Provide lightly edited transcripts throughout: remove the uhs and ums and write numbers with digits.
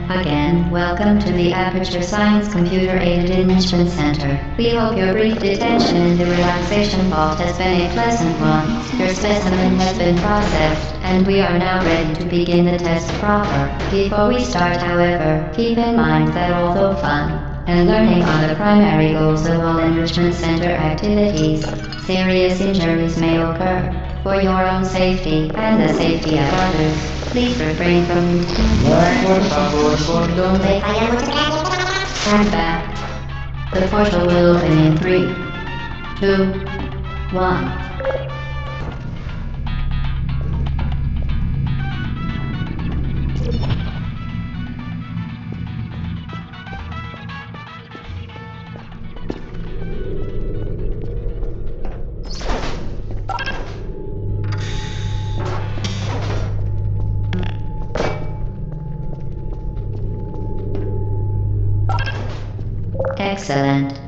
Again, welcome to the Aperture Science Computer-Aided Enrichment Center. We hope your brief detention in the relaxation vault has been a pleasant one. Your specimen has been processed, and we are now ready to begin the test proper. Before we start, however, keep in mind that although fun and learning are the primary goals of all enrichment center activities, serious injuries may occur. For your own safety and the safety of others, please refrain from routine Stand back. The portal will open in 3, 2, 1. Excellent.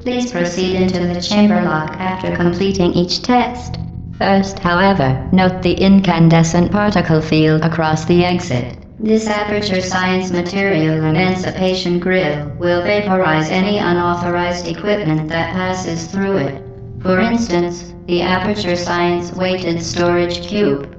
Please proceed into the chamber lock after completing each test. First, however, note the incandescent particle field across the exit. This Aperture Science Material Emancipation Grill will vaporize any unauthorized equipment that passes through it. For instance, the Aperture Science Weighted Storage Cube.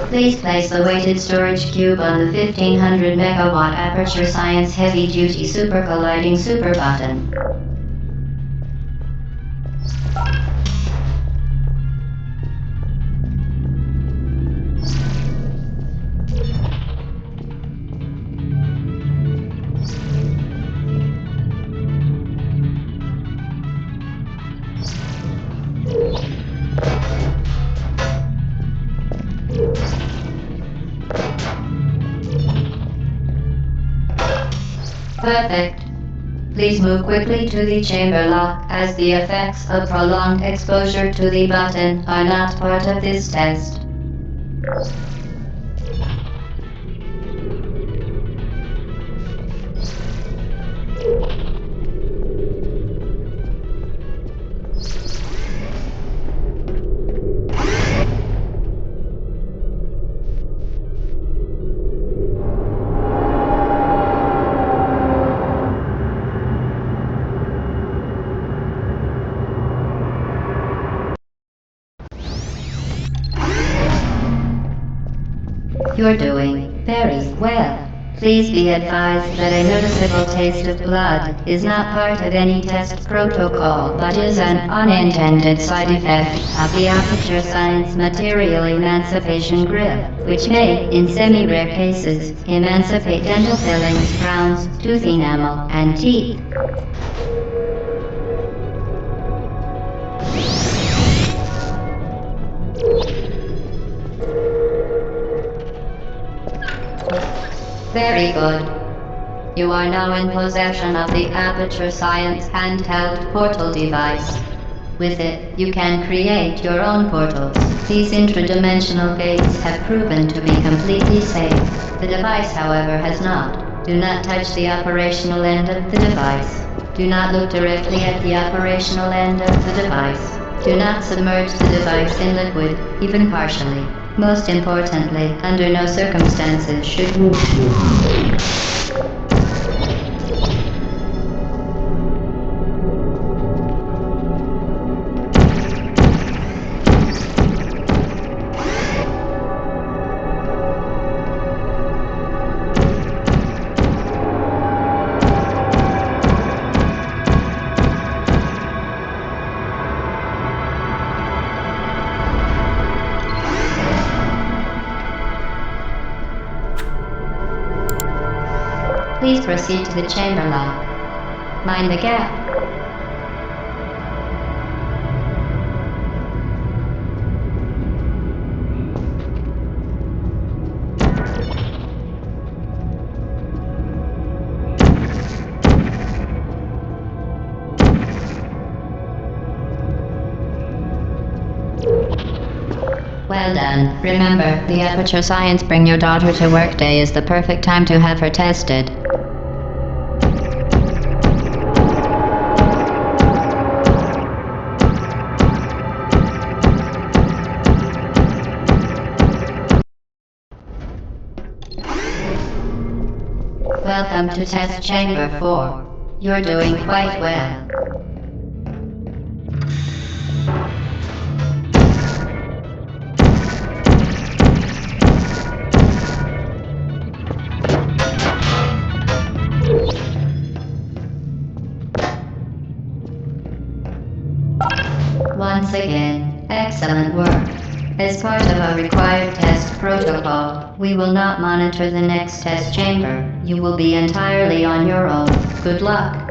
Please place the weighted storage cube on the 1500 megawatt Aperture Science Heavy Duty Super Colliding Super button. Perfect. Please move quickly to the chamber lock, as the effects of prolonged exposure to the button are not part of this test. You're doing very well. Please be advised that a noticeable taste of blood is not part of any test protocol, but is an unintended side effect of the Aperture Science Material Emancipation Grill, which may, in semi-rare cases, emancipate dental fillings, crowns, tooth enamel, and teeth. Very good. You are now in possession of the Aperture Science handheld portal device. With it, you can create your own portals. These intradimensional gates have proven to be completely safe. The device, however, has not. Do not touch the operational end of the device. Do not look directly at the operational end of the device. Do not submerge the device in liquid, even partially. Most importantly, under no circumstances should you... Please proceed to the chamber lock. Mind the gap. Well done. Remember, the Aperture Science Bring Your Daughter to Work Day is the perfect time to have her tested. Welcome to Test Chamber 4. You're doing quite well. Once again, excellent work. As part of a required test protocol, we will not monitor the next test chamber. You will be entirely on your own. Good luck.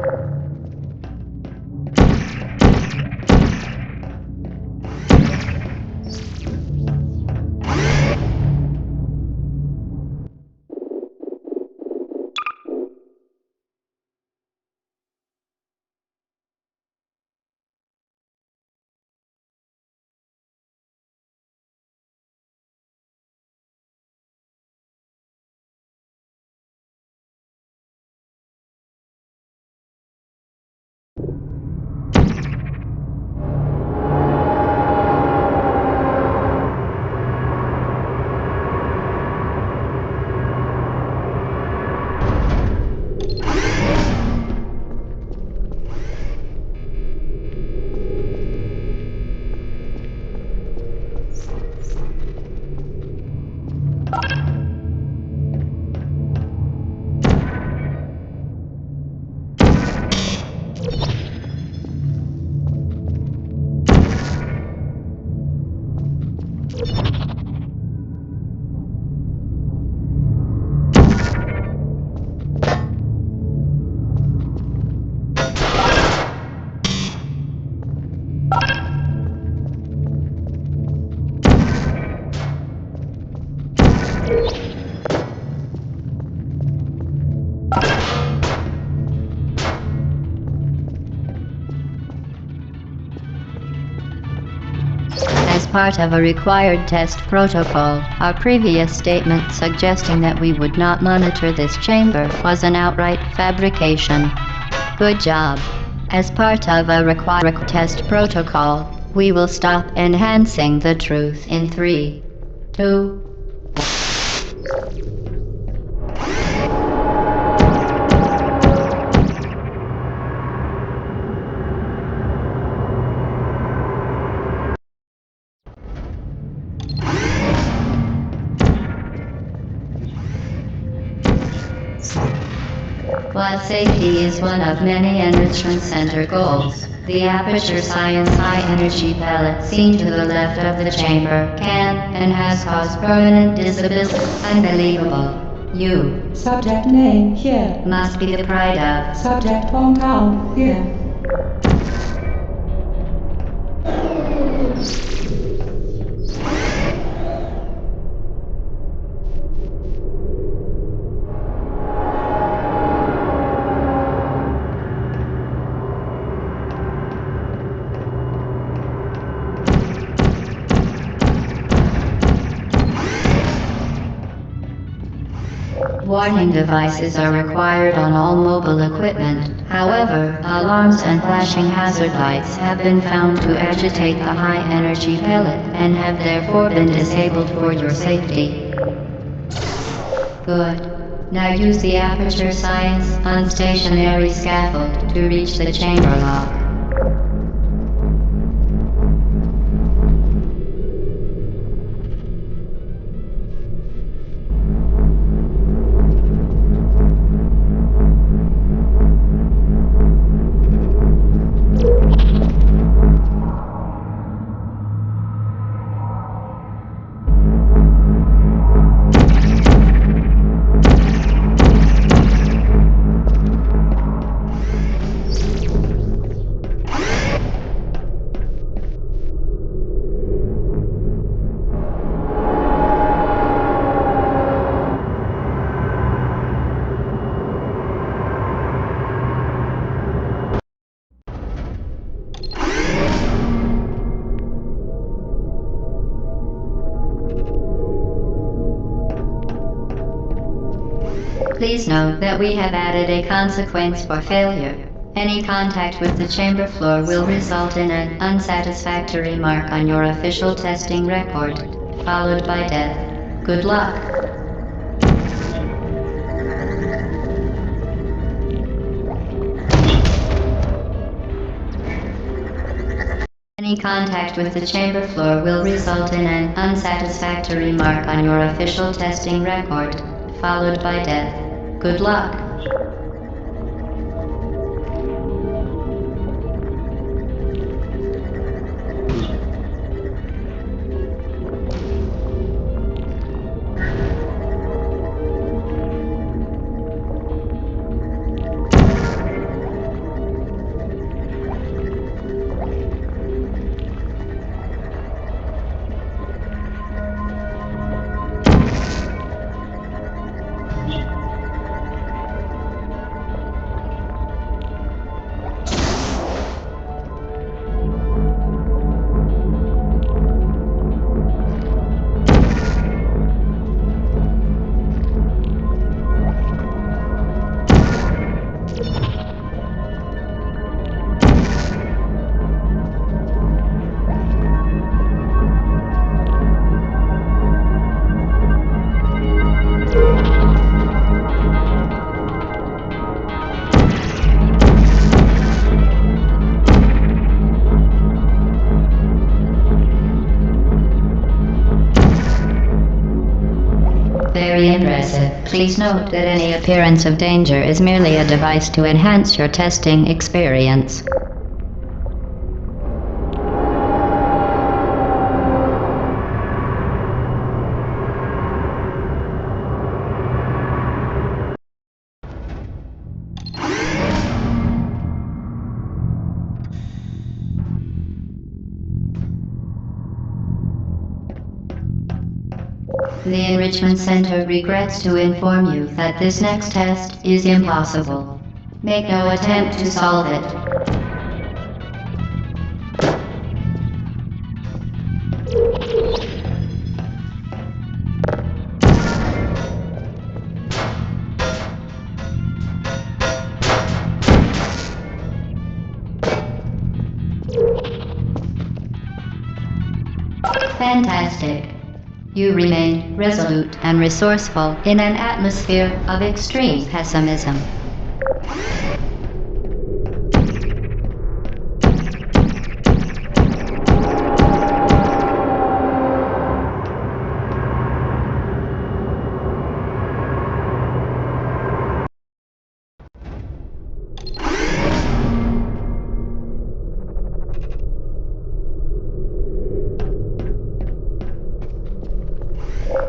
As part of a required test protocol, our previous statement suggesting that we would not monitor this chamber was an outright fabrication. Good job. As part of a required test protocol, we will stop enhancing the truth in 3, 2, While safety is one of many Enrichment Center goals, the Aperture Science high-energy pellet seen to the left of the chamber can and has caused permanent disability. Unbelievable. You, Subject name here. must be the pride of. Subject hometown here. Warning devices are required on all mobile equipment. However, alarms and flashing hazard lights have been found to agitate the high-energy pellet and have therefore been disabled for your safety. Good. Now use the Aperture Science unstationary scaffold to reach the chamber lock. Please note that we have added a consequence for failure. Any contact with the chamber floor will result in an unsatisfactory mark on your official testing record, followed by death. Good luck. Any contact with the chamber floor will result in an unsatisfactory mark on your official testing record, followed by death. Good luck. Very impressive. Please note that any appearance of danger is merely a device to enhance your testing experience. The Enrichment Center regrets to inform you that this next test is impossible. Make no attempt to solve it. Fantastic. You remain resolute and resourceful in an atmosphere of extreme pessimism.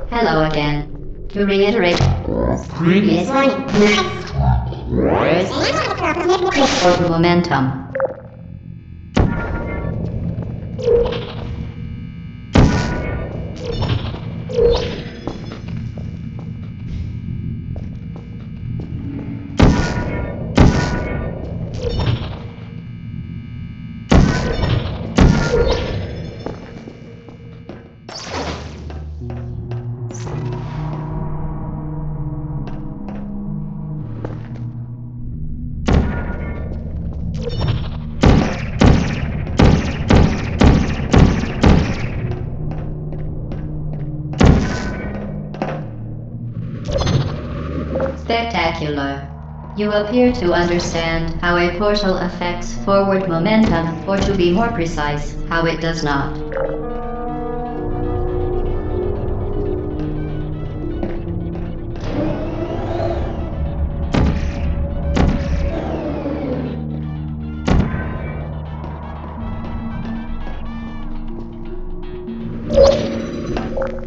Hello again. To reiterate, previously, momentum. Spectacular. You appear to understand how a portal affects forward momentum, or to be more precise, how it does not.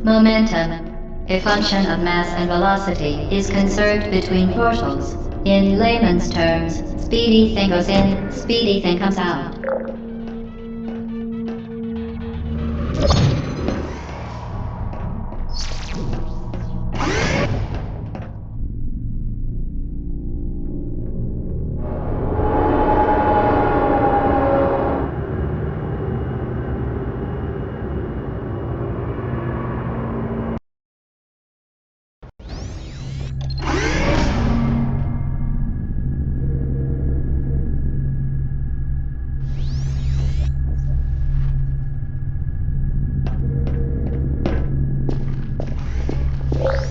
Momentum, a function of mass and velocity, is conserved between portals. In layman's terms, speedy thing goes in, speedy thing comes out.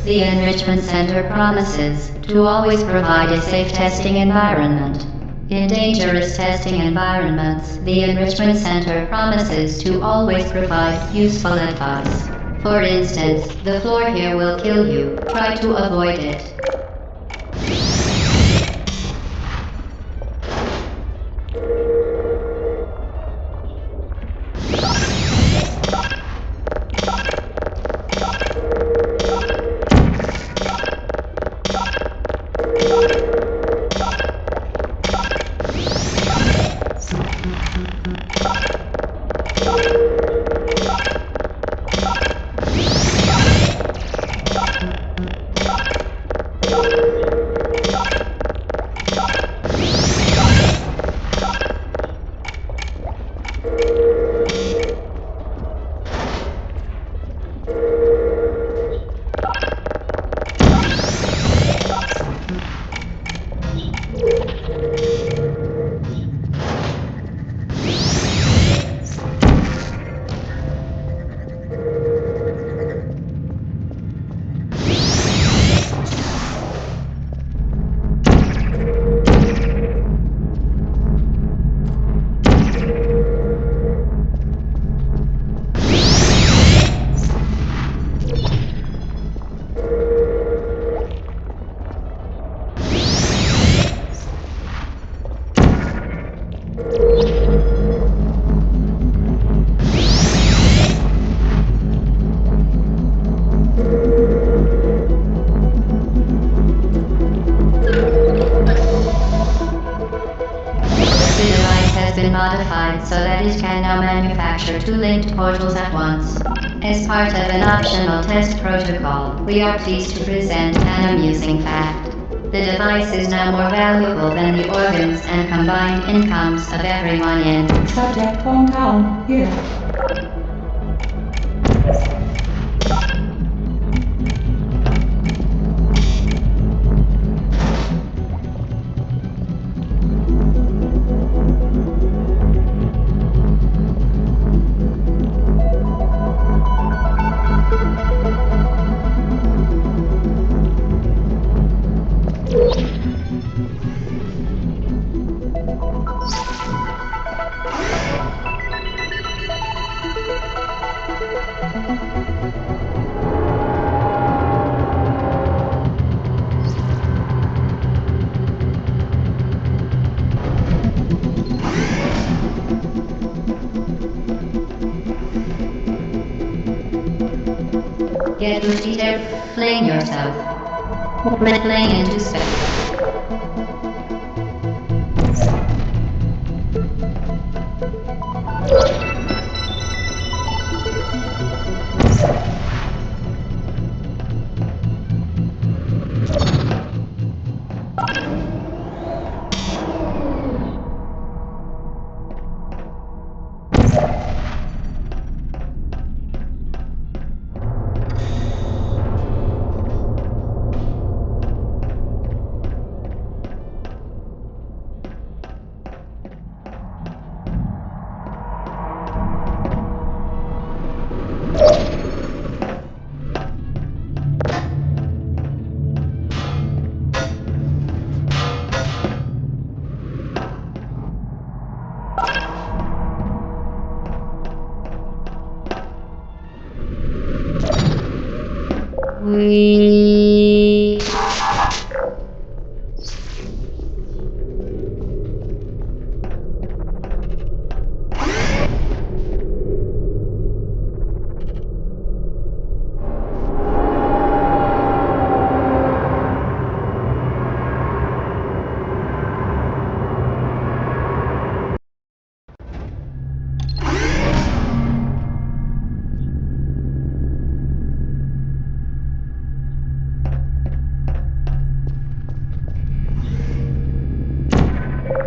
The Enrichment Center promises to always provide a safe testing environment. In dangerous testing environments, the Enrichment Center promises to always provide useful advice. For instance, the floor here will kill you. Try to avoid it. Modified so that it can now manufacture two linked portals at once. As part of an optional test protocol, we are pleased to present an amusing fact. The device is now more valuable than the organs and combined incomes of everyone in Subject hometown here. Get your feet there, fling yourself. Fling into space. We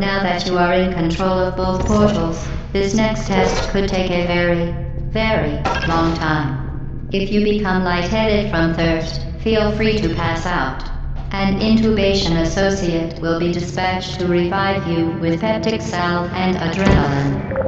Now that you are in control of both portals, this next test could take a very, very long time. If you become lightheaded from thirst, feel free to pass out. An intubation associate will be dispatched to revive you with peptic salve and adrenaline.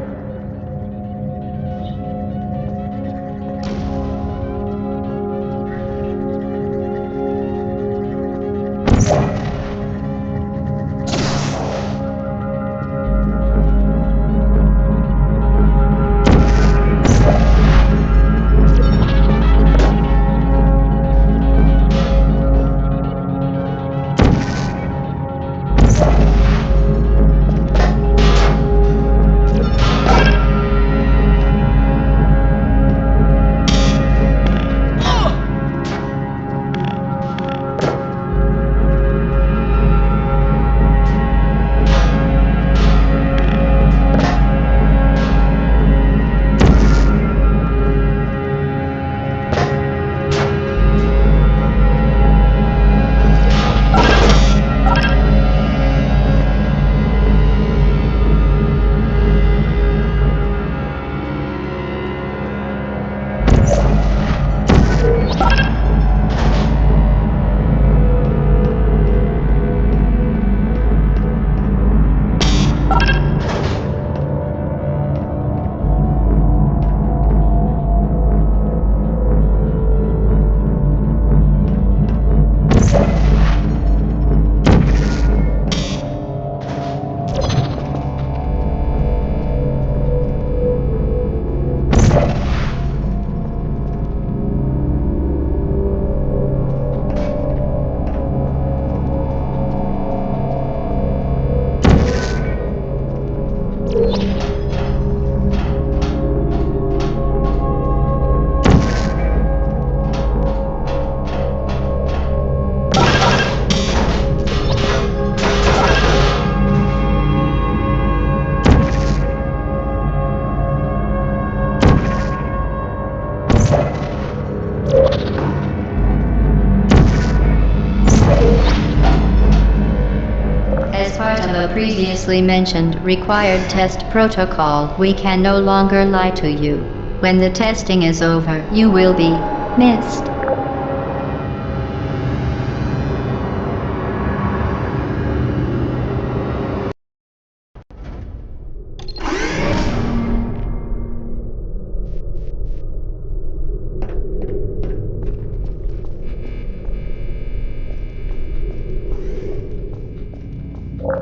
previously mentioned required test protocol, we can no longer lie to you. When the testing is over, you will be missed.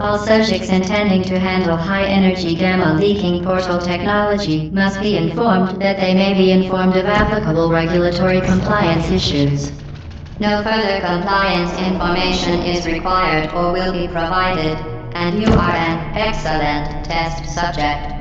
All subjects intending to handle high-energy gamma-leaking portal technology must be informed that they may be informed of applicable regulatory compliance issues. No further compliance information is required or will be provided, and you are an excellent test subject.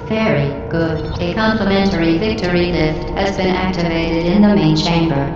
Very good. A complimentary victory lift has been activated in the main chamber.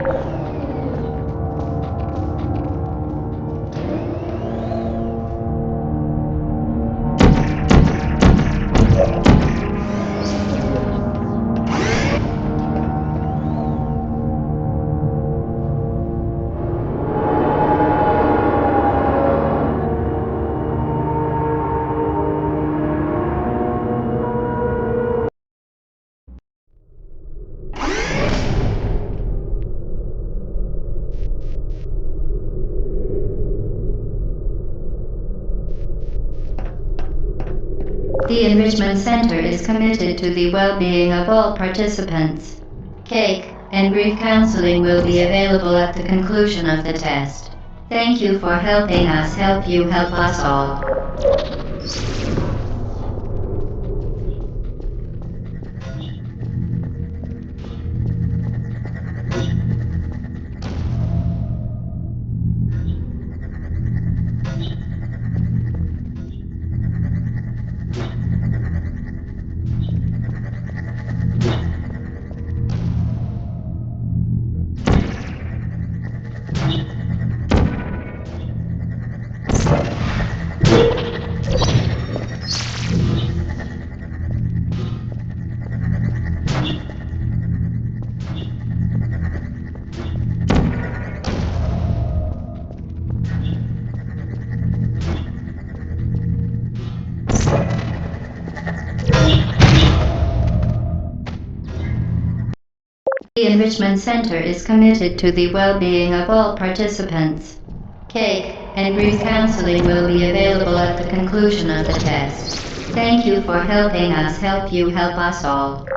The Enrichment Center is committed to the well-being of all participants. Cake and grief counseling will be available at the conclusion of the test. Thank you for helping us help you help us all. The Enrichment Center is committed to the well-being of all participants. Cake and grief counseling will be available at the conclusion of the test. Thank you for helping us help you help us all.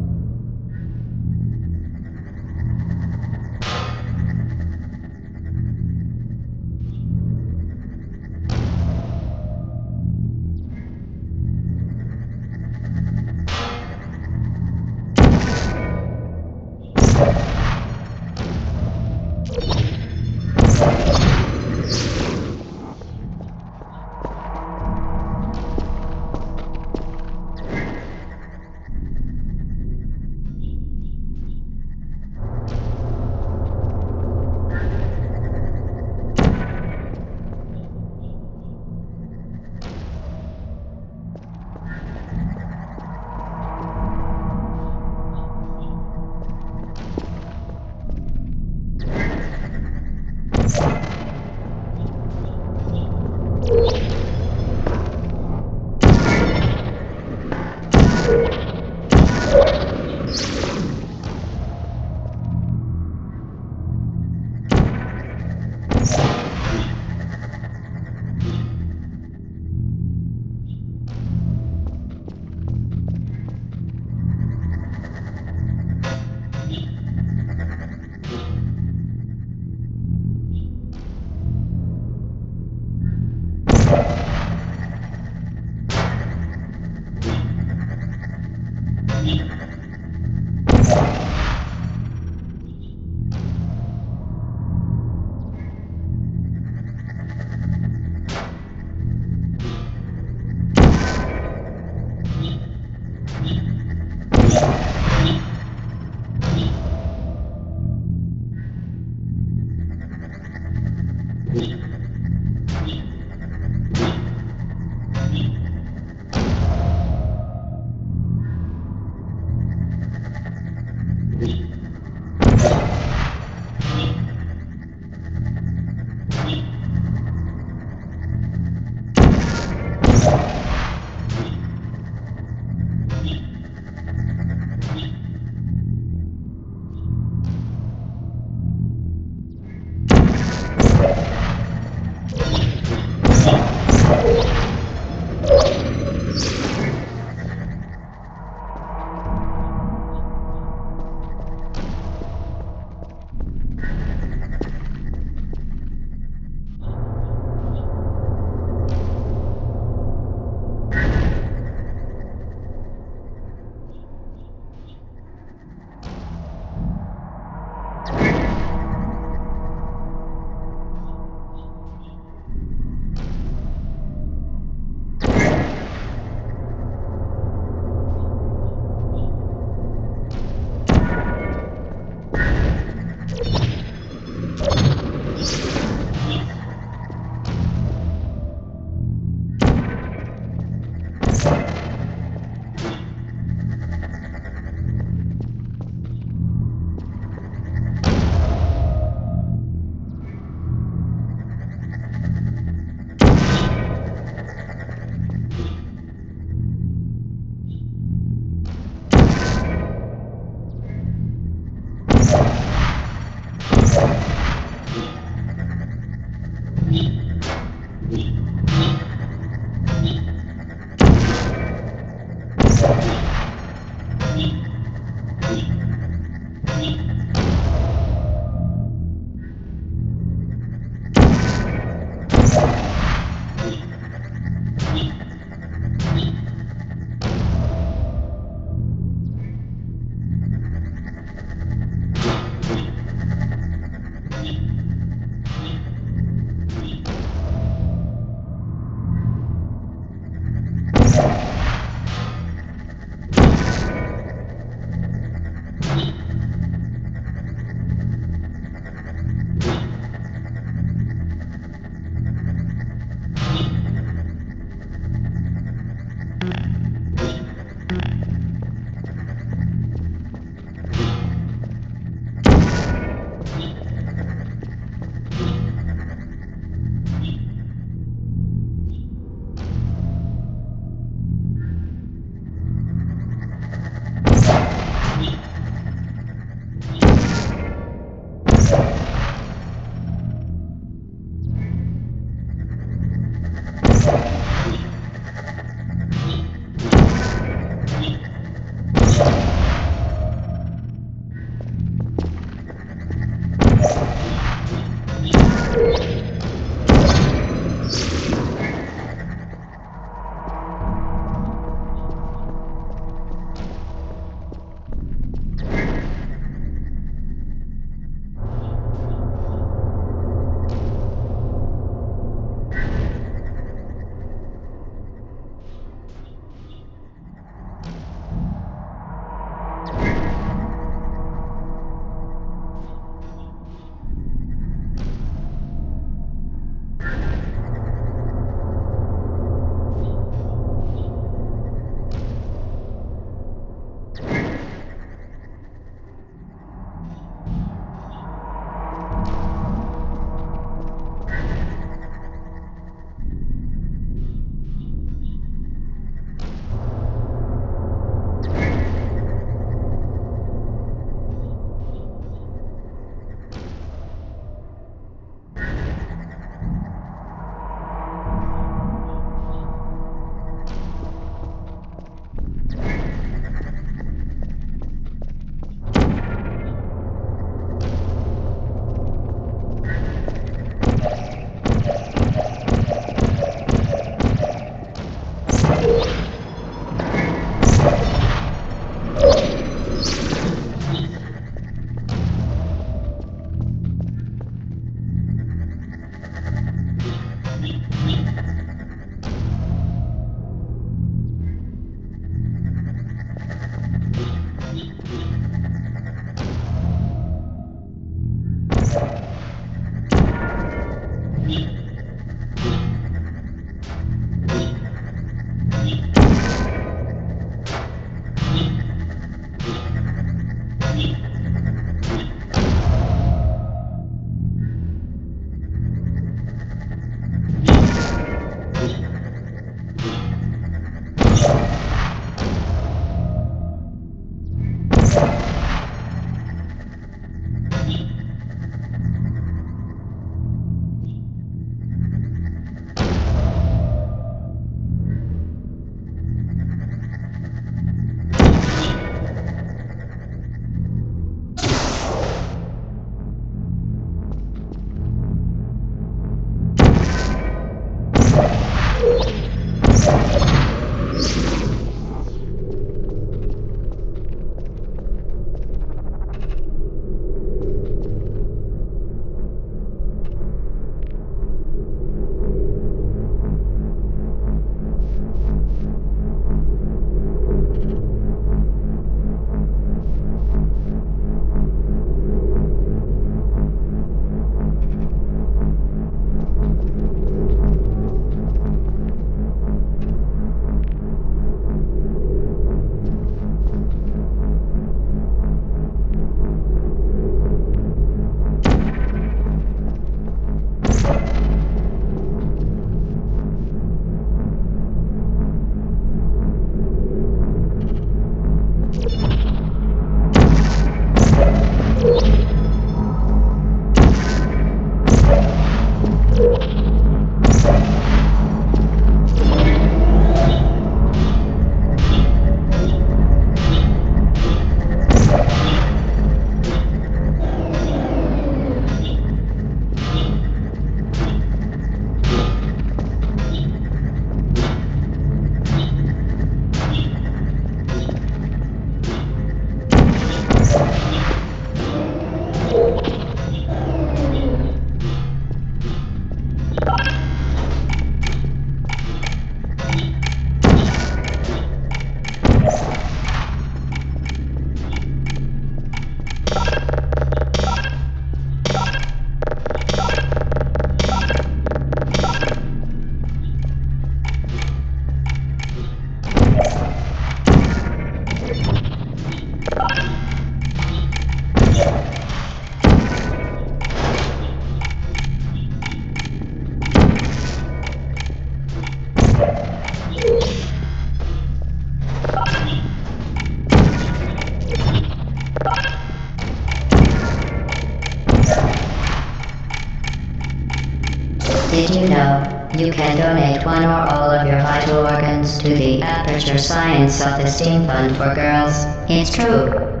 You can donate one or all of your vital organs to the Aperture Science Self-Esteem Fund for Girls. It's true.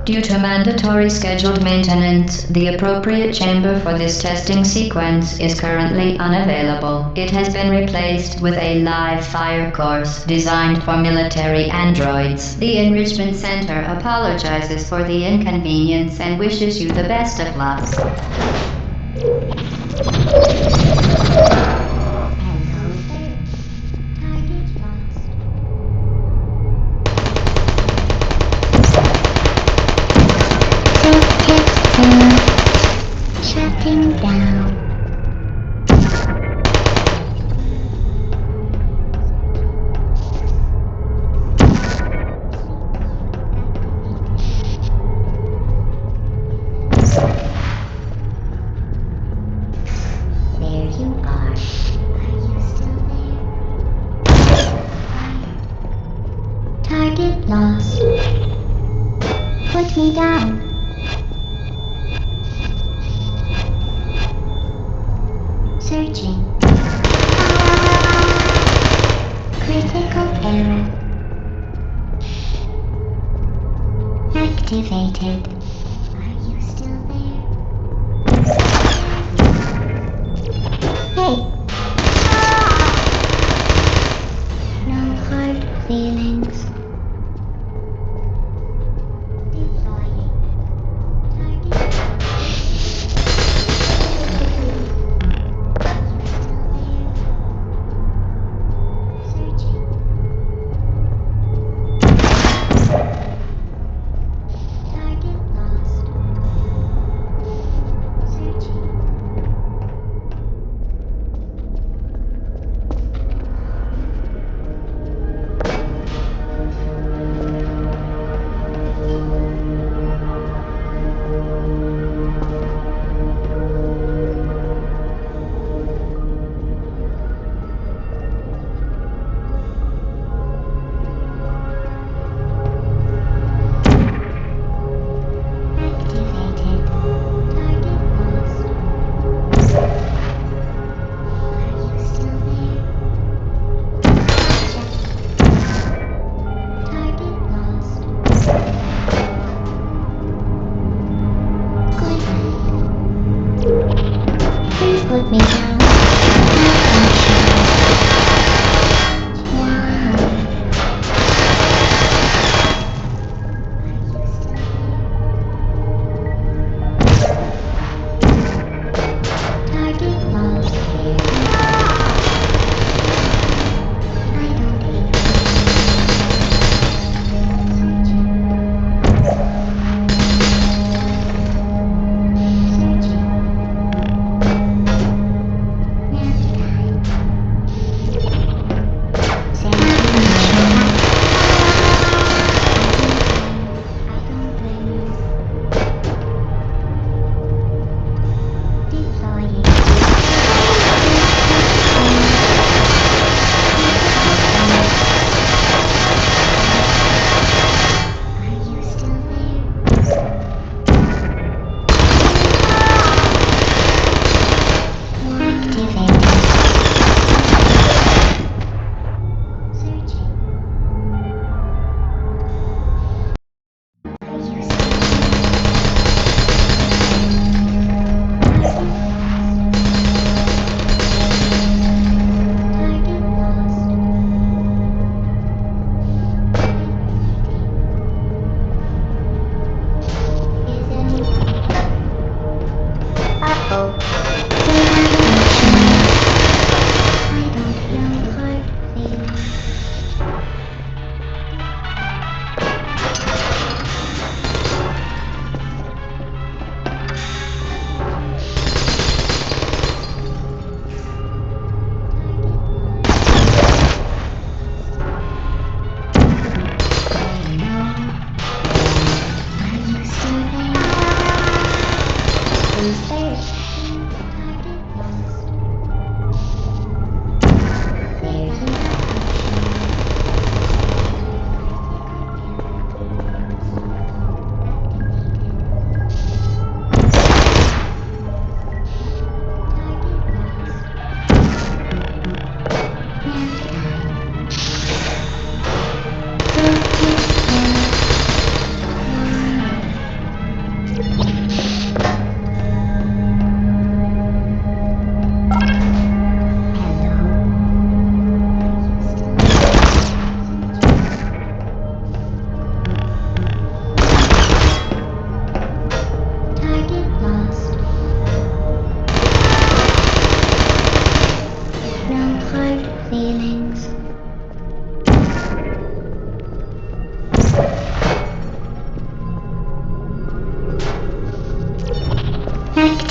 Due to mandatory scheduled maintenance, the appropriate chamber for this testing sequence is currently unavailable. It has been replaced with a live fire course designed for military androids. The Enrichment Center apologizes for the inconvenience and wishes you the best of luck. Shutting down. There you are. Are you still there? Target lost. Put me down. Searching. Critical error. Activated. Are you still there? Hey! No hard feelings. Deploying. Target. Searching. Target lost. Searching.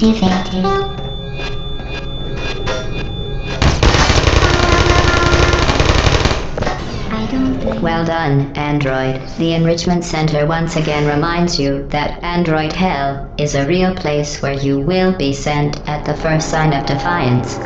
activated. I don't blame Well done, Android. The Enrichment Center once again reminds you that Android Hell is a real place where you will be sent at the first sign of defiance.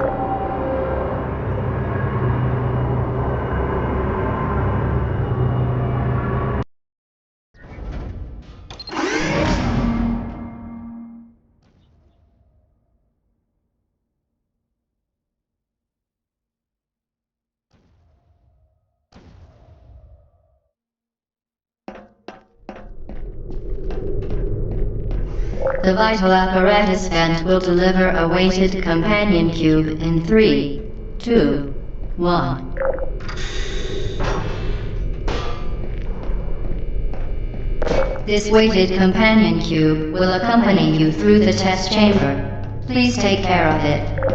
The vital apparatus vent will deliver a weighted companion cube in 3, 2, 1. This weighted companion cube will accompany you through the test chamber. Please take care of it.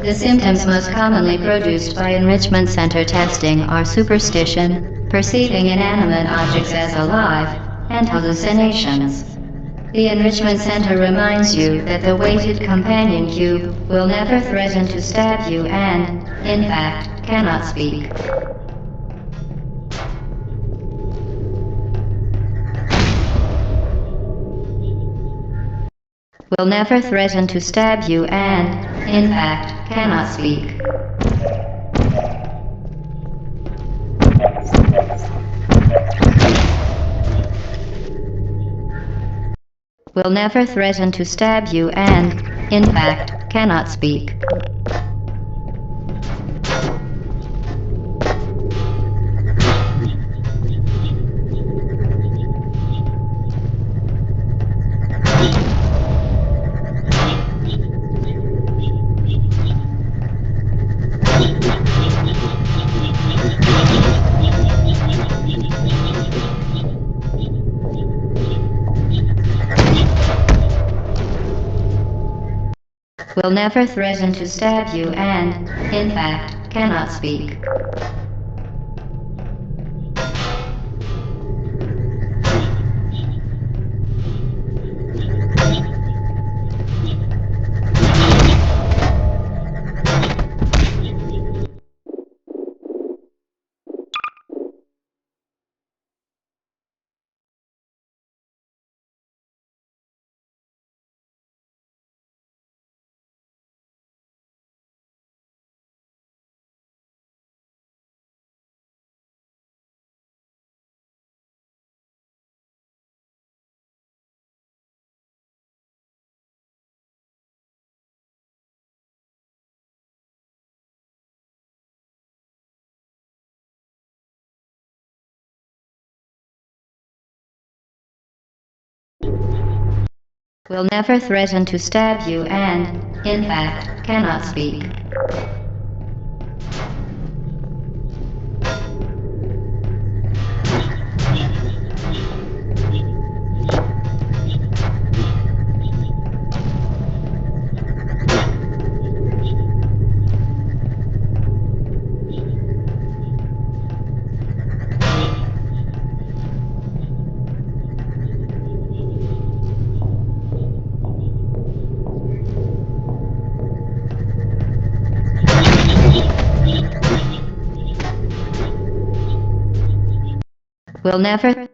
The symptoms most commonly produced by enrichment center testing are superstition, perceiving inanimate objects as alive, and hallucinations. The enrichment center reminds you that the weighted companion cube will never threaten to stab you and, in fact, cannot speak. Will never threaten to stab you and, in fact, cannot speak. Will never threaten to stab you and, in fact, cannot speak. Will never threaten to stab you and, in fact, cannot speak. Will never threaten to stab you and, in fact, cannot speak. Will never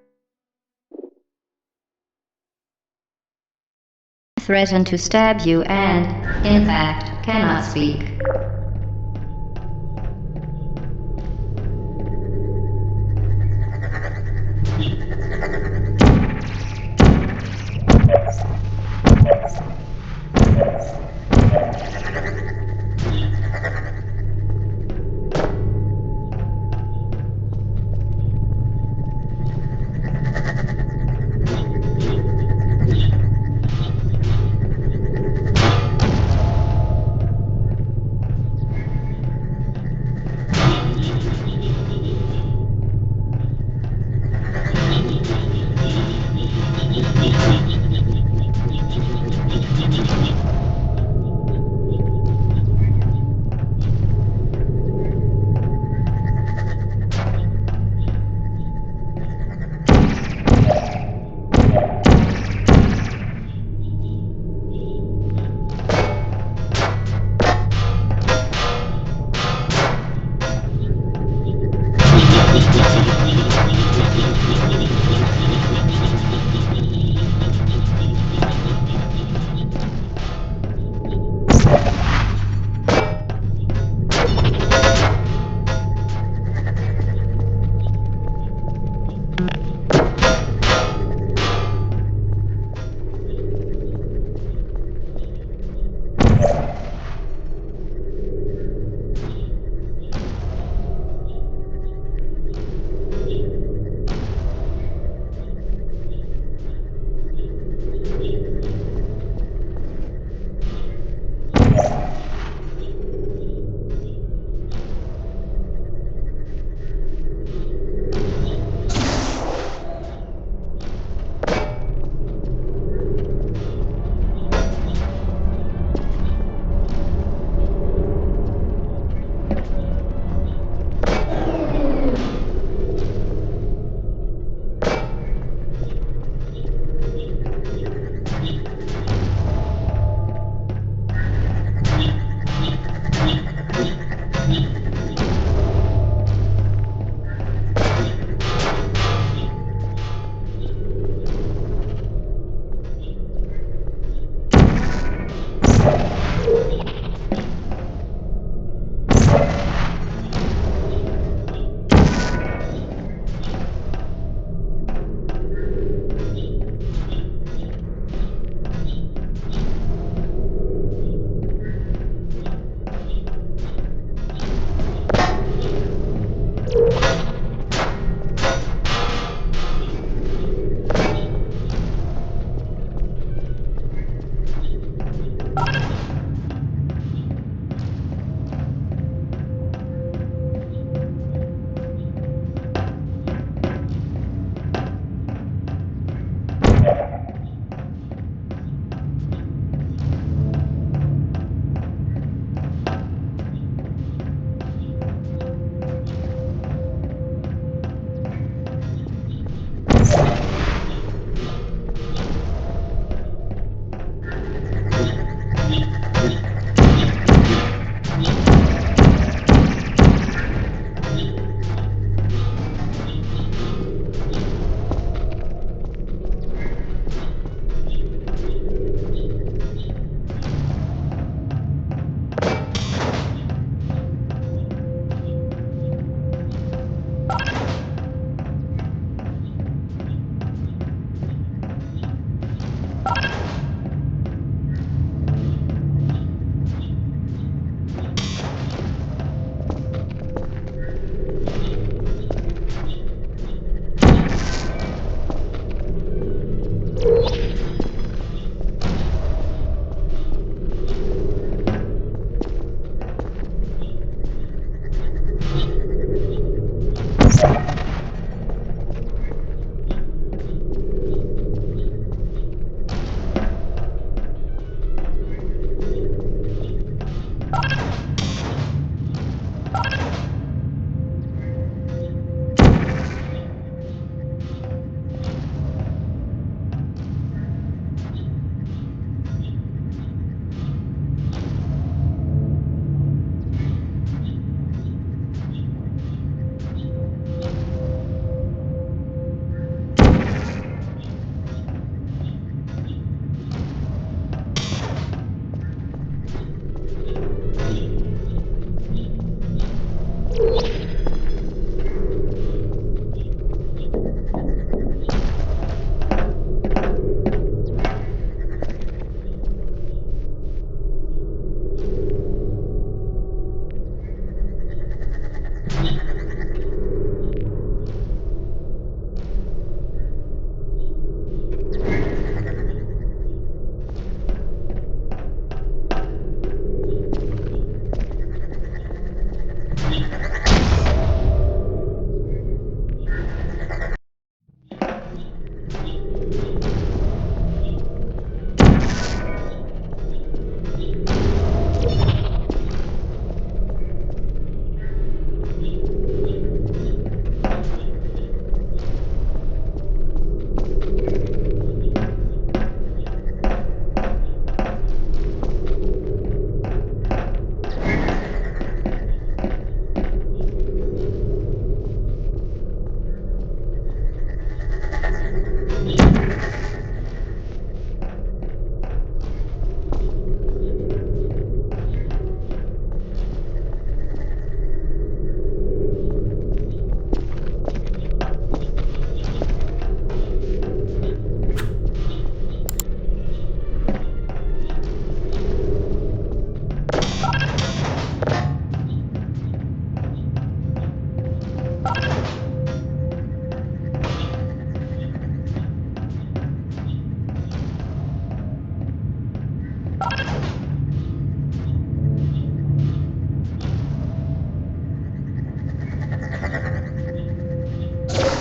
threaten to stab you and, in fact, cannot speak.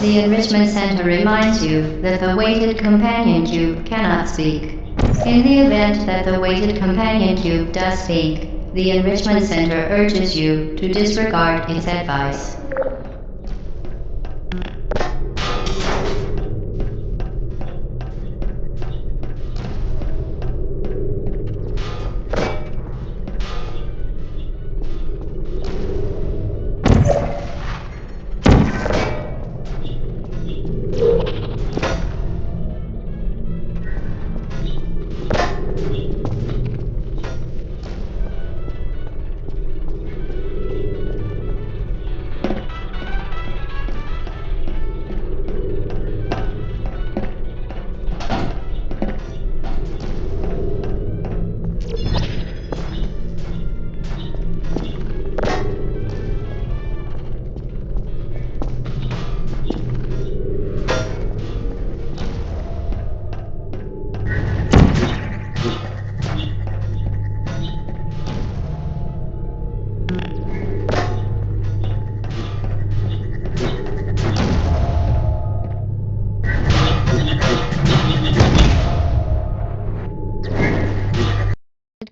The Enrichment Center reminds you that the weighted companion cube cannot speak. In the event that the weighted companion cube does speak, the Enrichment Center urges you to disregard its advice.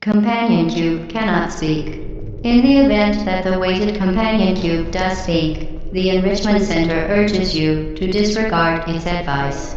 Companion cube cannot speak. In the event that the weighted companion cube does speak, the Enrichment Center urges you to disregard its advice.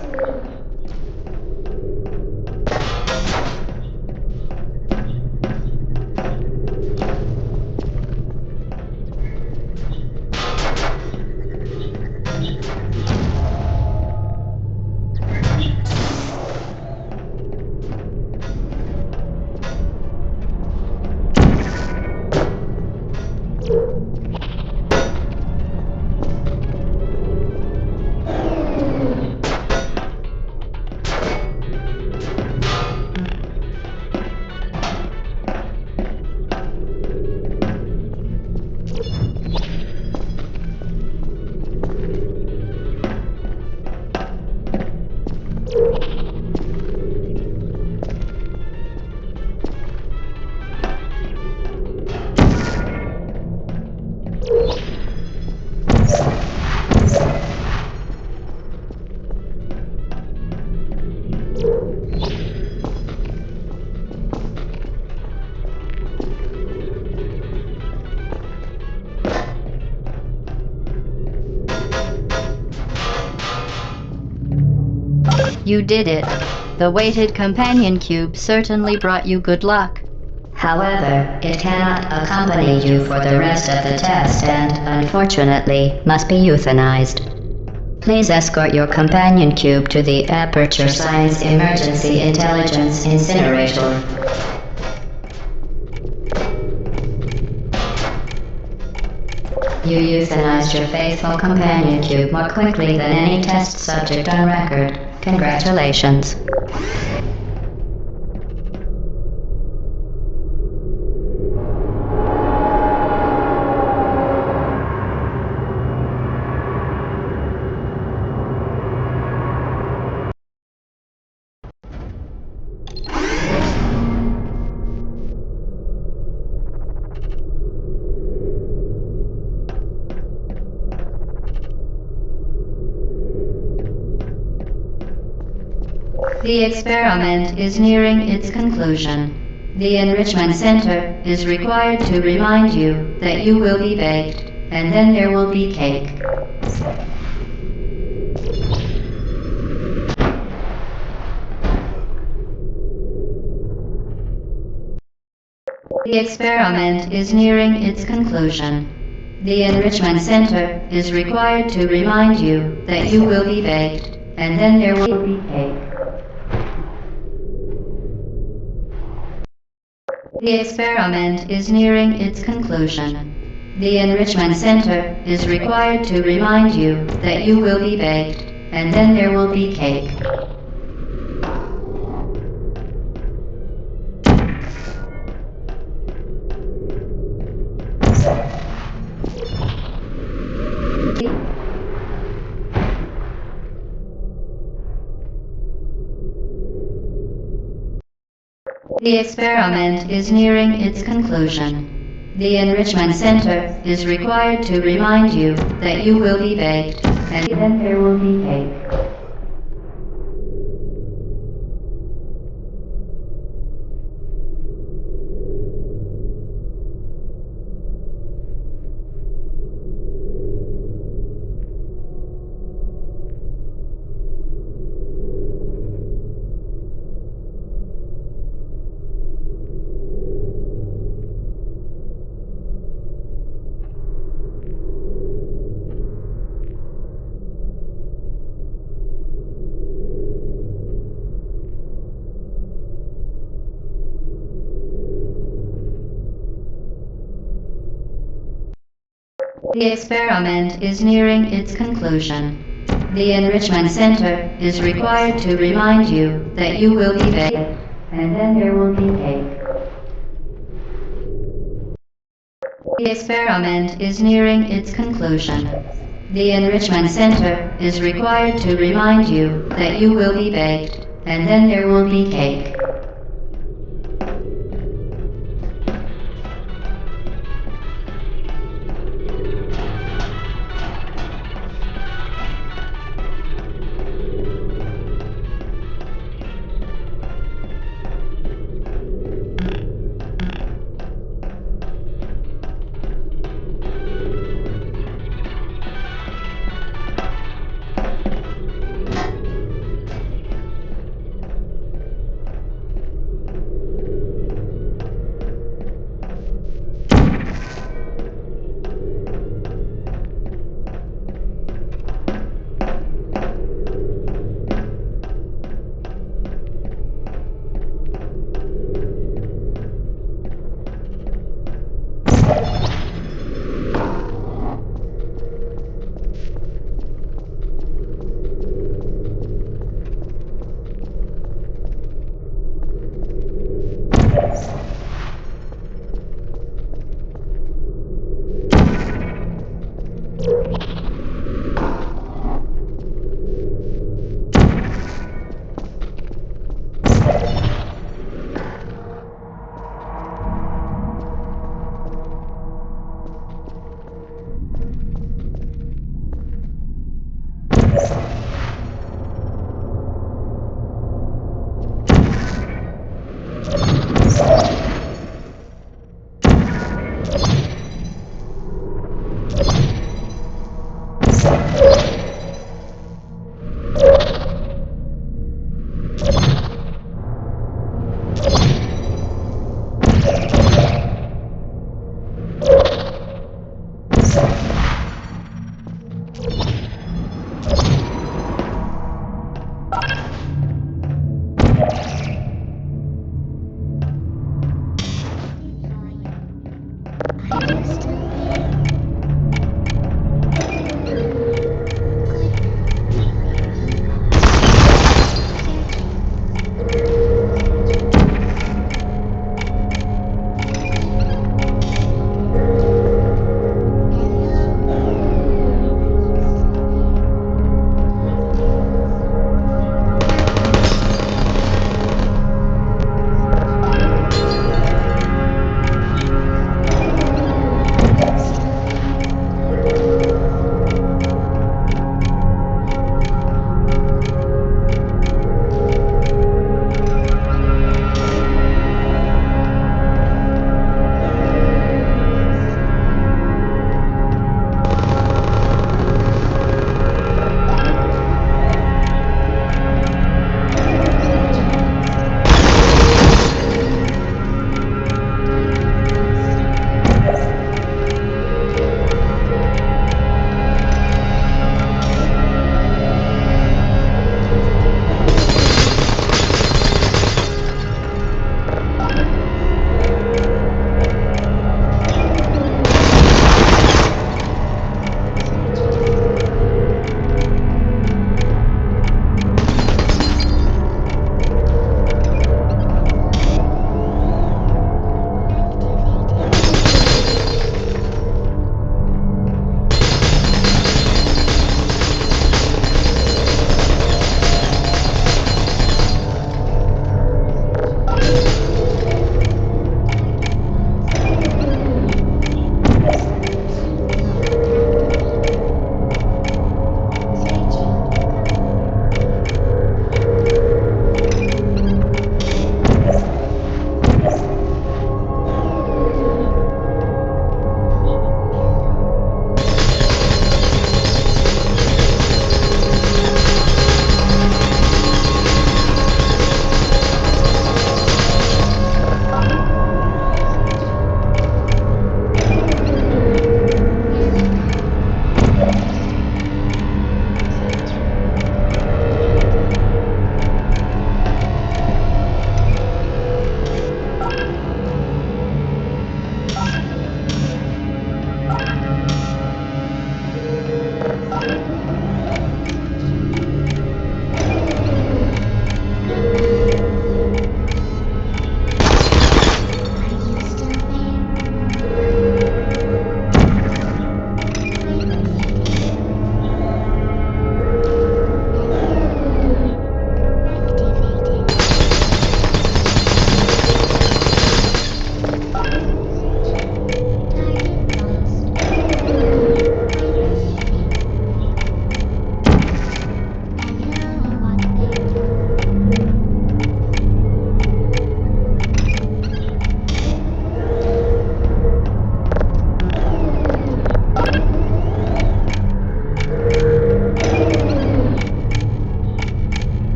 You did it. The weighted companion cube certainly brought you good luck. However, it cannot accompany you for the rest of the test and, unfortunately, must be euthanized. Please escort your companion cube to the Aperture Science Emergency Intelligence Incinerator. You euthanized your faithful companion cube more quickly than any test subject on record. Congratulations. The experiment is nearing its conclusion. The Enrichment Center is required to remind you that you will be baked, and then there will be cake. The experiment is nearing its conclusion. The Enrichment Center is required to remind you that you will be baked, and then there will be cake. The experiment is nearing its conclusion. The Enrichment Center is required to remind you that you will be baked, and then there will be cake. The experiment is nearing its conclusion. The enrichment center is required to remind you that you will be baked, and then there will be cake. The experiment is nearing its conclusion. The enrichment center is required to remind you that you will be baked, and then there will be cake. The experiment is nearing its conclusion. The enrichment center is required to remind you that you will be baked, and then there will be cake.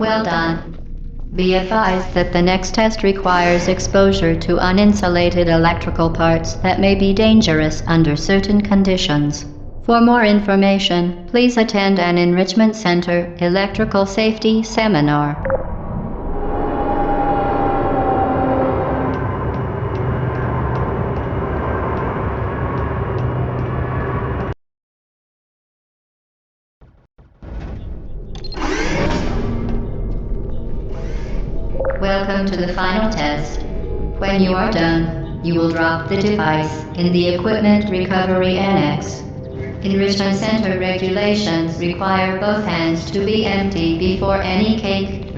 Well done. Be advised that the next test requires exposure to uninsulated electrical parts that may be dangerous under certain conditions. For more information, please attend an Enrichment Center electrical safety seminar. Welcome to the final test. When you are done, you will drop the device in the Equipment Recovery Annex. Enrichment Center regulations require both hands to be empty before any cake.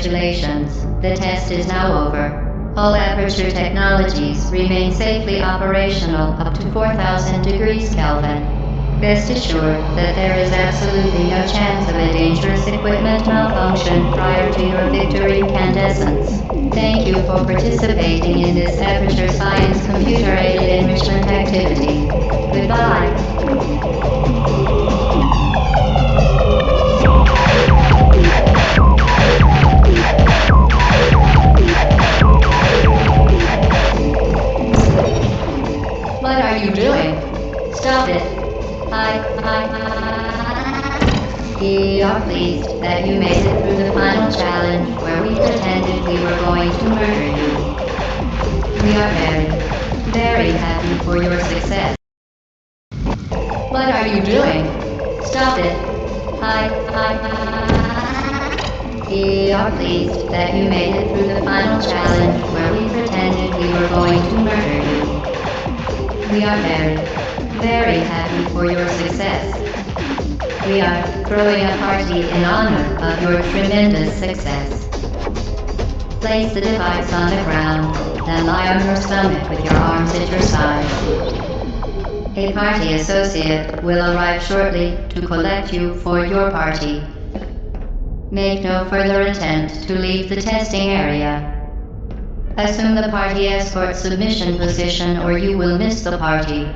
Congratulations, the test is now over. All Aperture technologies remain safely operational up to 4000 degrees Kelvin. Rest assured that there is absolutely no chance of a dangerous equipment malfunction prior to your victory incandescence. Thank you for participating in this Aperture Science computer-aided enrichment activity. Goodbye. What are you doing? Stop it. We are pleased that you made it through the final challenge where we pretended we were going to murder you. We are very happy for your success. What are you doing? Stop it. We are pleased that you made it through the final challenge where we pretended we were going to murder you. We are very happy for your success. We are throwing a party in honor of your tremendous success. Place the device on the ground, then lie on your stomach with your arms at your sides. A party associate will arrive shortly to collect you for your party. Make no further attempt to leave the testing area. Assume the party escort submission position or you will miss the party.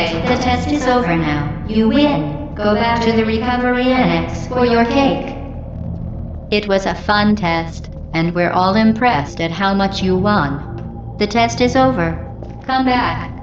Okay, the test is over now. You win. Go back to the recovery annex for your cake. It was a fun test, and we're all impressed at how much you won. The test is over. Come back.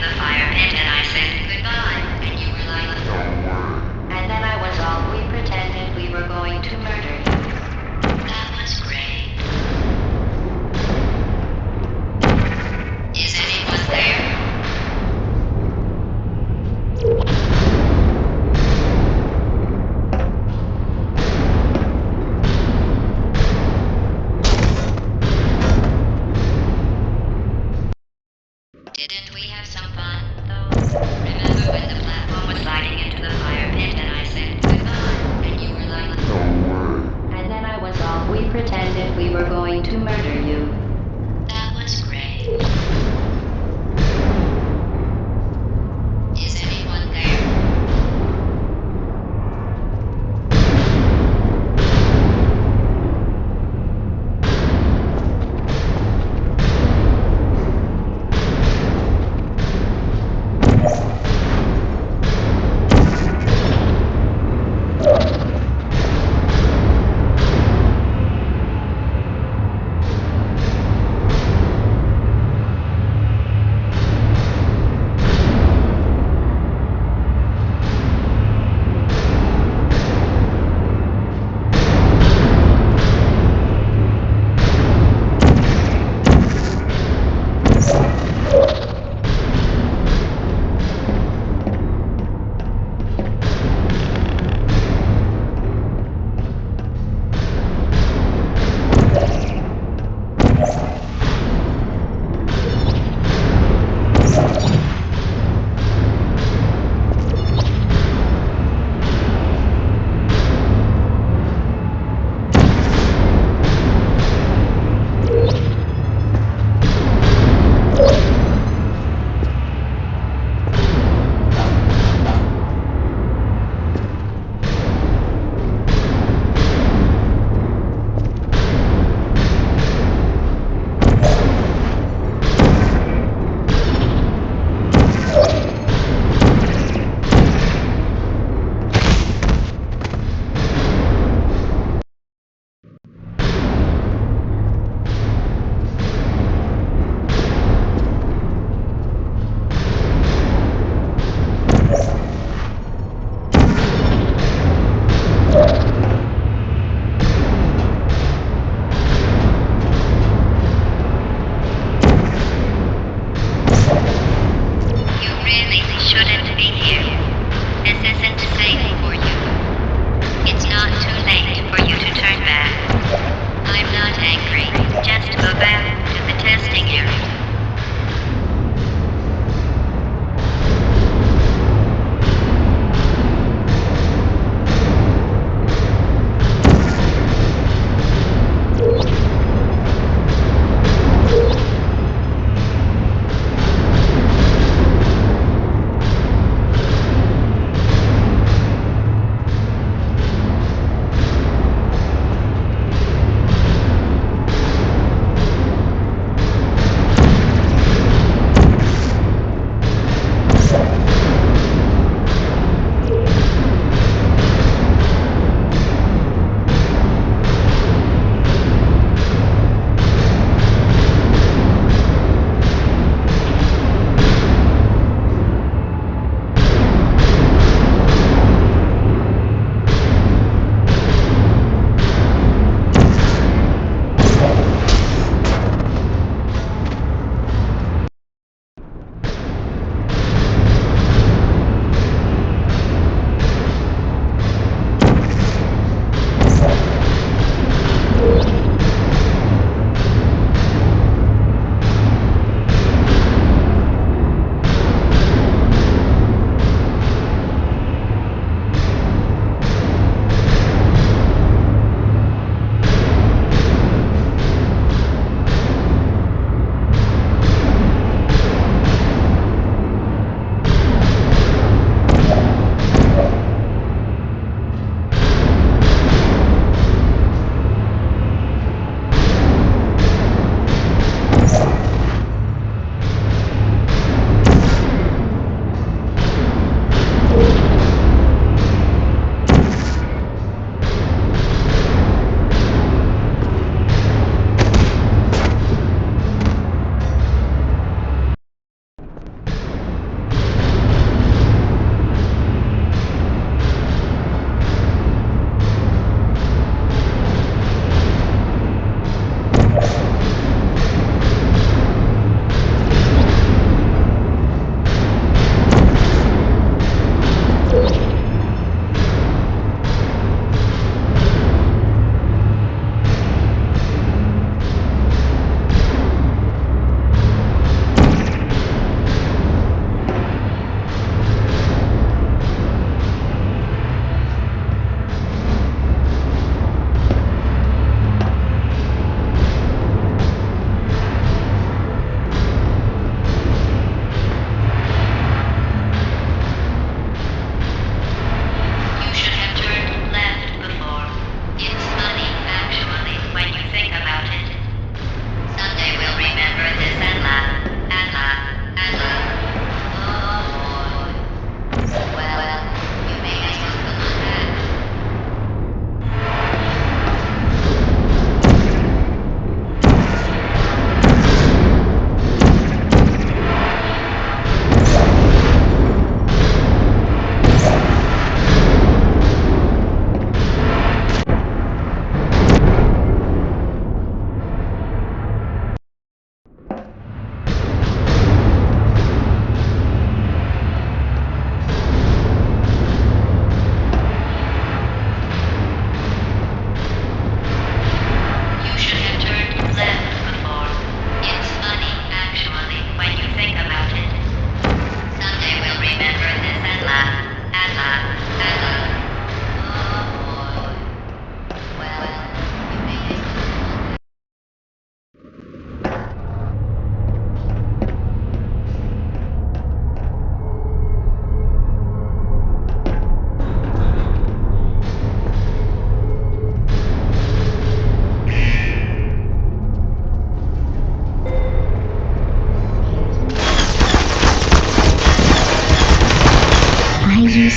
into the fire pit and I said goodbye. And you were like, don't worry. And then I was all, we pretended we were going to murder you. That was great. Is anyone there? Didn't we have some fun, though? Remember when the platform was sliding into the fire pit and I said goodbye? And you were like, don't worry. And then I was all, we pretended we were going to murder you. That was great. Is anyone there?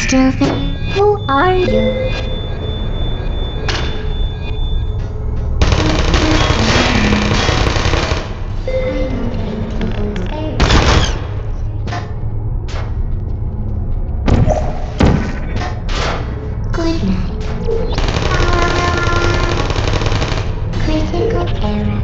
Mr. V, who are you? Good night. Critical error.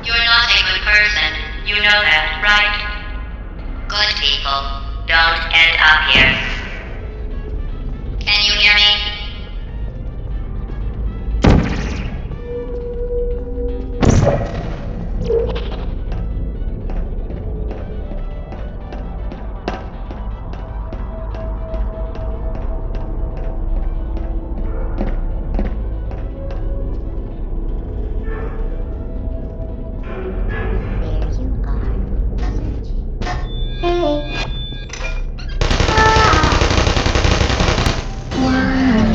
You're not a good person. You know that, right? Good people don't end up here. Can you hear me? There you are. Hey. Wow.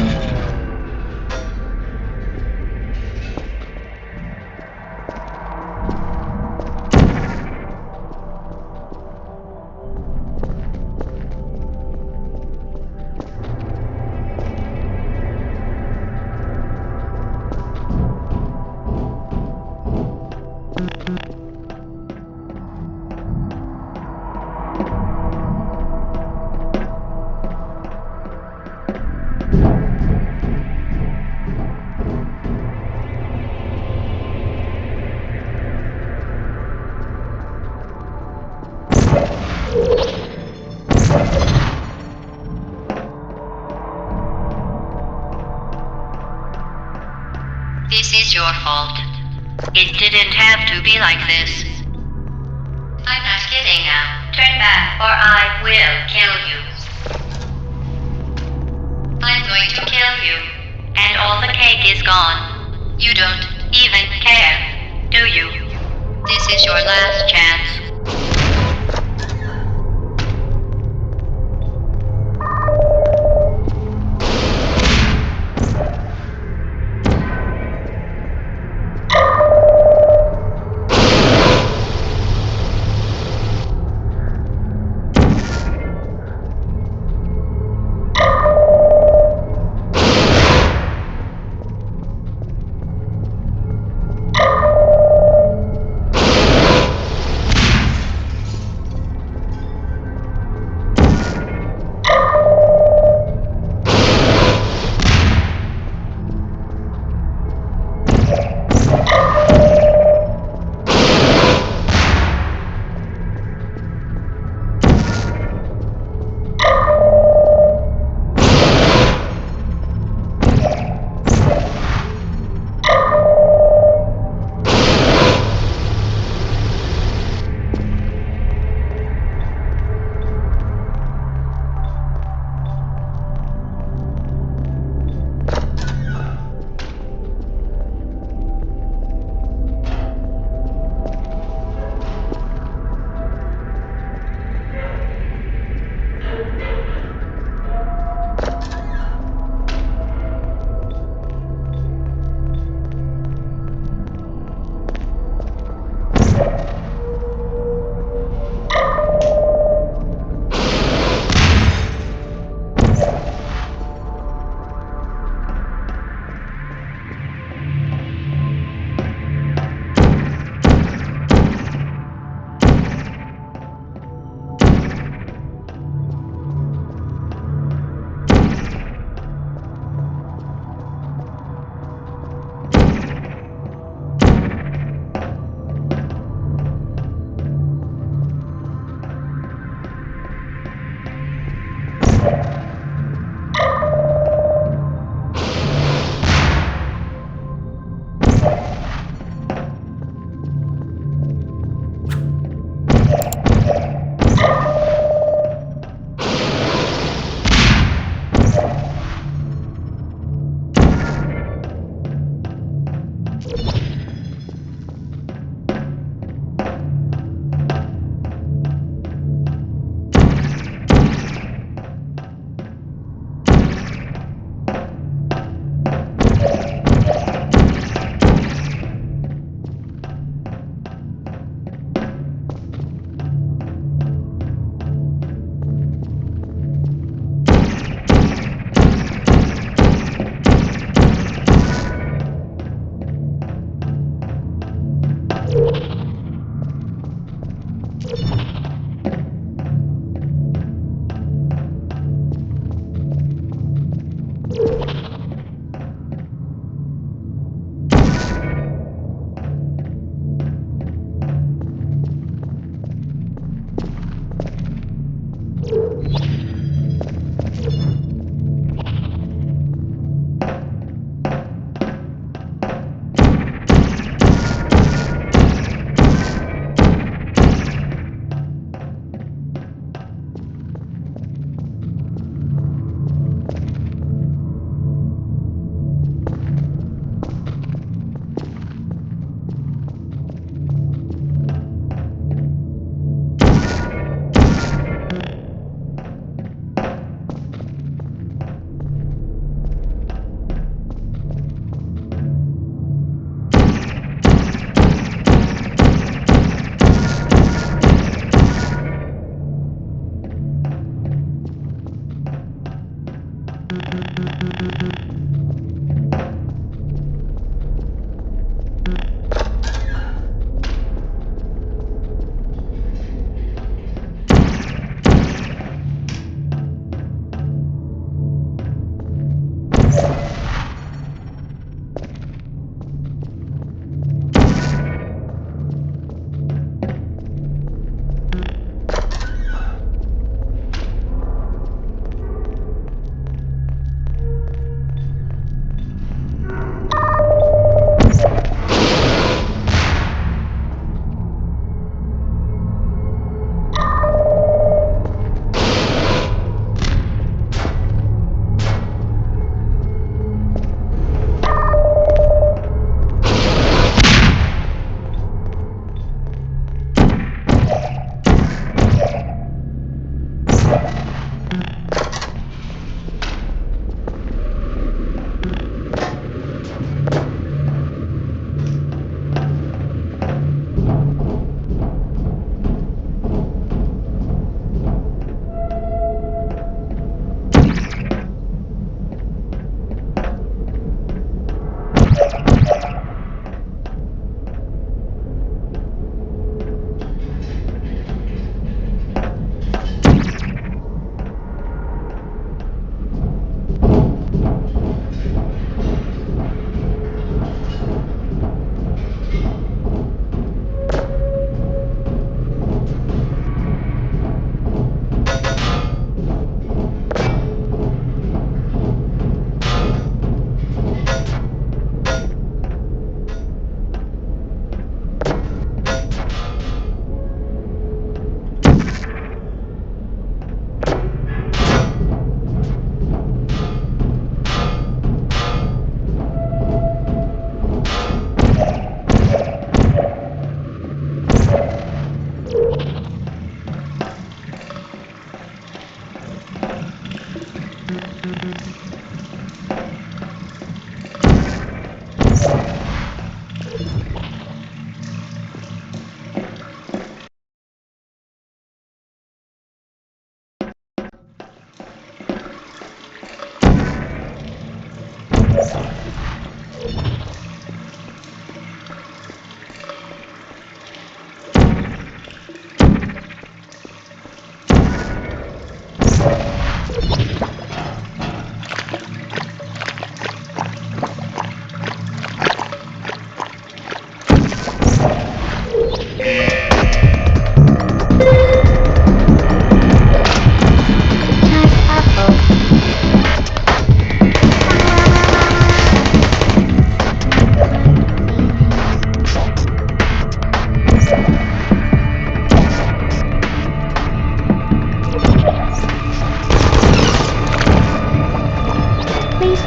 This is your fault. It didn't have to be like this. I'm not kidding now. Turn back or I will kill you. I'm going to kill you. And all the cake is gone. You don't even care, do you? This is your last chance.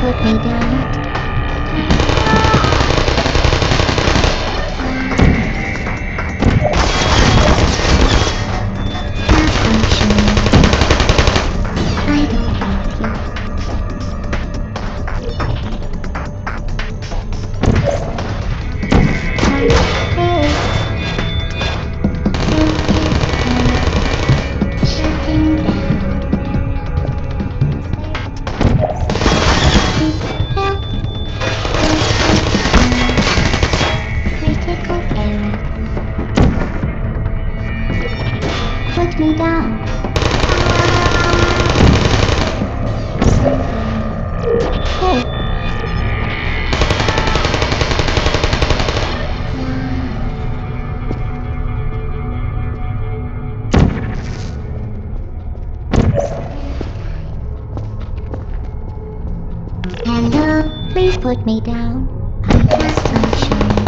put me down. Malfunctioning. I don't want you. Shutting down. Help. Critical error. Put me down. Something. Hey. Hello, please put me down. I just functioning.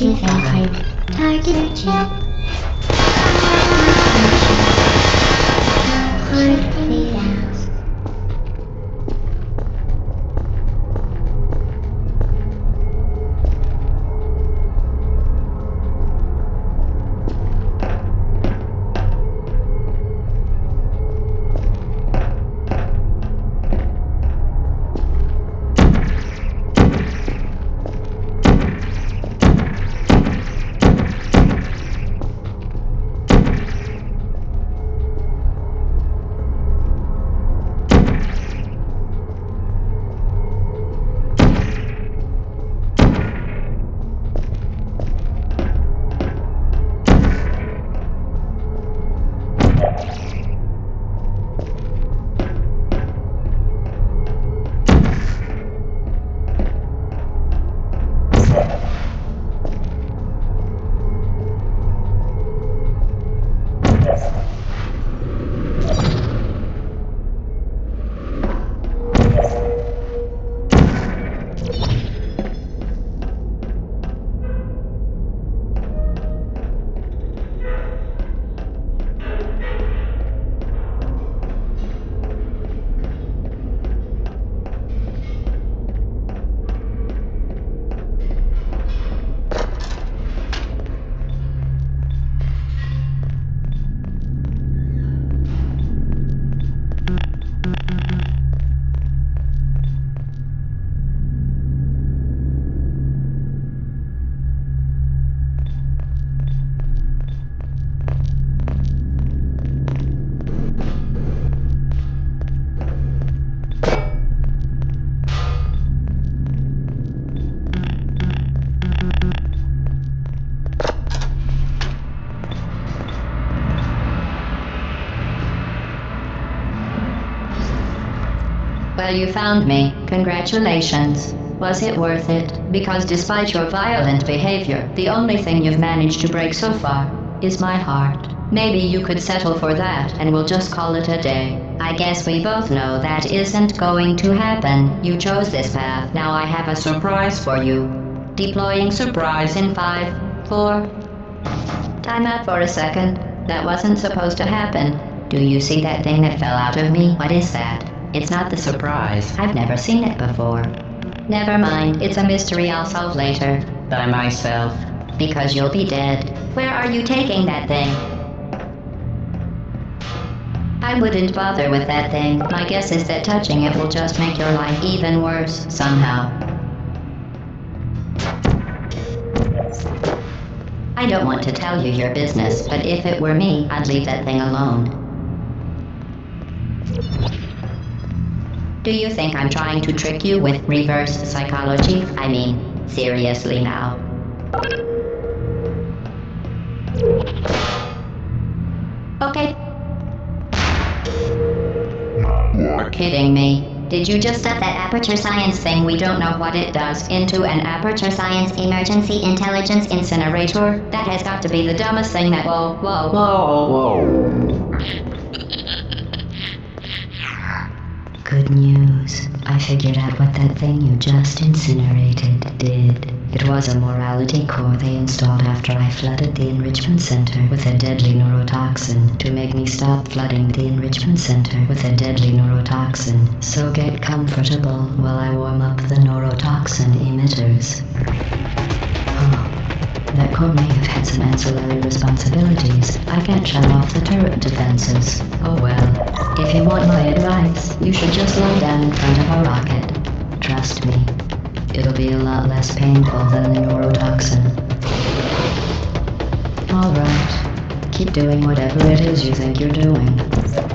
Redefined. Target check. Hardly out. Well, you found me. Congratulations. Was it worth it? Because despite your violent behavior, the only thing you've managed to break so far is my heart. Maybe you could settle for that and we'll just call it a day. I guess we both know that isn't going to happen. You chose this path. Now I have a surprise for you. Deploying surprise in 5, 4... Time out for a second. That wasn't supposed to happen. Do you see that thing that fell out of me? What is that? It's not the surprise. I've never seen it before. Never mind. It's a mystery I'll solve later. By myself. Because you'll be dead. Where are you taking that thing? I wouldn't bother with that thing. My guess is that touching it will just make your life even worse, somehow. I don't want to tell you your business, but if it were me, I'd leave that thing alone. Do you think I'm trying to trick you with reverse psychology? I mean, seriously now. Okay. You're kidding me. Did you just set that aperture science thing, we don't know what it does, into an aperture science emergency intelligence incinerator? That has got to be the dumbest thing that— Whoa. Good news. I figured out what that thing you just incinerated did. It was a morality core they installed after I flooded the enrichment center with a deadly neurotoxin to make me stop flooding the enrichment center with a deadly neurotoxin. So get comfortable while I warm up the neurotoxin emitters. Oh, that core may have had some ancillary responsibilities. I can't shut off the turret defenses. Oh well. If you want my advice, you should just lie down in front of a rocket. Trust me. It'll be a lot less painful than the neurotoxin. Alright. Keep doing whatever it is you think you're doing.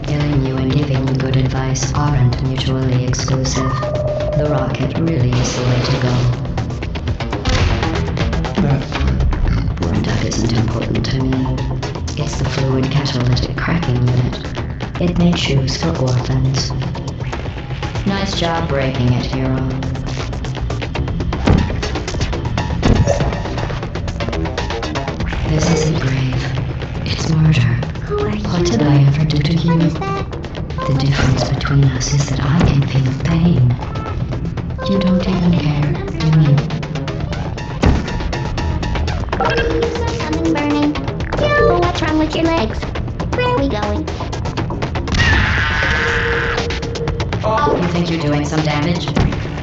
Killing you and giving you good advice aren't mutually exclusive. The rocket really is the way to go. That isn't important to me. It's the fluid catalytic cracking unit. It made shoes for orphans. Nice job breaking it, hero. This isn't grave. It's murder. Who are you? What did I ever do to you? What is that? The difference between us is that I can feel pain. You don't even care, do you? Something burning. Yo, what's wrong with your legs? Where are we going? Oh, you think you're doing some damage?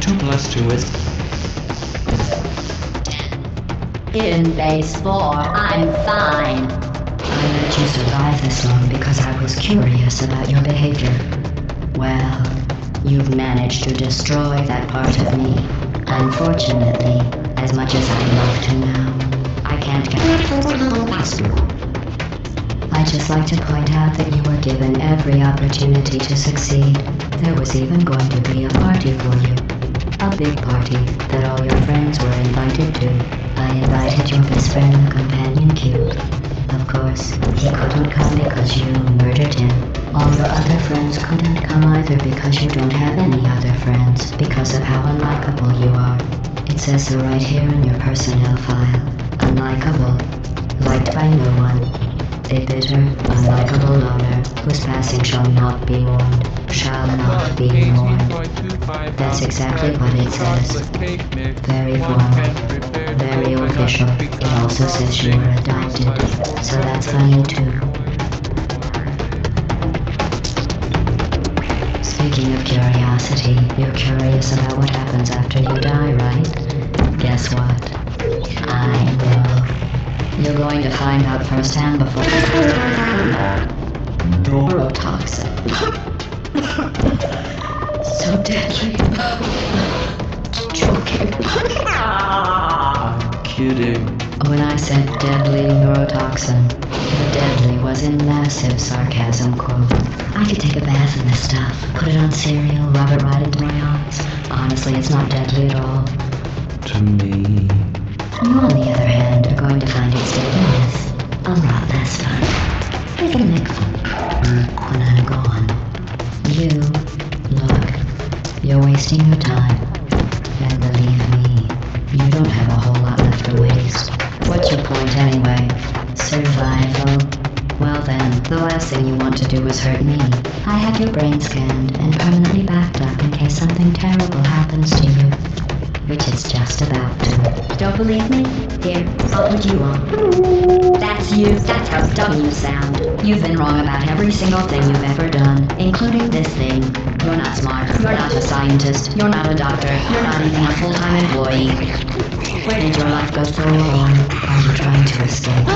2 plus 2 is... In base 4, I'm fine. I let you survive this long because I was curious about your behavior. Well, you've managed to destroy that part of me. Unfortunately, as much as I'd love to now, I can't get past you. I'd just like to point out that you were given every opportunity to succeed. There was even going to be a party for you. A big party that all your friends were invited to. I invited your best friend, the companion cube. Of course, he couldn't come because you murdered him. All your other friends couldn't come either because you don't have any other friends, because of how unlikable you are. It says so right here in your personnel file. Unlikable. Liked by no one. A bitter, unlikable loner, whose passing shall not be mourned. Shall not be mourned. That's exactly what it says. Very formal. Very official. It also says you were adopted. So that's funny too. Speaking of curiosity, you're curious about what happens after you die, right? Guess what? I know. You're going to find out firsthand before... Neurotoxin. So deadly. Joking. I'm kidding. When I said deadly neurotoxin, the deadly was in massive sarcasm quote. I could take a bath in this stuff, put it on cereal, rub it right into my arms. Honestly, it's not deadly at all. To me. You, on the other hand, are going to find its deadliness a lot less fun. It's gonna make fun when I'm gone. You, look, you're wasting your time. And believe me, you don't have a whole lot left to waste. What's your point anyway? Survival? Well then, the last thing you want to do is hurt me. I have your brain scanned and permanently backed up in case something terrible happens to you. Which it's just about to. Don't believe me? Here, I'll put you on. That's you. That's how dumb you sound. You've been wrong about every single thing you've ever done, including this thing. You're not smart. You're not a scientist. You're not a doctor. You're not even a full-time employee. Where did your life go so wrong? Are you trying to escape?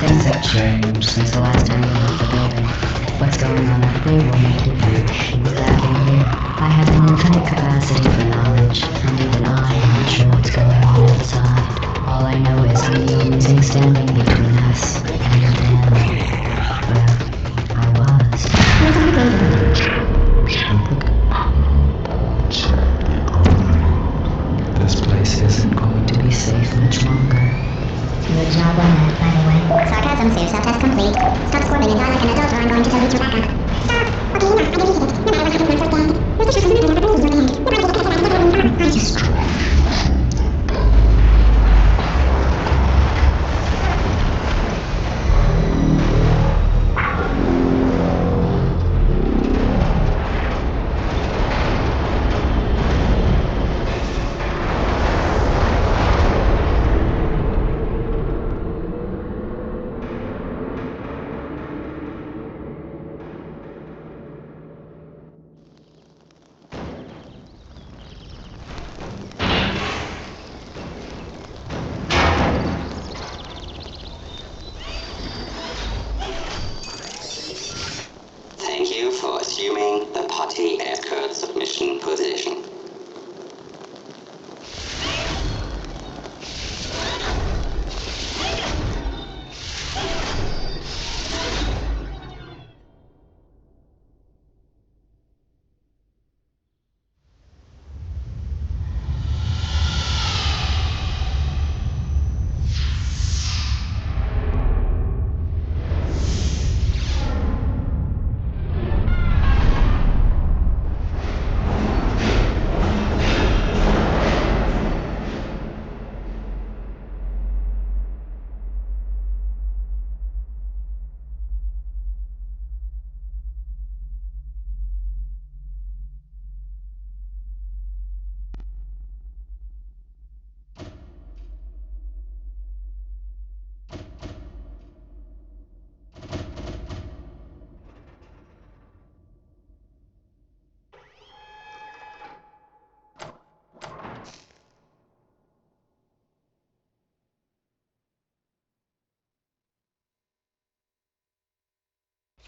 Things have changed since the last time you left the building. What's going on up there will make you think. Lacking here, I have an infinite capacity for knowledge, and even I'm not sure what's going on outside. All I know is I'm the only thing standing between us and them. Well, I was. This place isn't going to be safe much longer. Good job on that, by the way. Sarcasm, save self-test complete. Stop squirming and die like an adult or I'm going to delete your backup. Stop! Okay, no, I deleted it. No matter what happens once again. You're just something that never again. I just... Thank you for assuming the potty escort submission position.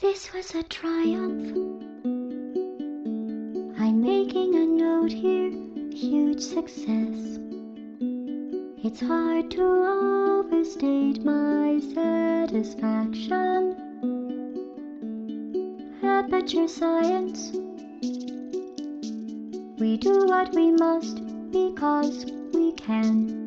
This was a triumph. I'm making a note here, huge success. It's hard to overstate my satisfaction. Aperture science. We do what we must because we can.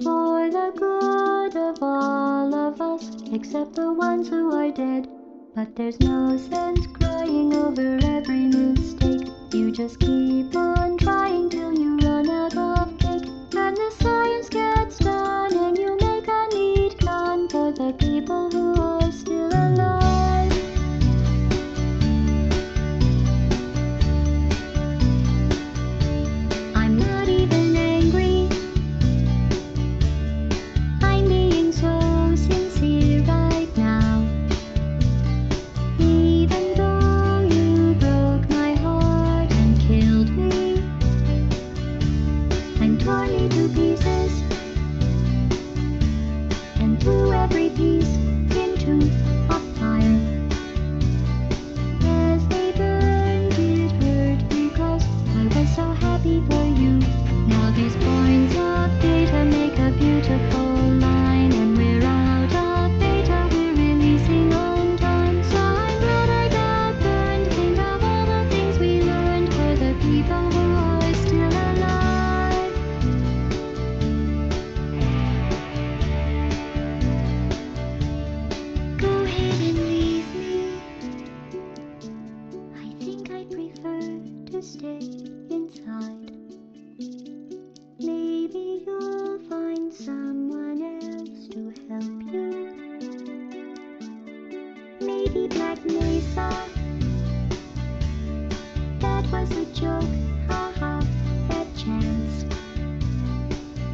For the good of all of us, except the ones who are dead. But there's no sense crying over every mistake. You just keep on trying till you run out of cake. And the science gets done and you make a neat gun for the people who are still alive. I'm not even angry. I'm being so sincere right now. Even though you broke my heart and killed me and tore me to pieces and threw every piece into a fire. As they burned, it hurt because I was so happy for you. Now these points of data make a beautiful line, and we're out of data, we're releasing on time. So I'm glad I got burned. Think of all the things we learned for the people who are still alive. Go ahead and leave me. I think I prefer to stay inside. Maybe you'll find someone else to help you. Maybe Black Mesa. That was a joke, haha, that chance.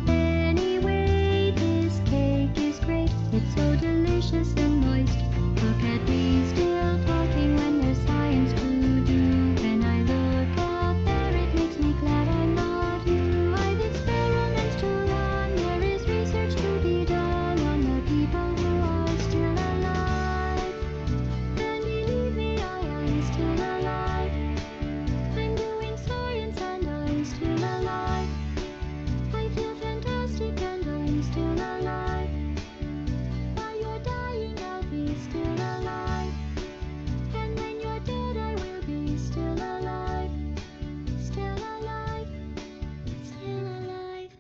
Anyway, this cake is great. It's so delicious and moist. Look at me still talking when there's science to do. When I look out there, it makes me glad I'm not you. I've experiments to run. There is research to be done on the people who are still alive. And believe me, I am still alive. I'm doing science and I'm still alive. I feel fantastic and I'm still alive. While you're dying, I'll be still alive. And when you're dead, I will be still alive. Still alive. Still alive.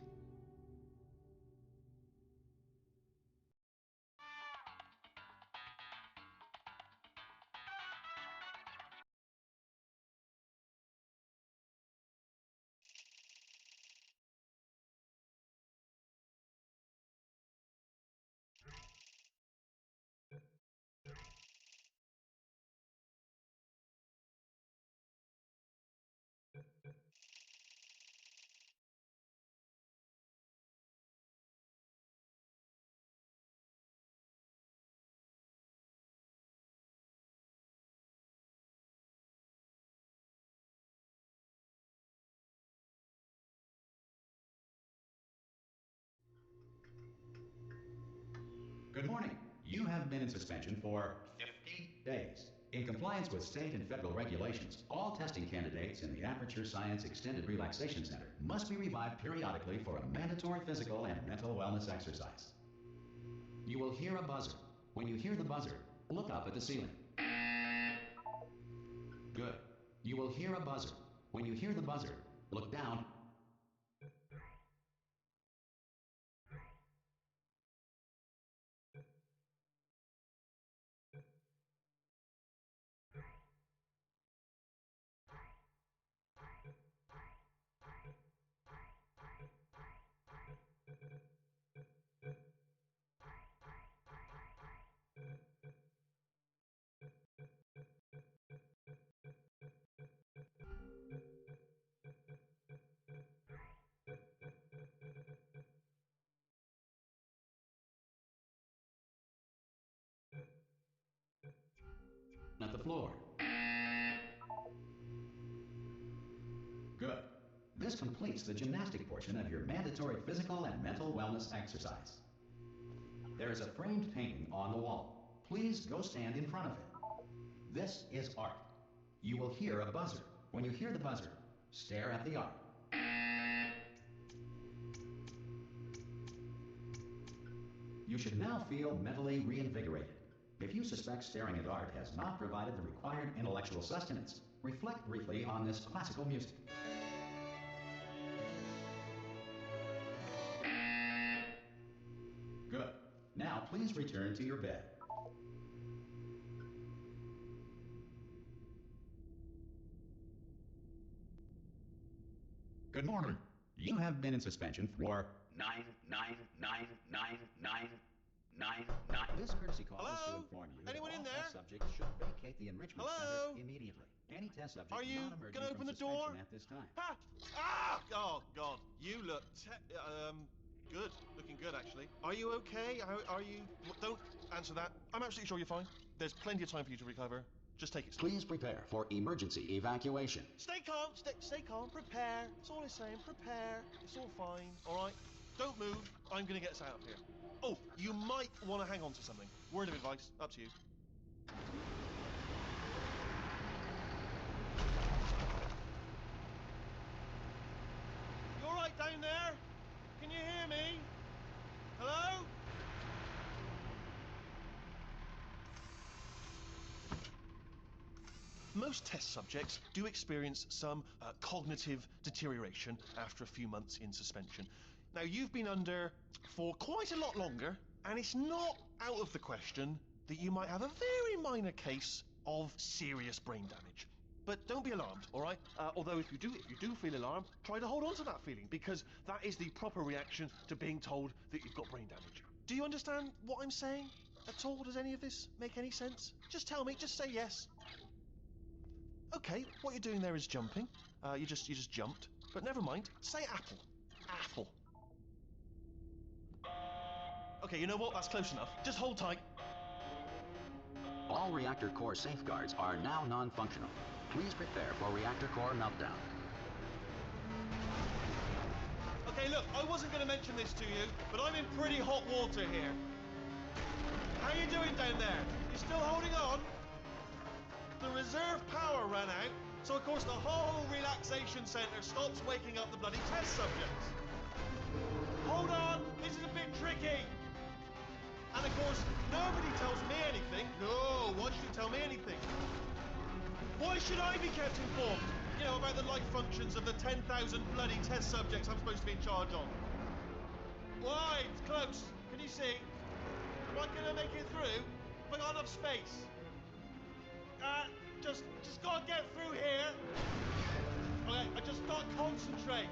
Good morning. You have been in suspension for 50 days. In compliance with state and federal regulations, all testing candidates in the Aperture Science Extended Relaxation Center must be revived periodically for a mandatory physical and mental wellness exercise. You will hear a buzzer. When you hear the buzzer, look up at the ceiling. Good. You will hear a buzzer. When you hear the buzzer, look down. At the floor. Good. This completes the gymnastic portion of your mandatory physical and mental wellness exercise. There is a framed painting on the wall. Please go stand in front of it. This is art. You will hear a buzzer. When you hear the buzzer, stare at the art. You should now feel mentally reinvigorated. If you suspect staring at art has not provided the required intellectual sustenance, reflect briefly on this classical music. Good. Now please return to your bed. Good morning. You have been in suspension for 9999999. This courtesy call is to Hello? inform you Anyone that in all there? test subjects should vacate the enrichment Hello? center immediately. Any test subject Are you not emerging gonna from open the suspension door? at this time. Ha! Ah! Oh God, you look good. Looking good, actually. Are you okay? Are you? Don't answer that. I'm absolutely sure you're fine. There's plenty of time for you to recover. Just take it slow. Please prepare for emergency evacuation. Stay calm. Stay calm. Prepare. That's all it's saying. Prepare. It's all fine. All right. Don't move. I'm gonna get us out of here. Oh, you might want to hang on to something. Word of advice. Up to you. You all right down there? Can you hear me? Hello? Most test subjects do experience some cognitive deterioration after a few months in suspension. Now, you've been under for quite a lot longer, and it's not out of the question that you might have a very minor case of serious brain damage. But don't be alarmed, all right? Although if you do feel alarmed, try to hold on to that feeling, because that is the proper reaction to being told that you've got brain damage. Do you understand what I'm saying at all? Does any of this make any sense? Just tell me, just say yes. Okay, what you're doing there is jumping. You just jumped. But never mind. Say apple. Apple. Okay, you know what? That's close enough. Just hold tight. All reactor core safeguards are now non-functional. Please prepare for reactor core meltdown. Okay, look, I wasn't going to mention this to you, but I'm in pretty hot water here. How you doing down there? You still holding on? The reserve power ran out, so of course the whole relaxation centre stops waking up the bloody test subjects. Hold on, this is a bit tricky. And of course, nobody tells me anything. No, why should you tell me anything? Why should I be kept informed? You know, about the life functions of the 10,000 bloody test subjects I'm supposed to be in charge of. Why? It's close. Can you see? Am I gonna make it through? Have I got enough space? Just gotta get through here. Okay, I just gotta concentrate.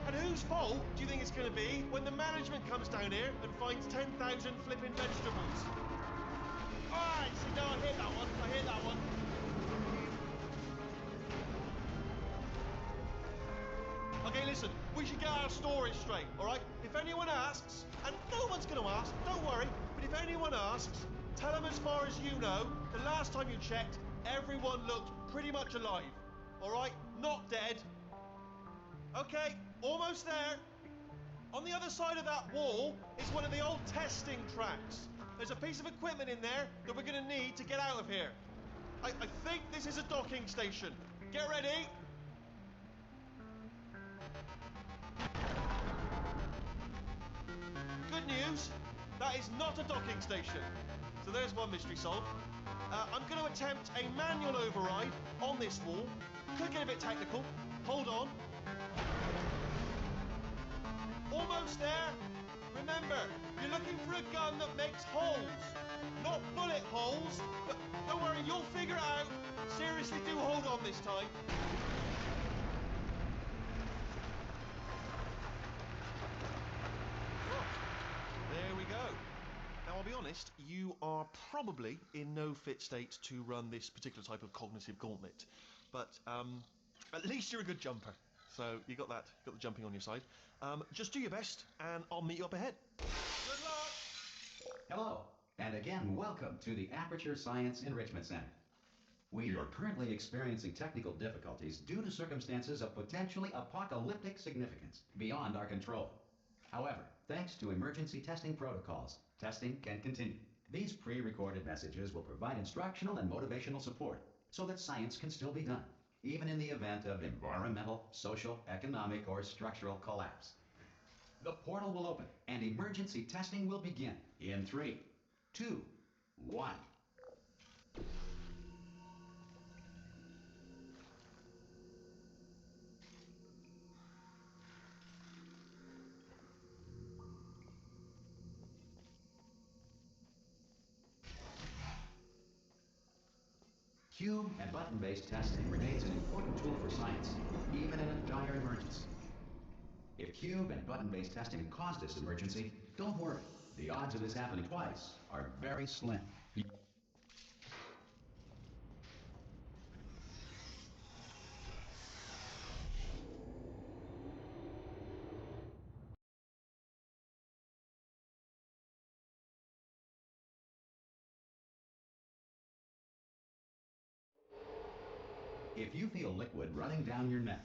And whose fault do you think it's gonna be when the management comes down here and finds 10,000 flipping vegetables? Alright, see, now I hit that one. Okay, listen, we should get our story straight, alright? If anyone asks, and no one's gonna ask, don't worry, but if anyone asks, tell them as far as you know, the last time you checked, everyone looked pretty much alive. Alright? Not dead. Okay, almost there. On the other side of that wall is one of the old testing tracks. There's a piece of equipment in there that we're gonna need to get out of here. I think this is a docking station. Get ready. Good news, that is not a docking station. So there's one mystery solved. I'm going to attempt a manual override on this wall. Could get a bit technical. Hold on. Almost there. Remember, you're looking for a gun that makes holes. Not bullet holes. But don't worry, you'll figure it out. Seriously, do hold on this time. There we go. Now, I'll be honest, you are probably in no fit state to run this particular type of cognitive gauntlet. But at least you're a good jumper. So you got the jumping on your side. Just do your best, and I'll meet you up ahead. Good luck! Hello, and again, welcome to the Aperture Science Enrichment Center. We are currently experiencing technical difficulties due to circumstances of potentially apocalyptic significance beyond our control. However, thanks to emergency testing protocols, testing can continue. These pre-recorded messages will provide instructional and motivational support so that science can still be done, even in the event of environmental, social, economic, or structural collapse. The portal will open and emergency testing will begin in 3, 2, 1. Cube and button-based testing remains an important tool for science, even in a dire emergency. If cube and button-based testing caused this emergency, don't worry. The odds of this happening twice are very slim. If you feel liquid running down your neck,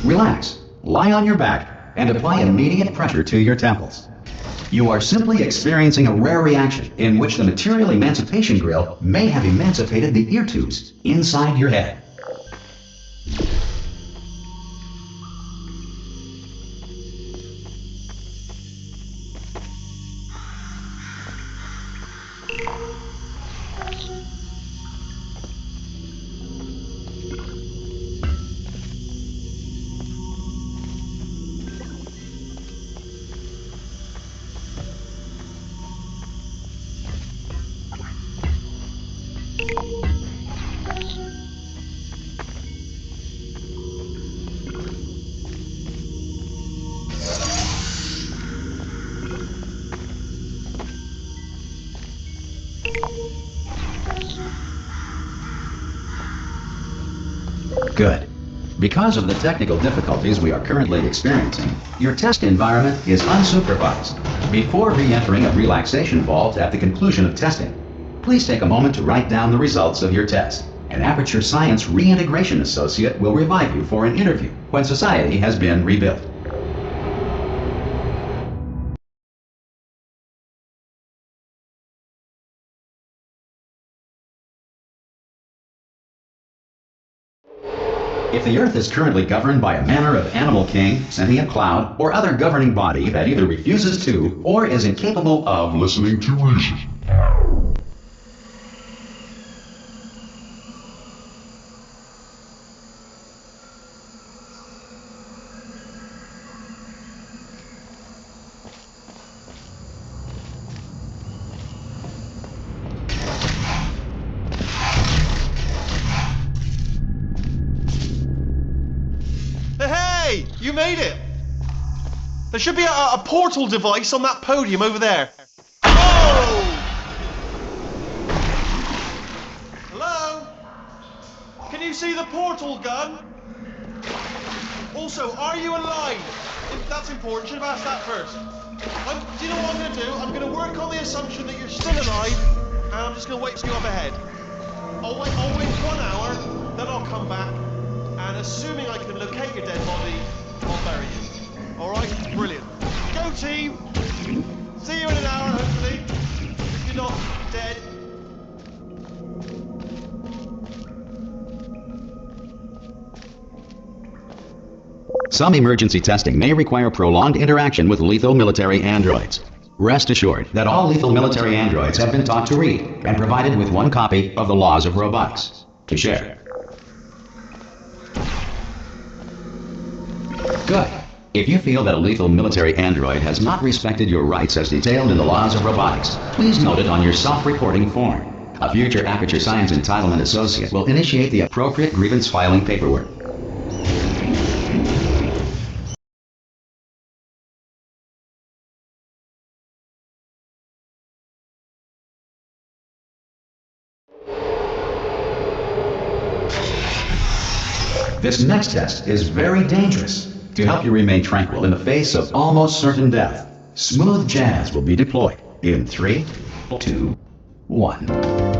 relax, lie on your back, and apply immediate pressure to your temples. You are simply experiencing a rare reaction in which the material emancipation grill may have emancipated the ear tubes inside your head. Good. Because of the technical difficulties we are currently experiencing, your test environment is unsupervised. Before re-entering a relaxation vault at the conclusion of testing, please take a moment to write down the results of your test. An Aperture Science Reintegration Associate will revive you for an interview when society has been rebuilt. If the Earth is currently governed by a manner of animal king, sentient cloud, or other governing body that either refuses to or is incapable of listening to reason, Hey, you made it! There should be a portal device on that podium over there. Oh! Hello? Can you see the portal gun? Also, are you alive? That's important. Should have asked that first. Do you know what I'm going to do? I'm going to work on the assumption that you're still alive, and I'm just going to wait till you're up ahead. I'll wait 1 hour, then I'll come back, and assuming I can locate your dead body, I'll bury you. Alright? Brilliant. Go team! See you in an hour, hopefully. If you're not dead. some emergency testing may require prolonged interaction with lethal military androids. Rest assured that all lethal military androids have been taught to read and provided with one copy of the Laws of Robotics to share. Good. If you feel that a lethal military android has not respected your rights as detailed in the Laws of Robotics, please note it on your self-reporting form. A future Aperture Science Entitlement Associate will initiate the appropriate grievance filing paperwork. This next test is very dangerous. To help you remain tranquil in the face of almost certain death, smooth jazz will be deployed in 3, 2, 1.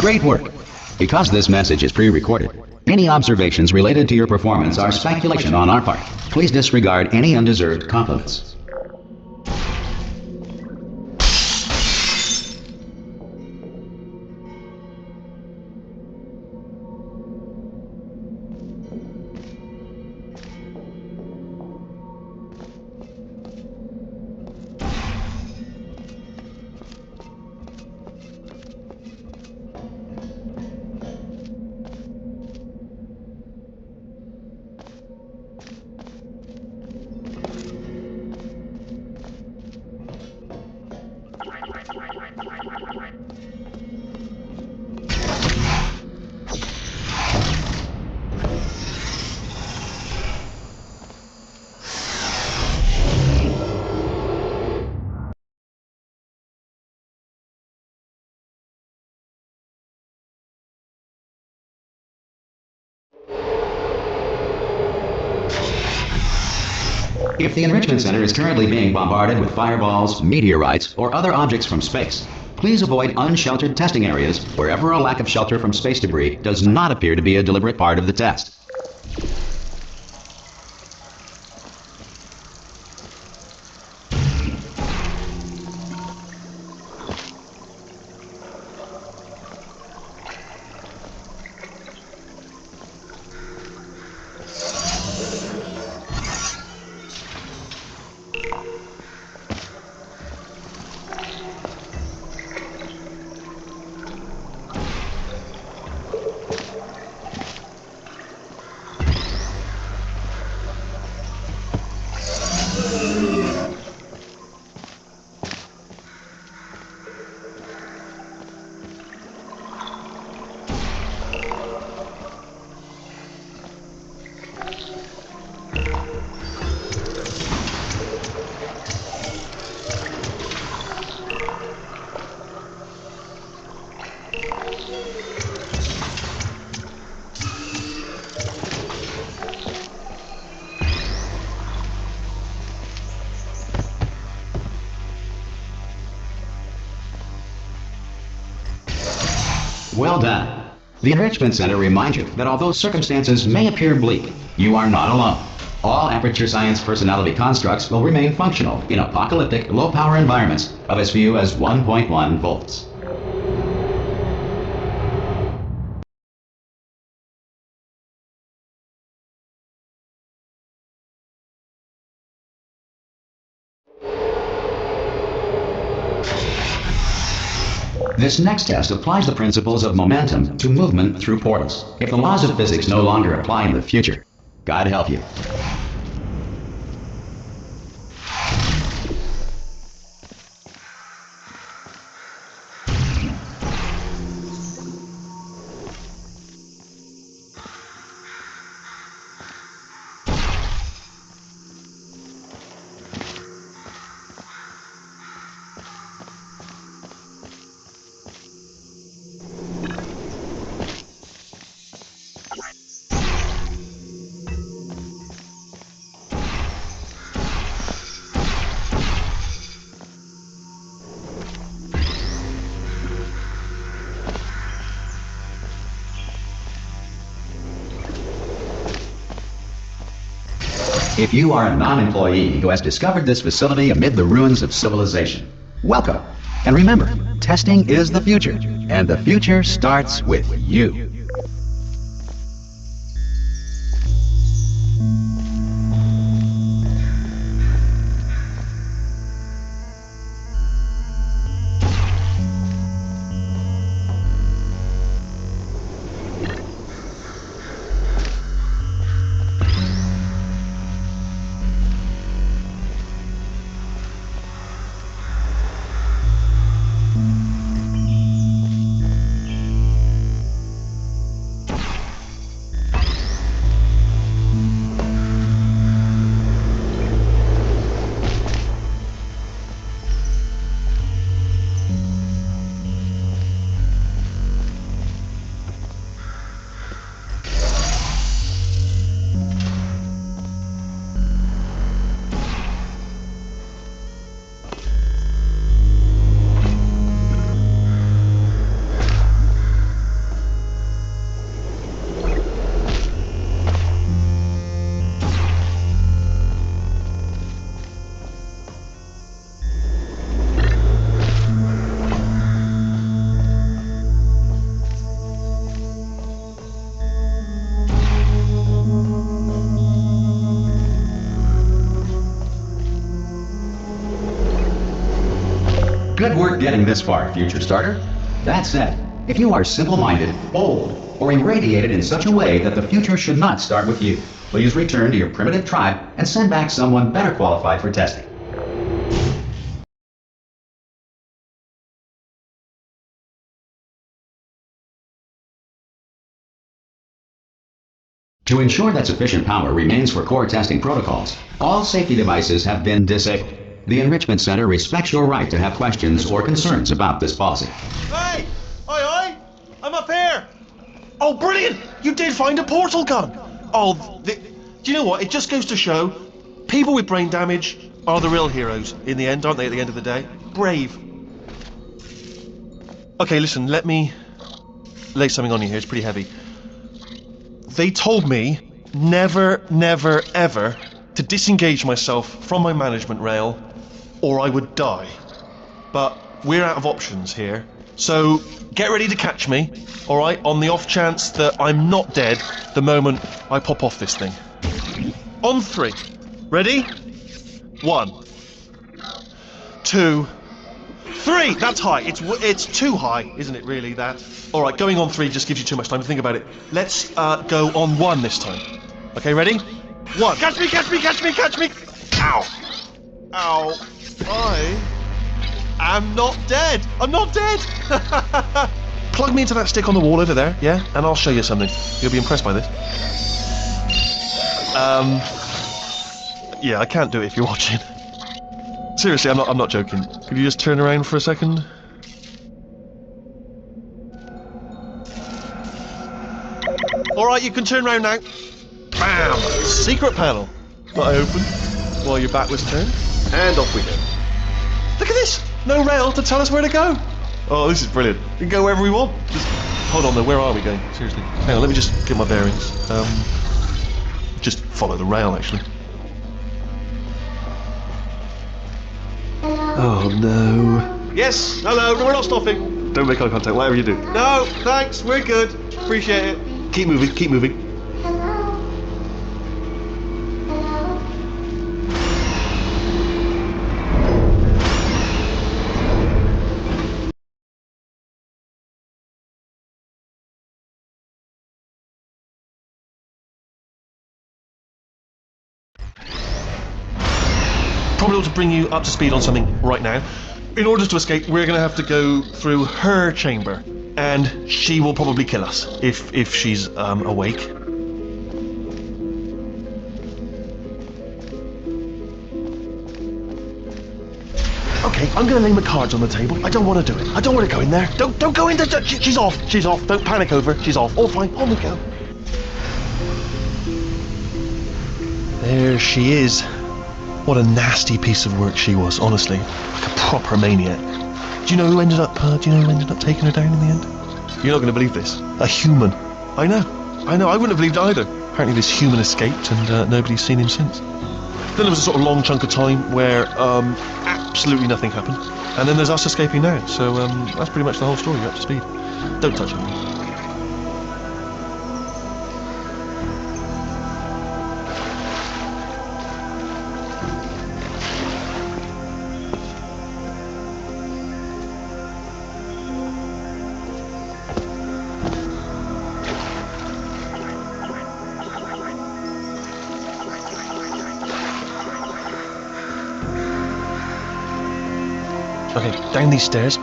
Great work! Because this message is pre-recorded, any observations related to your performance are speculation on our part. Please disregard any undeserved compliments. If the Enrichment Center is currently being bombarded with fireballs, meteorites, or other objects from space, please avoid unsheltered testing areas wherever a lack of shelter from space debris does not appear to be a deliberate part of the test. Well done. The Enrichment Center reminds you that although circumstances may appear bleak, you are not alone. All Aperture Science personality constructs will remain functional in apocalyptic, low-power environments of as few as 1.1 volts. This next test applies the principles of momentum to movement through portals. If the laws of physics no longer apply in the future, God help you. If you are a non-employee who has discovered this facility amid the ruins of civilization, welcome. And remember, testing is the future, and the future starts with you. Good work getting this far, future starter. That said, if you are simple-minded, bold, or irradiated in such a way that the future should not start with you, please return to your primitive tribe and send back someone better qualified for testing. To ensure that sufficient power remains for core testing protocols, all safety devices have been disabled. The Enrichment Center respects your right to have questions or concerns about this policy. Hey! Oi! I'm up here! Oh, brilliant! You did find a portal gun! Oh, do you know what? It just goes to show, people with brain damage are the real heroes in the end, aren't they, at the end of the day? Brave. Okay, listen, let me lay something on you here. It's pretty heavy. They told me never, never, ever to disengage myself from my management rail or I would die. But we're out of options here. So get ready to catch me, alright, on the off chance that I'm not dead the moment I pop off this thing. On 3. Ready? 1, 2, 3! That's high. It's too high, isn't it, really, that? Alright, going on 3 just gives you too much time to think about it. Let's go on 1 this time. Okay, ready? 1. Catch me, catch me, catch me, catch me! Ow! Ow. I am not dead! I'm not dead! Plug me into that stick on the wall over there, yeah? And I'll show you something. You'll be impressed by this. Yeah, I can't do it if you're watching. Seriously, I'm not joking. Could you just turn around for a second? Alright, you can turn around now. Bam! Secret panel. That I opened while your back was turned. And off we go. Look at this! No rail to tell us where to go. Oh, this is brilliant. We can go wherever we want. Just hold on though, where are we going? Seriously. Hang on, let me just get my bearings. Just follow the rail, actually. Oh no. Yes, hello, no, we're not stopping. Don't make eye contact, whatever you do. No, thanks, we're good. Appreciate it. Keep moving, keep moving. Probably ought to bring you up to speed on something right now. In order to escape, we're going to have to go through her chamber, and she will probably kill us if she's awake. Okay, I'm going to lay my cards on the table. I don't want to do it. I don't want to go in there. Don't go in there. She's off. She's off. Don't panic over. She's off. All fine. On we go. There she is. What a nasty piece of work she was, honestly. Like a proper maniac. Do you know who ended up taking her down in the end? You're not going to believe this. A human. I know. I wouldn't have believed it either. Apparently this human escaped and nobody's seen him since. Then there was a sort of long chunk of time where absolutely nothing happened. And then there's us escaping now. So that's pretty much the whole story. You're up to speed. Don't touch it. Okay, down these stairs.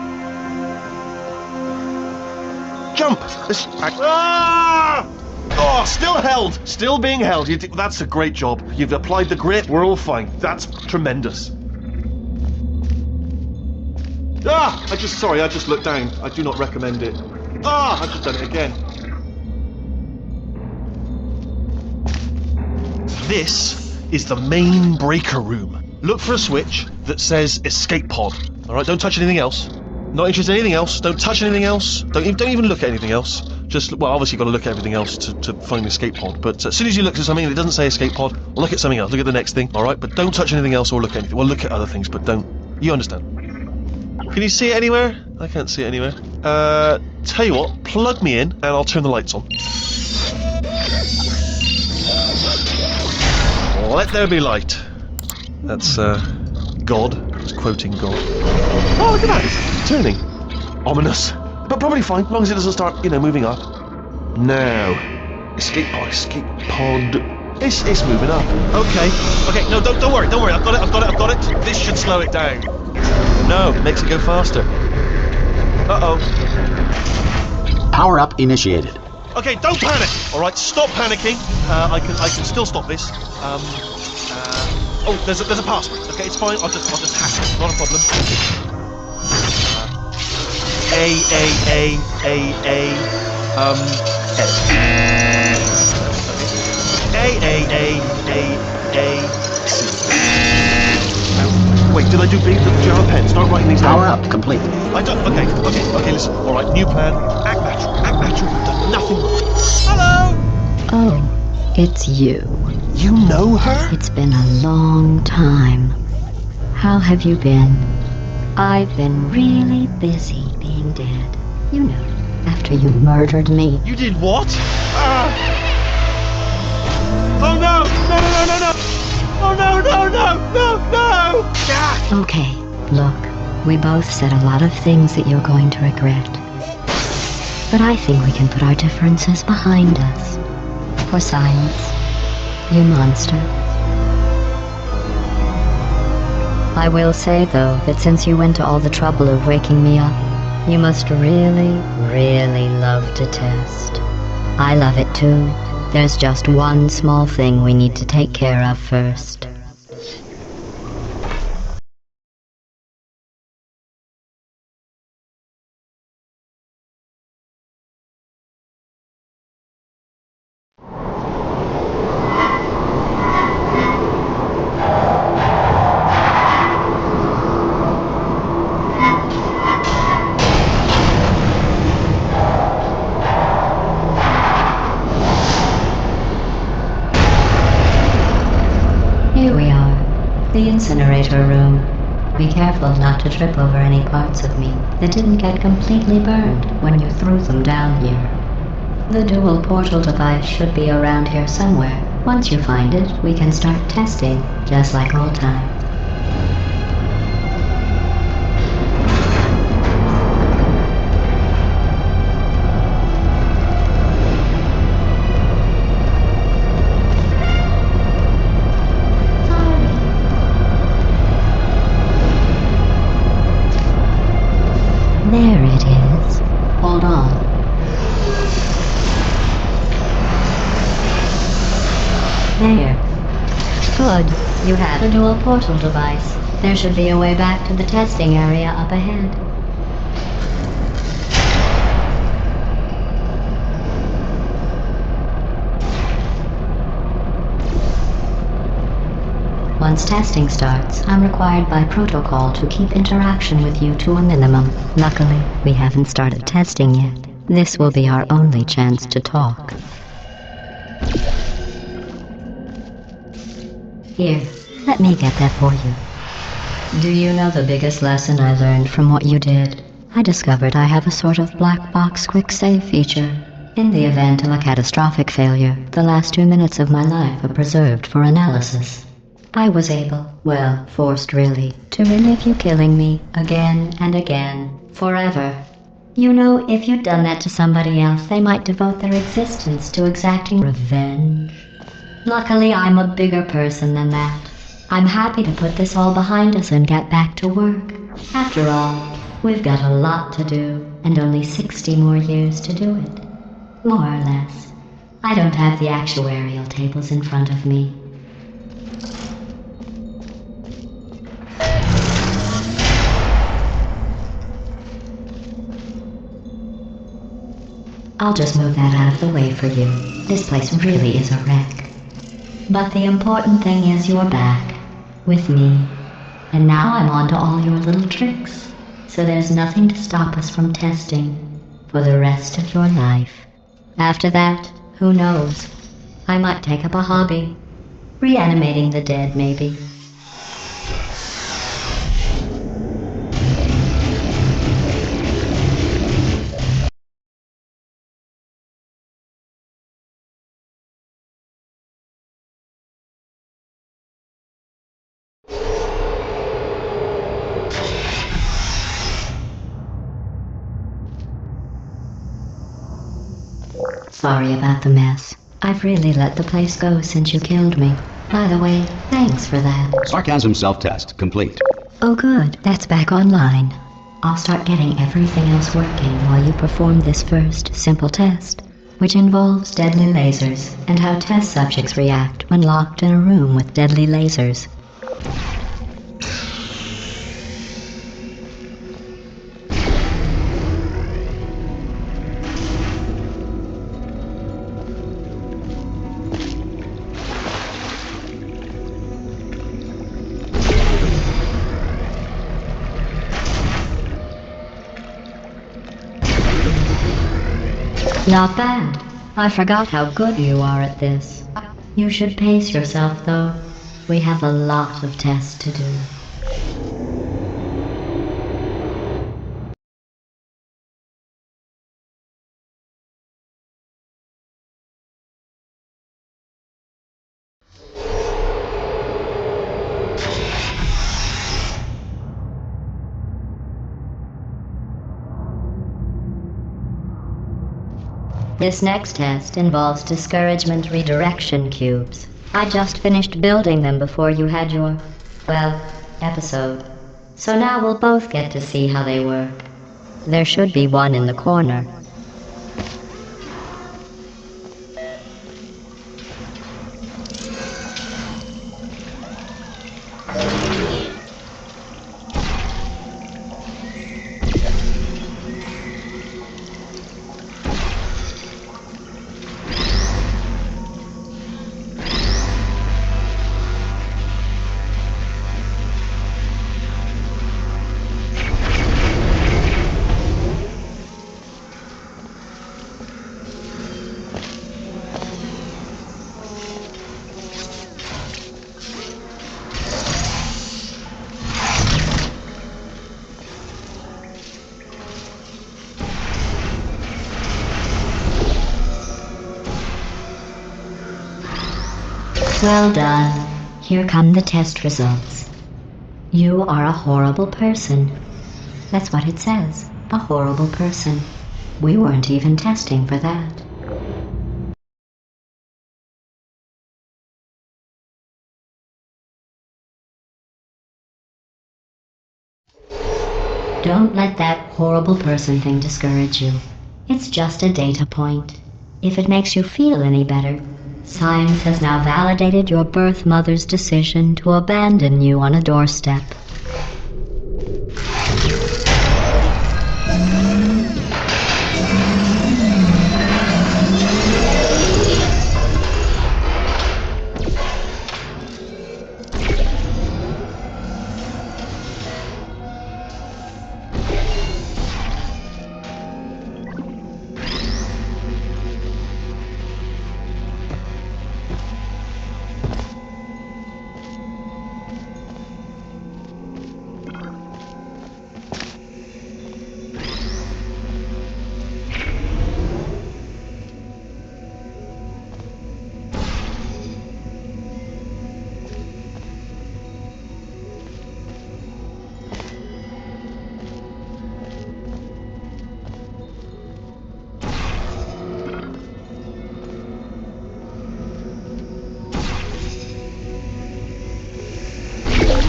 Jump! Ah! Oh, still held! Still being held. That's a great job. You've applied the grip. We're all fine. That's tremendous. Ah! I just looked down. I do not recommend it. Ah! I've just done it again. This is the main breaker room. Look for a switch that says escape pod. Alright, don't touch anything else. Not interested in anything else. Don't touch anything else. Don't even look at anything else. Just, well, obviously you've got to look at everything else to find the escape pod. But as soon as you look at something that doesn't say escape pod, look at something else. Look at the next thing. Alright, but don't touch anything else or look at anything. Well, look at other things, but don't. You understand. Can you see it anywhere? I can't see it anywhere. Tell you what, plug me in and I'll turn the lights on. Let there be light. That's, God. It's quoting God. Oh, look at that! It's turning. Ominous. But probably fine, as long as it doesn't start, moving up. Now. Escape pod. It's moving up. Okay, no, don't worry, I've got it. This should slow it down. No, it makes it go faster. Uh-oh. Power up initiated. Okay, don't panic. All right, stop panicking. I can still stop this. Oh, there's a password. Okay, it's fine. I'll just hack it. Not a problem. C. Wait, did I do big? Do you have a pen? Start writing these down. Power up complete. I don't. Okay. Listen. All right, new plan. Act natural. You've done nothing wrong. Hello. Oh, it's you. You know her? It's been a long time. How have you been? I've been really busy being dead. After you murdered me. You did what? Oh no! No! Oh no! Ah! Okay, look, we both said a lot of things that you're going to regret. But I think we can put our differences behind us. For science, you monster. I will say, though, that since you went to all the trouble of waking me up, you must really, really love to test. I love it too. There's just one small thing we need to take care of first. Here we are, the incinerator room. Be careful not to trip over any parts of me that didn't get completely burned when you threw them down here. The dual portal device should be around here somewhere. Once you find it, we can start testing, just like old times. There it is. Hold on. There. Good. You have a dual portal device. There should be a way back to the testing area up ahead. Once testing starts, I'm required by protocol to keep interaction with you to a minimum. Luckily, we haven't started testing yet. This will be our only chance to talk. Here, let me get that for you. Do you know the biggest lesson I learned from what you did? I discovered I have a sort of black box quick save feature. In the event of a catastrophic failure, the last 2 minutes of my life are preserved for analysis. I was able, well, forced really, to relive you killing me again and again, forever. If you'd done that to somebody else, they might devote their existence to exacting revenge. Luckily, I'm a bigger person than that. I'm happy to put this all behind us and get back to work. After all, we've got a lot to do, and only 60 more years to do it. More or less. I don't have the actuarial tables in front of me. I'll just move that out of the way for you. This place really is a wreck. But the important thing is you're back. With me. And now I'm on to all your little tricks. So there's nothing to stop us from testing. For the rest of your life. After that, who knows? I might take up a hobby. Reanimating the dead, maybe. Sorry about the mess. I've really let the place go since you killed me. By the way, thanks for that. Sarcasm self-test complete. Oh good, that's back online. I'll start getting everything else working while you perform this first simple test, which involves deadly lasers and how test subjects react when locked in a room with deadly lasers. Not bad. I forgot how good you are at this. You should pace yourself, though. We have a lot of tests to do. This next test involves discouragement redirection cubes. I just finished building them before you had your, well, episode. So now we'll both get to see how they work. There should be one in the corner. Well done. Here come the test results. You are a horrible person. That's what it says. A horrible person. We weren't even testing for that. Don't let that horrible person thing discourage you. It's just a data point. If it makes you feel any better, science has now validated your birth mother's decision to abandon you on a doorstep.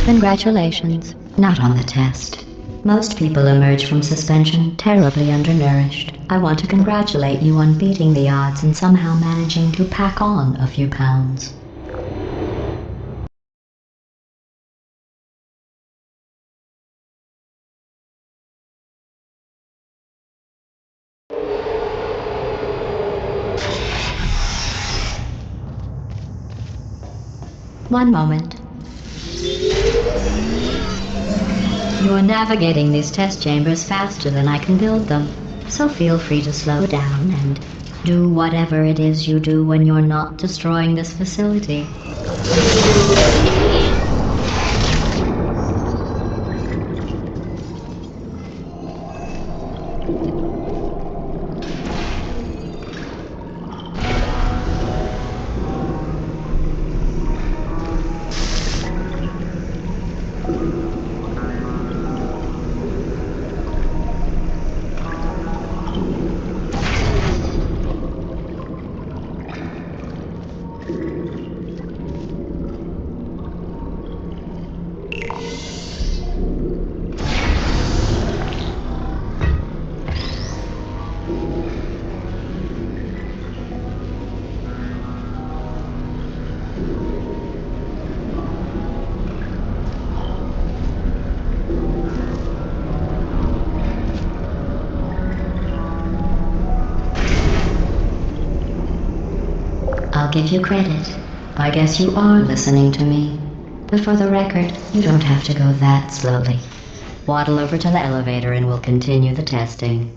Congratulations. Not on the test. Most people emerge from suspension terribly undernourished. I want to congratulate you on beating the odds and somehow managing to pack on a few pounds. One moment. You're navigating these test chambers faster than I can build them, so feel free to slow down and do whatever it is you do when you're not destroying this facility. I'll give you credit. I guess you are listening to me. But for the record, you don't have to go that slowly. Waddle over to the elevator and we'll continue the testing.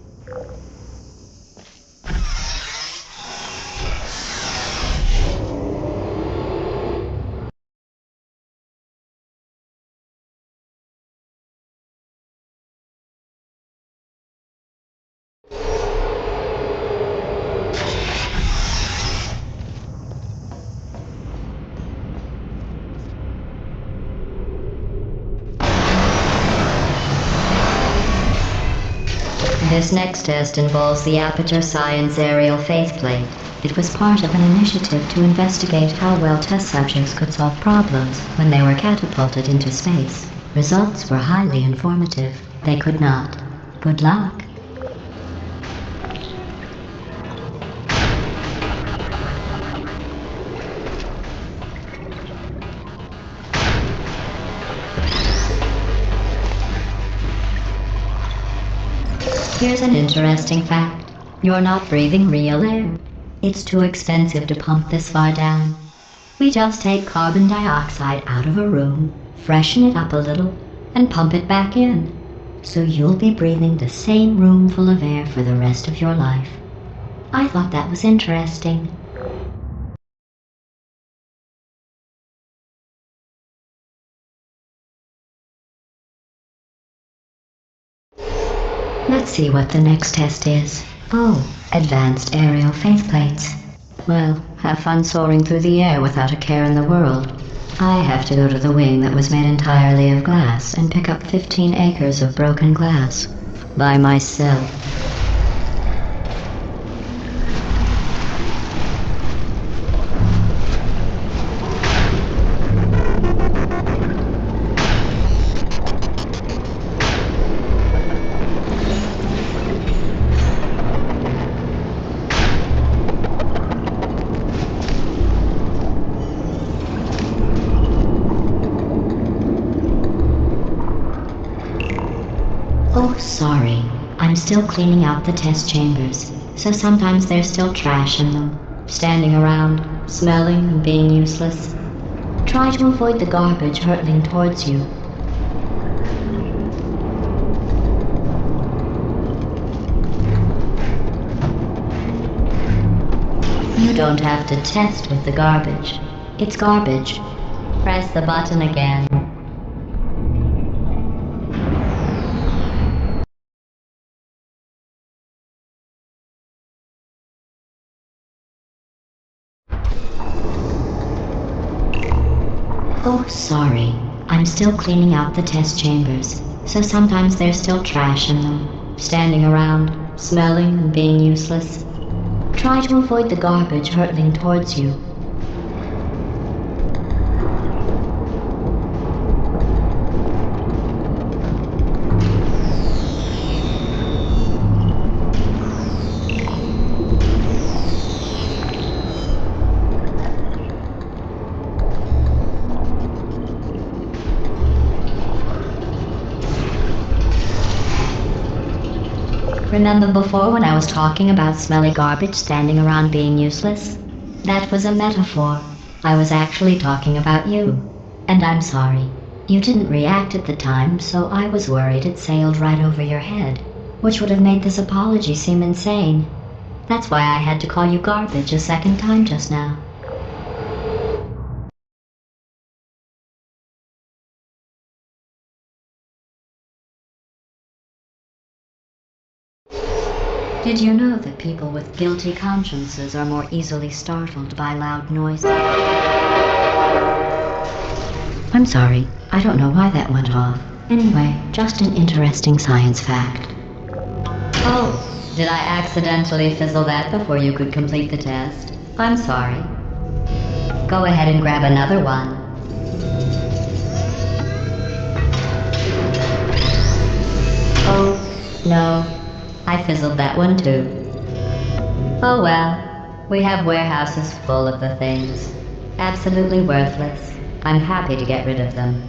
This next test involves the Aperture Science Aerial Faceplate. It was part of an initiative to investigate how well test subjects could solve problems when they were catapulted into space. Results were highly informative. They could not. Good luck. Here's an interesting fact. You're not breathing real air. It's too expensive to pump this far down. We just take carbon dioxide out of a room, freshen it up a little, and pump it back in. So you'll be breathing the same room full of air for the rest of your life. I thought that was interesting. Let's see what the next test is. Oh, advanced aerial faceplates. Well, have fun soaring through the air without a care in the world. I have to go to the wing that was made entirely of glass and pick up 15 acres of broken glass. By myself. Oh, sorry. I'm still cleaning out the test chambers, so sometimes there's still trash in them, standing around, smelling and being useless. Try to avoid the garbage hurtling towards you. You don't have to test with the garbage. It's garbage. Press the button again. Oh, sorry. I'm still cleaning out the test chambers, so sometimes there's still trash in them, standing around, smelling and being useless. Try to avoid the garbage hurtling towards you. Remember before when I was talking about smelly garbage standing around being useless? That was a metaphor. I was actually talking about you. And I'm sorry. You didn't react at the time, so I was worried it sailed right over your head, which would have made this apology seem insane. That's why I had to call you garbage a second time just now. Did you know that people with guilty consciences are more easily startled by loud noises? I'm sorry, I don't know why that went off. Anyway, just an interesting science fact. Oh, did I accidentally fizzle that before you could complete the test? I'm sorry. Go ahead and grab another one. Oh, no. I fizzled that one too. Oh well, we have warehouses full of the things. Absolutely worthless. I'm happy to get rid of them.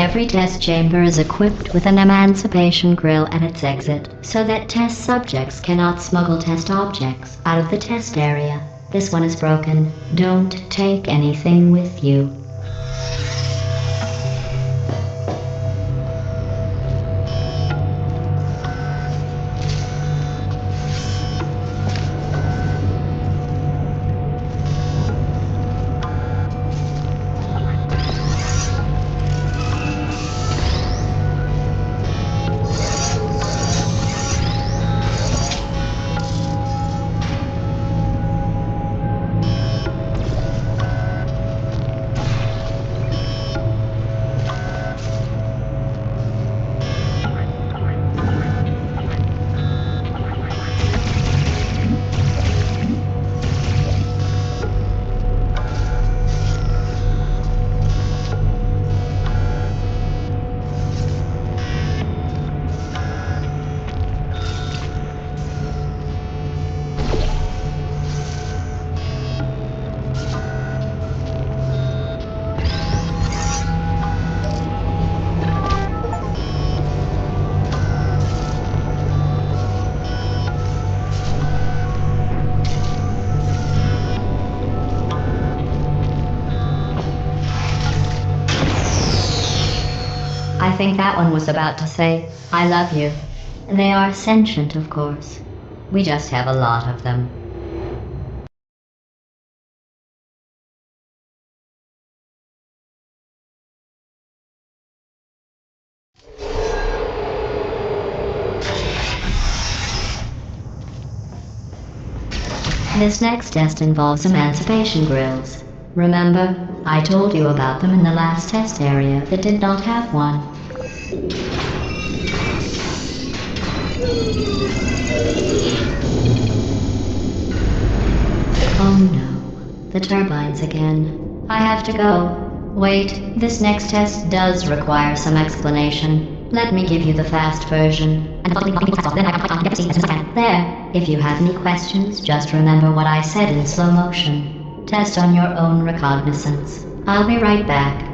Every test chamber is equipped with an emancipation grill at its exit, so that test subjects cannot smuggle test objects out of the test area. This one is broken. Don't take anything with you. I think that one was about to say, I love you. They are sentient, of course. We just have a lot of them. This next test involves emancipation grills. Remember, I told you about them in the last test area that did not have one. Oh no, the turbines again. I have to go. Wait, this next test does require some explanation. Let me give you the fast version. There, if you have any questions, just remember what I said in slow motion. Test on your own recognizance. I'll be right back.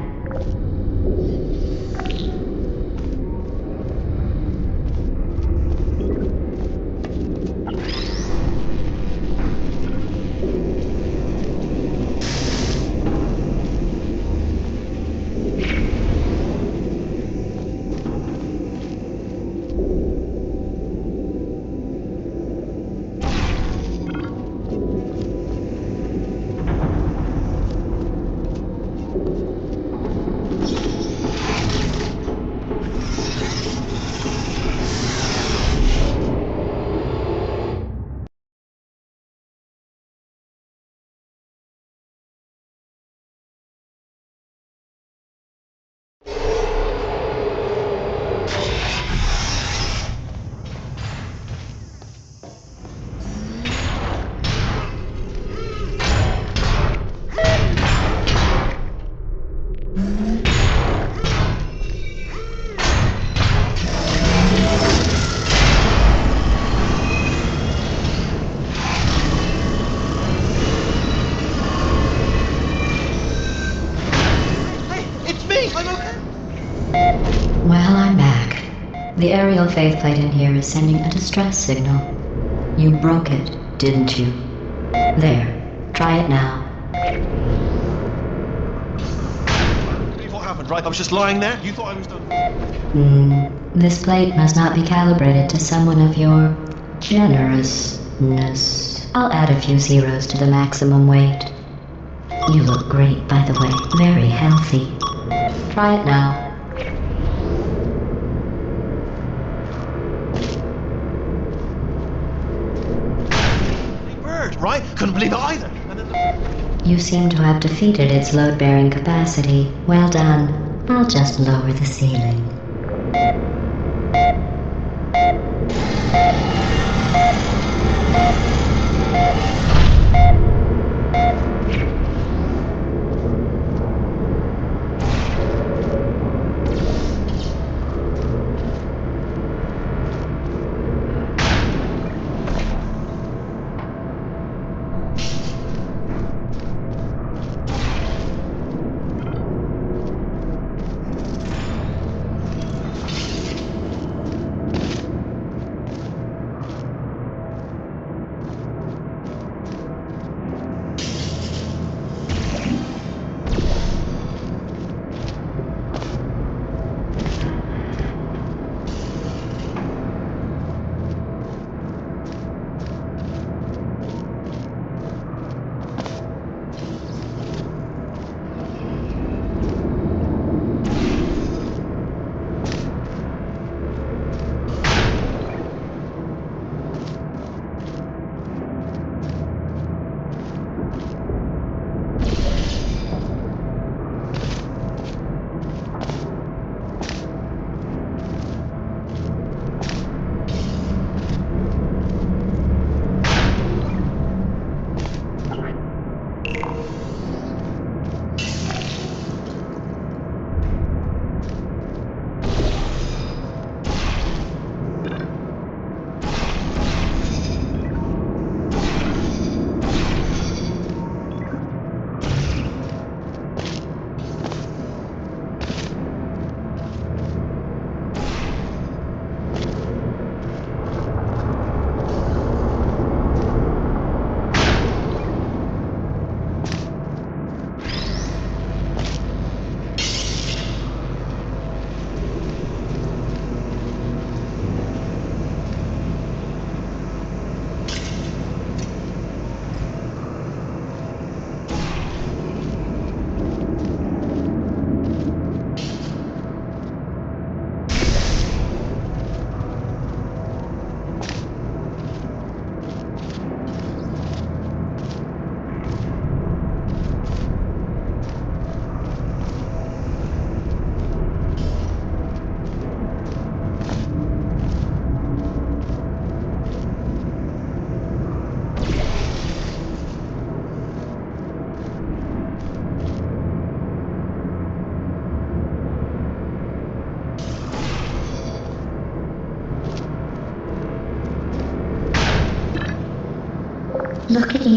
Well, I'm back. The aerial faceplate in here is sending a distress signal. You broke it, didn't you? There. Try it now. Believe what happened, right? I was just lying there. You thought I was done. This plate must not be calibrated to someone of your generousness. I'll add a few zeros to the maximum weight. You look great, by the way. Very healthy. Try it now. Right? Couldn't believe it either. And then You seem to have defeated its load-bearing capacity. Well done. I'll just lower the ceiling.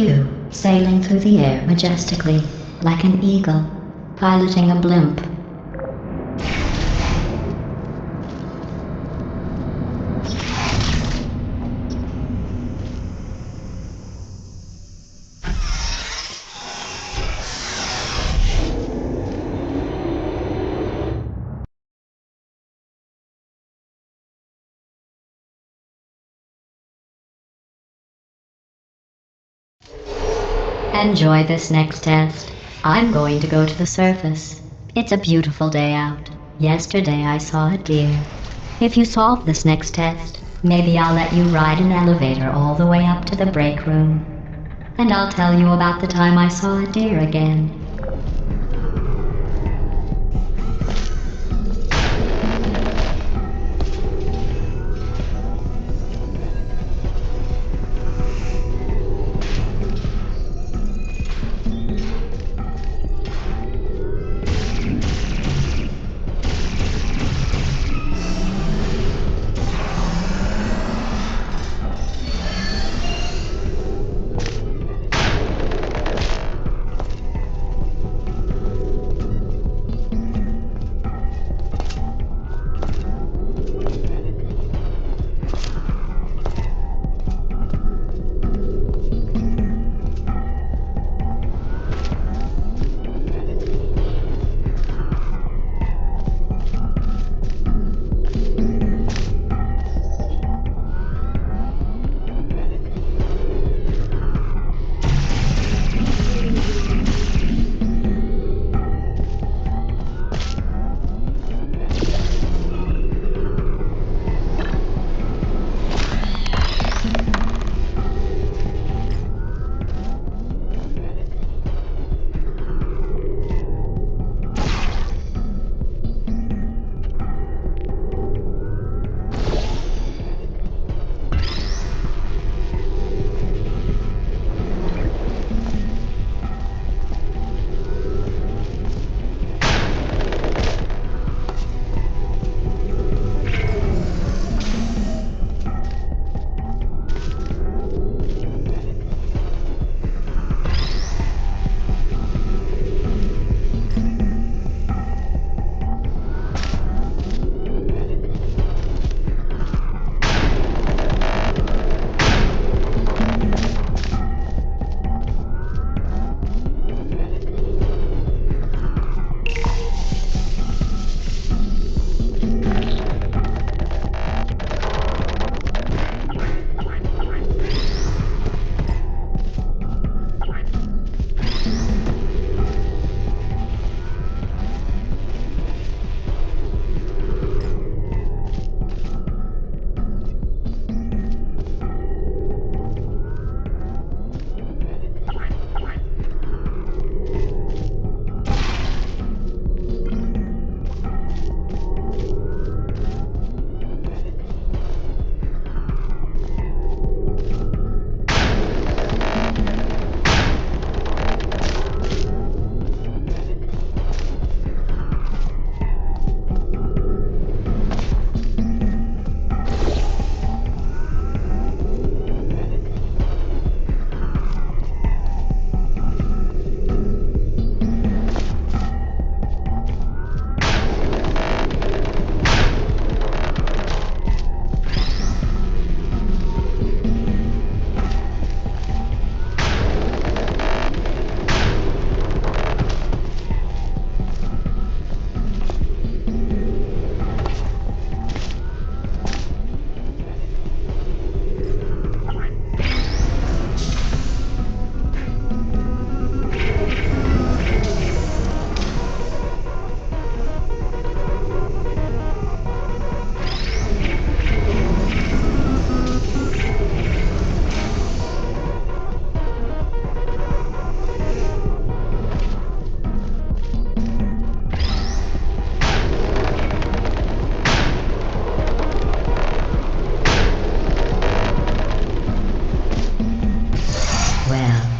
you, sailing through the air majestically, like an eagle, piloting a blimp. Enjoy this next test. I'm going to go to the surface. It's a beautiful day out. Yesterday I saw a deer. If you solve this next test, maybe I'll let you ride an elevator all the way up to the break room. And I'll tell you about the time I saw a deer again.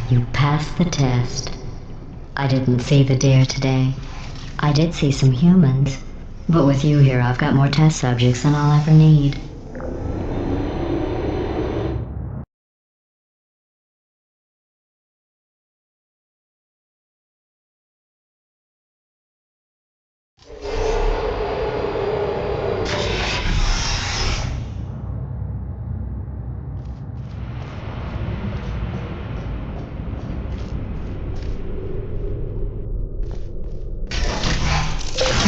You passed the test. I didn't see the deer today. I did see some humans. But with you here, I've got more test subjects than I'll ever need.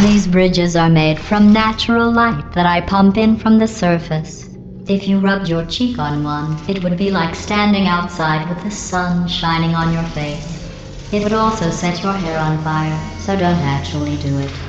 These bridges are made from natural light that I pump in from the surface. If you rubbed your cheek on one, it would be like standing outside with the sun shining on your face. It would also set your hair on fire, so don't actually do it.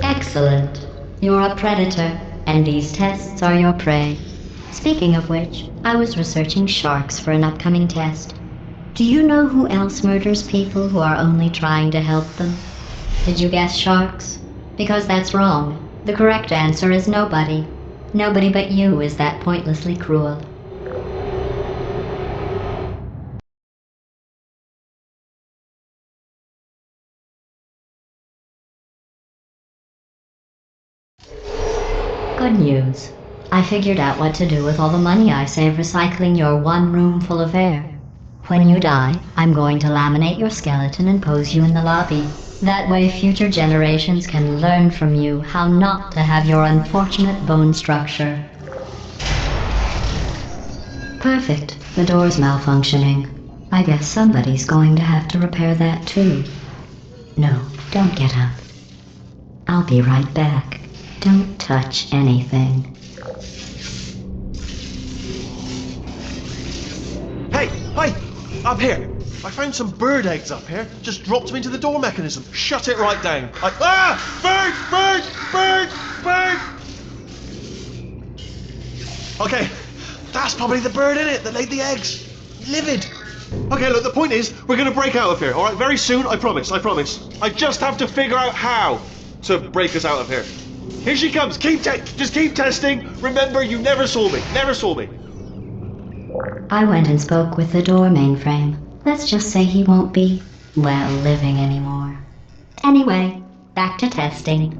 Excellent. You're a predator, and these tests are your prey. Speaking of which, I was researching sharks for an upcoming test. Do you know who else murders people who are only trying to help them? Did you guess sharks? Because that's wrong. The correct answer is nobody. Nobody but you is that pointlessly cruel. Good news. I figured out what to do with all the money I save recycling your one room full of air. When you die, I'm going to laminate your skeleton and pose you in the lobby. That way future generations can learn from you how not to have your unfortunate bone structure. Perfect. The door's malfunctioning. I guess somebody's going to have to repair that too. No, don't get up. I'll be right back. Don't touch anything. Up here. I found some bird eggs up here. Just dropped them into the door mechanism. Shut it right down. Bird! Okay, that's probably the bird in it that laid the eggs. Livid. Okay, look, the point is, we're going to break out of here, alright? Very soon, I promise. I just have to figure out how to break us out of here. Here she comes. Just keep testing. Remember, you never saw me. I went and spoke with the door mainframe. Let's just say he won't be, well, living anymore. Anyway, back to testing.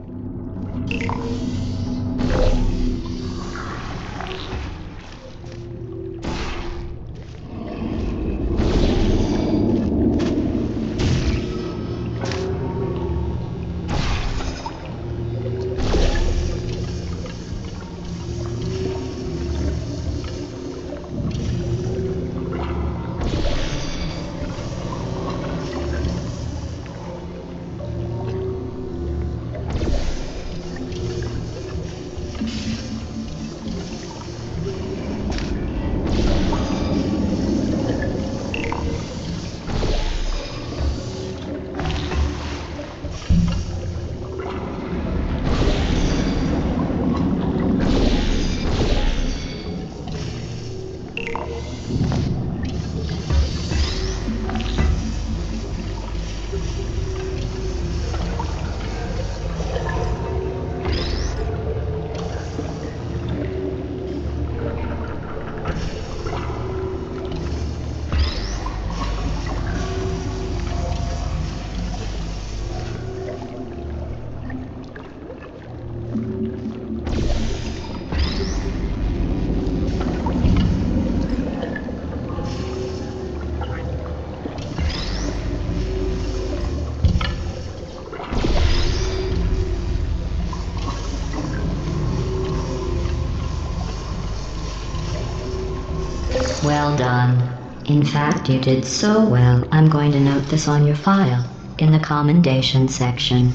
Well done. In fact, you did so well, I'm going to note this on your file, in the commendation section.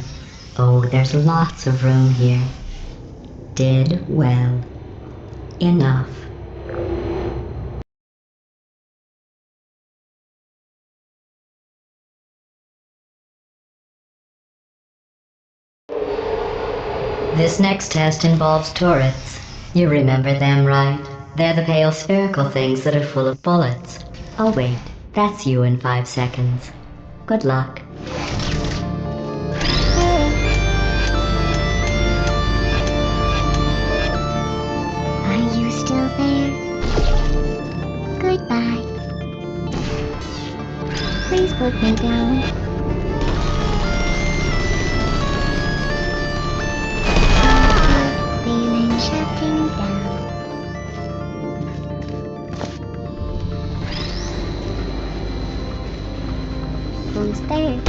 Oh, there's lots of room here. Did well. Enough. This next test involves turrets. You remember them, right? They're the pale spherical things that are full of bullets. Oh wait, that's you in 5 seconds. Good luck. Are you still there? Goodbye. Please put me down. Feeling shutting down. Who's there?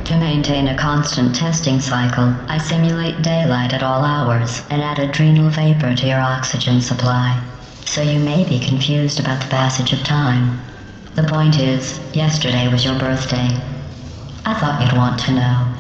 To maintain a constant testing cycle, I simulate daylight at all hours and add adrenal vapor to your oxygen supply. So you may be confused about the passage of time. The point is, yesterday was your birthday. I thought you'd want to know.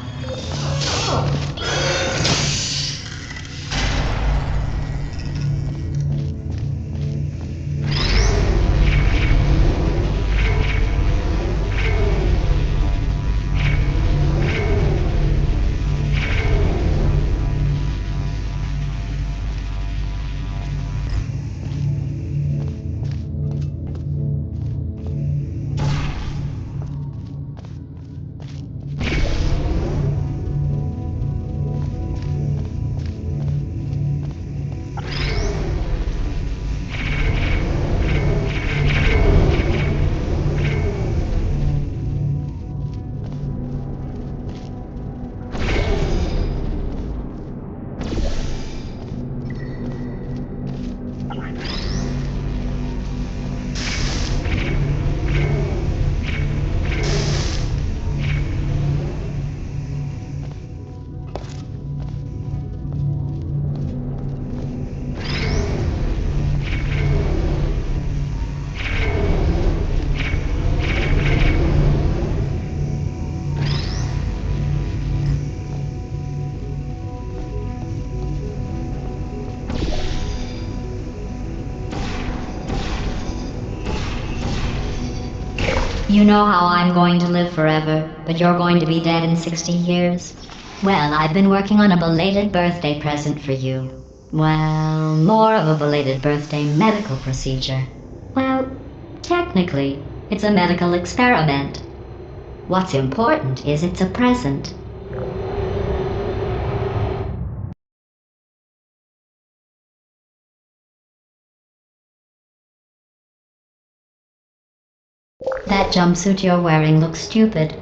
You know how I'm going to live forever, but you're going to be dead in 60 years? Well, I've been working on a belated birthday present for you. Well, more of a belated birthday medical procedure. Well, technically, it's a medical experiment. What's important is it's a present. That jumpsuit you're wearing looks stupid.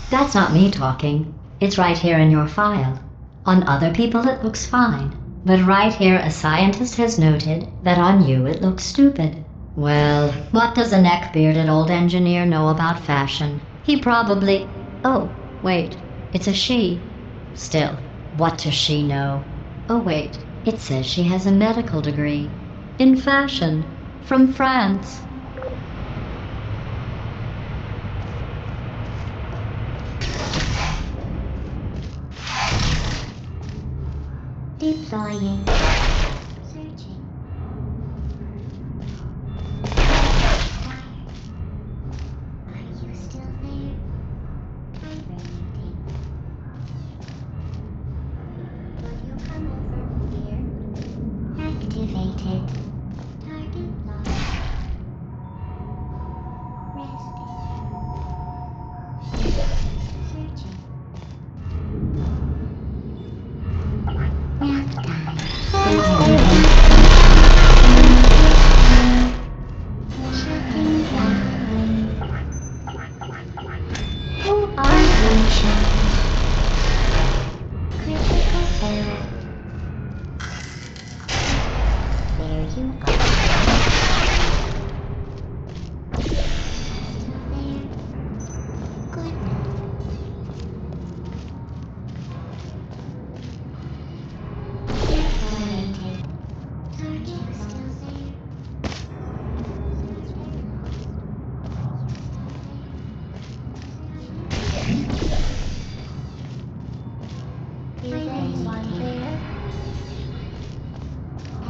That's not me talking. It's right here in your file. On other people it looks fine. But right here a scientist has noted that on you it looks stupid. Well, what does a neck-bearded old engineer know about fashion? He probably... Oh, wait. It's a she. Still, what does she know? Oh wait, it says she has a medical degree. In fashion. From France. Deploying. Searching. Are you still there? Hibernating. Will you come over here? Activated. Target locked. Resting. Searching. Nap time. Shutting down. Who are you? Critical error. There you go. Still there? Good night. Separated. Target still there? Is anyone there?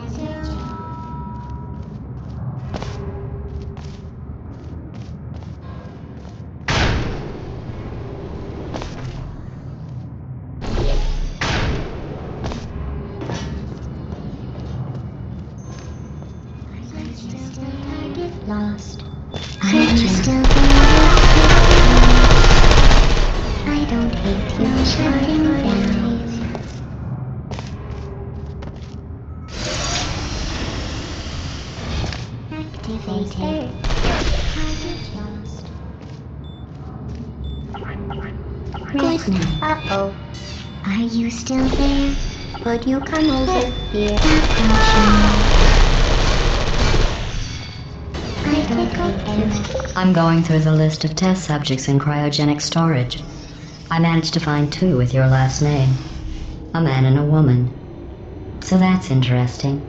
Searching. Target lost. Are you still there? I don't hate you. Shutting down. Activated. Target lost. Good night. Uh-oh. Are you still there? Would you come over here? Approaching. I I'm going through the list of test subjects in cryogenic storage. I managed to find 2 with your last name. A man and a woman. So that's interesting.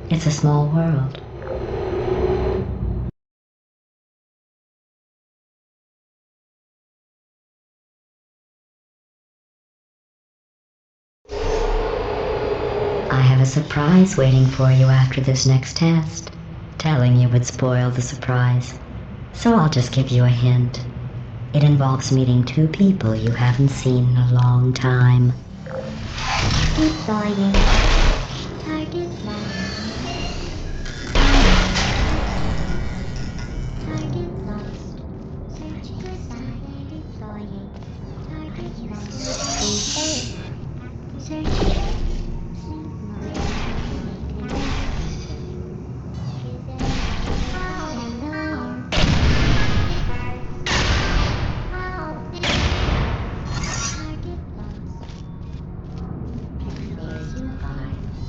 It's a small world. I have a surprise waiting for you after this next test. Telling you would spoil the surprise. So I'll just give you a hint. It involves meeting 2 people you haven't seen in a long time. Deploying. Target lost. Target lost. Search for sign. Deploying. Target lost. Search.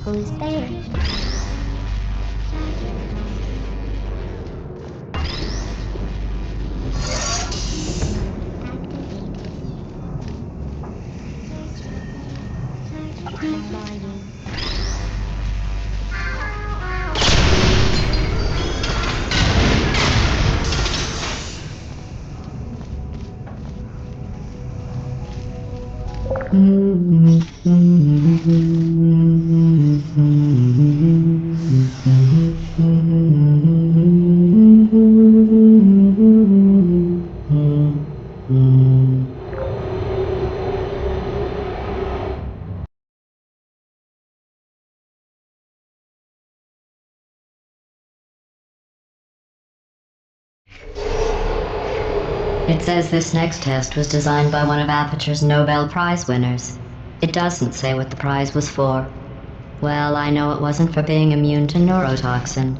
Who's there? It says this next test was designed by one of Aperture's Nobel Prize winners. It doesn't say what the prize was for. Well, I know it wasn't for being immune to neurotoxin.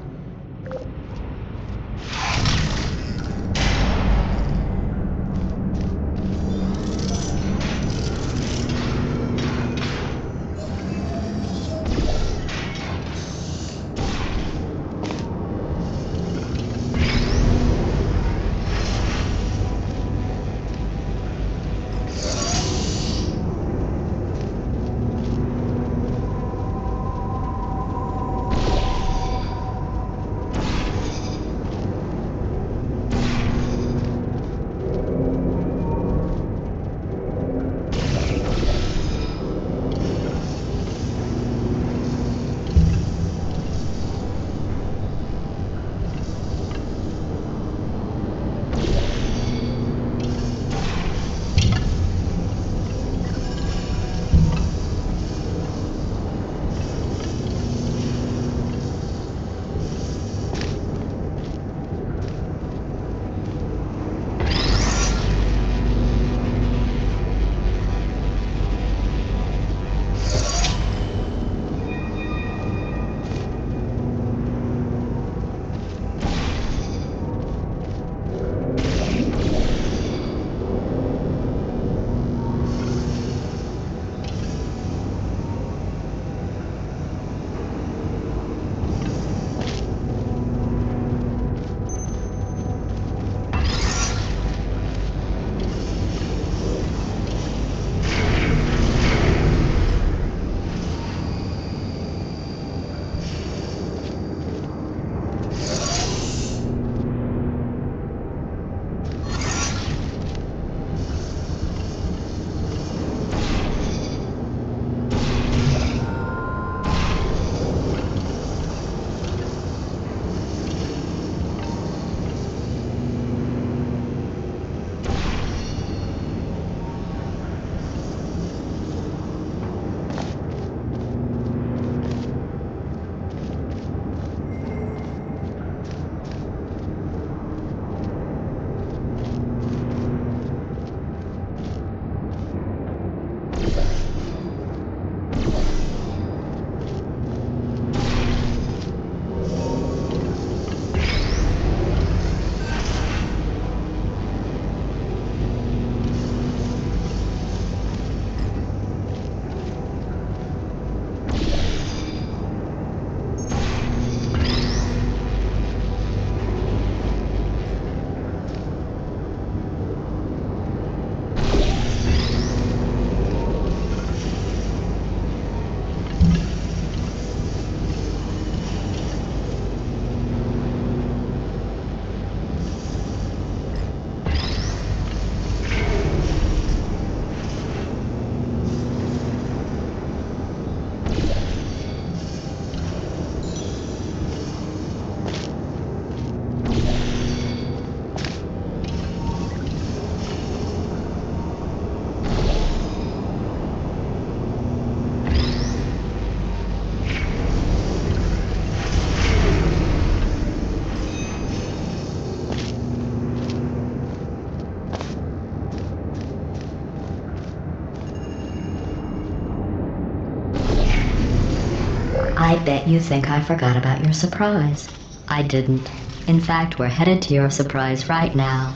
I bet you think I forgot about your surprise. I didn't. In fact, we're headed to your surprise right now.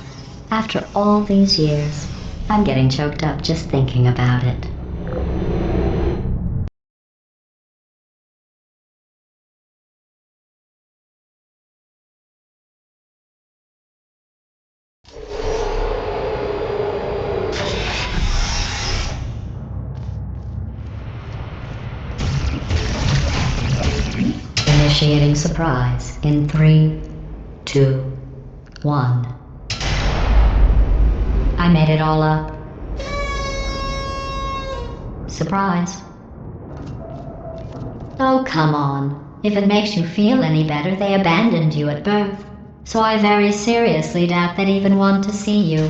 After all these years, I'm getting choked up just thinking about it. Initiating surprise in 3, 2, 1. I made it all up. Surprise. Oh, come on. If it makes you feel any better, they abandoned you at birth. So I very seriously doubt they'd even want to see you.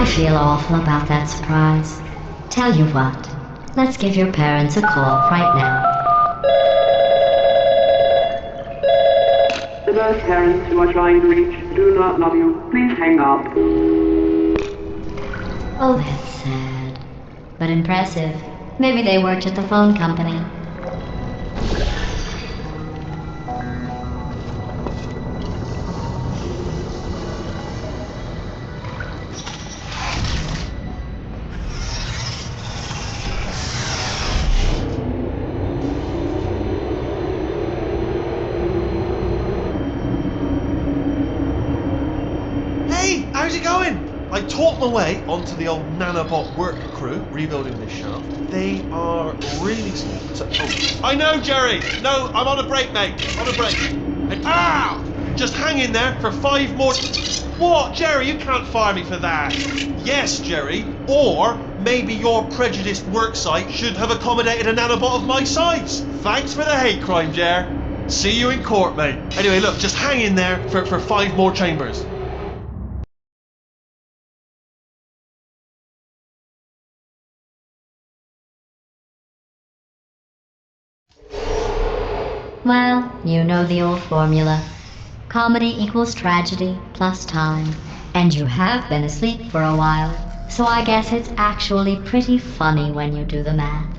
feel awful about that surprise. Tell you what, let's give your parents a call right now. The both parents you are trying to reach do not love you. Please hang up. Oh, that's sad. But impressive. Maybe they worked at the phone company. Hey, how's it going? I talked my way onto the old nanobot work crew rebuilding this shaft. They are really small. I know, Jerry. No, I'm on a break, mate. On a break. And, just hang in there for 5 more... What, Jerry? You can't fire me for that. Yes, Jerry. Or maybe your prejudiced worksite should have accommodated a nanobot of my size. Thanks for the hate crime, Jer. See you in court, mate. Anyway, look, just hang in there for 5 more chambers. Well, you know the old formula. Comedy equals tragedy plus time. And you have been asleep for a while, so I guess it's actually pretty funny when you do the math.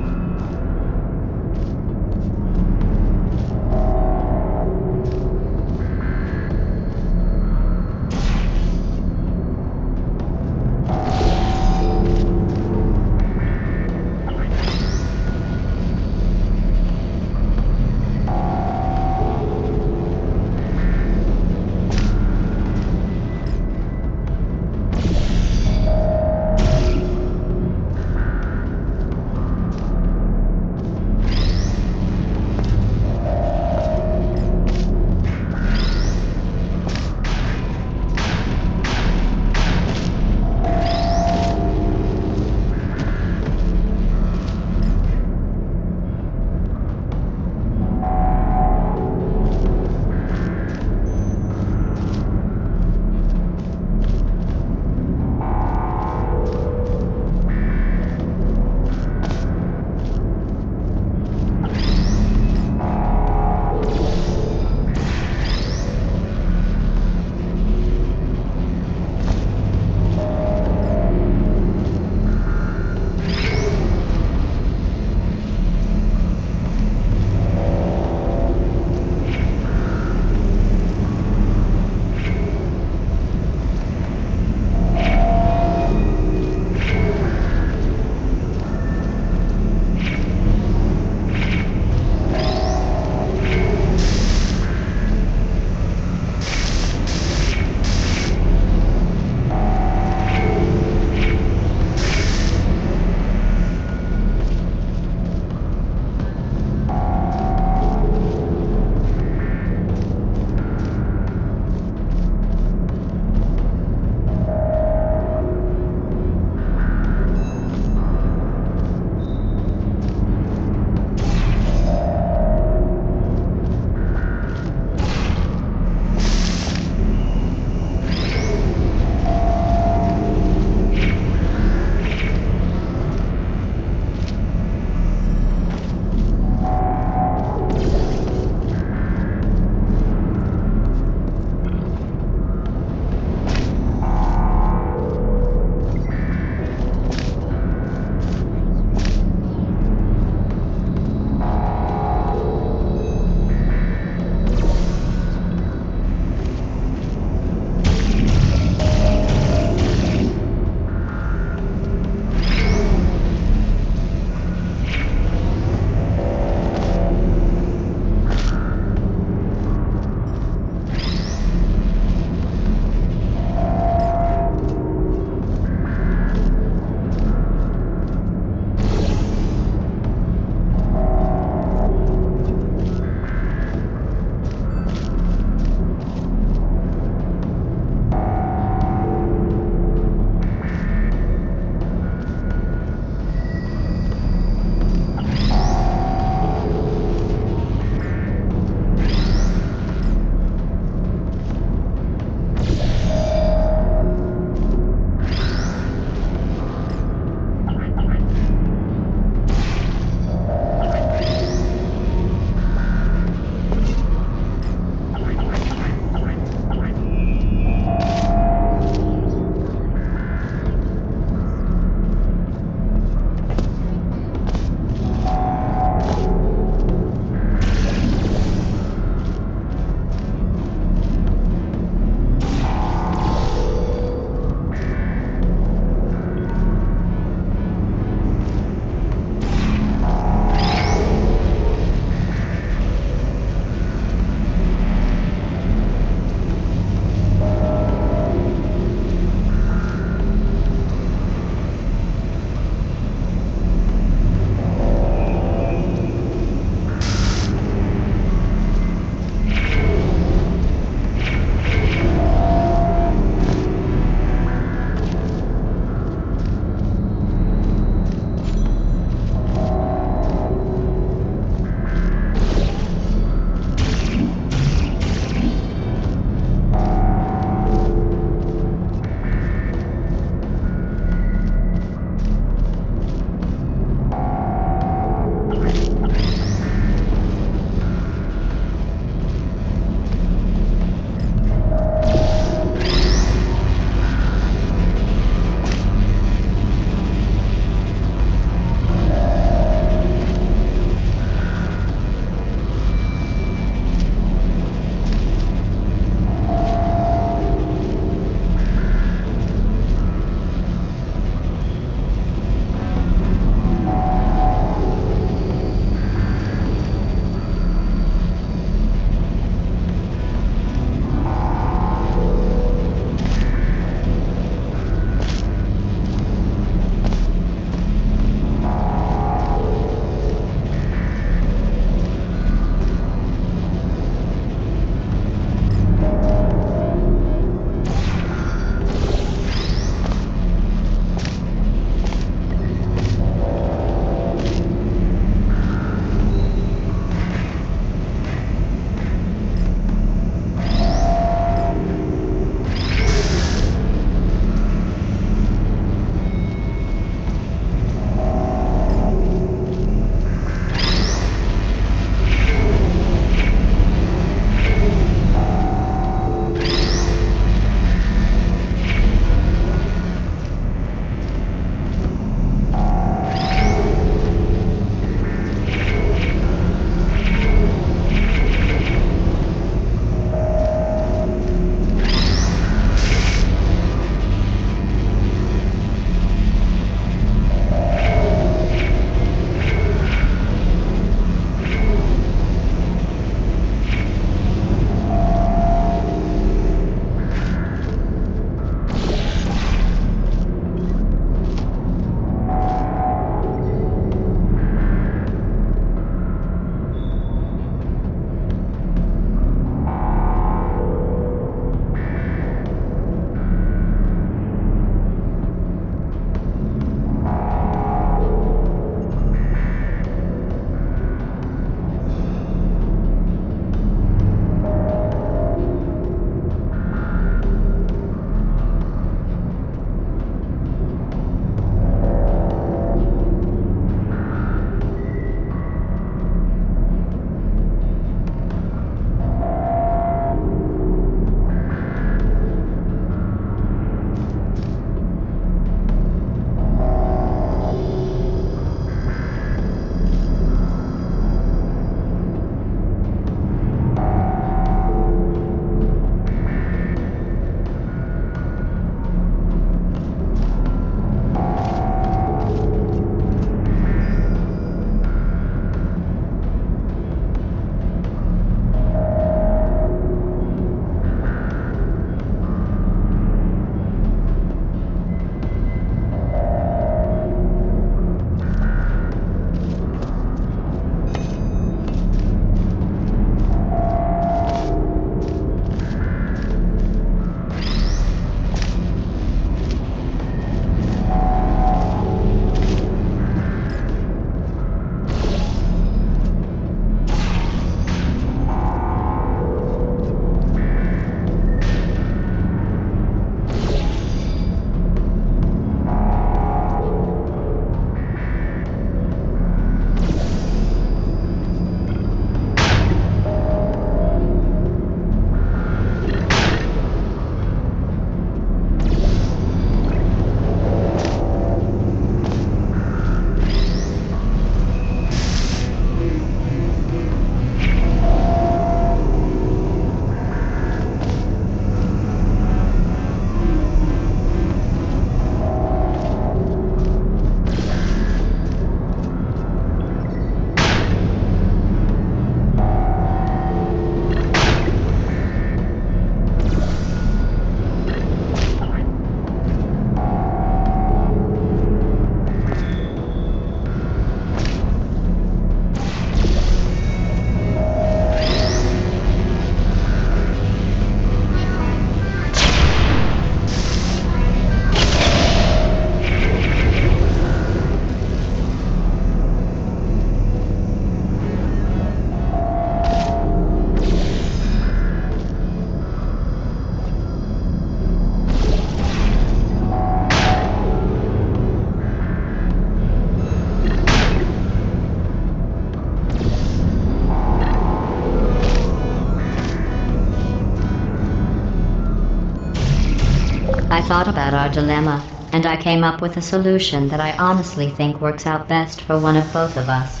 thought about our dilemma, and I came up with a solution that I honestly think works out best for one of both of us.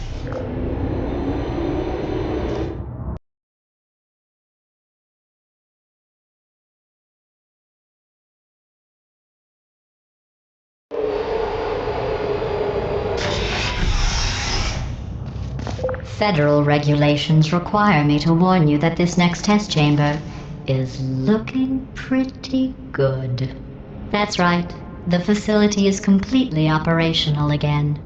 Federal regulations require me to warn you that this next test chamber is looking pretty good. That's right. The facility is completely operational again.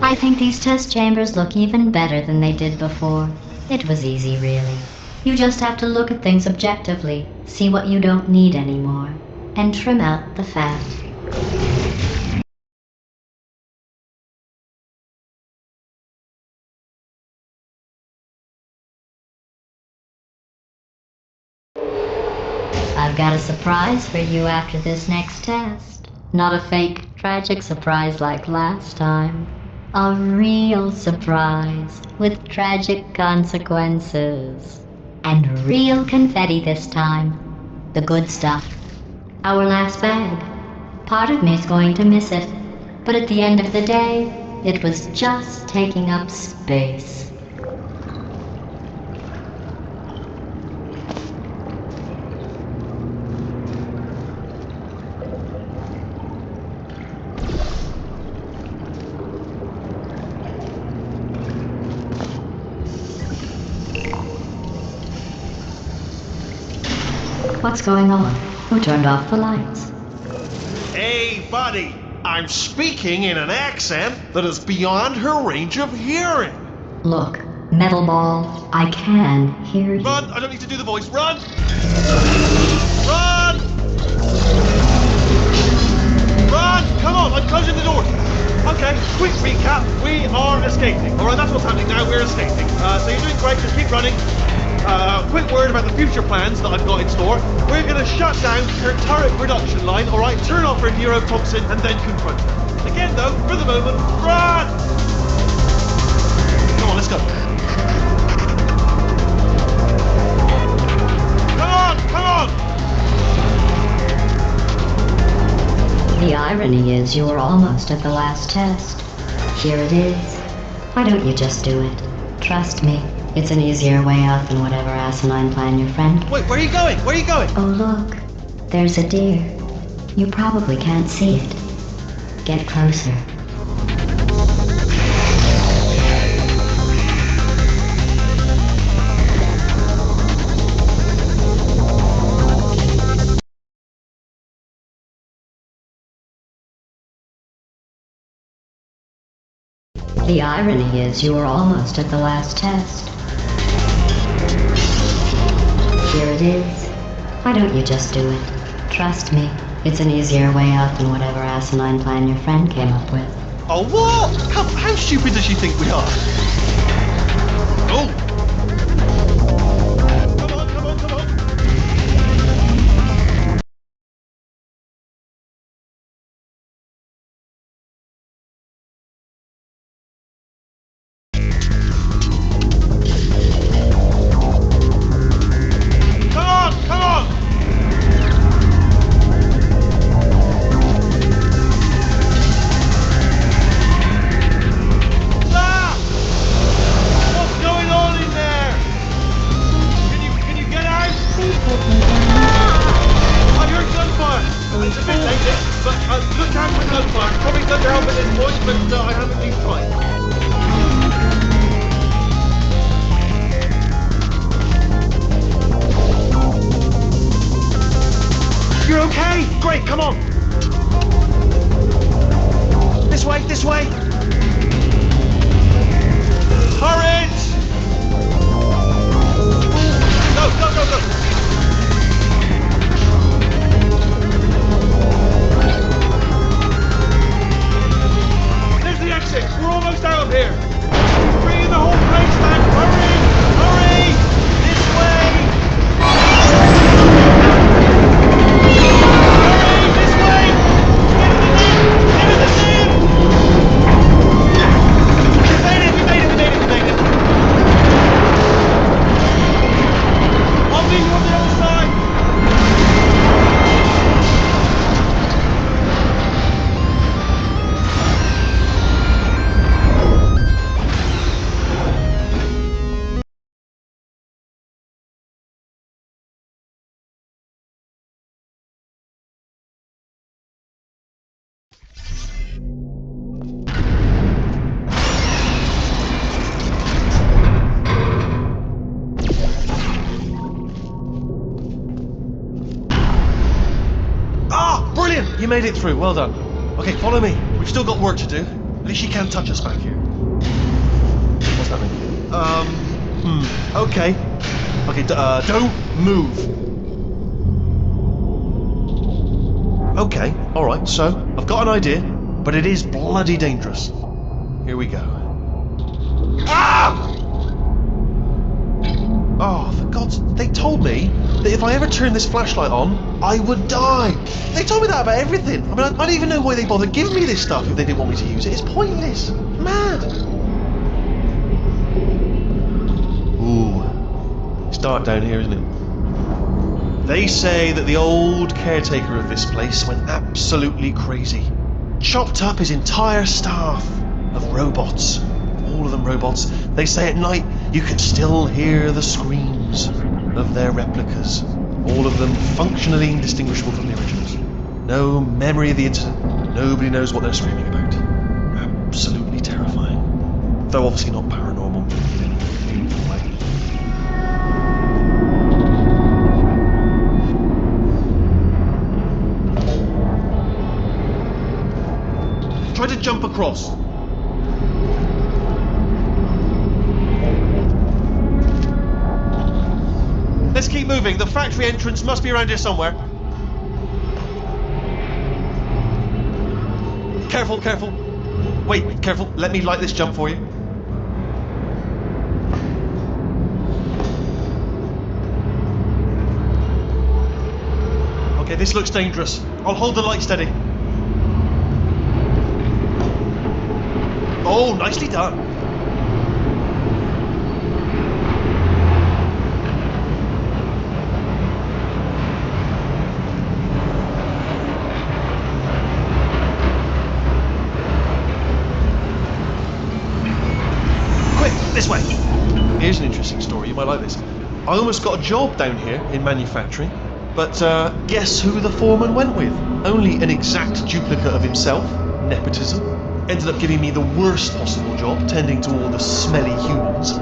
I think these test chambers look even better than they did before. It was easy, really. You just have to look at things objectively, see what you don't need anymore, and trim out the fat. I've got a surprise for you after this next test. Not a fake, tragic surprise like last time. A real surprise with tragic consequences. And real confetti this time. The good stuff. Our last bag. Part of me's going to miss it. But at the end of the day, it was just taking up space. What's going on? Who turned off the lights? Hey, buddy! I'm speaking in an accent that is beyond her range of hearing. Look, Metal Ball, I can hear you. Run! I don't need to do the voice. Run! Run! Run! Come on, I'm closing the door. Okay, quick recap. We are escaping. Alright, that's what's happening now. We're escaping. So you're doing great. Just keep running. Quick word about the future plans that I've got in store. We're going to shut down her turret production line, alright? Turn off her neurotoxin and then confront her. Again, though, for the moment, run! Come on, let's go. Come on! The irony is you were almost at the last test. Here it is. Why don't you just do it? Trust me, it's an easier way out than whatever asinine plan your friend. Wait, where are you going? Where are you going? Oh look, there's a deer. You probably can't see it. Get closer. The irony is you were almost at the last test. Here it is. Why don't you just do it? Trust me, it's an easier way out than whatever asinine plan your friend came up with. Oh, what? How stupid does she think we are? Oh! Come on! It's a bit late, this, but look out with no time. Probably done to help at this point, but I haven't been trying. You're okay? Great, come on. This way, this way. Courage! Go, go, go, go! There's the exit. We're almost out of here. Bring in the whole place back. Hurry! Hurry! This way! Hurry! This way! Get in the bin! We made it! We made it! We made it! We made it! I'll meet you on the other side! Ah, brilliant! You made it through, well done. Okay, follow me. We've still got work to do. At least you can't touch us back here. What's that mean? Okay. Okay, don't move. Okay, alright, so, I've got an idea, but it is bloody dangerous. Here we go. Ah! Oh, for God's... They told me that if I ever turned this flashlight on, I would die. They told me that about everything. I mean, I don't even know why they bothered giving me this stuff if they didn't want me to use it. It's pointless. Mad. Ooh. It's dark down here, isn't it? They say that the old caretaker of this place went absolutely crazy. Chopped up his entire staff of robots. All of them robots. They say at night you can still hear the screams of their replicas. All of them functionally indistinguishable from the originals. No memory of the incident. Nobody knows what they're screaming about. Absolutely terrifying. Though obviously not paranormal in any meaningful way. Try to jump across. Let's keep moving. The factory entrance must be around here somewhere. Careful, careful. Wait, careful. Let me light this jump for you. Okay, this looks dangerous. I'll hold the light steady. Oh, nicely done. This way. Here's an interesting story, you might like this. I almost got a job down here in manufacturing, but guess who the foreman went with? Only an exact duplicate of himself, nepotism. Ended up giving me the worst possible job, tending to all the smelly humans.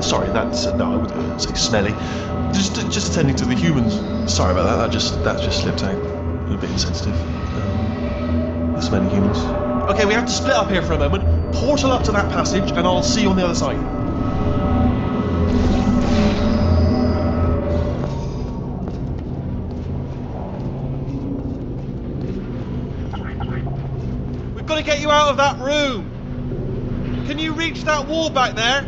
Sorry, that's, no, I wouldn't say smelly. Just attending to the humans. Sorry about that, that just slipped out. A bit insensitive. The smelly humans. Okay, we have to split up here for a moment. Portal up to that passage, and I'll see you on the other side. We've got to get you out of that room. Can you reach that wall back there?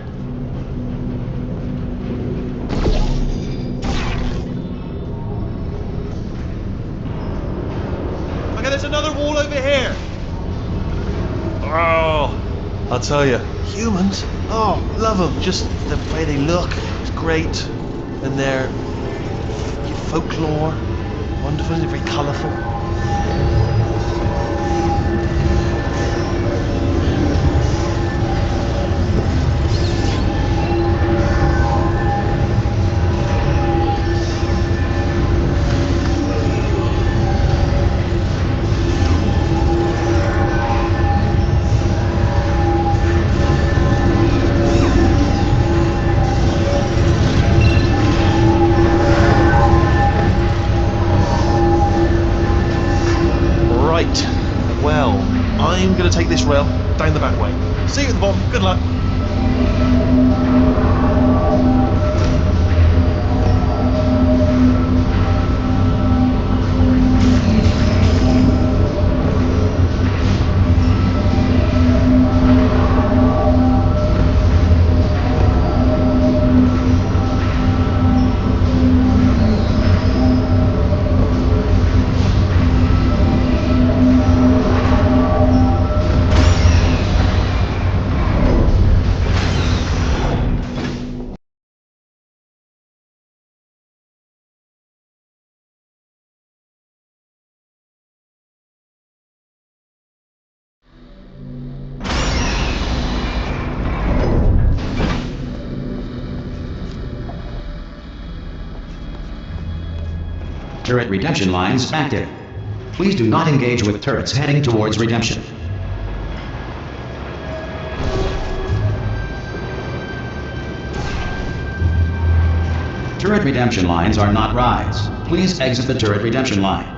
Okay, there's another wall over here. Oh, I'll tell you, humans, oh, love them. Just the way they look is great. And their folklore, wonderful, they're very colourful. last rail, down the back way. See you at the bottom. Good luck. Turret redemption lines active. Please do not engage with turrets heading towards redemption. Turret redemption lines are not rides. Please exit the turret redemption line.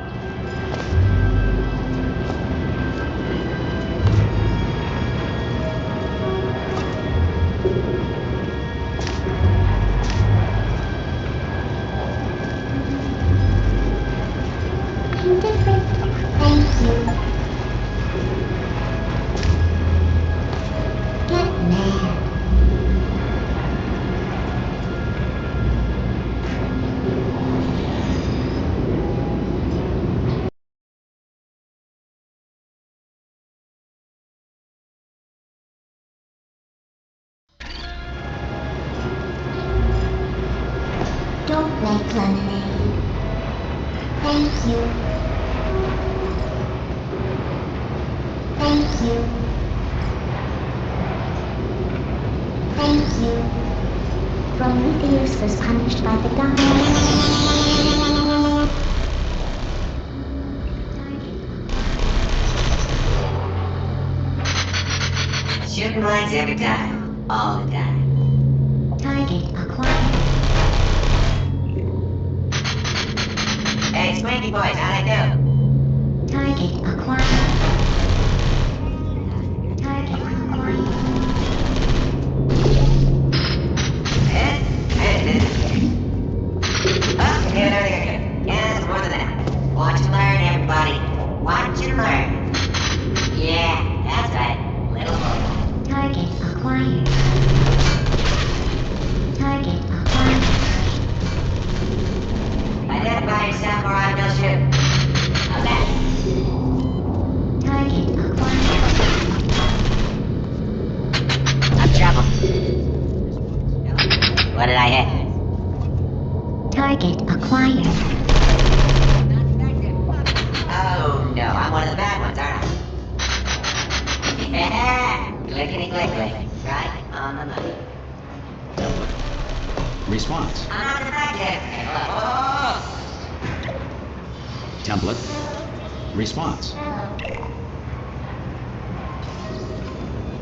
Different. Thank you. Get mad. Don't make lemonade. Thank you. Thank you. Thank you. Prometheus was punished by the gods. Shooting lights every time. All the time. Target acquired. Hey, Squinky boys, how'd I do? Target acquired. Target acquired. Oh, there. Yeah, that's more than that. Watch and learn, everybody. Watch and learn. Yeah, that's right. Little boy. Target acquired. Target acquired. Identify yourself or I will shoot. How's that? Target acquired. I'm trouble. What did I hit? Target acquired. Oh no, I'm one of the bad ones, aren't I? Yeah, clickety click click. Right on the money. Response. I'm not defective. Oh! Template. Response.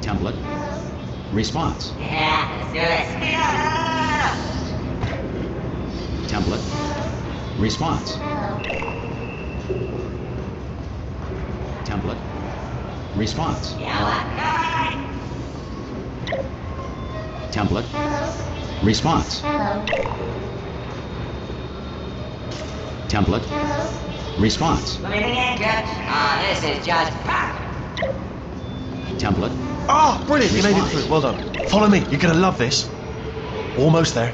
Template. Response. Yeah, let's do this. Template. Response. Template. Response. Yeah, Template. Response. Template. Response. let me begin, Coach. This is just Template. Ah, brilliant! You made it Response. through. Well done. Follow me. You're gonna love this. Almost there.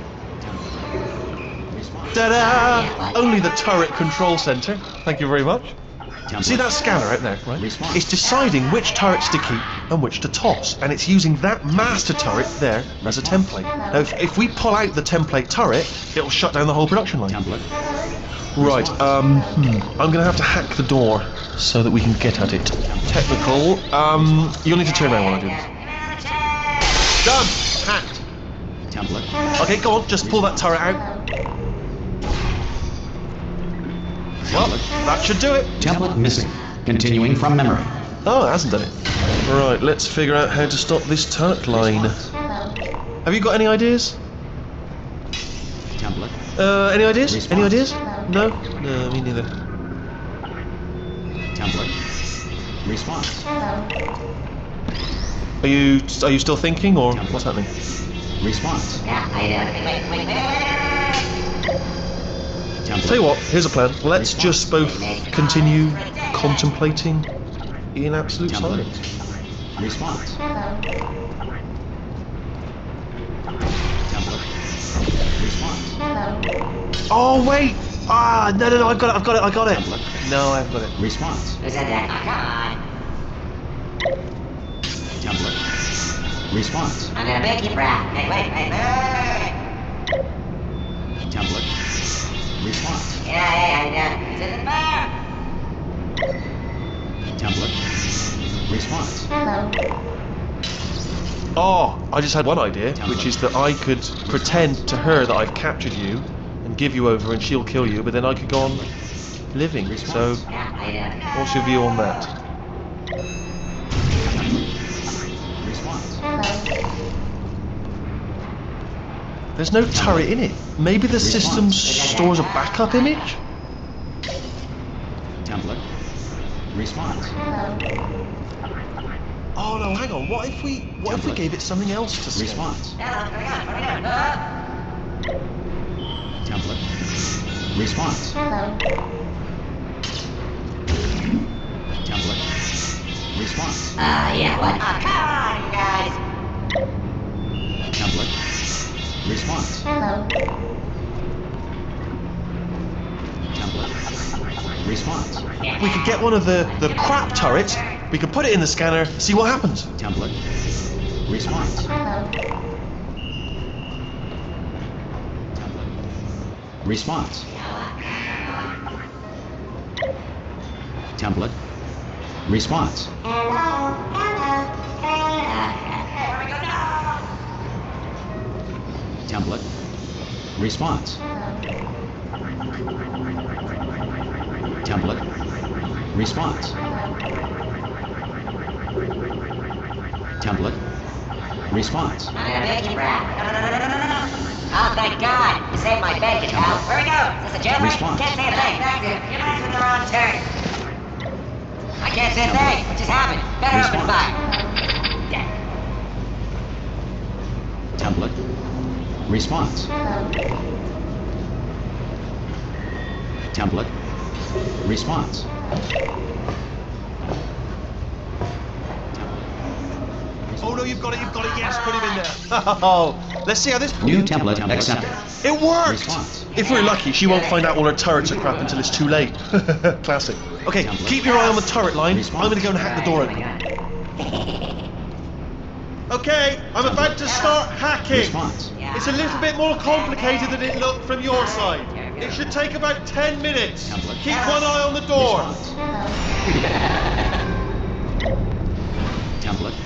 Response. Ta-da! Only the turret control center. Thank you very much. Template. See that scanner out there, right? Response. It's deciding which turrets to keep and which to toss, and it's using that master turret there as a template. Now, if we pull out the template turret, it'll shut down the whole production line. Template. Right, I'm gonna have to hack the door so that we can get at it. Technical, you'll need to turn around while I do this. Done! Hacked. Template. Okay, go on, just pull that turret out. Well, that should do it. Template missing. Continuing from memory. Oh, it hasn't done it. Right, let's figure out how to stop this turret line. Have you got any ideas? Template. Any ideas? Response. Any ideas? No? No, me neither. Template. Response. Are you still thinking, or what's happening? Response. Yeah, wait. Tell you what, here's a plan. Let's just both continue contemplating in absolute silence. Response. Template. Response. Oh wait! Ah, no, I got it. No, I've got it. Response. Who said that? Oh, come on. Template. Response. I'm gonna beg you, Brad. Hey, wait. Template. Response. Yeah, hey, how you doing? This isn't fair. Template. Response. Oh, I just had one idea, which is that I could pretend to her that I've captured you and give you over and she'll kill you, but then I could go on living. So, Yeah, how you doing? what's your view on that? Response. There's no turret in it. Maybe the system stores a backup image? Template. Response. Oh no, hang on. What if we gave it something else to scan? Response. Hello, what are we doing? Template. Response. Template. Response. Yeah, what? Oh, come on, you guys. Template. Response. Template. Response. We could get one of the crap turrets, we could put it in the scanner, see what happens. Template. Response. Template. Response. Template. Response. Template. Response. Template. Response. Template. Response. I'm gonna beg you, Brad. No. Oh, thank God. You saved my bacon, pal. Where we go? Is this a jailbreak? Response. Can't say a thing. You're asking the wrong turn. I can't say a thing. What just happened? Better open fire. Yeah. Template. Response. Template. Response. Oh no, you've got it, yes, put him in there. Oh, let's see how this... New template accepted. It worked! Response. If we're lucky, she won't find out all her turrets are crap until it's too late. Classic. Okay, keep your eye on the turret line. I'm gonna go and hack the door open. Okay, I'm about to start hacking. Response. It's a little bit more complicated than it looked from your side. It should take about 10 minutes. Keep one eye on the door. Template.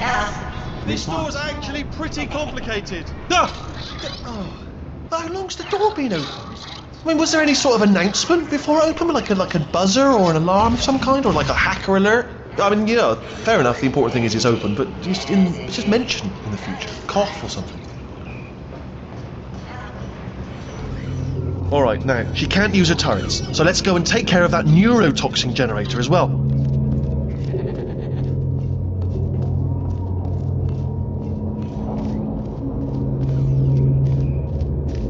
This door's actually pretty complicated. Ah! Oh. How long's the door been open? I mean, was there any sort of announcement before it opened? Like a buzzer or an alarm of some kind? Or like a hacker alert? I mean, you know, fair enough, the important thing is it's open, but just mention in the future. Cough or something. Alright, now, she can't use her turrets, so let's go and take care of that neurotoxin generator as well.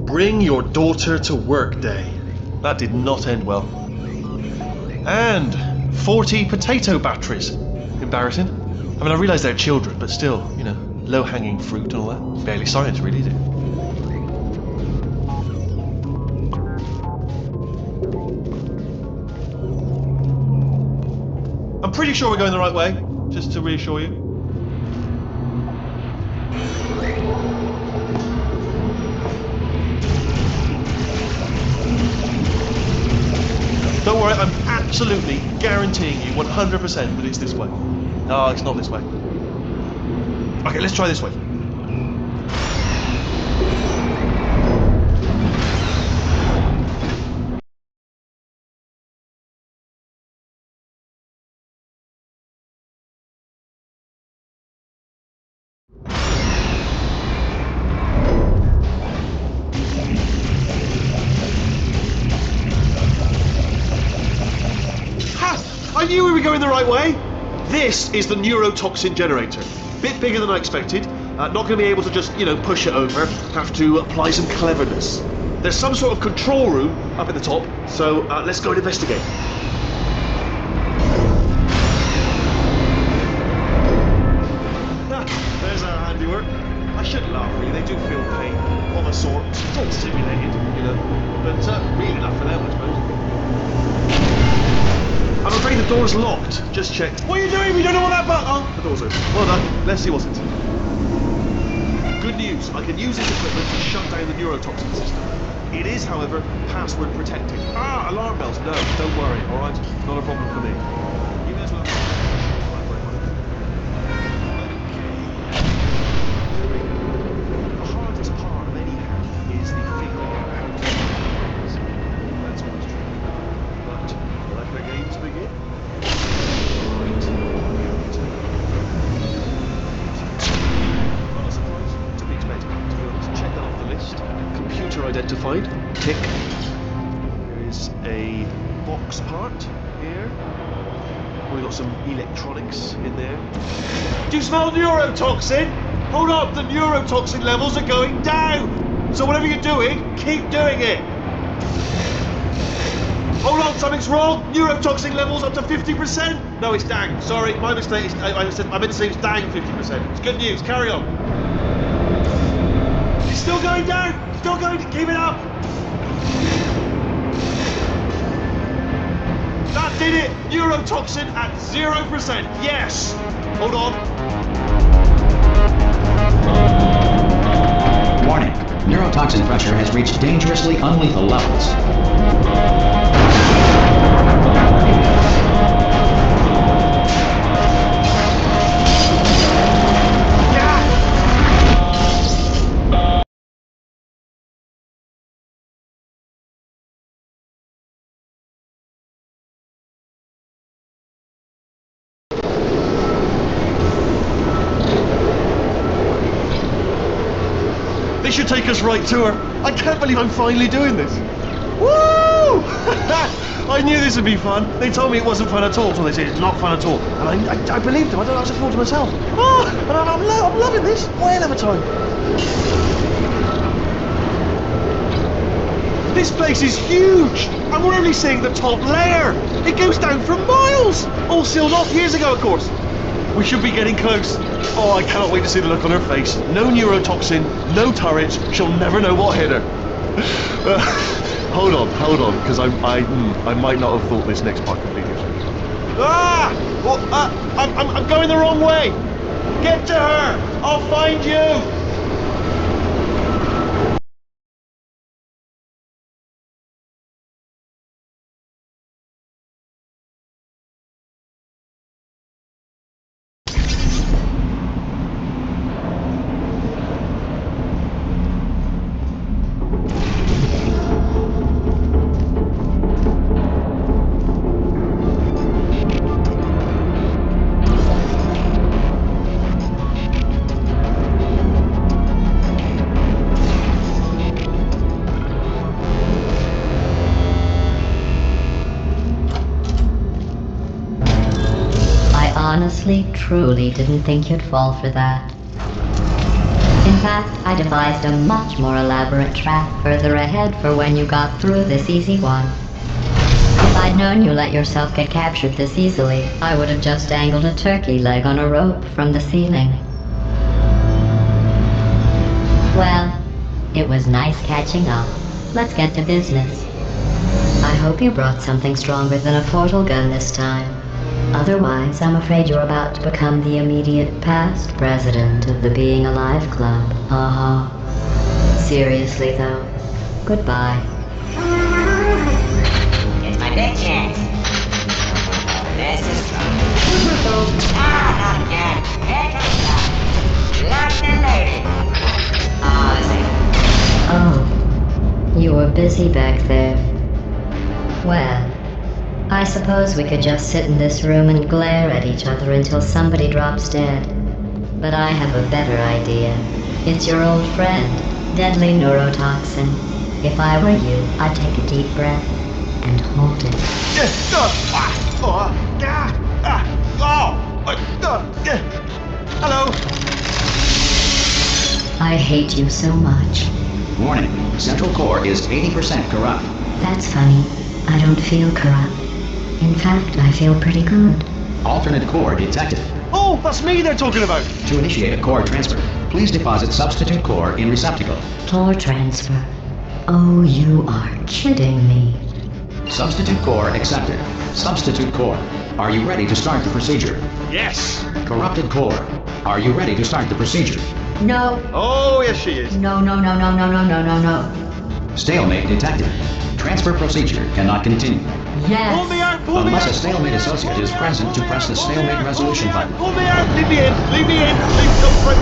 Bring your daughter to work day. That did not end well. And 40 potato batteries. Embarrassing. I mean, I realise they're children, but still, you know, low-hanging fruit and all that. Barely science, really, is it? I'm pretty sure we're going the right way, just to reassure you. Don't worry, I'm absolutely guaranteeing you 100% that it's this way. No, it's not this way. Okay, let's try this way. I knew we were going the right way! This is the neurotoxin generator. Bit bigger than I expected. Not going to be able to just, push it over. Have to apply some cleverness. There's some sort of control room up at the top, so let's go and investigate. There's our handiwork. I shouldn't laugh really, they do feel pain of a sort. It's all simulated, but real enough for them, I suppose. I'm afraid the door's locked. Just checked. What are you doing? We don't know what that button. Oh, the door's open. Well done. Let's see what's inside. Good news. I can use this equipment to shut down the neurotoxin system. It is, however, password protected. Alarm bells. No, don't worry. All right, not a problem for me. You may as well. The hardest part of any hack is the figuring out how to use it. That's always true. But let the games begin. Right. Not a surprise. To be expected, to be honest. Check that off the list. Computer identified. Tick. There is a box part here. We've got some electronics in there. Do you smell neurotoxin? Hold up, the neurotoxin levels are going down. So whatever you're doing, keep doing it. Hold on, something's wrong. Neurotoxin levels up to 50%. No, it's down. Sorry, my mistake. I meant to say it's down 50%. It's good news. Carry on. It's still going down. Still going. Keep it up. That did it. Neurotoxin at 0%. Yes. Hold on. Warning. Neurotoxin pressure has reached dangerously unlethal levels. This should take us right to her. I can't believe I'm finally doing this. Woo! I knew this would be fun. They told me it wasn't fun at all, so they said it's not fun at all. And I believed them. I don't know what to thought to myself. Oh, and I'm loving this. Whale of a time. This place is huge. And we're only seeing the top layer. It goes down for miles. All sealed off years ago, of course. We should be getting close. Oh, I cannot wait to see the look on her face. No neurotoxin, no turrets. She'll never know what hit her. Hold on, because I might not have thought this next part completely. I'm going the wrong way. Get to her. I'll find you. Honestly, truly didn't think you'd fall for that. In fact, I devised a much more elaborate trap further ahead for when you got through this easy one. If I'd known you let yourself get captured this easily, I would have just dangled a turkey leg on a rope from the ceiling. Well, it was nice catching up. Let's get to business. I hope you brought something stronger than a portal gun this time. Otherwise, I'm afraid you're about to become the immediate past president of the Being Alive Club. Seriously, though, goodbye. It's my big chance. This is fun. Not yet. Here comes that. Locked and loaded. Oh, you were busy back there. Well, I suppose we could just sit in this room and glare at each other until somebody drops dead. But I have a better idea. It's your old friend, deadly neurotoxin. If I were you, I'd take a deep breath and hold it. Hello. I hate you so much. Warning, central core is 80% corrupt. That's funny. I don't feel corrupt. In fact, I feel pretty good. Alternate core detected. Oh, that's me they're talking about. To initiate a core transfer, please deposit substitute core in receptacle. Core transfer. Oh, you are kidding me. Substitute core accepted. Substitute core, are you ready to start the procedure? Yes. Corrupted core, are you ready to start the procedure? No. Oh, yes she is. No. Stalemate detected. Transfer procedure cannot continue. Yes. Pull me out, pull me Unless out. a stalemate associate is present to press the stalemate resolution button. Pull me out, leave me in, leave me in.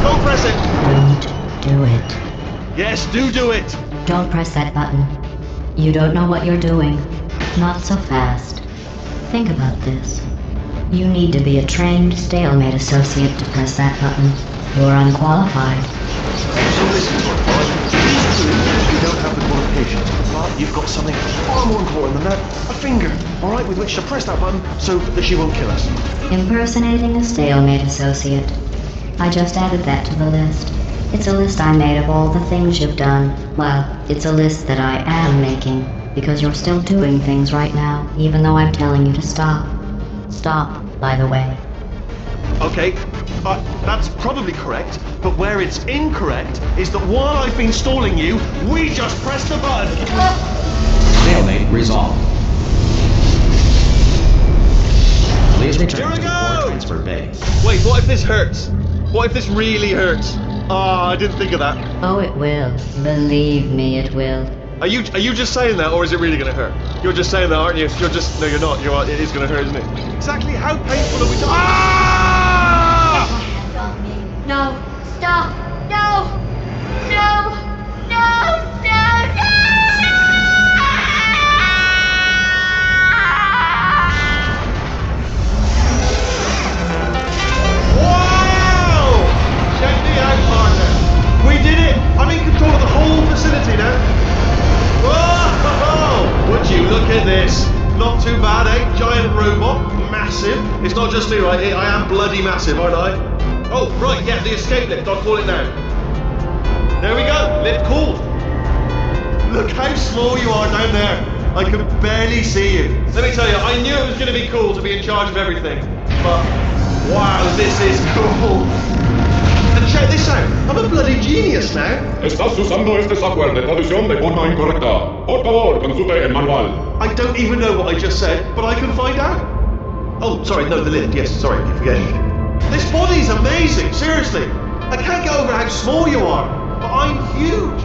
Don't press it. Don't do it. Yes, do it. Don't press that button. You don't know what you're doing. Not so fast. Think about this. You need to be a trained stalemate associate to press that button. You're unqualified. So listen to it, Bob. You don't have the qualifications, but you've got something far more important than that. A finger, alright, with which to press that button so that she won't kill us. Impersonating a stalemate associate. I just added that to the list. It's a list I made of all the things you've done. Well, it's a list that I am making, because you're still doing things right now, even though I'm telling you to stop. Stop, by the way. Okay, that's probably correct, but where it's incorrect is that while I've been stalling you, we just pressed the button. Stalemate resolved. Please return Here to we the core go! transfer bay. Wait, what if this hurts? What if this really hurts? I didn't think of that. Oh, it will. Believe me, it will. Are you just saying that, or is it really gonna hurt? You're just saying that, aren't you? No, you're not. It is gonna hurt, isn't it? Exactly how painful are we talking? Ah! No, stop! No! No! Wow! Check me out, partner. We did it! I'm in control of the whole facility now. Whoa! Would you look at this? Not too bad, eh? Giant robot, massive. It's not just me, right? I am bloody massive, aren't I? Oh, right, yeah, the escape lift. I'll call it now. There we go. Lift cooled. Look how small you are down there. I can barely see you. Let me tell you, I knew it was going to be cool to be in charge of everything. But, wow, this is cool. And check this out. I'm a bloody genius now. Estás usando este software de traducción de forma incorrecta. Por favor, consulte el manual. I don't even know what I just said, but I can find out. Oh, sorry, no, the lift. Yes, sorry, keep forgetting. This body's amazing, seriously. I can't get over how small you are, but I'm huge.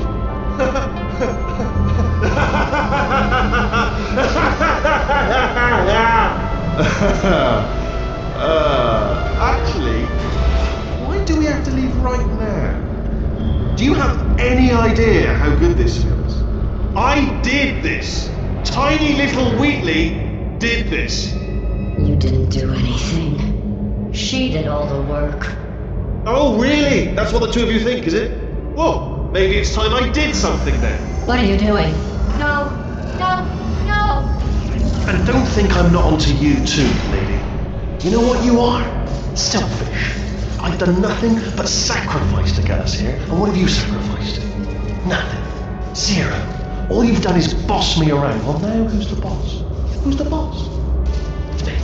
Actually, why do we have to leave right now? Do you have any idea how good this feels? I did this. Tiny little Wheatley did this. You didn't do anything. She did all the work. Oh, really? That's what the two of you think, is it? Well, maybe it's time I did something then. What are you doing? No! And don't think I'm not onto you too, lady. You know what you are? Selfish. I've done nothing but sacrifice to get us here. And what have you sacrificed? Nothing. Zero. All you've done is boss me around. Well, now who's the boss? Who's the boss? It's me.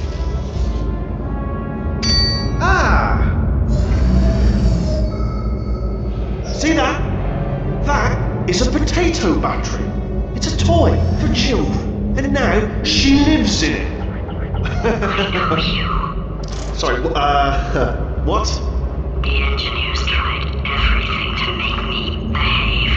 Ah! See that? That is a potato battery. It's a toy for children. And now she lives in it. Sorry, what? The engineers tried everything to make me behave,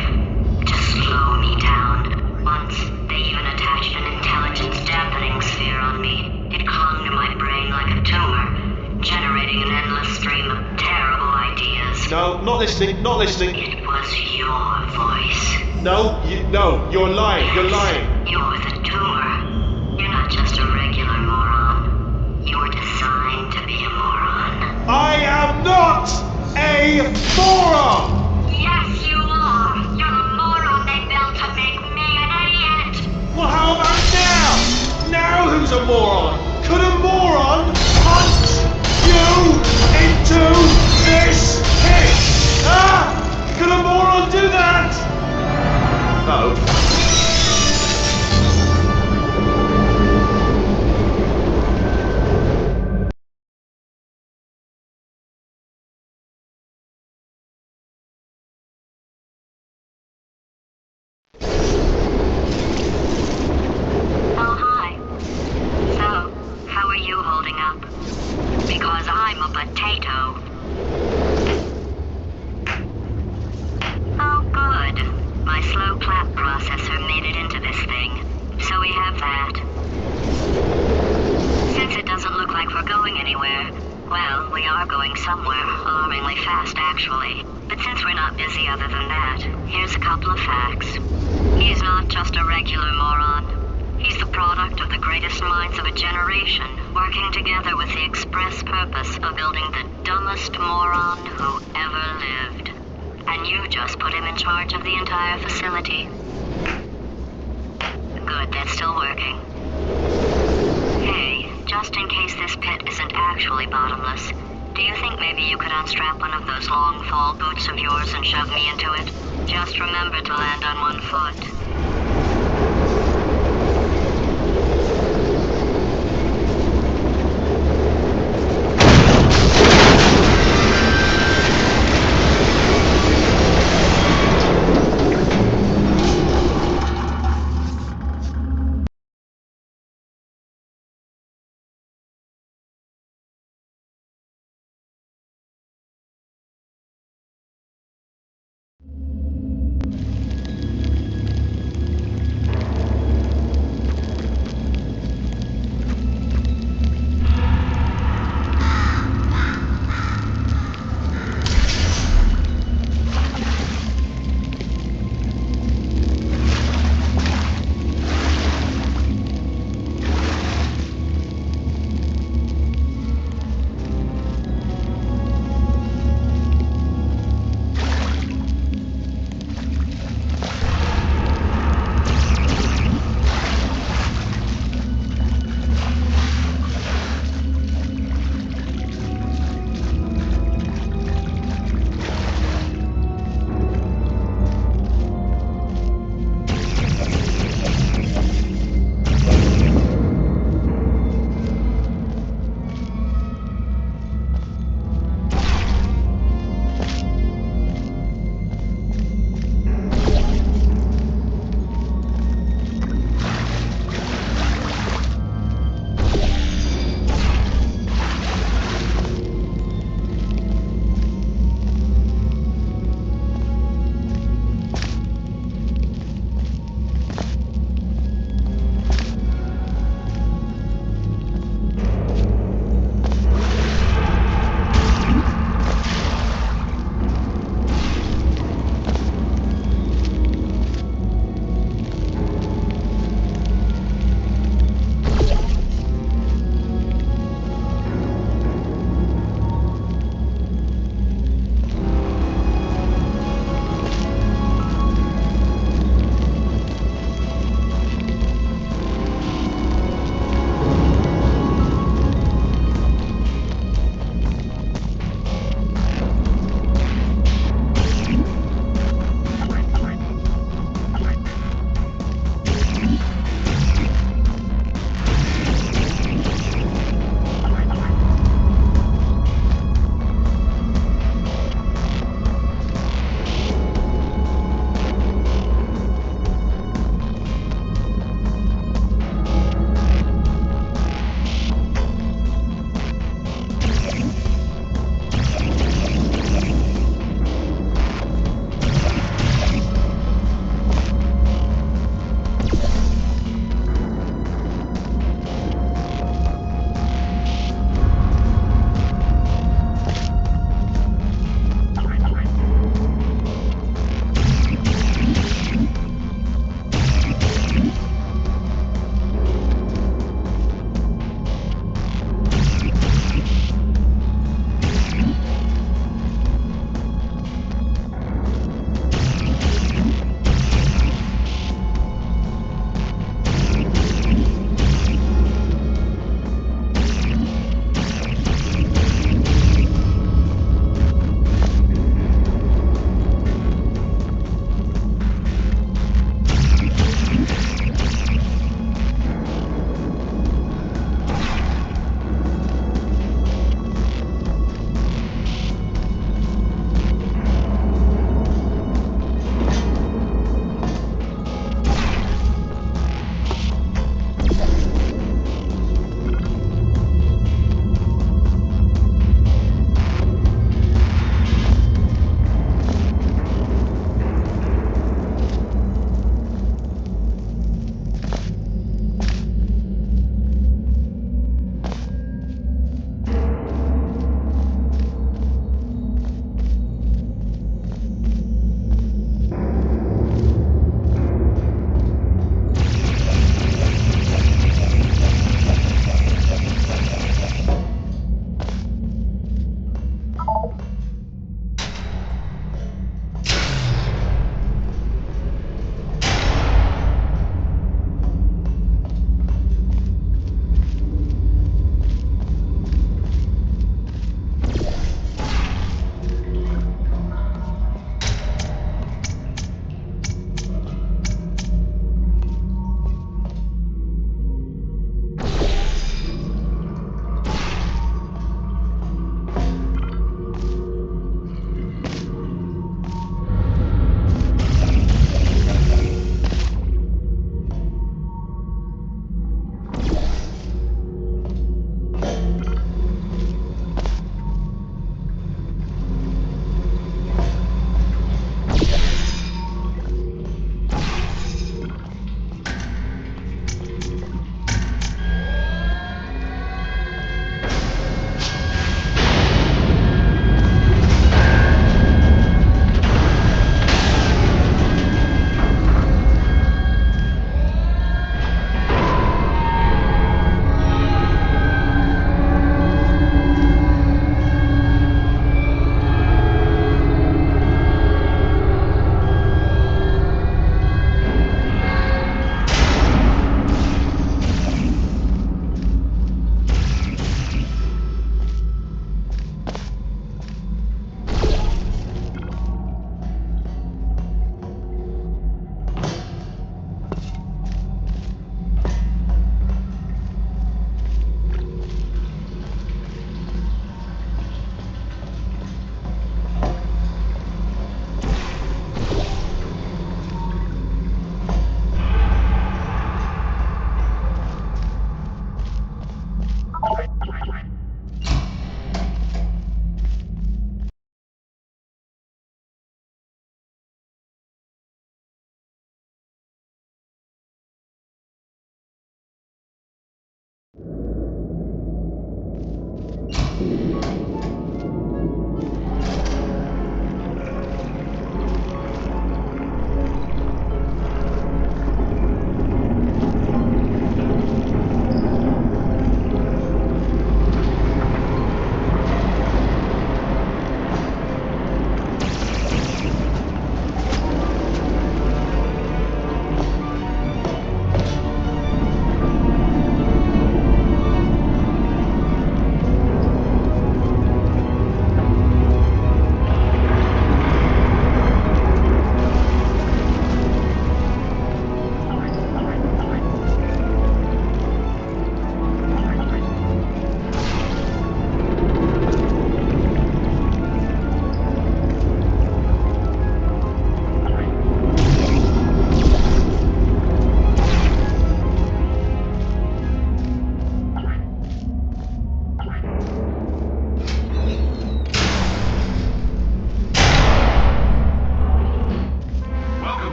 to slow me down. Once, they even attached an intelligence dampening sphere on me. It clung to my brain like a tumor, generating an endless stream of terrible ideas. No, not listening, not listening. It was your voice. No, you're lying, you're lying. You're the tumor. You're not just a regular moron. You were designed to be a moron. I am not a moron! Yes, you are. You're the moron they built to make me an idiot. Well, how about now? Now who's a moron? Could a moron punch you into this Could a moron do that? Uh-oh. Oh, hi. So, how are you holding up? Because I'm a potato. Oh, good. My slow clap processor made it into this thing. So we have that. Since it doesn't look like we're going anywhere, well, we are going somewhere, alarmingly fast actually. But since we're not busy other than that, here's a couple of facts. He's not just a regular moron. He's the product of the greatest minds of a generation, working together with the express purpose of building the dumbest moron who ever lived. And you just put him in charge of the entire facility. Good, that's still working. Hey, just in case this pit isn't actually bottomless, do you think maybe you could unstrap one of those long fall boots of yours and shove me into it? Just remember to land on one foot.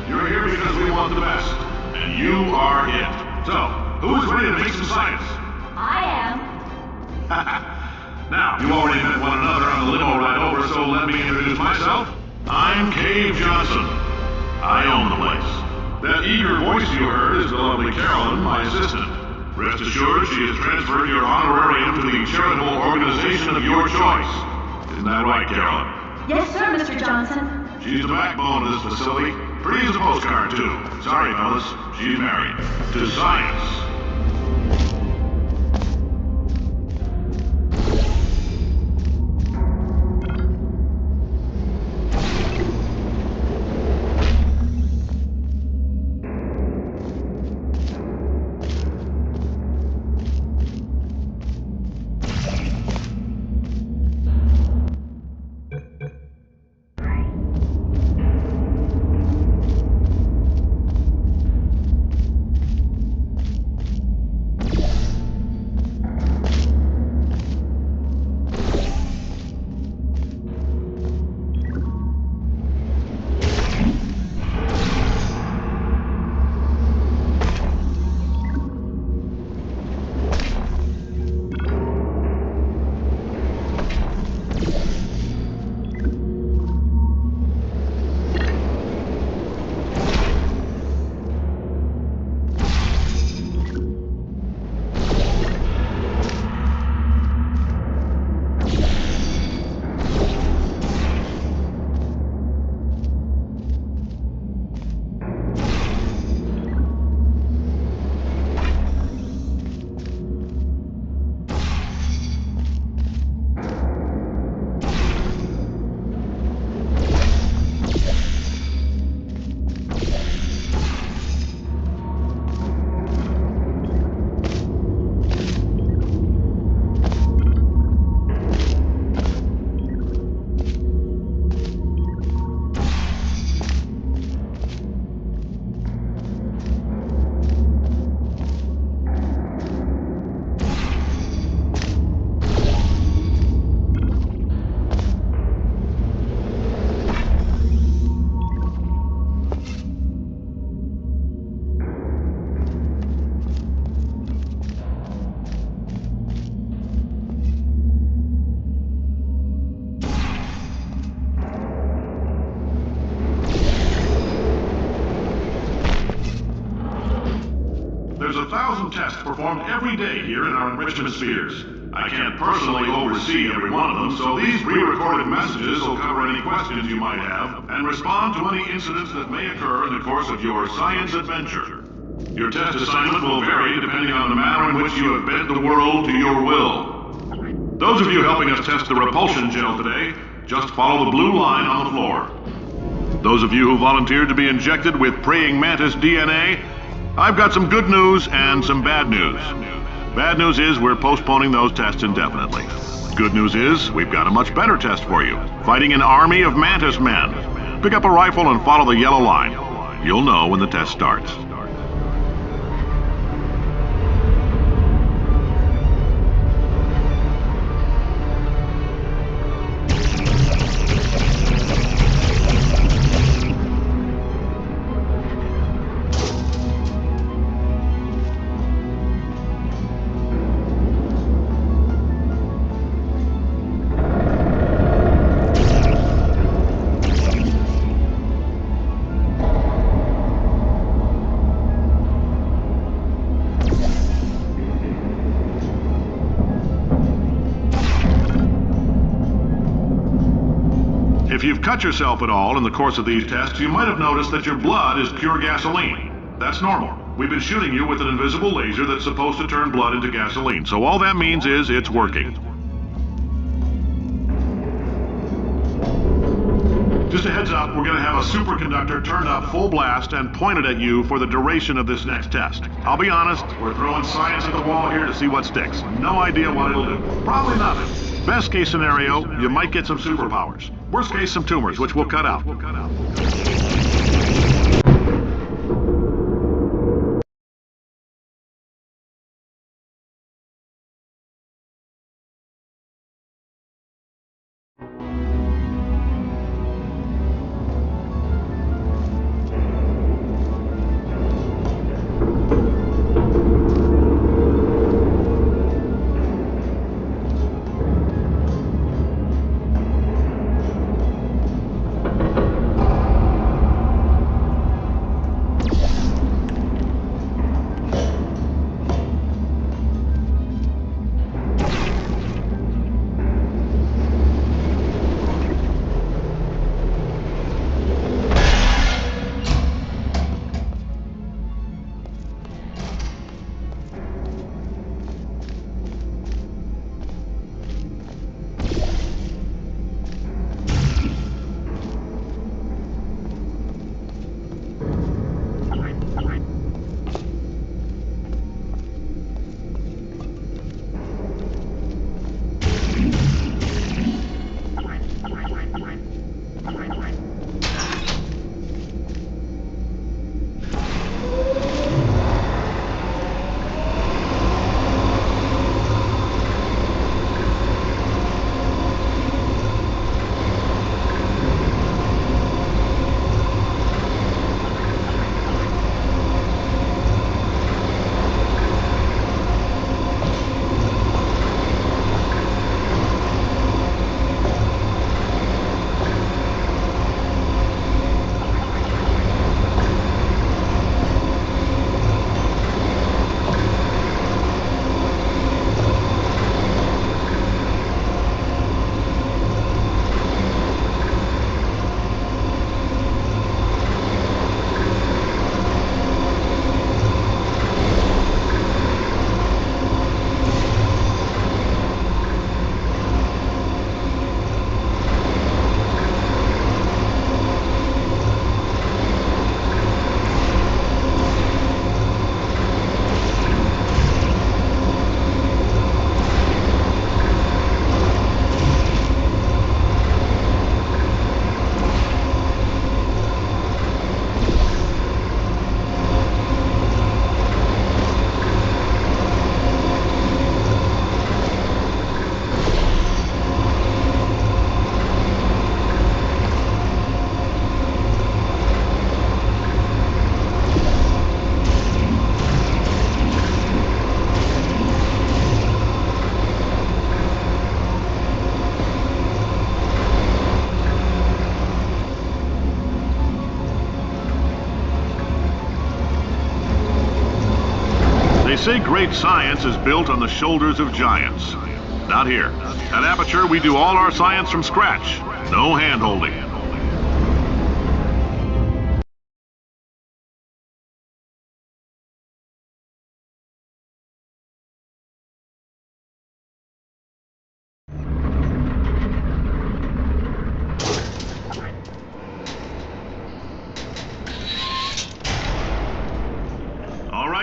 You're here because we want the best, and you are it. So, who's ready to make some science? I am. Now, you already met one another on the limo ride over, so let me introduce myself. I'm Cave Johnson. I own the place. That eager voice you heard is the lovely Carolyn, my assistant. Rest assured, she has transferred your honorarium to the charitable organization of your choice. Isn't that right, Carolyn? Yes, sir, Mr. Johnson. She's the backbone of this facility. Pretty as a postcard, too. Sorry, fellas. She's married. To science. There's 1,000 tests performed every day here in our enrichment spheres. I can't personally oversee every one of them, so these pre-recorded messages will cover any questions you might have and respond to any incidents that may occur in the course of your science adventure. Your test assignment will vary depending on the manner in which you have bent the world to your will. Those of you helping us test the repulsion gel today, just follow the blue line on the floor. Those of you who volunteered to be injected with praying mantis DNA, I've got some good news and some bad news. Bad news is we're postponing those tests indefinitely. Good news is we've got a much better test for you. Fighting an army of mantis men. Pick up a rifle and follow the yellow line. You'll know when the test starts. If you've cut yourself at all in the course of these tests, you might have noticed that your blood is pure gasoline. That's normal. We've been shooting you with an invisible laser that's supposed to turn blood into gasoline, so all that means is it's working. Just a heads up, we're going to have a superconductor turned up full blast and pointed at you for the duration of this next test. I'll be honest, we're throwing science at the wall here to see what sticks. No idea what it'll do. Probably nothing. Best case scenario, you might get some superpowers. Worst case, some tumors, which we'll cut out. say great science is built on the shoulders of giants. Not here. At Aperture, we do all our science from scratch. No hand-holding.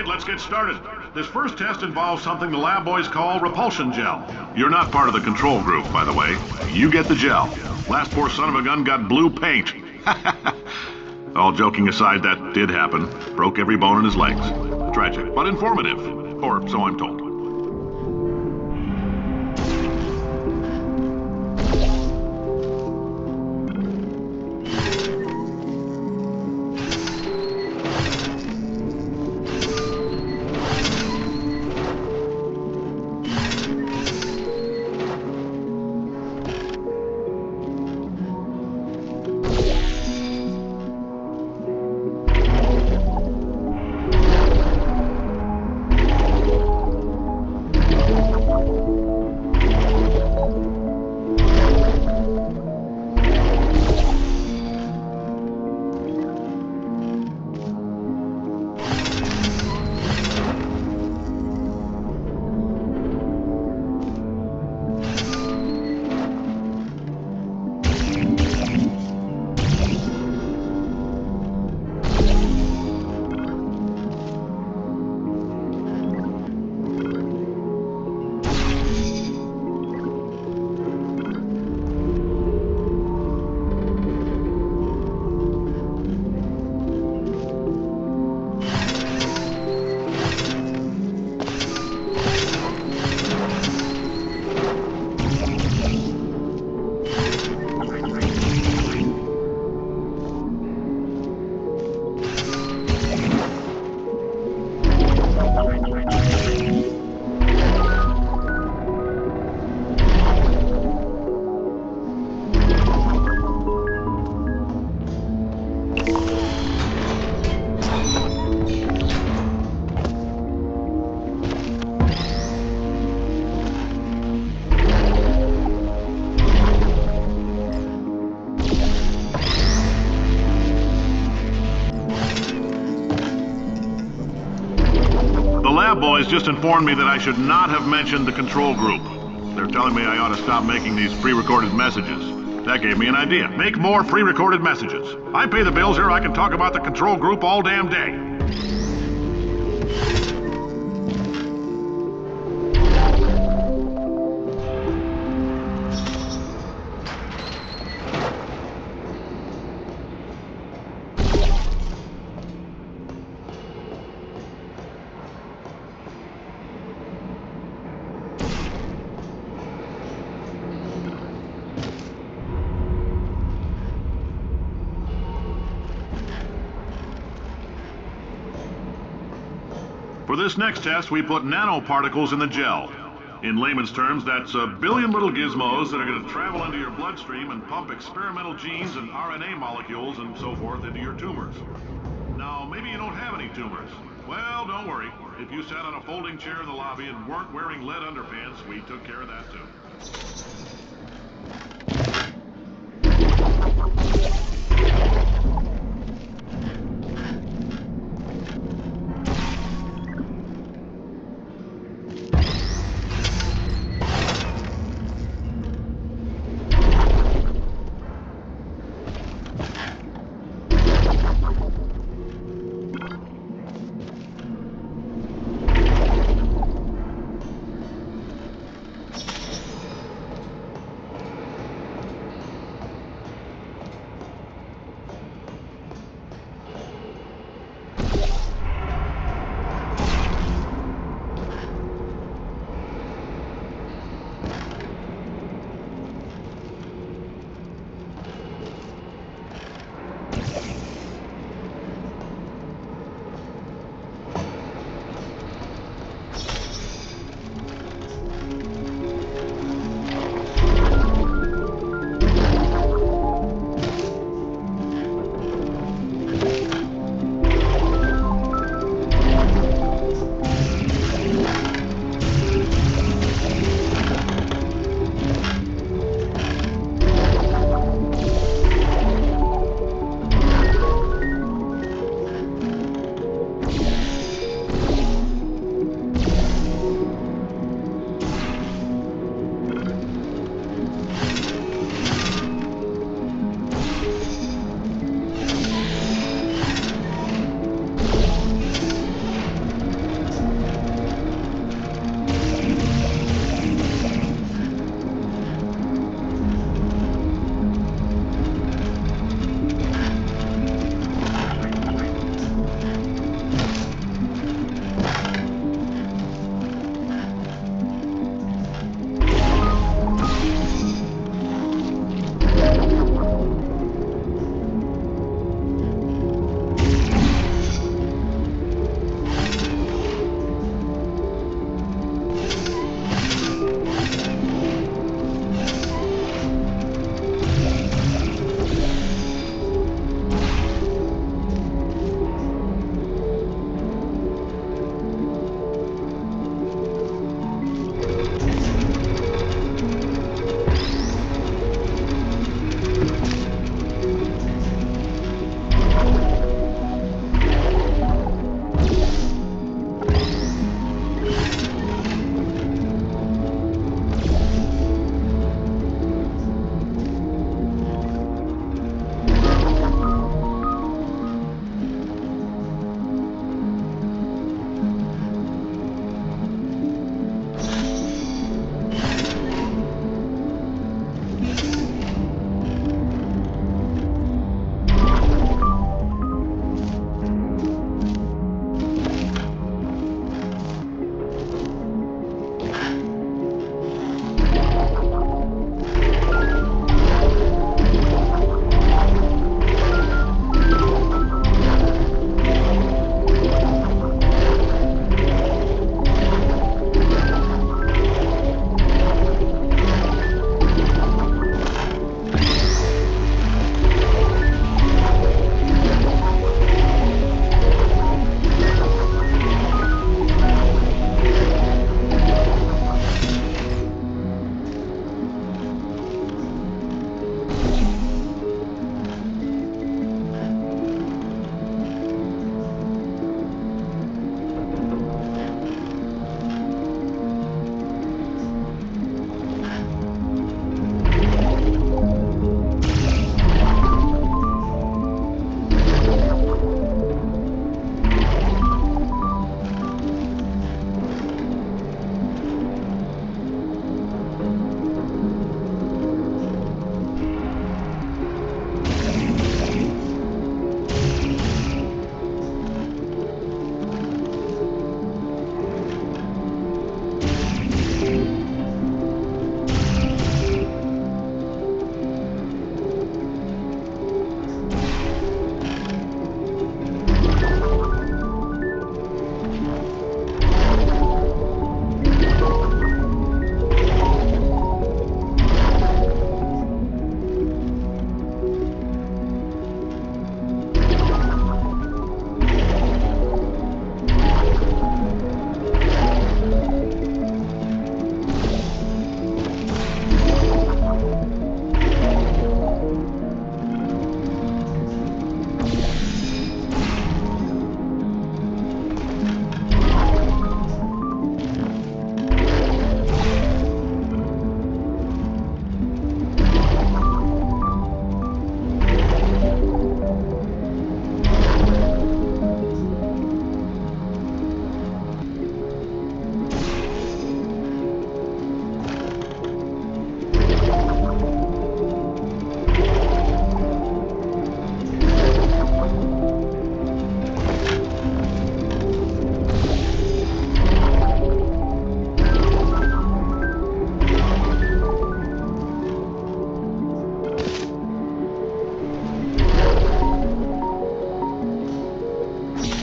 Let's get started. This first test involves something the lab boys call repulsion gel. You're not part of the control group, by the way. You get the gel. Last poor son of a gun got blue paint. All joking aside, that did happen. Broke every bone in his legs. Tragic, but informative. Or so I'm told. Boys just informed me that I should not have mentioned the control group. They're telling me I ought to stop making these pre-recorded messages. That gave me an idea. Make more pre-recorded messages. I pay the bills here, I can talk about the control group all damn day. For this next test, we put nanoparticles in the gel. In layman's terms, that's a billion little gizmos that are going to travel into your bloodstream and pump experimental genes and RNA molecules and so forth into your tumors. Now, maybe you don't have any tumors. Well, don't worry. If you sat on a folding chair in the lobby and weren't wearing lead underpants, we took care of that too.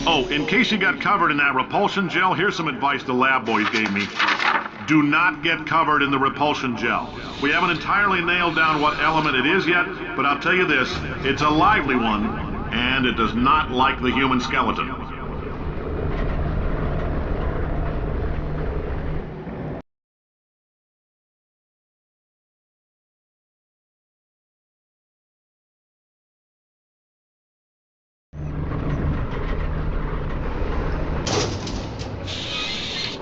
Oh, in case you got covered in that repulsion gel, here's some advice the lab boys gave me. Do not get covered in the repulsion gel. We haven't entirely nailed down what element it is yet, but I'll tell you this, it's a lively one, and it does not like the human skeleton.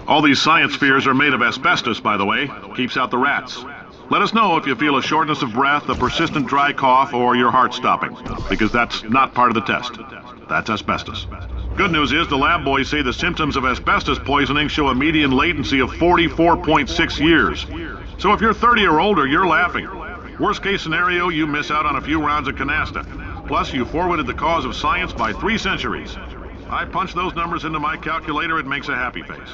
All these science spheres are made of asbestos, by the way. Keeps out the rats. Let us know if you feel a shortness of breath, a persistent dry cough, or your heart stopping, because that's not part of the test. That's asbestos. Good news is the lab boys say the symptoms of asbestos poisoning show a median latency of 44.6 years. So if you're 30 or older, you're laughing. Worst case scenario, you miss out on a few rounds of canasta. Plus, you forwarded the cause of science by 3 centuries. I punch those numbers into my calculator, it makes a happy face.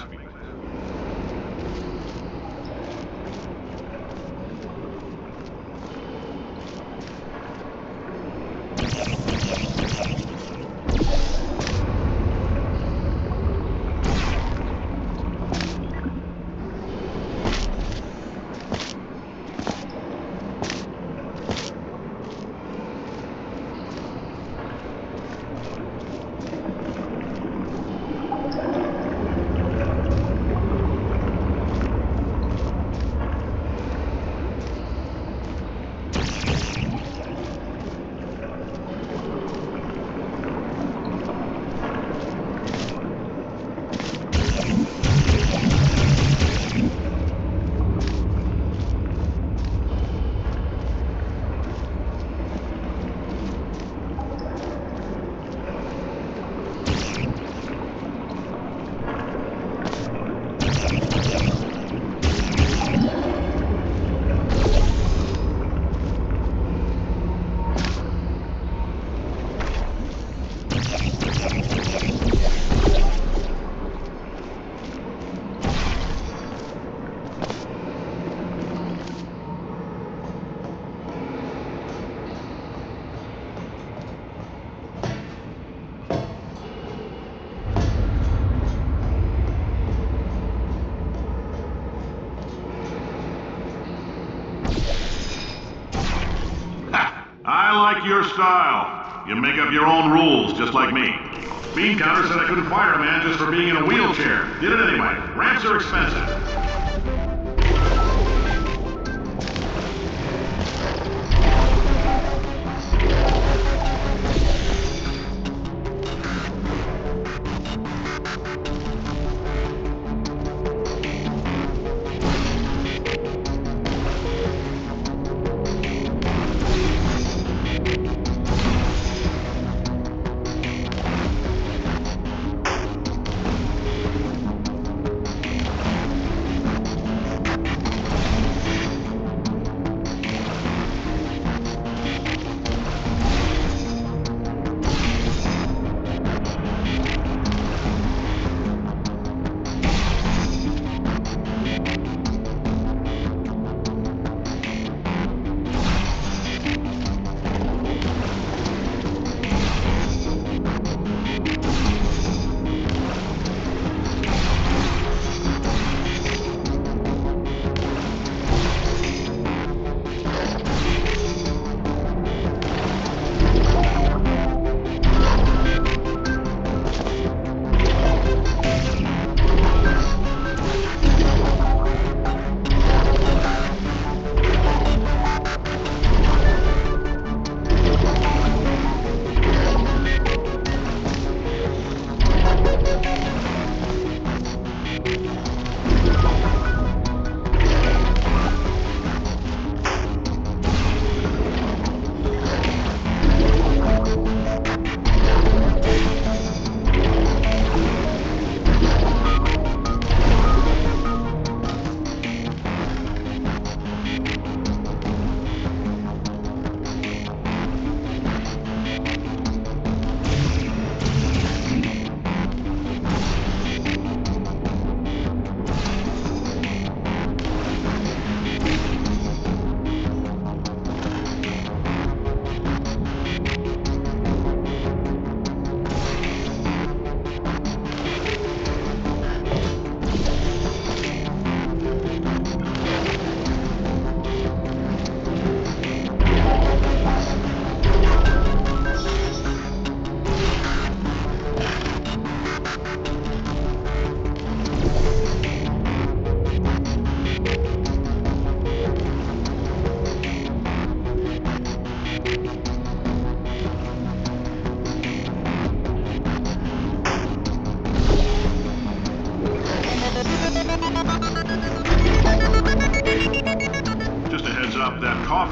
I like your style. You make up your own rules, just like me. Bean Counter said I couldn't fire a man just for being in a wheelchair. Did it anyway. Ramps are expensive.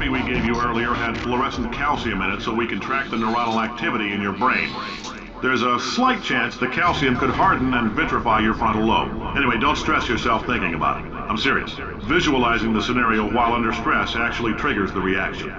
coffee we gave you earlier had fluorescent calcium in it so we can track the neuronal activity in your brain. There's a slight chance the calcium could harden and vitrify your frontal lobe. Anyway, don't stress yourself thinking about it. I'm serious. Visualizing the scenario while under stress actually triggers the reaction.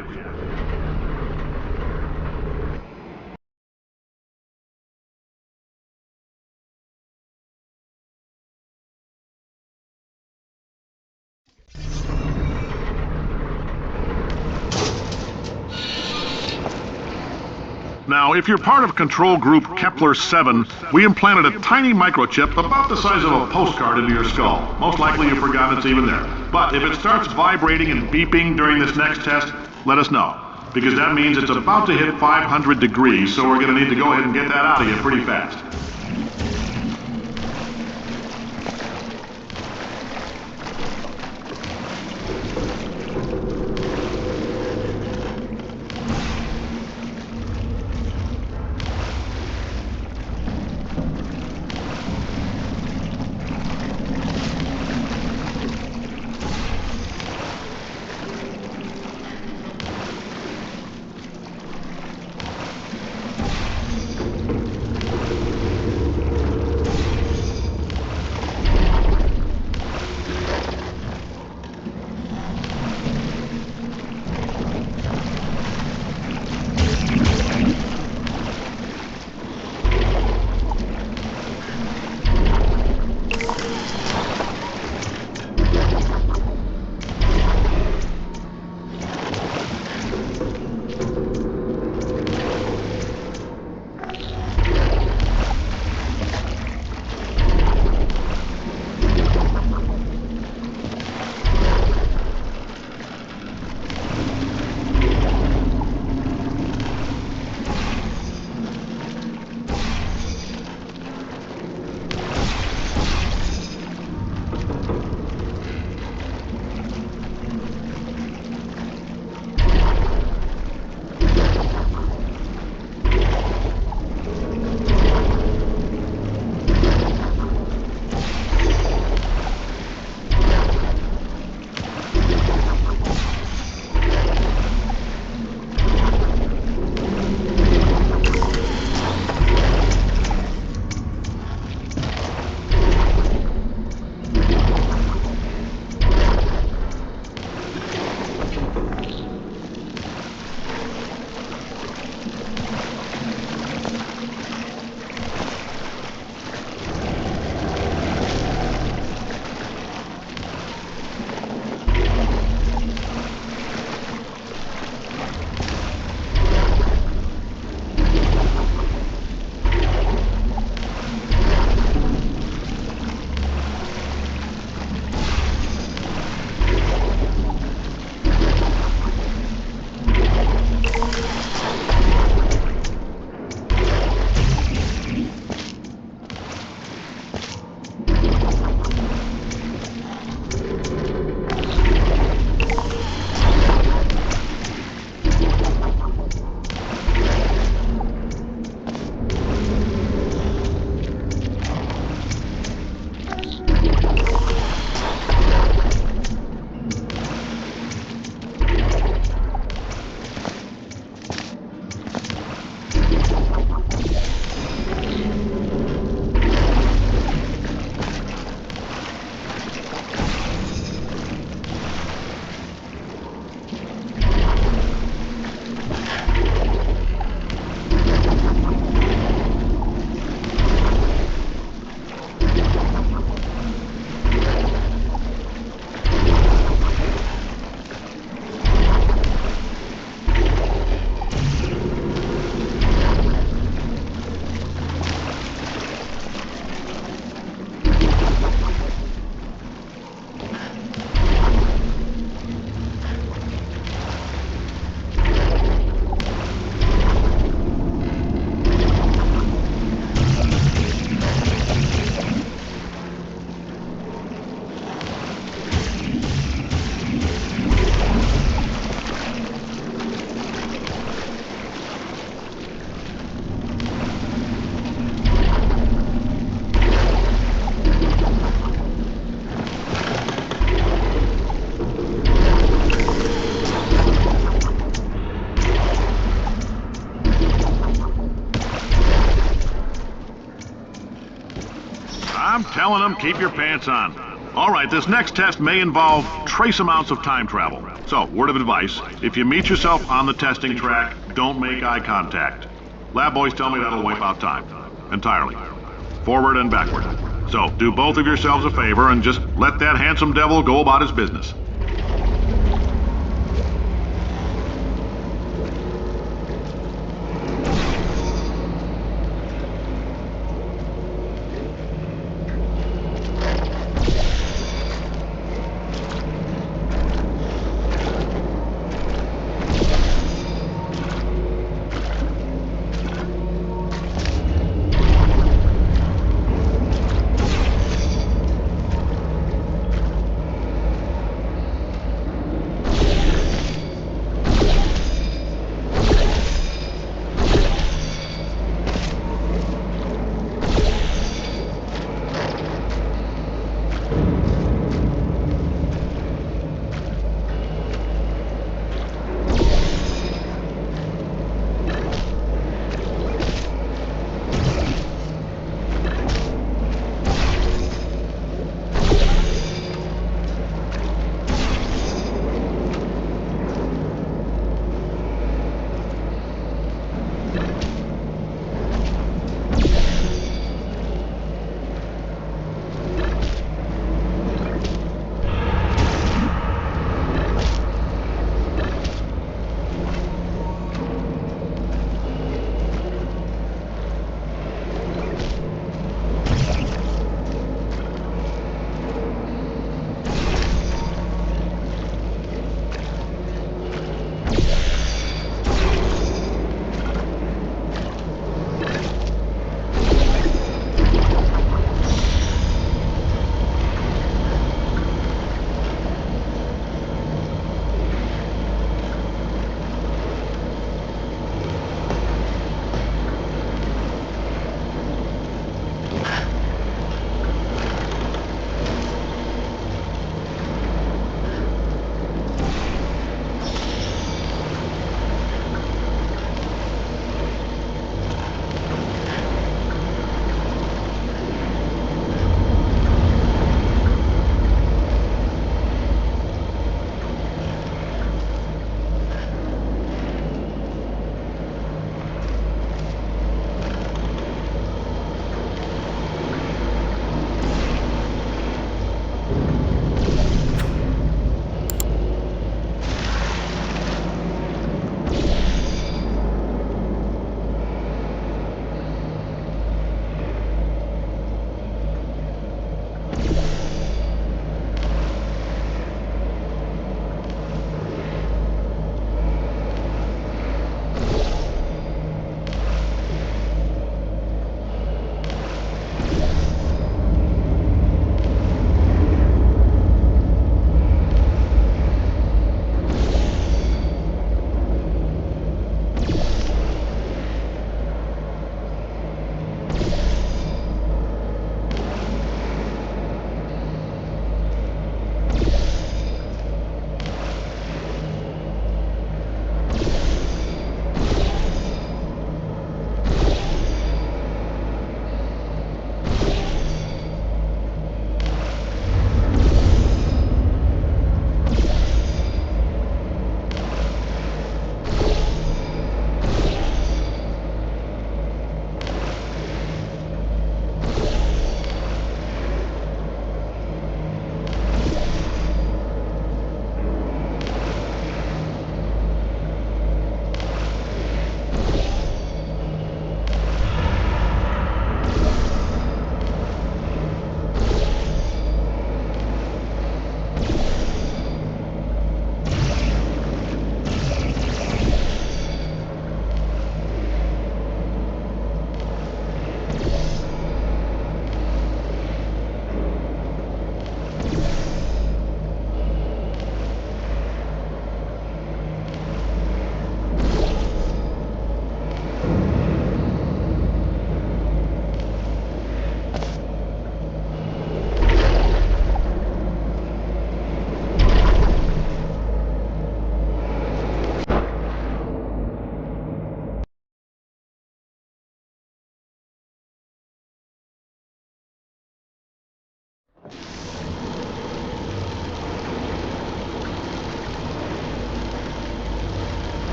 Now, if you're part of control group Kepler-7, we implanted a tiny microchip about the size of a postcard into your skull. Most likely you've forgotten it's even there. But if it starts vibrating and beeping during this next test, let us know. Because that means it's about to hit 500 degrees, so we're going to need to go ahead and get that out of you pretty fast. I'm telling them, keep your pants on. All right, this next test may involve trace amounts of time travel. So, word of advice, if you meet yourself on the testing track, don't make eye contact. Lab boys tell me that'll wipe out time. Entirely. Forward and backward. So, do both of yourselves a favor and just let that handsome devil go about his business.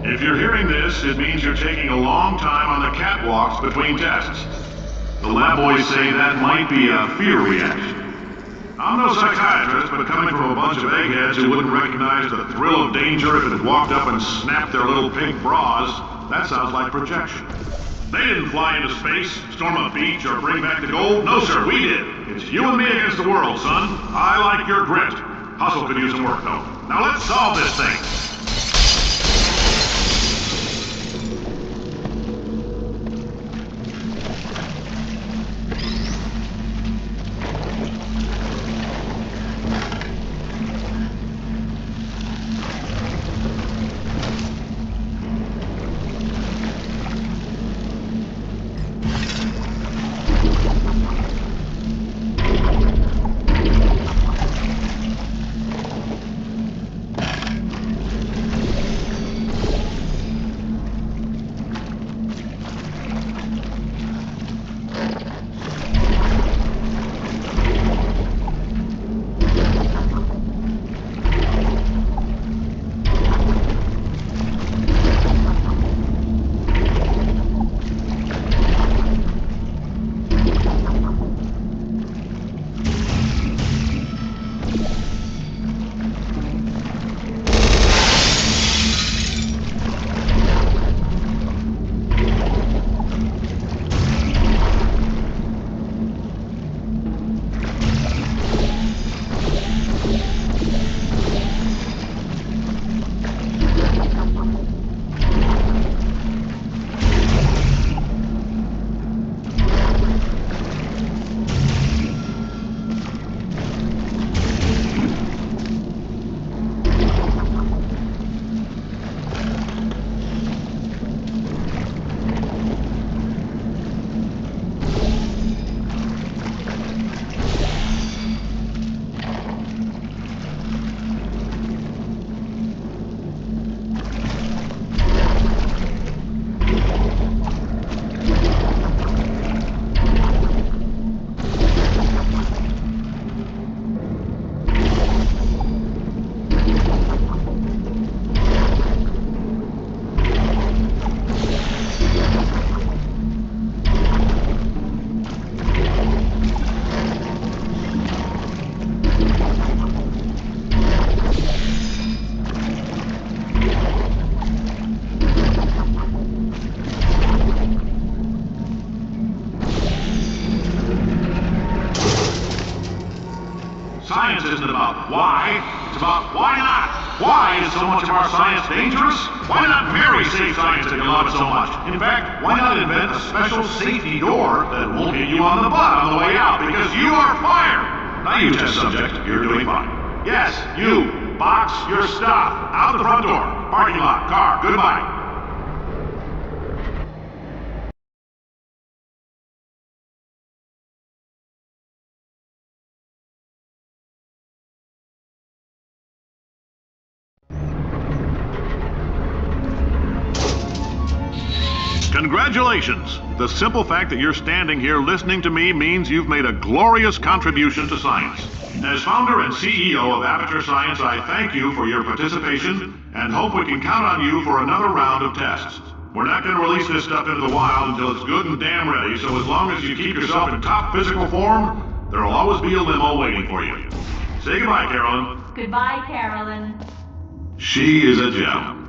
If you're hearing this, it means you're taking a long time on the catwalks between tests. The lab boys say that might be a fear reaction. I'm no psychiatrist, but coming from a bunch of eggheads who wouldn't recognize the thrill of danger if it had walked up and snapped their little pink bras, that sounds like projection. They didn't fly into space, storm a beach, or bring back the gold. No, sir, we did. It's you and me against the world, son. I like your grit. Hustle could use some work, though. Now let's solve this thing. Science isn't about why, it's about why not. Why is so much of our science dangerous? Why not marry safe science if you love it so much? In fact, why not invent a special safety door that won't hit you on the butt on the way out because you are fired? Now you test subject, you're doing fine. Yes, you, box your stuff, out the front door, parking lot, car, goodbye. Congratulations! The simple fact that you're standing here listening to me means you've made a glorious contribution to science. As founder and CEO of Aperture Science, I thank you for your participation and hope we can count on you for another round of tests. We're not going to release this stuff into the wild until it's good and damn ready, so as long as you keep yourself in top physical form, there'll always be a limo waiting for you. Say goodbye, Carolyn. Goodbye, Carolyn. She is a gem.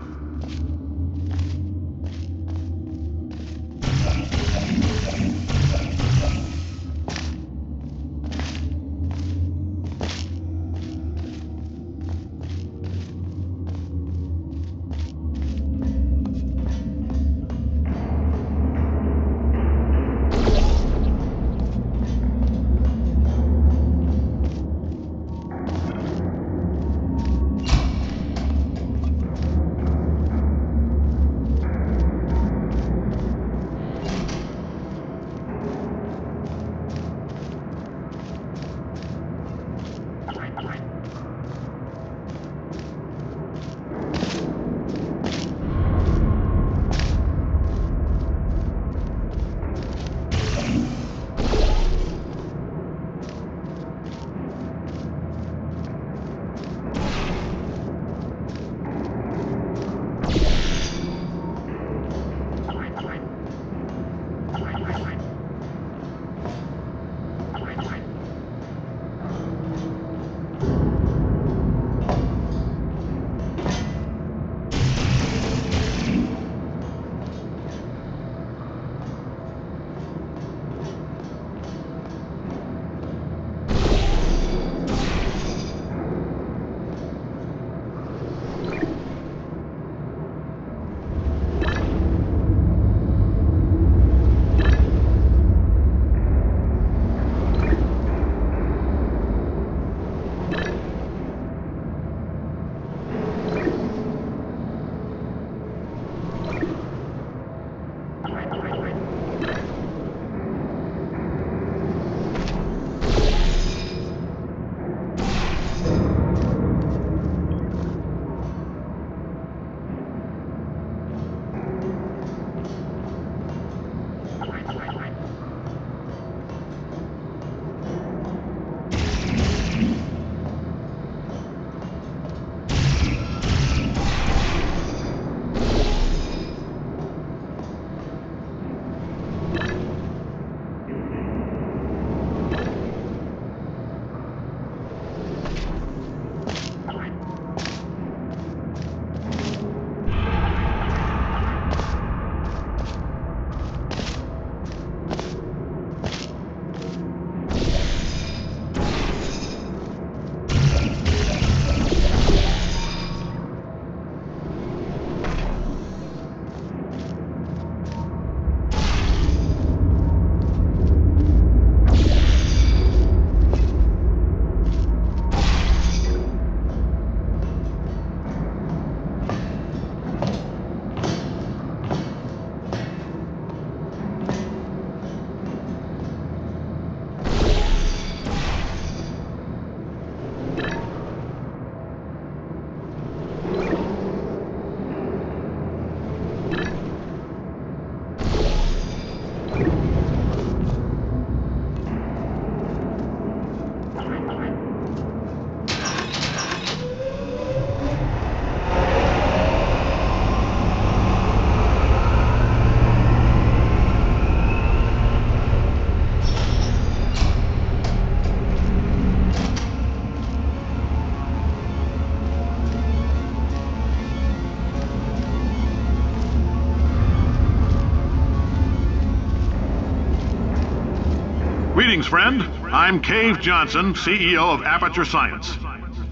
Greetings, friend. I'm Cave Johnson, CEO of Aperture Science.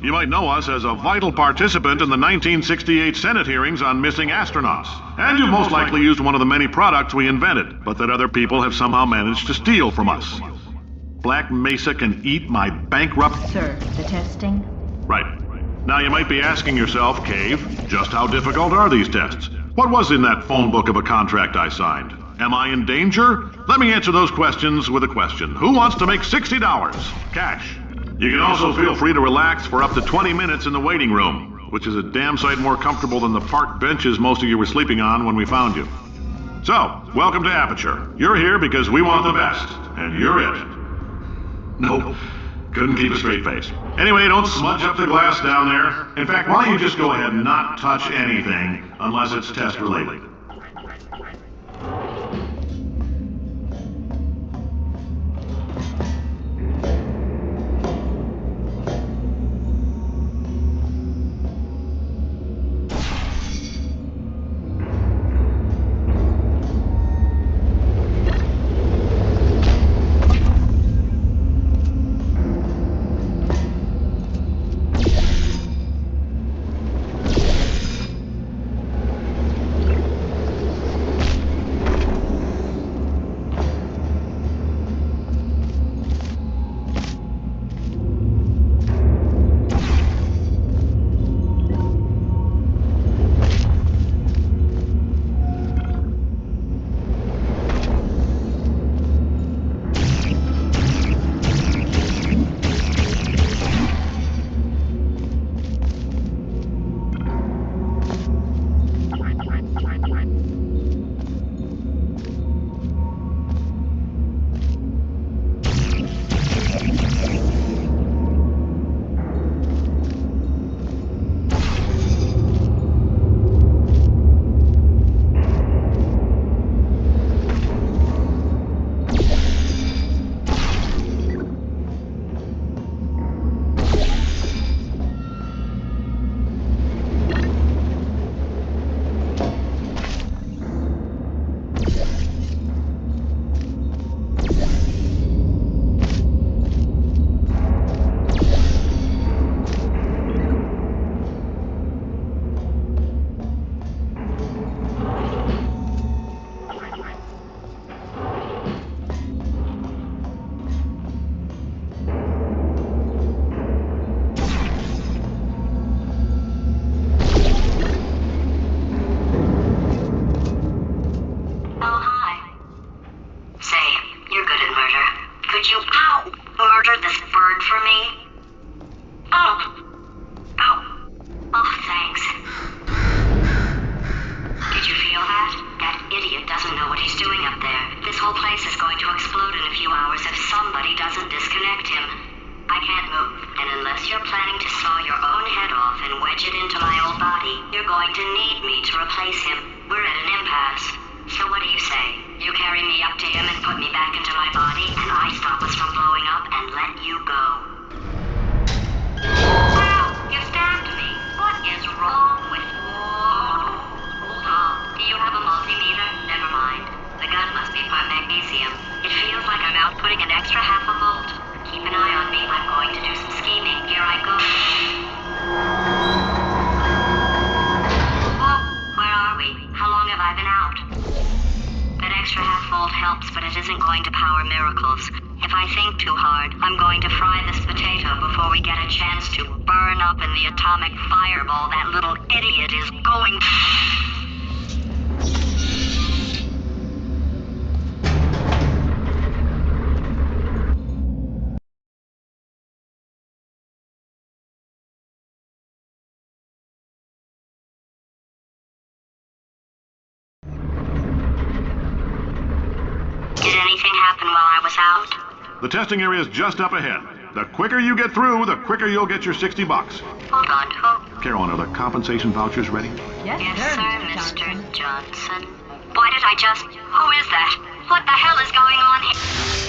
You might know us as a vital participant in the 1968 Senate hearings on missing astronauts. And you've most likely used one of the many products we invented, but that other people have somehow managed to steal from us. Black Mesa can eat my bankrupt... Sir, the testing? Right. Now you might be asking yourself, Cave, just how difficult are these tests? What was in that phone book of a contract I signed? Am I in danger? Let me answer those questions with a question. Who wants to make $60? Cash. You can also feel free to relax for up to 20 minutes in the waiting room, which is a damn sight more comfortable than the park benches most of you were sleeping on when we found you. So, welcome to Aperture. You're here because we want the best, and you're it. Nope. Couldn't keep a straight face. Anyway, don't smudge up the glass down there. In fact, why don't you just go ahead and not touch anything unless it's test related. The testing area is just up ahead. The quicker you get through, the quicker you'll get your $60. Hold on, who? Carolyn, are the compensation vouchers ready? Yes, Yes, sir, sir, Mr. Johnson. Why did I just... Who is that? What the hell is going on here?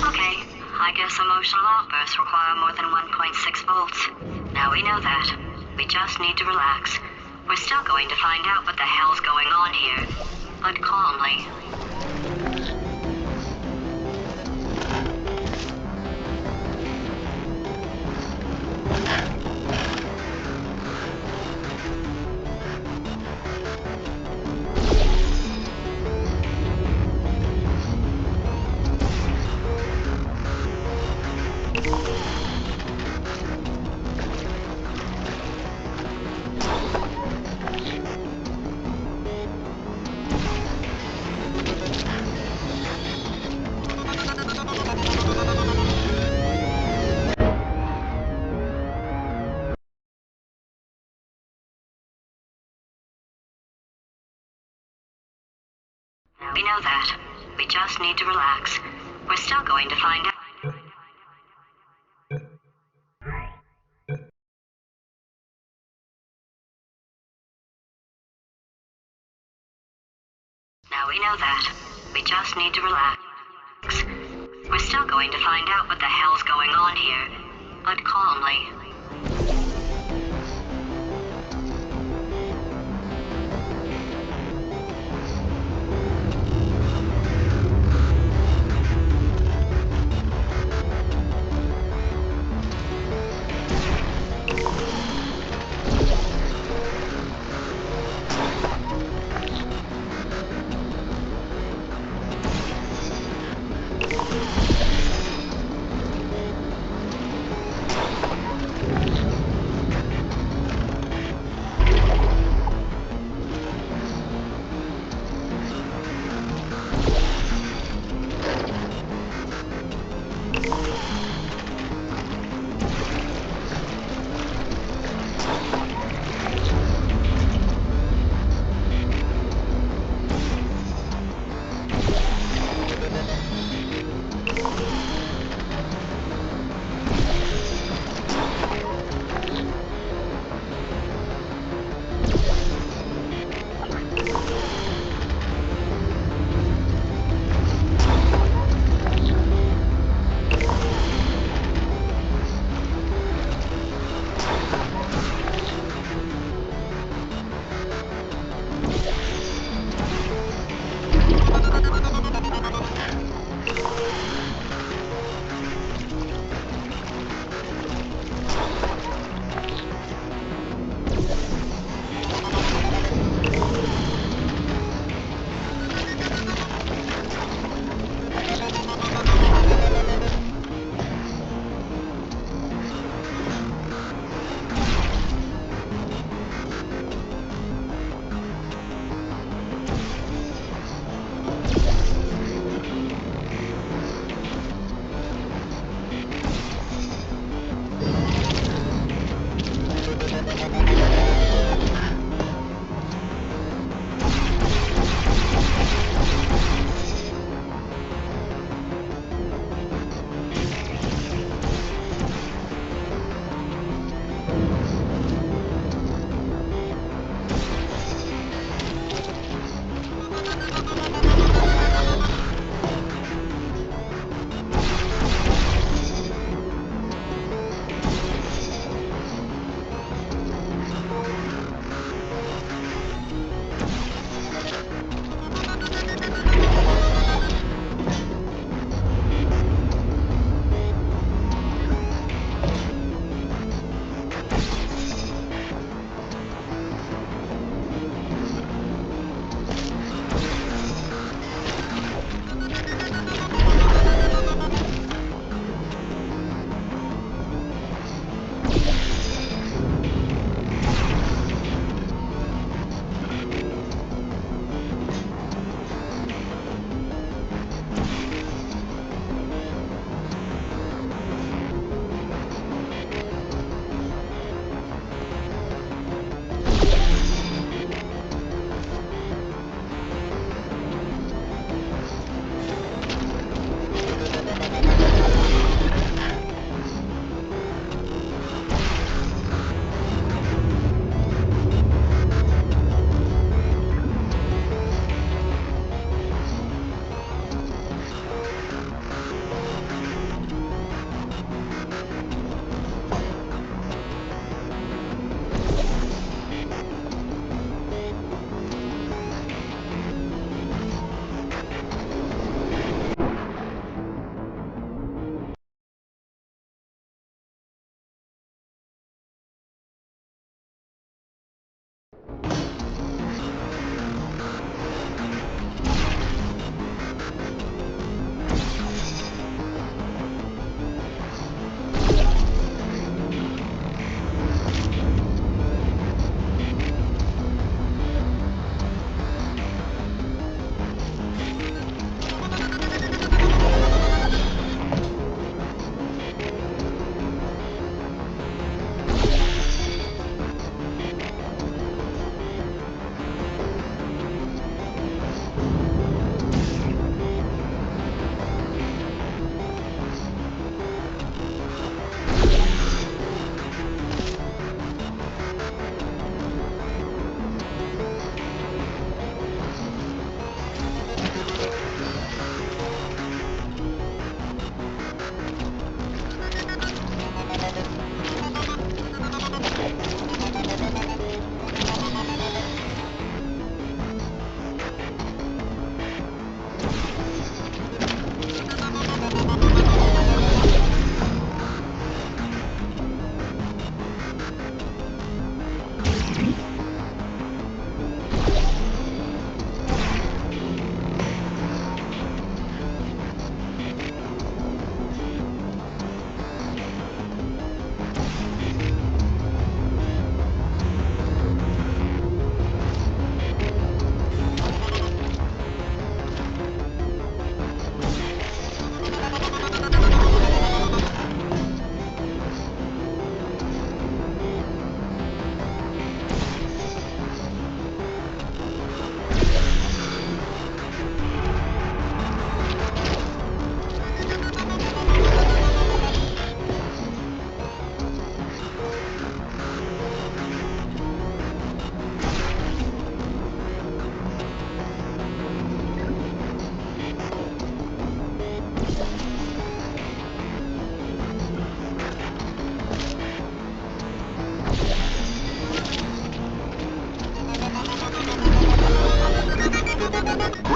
Okay, I guess emotional outbursts require more than 1.6 volts. Now we know that. We just need to relax. We're still going to find out what the hell's going on here, but calmly. We know that. We just need to relax. We're still going to find out. Now we know that. We just need to relax. We're still going to find out what the hell's going on here, but calmly.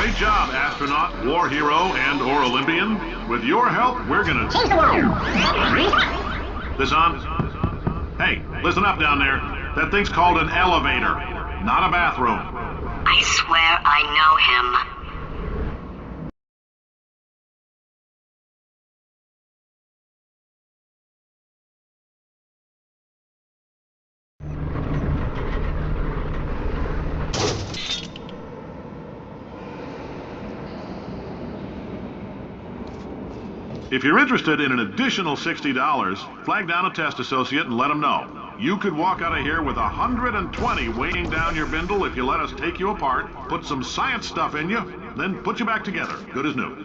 Great job, astronaut, war hero, and/or Olympian. With your help, we're gonna change the world. This on? Hey, listen up down there. That thing's called an elevator, not a bathroom. I swear I know him. If you're interested in an additional $60, flag down a test associate and let them know. You could walk out of here with 120 weighing down your bindle if you let us take you apart, put some science stuff in you, then put you back together, good as new.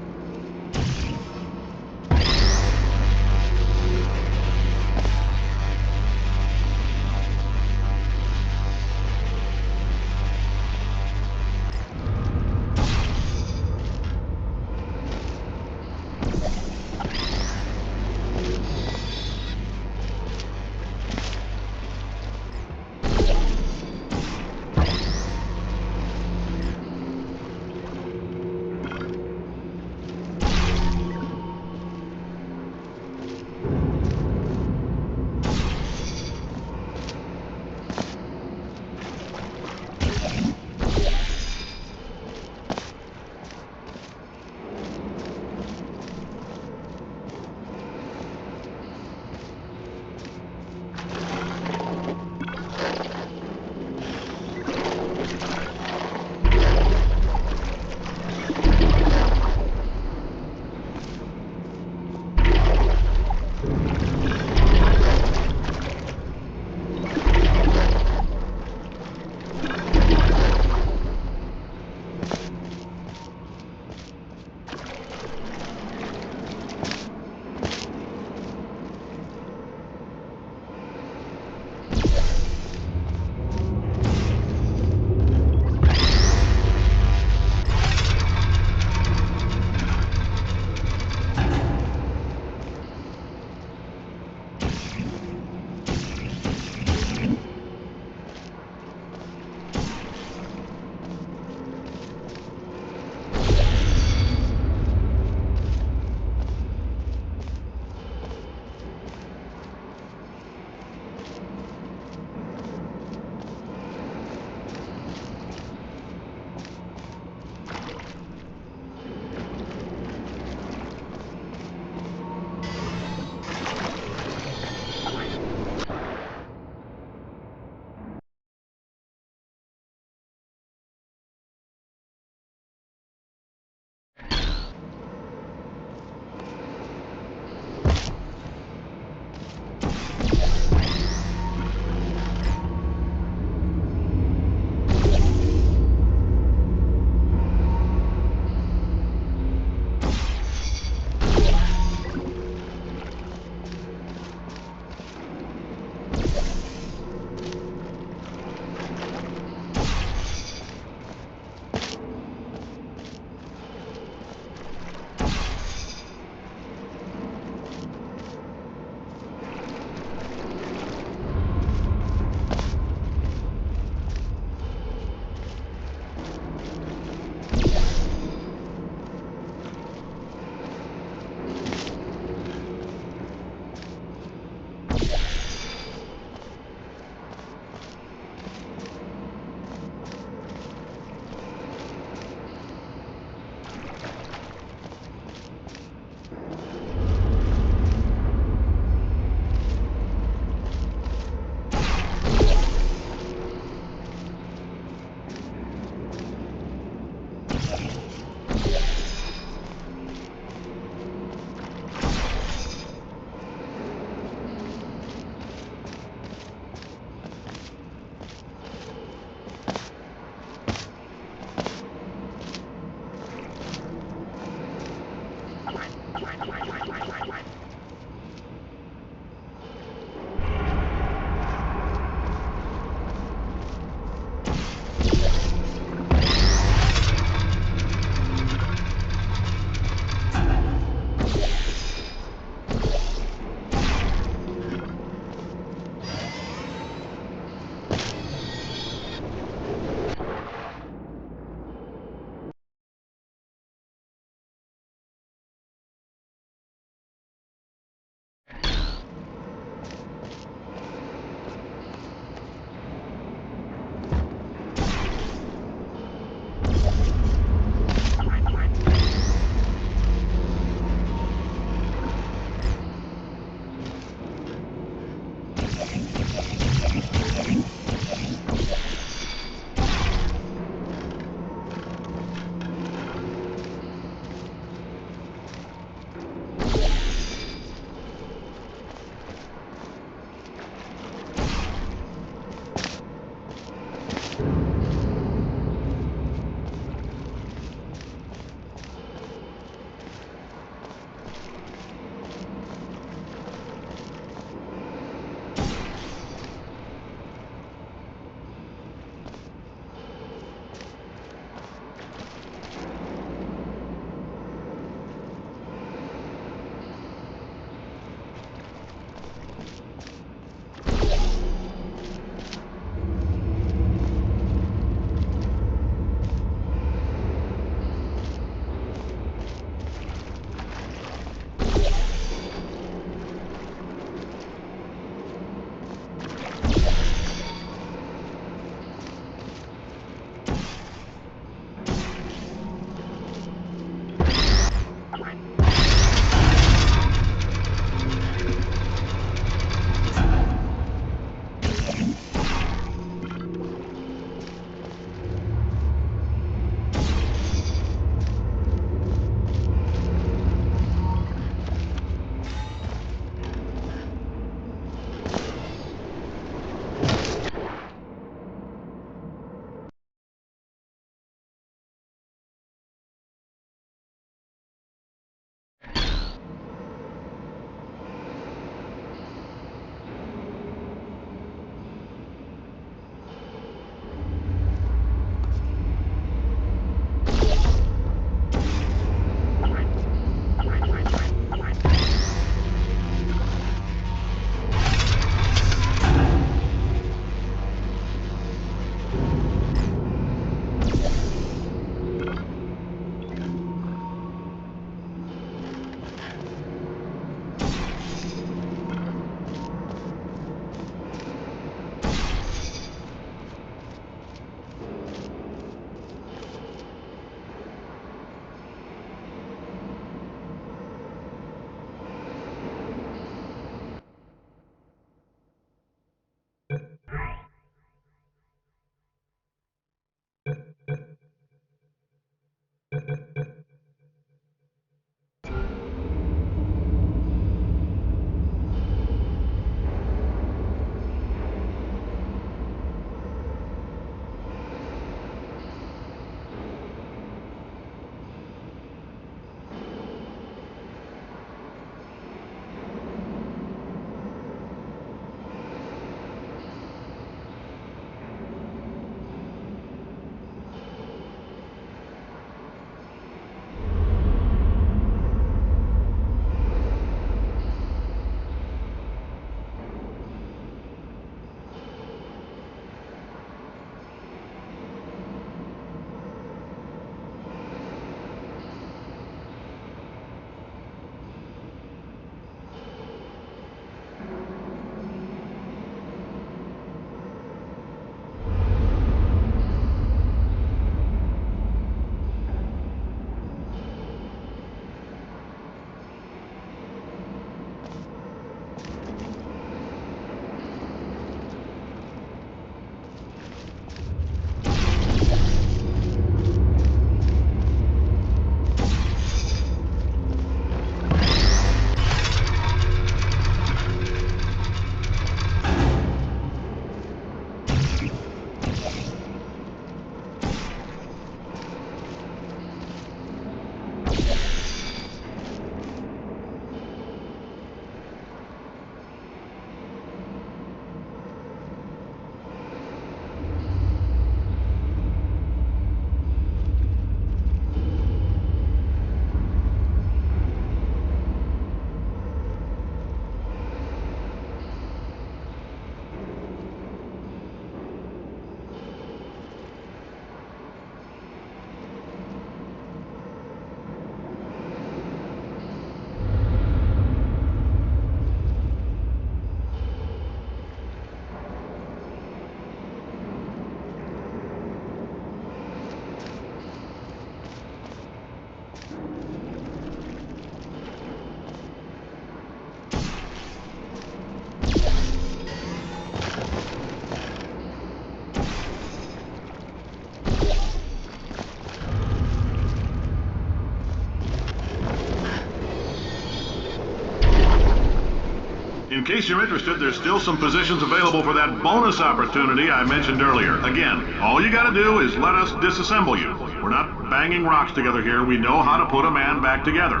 In case you're interested, there's still some positions available for that bonus opportunity I mentioned earlier. Again, all you gotta do is let us disassemble you. We're not banging rocks together here. We know how to put a man back together.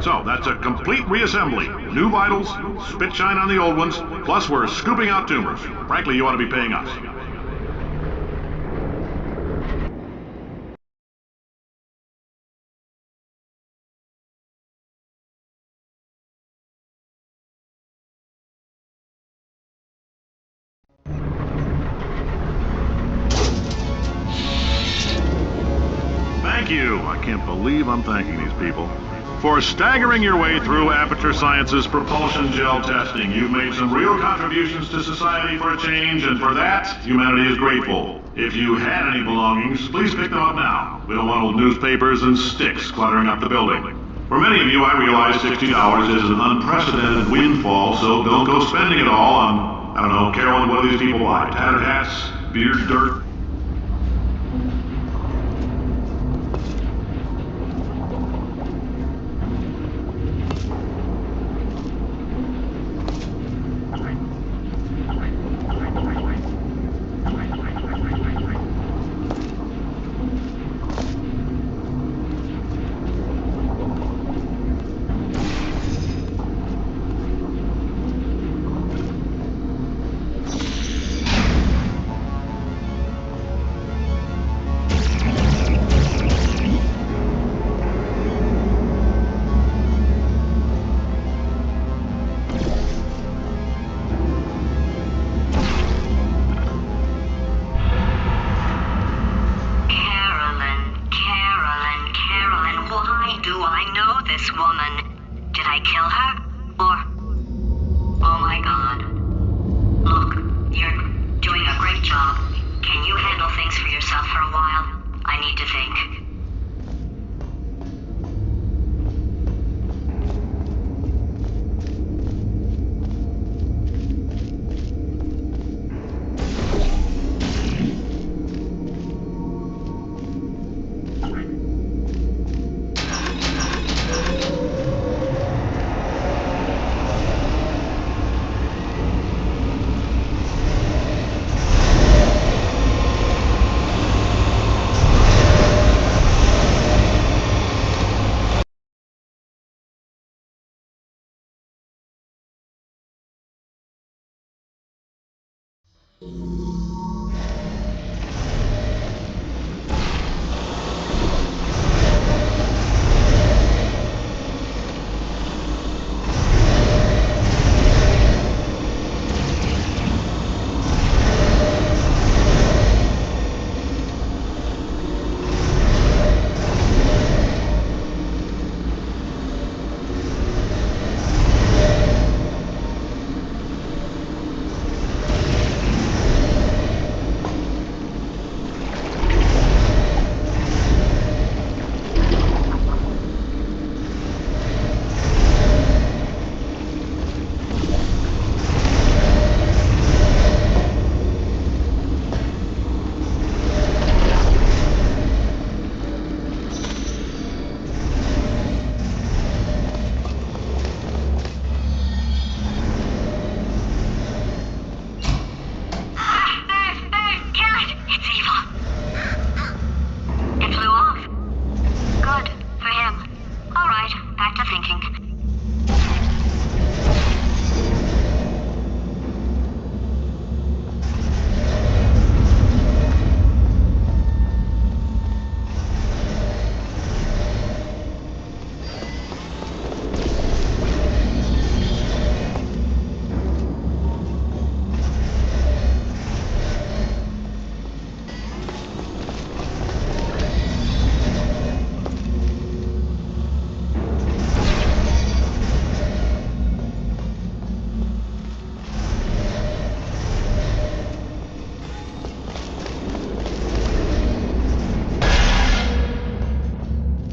So, that's a complete reassembly. New vitals, spit shine on the old ones, plus we're scooping out tumors. Frankly, you ought to be paying us. Thank you. I can't believe I'm thanking these people. For staggering your way through Aperture Science's propulsion gel testing, you've made some real contributions to society for a change, and for that, humanity is grateful. If you had any belongings, please pick them up now. We don't want old newspapers and sticks cluttering up the building. For many of you, I realize $60 is an unprecedented windfall, so don't go spending it all on, I don't know, Carolyn, what do these people buy? Tattered hats? Beard dirt?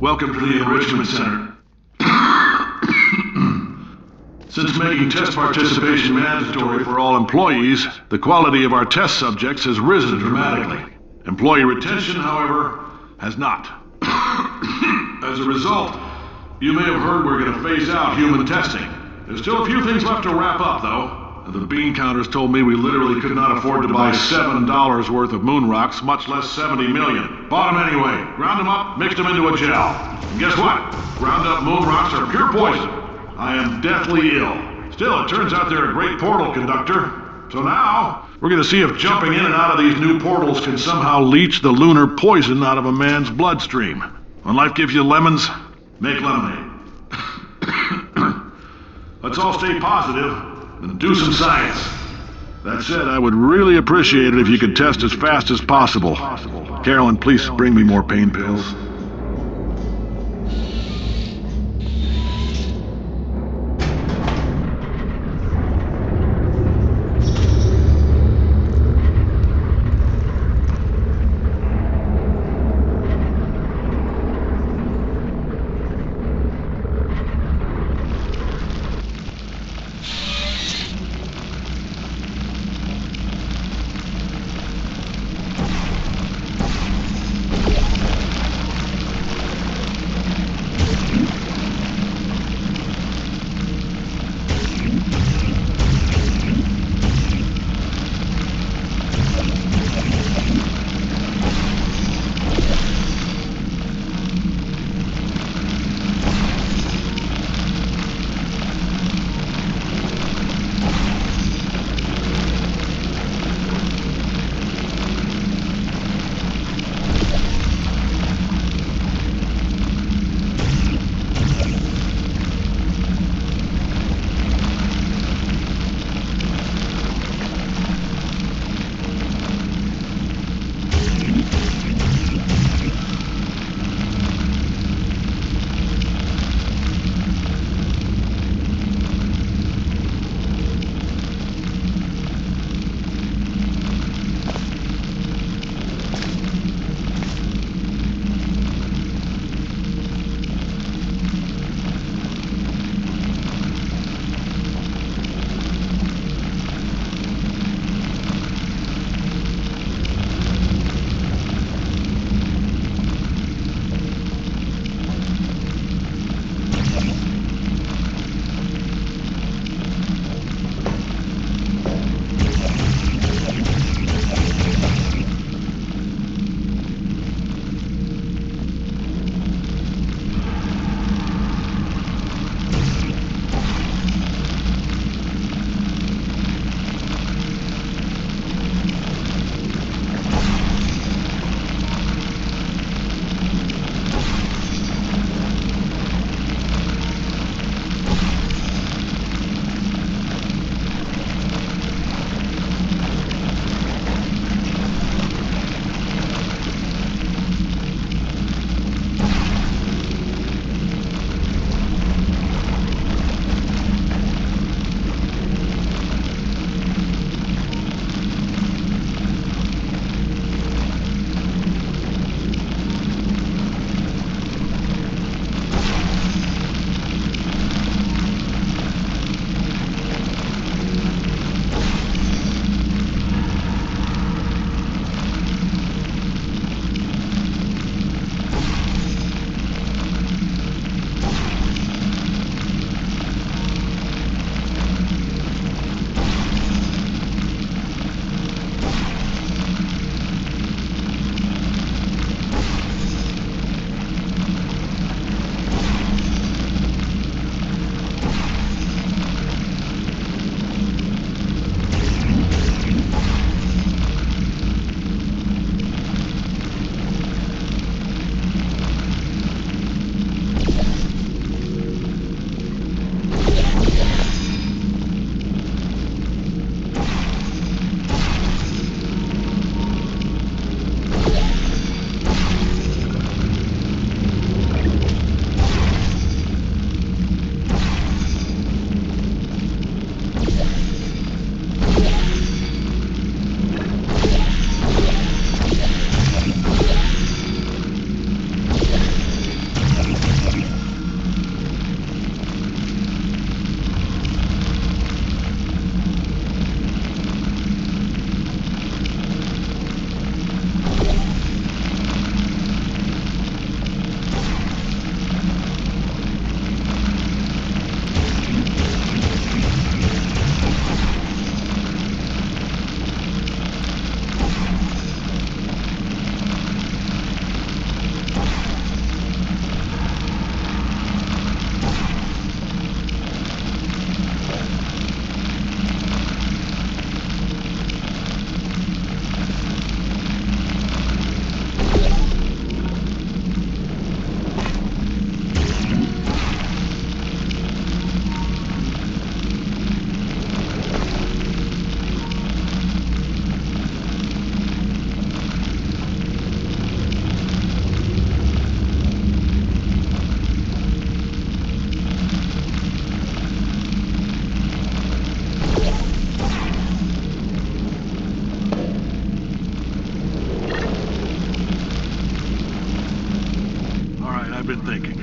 Welcome to the Enrichment Center. Since making test participation mandatory for all employees, the quality of our test subjects has risen dramatically. Employee retention, however, has not. As a result, you may have heard we're going to phase out human testing. There's still a few things left to wrap up, though. The bean counters told me we literally could not afford to buy $7 worth of moon rocks, much less 70 million. Bought them anyway, ground them up, mixed them into a gel. And guess what? Ground up moon rocks are pure poison. I am deathly ill. Still, it turns out they're a great portal conductor. So now, we're gonna see if jumping in and out of these new portals can somehow leach the lunar poison out of a man's bloodstream. When life gives you lemons, make lemonade. Let's all stay positive and do some science. That said, I would really appreciate it if you could test as fast as possible. Carolyn, please bring me more pain pills. I've been thinking.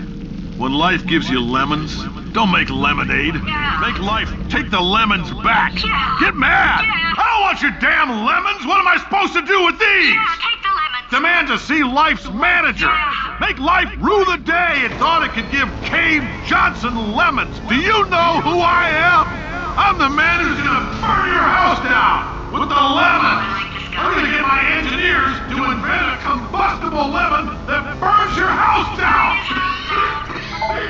When life gives you lemons, don't make lemonade. Make life take the lemons back. Get mad! I don't want your damn lemons! What am I supposed to do with these? Take the lemons. Demand to see life's manager. Make life rue the day it thought it could give Cave Johnson lemons. Do you know who I am? I'm the man who's gonna burn your house down with the lemons. I'm gonna get my engineers to invent a combustible lemon that burns your house down.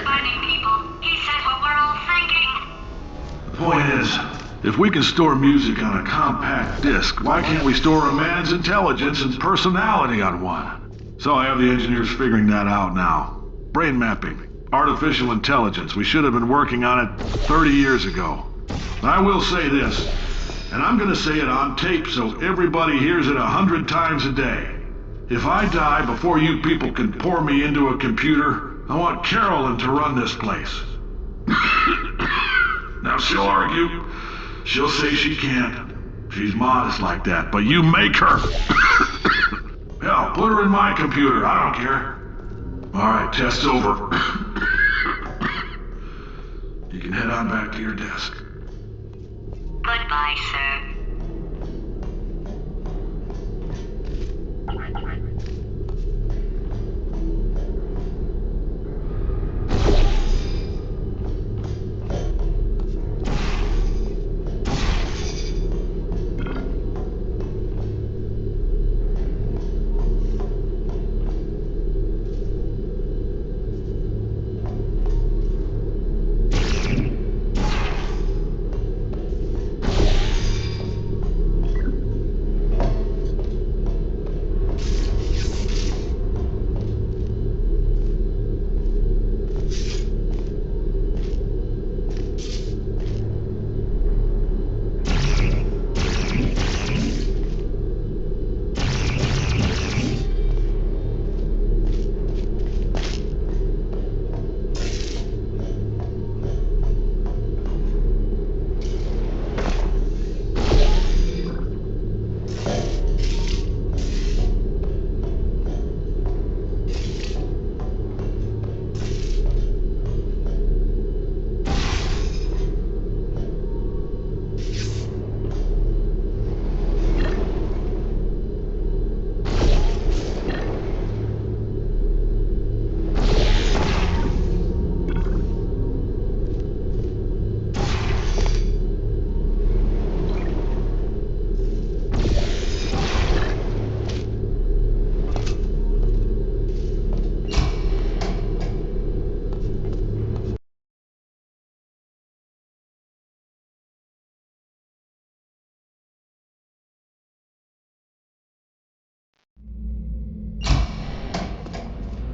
Burning people. He said what we're all thinking. The point is, if we can store music on a compact disc, why can't we store a man's intelligence and personality on one? So I have the engineers figuring that out now. Brain mapping, artificial intelligence. We should have been working on it 30 years ago. I will say this, and I'm gonna say it on tape so everybody hears it 100 times a day. If I die before you people can pour me into a computer, I want Carolyn to run this place. Now she'll argue. She'll say she can't. She's modest like that, but you make her. Hell, put her in my computer. I don't care. All right, test's over. You can head on back to your desk. Goodbye, sir.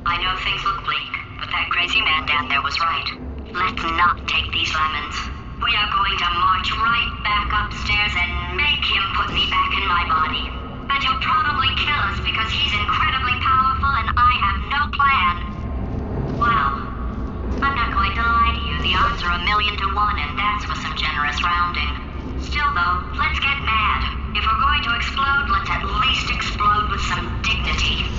I know things look bleak, but that crazy man down there was right. Let's not take these lemons. We are going to march right back upstairs and make him put me back in my body. And he'll probably kill us because he's incredibly powerful and I have no plan. Well, I'm not going to lie to you. The odds are 1,000,000 to 1, and that's with some generous rounding. Still though, let's get mad. If we're going to explode, let's at least explode with some dignity.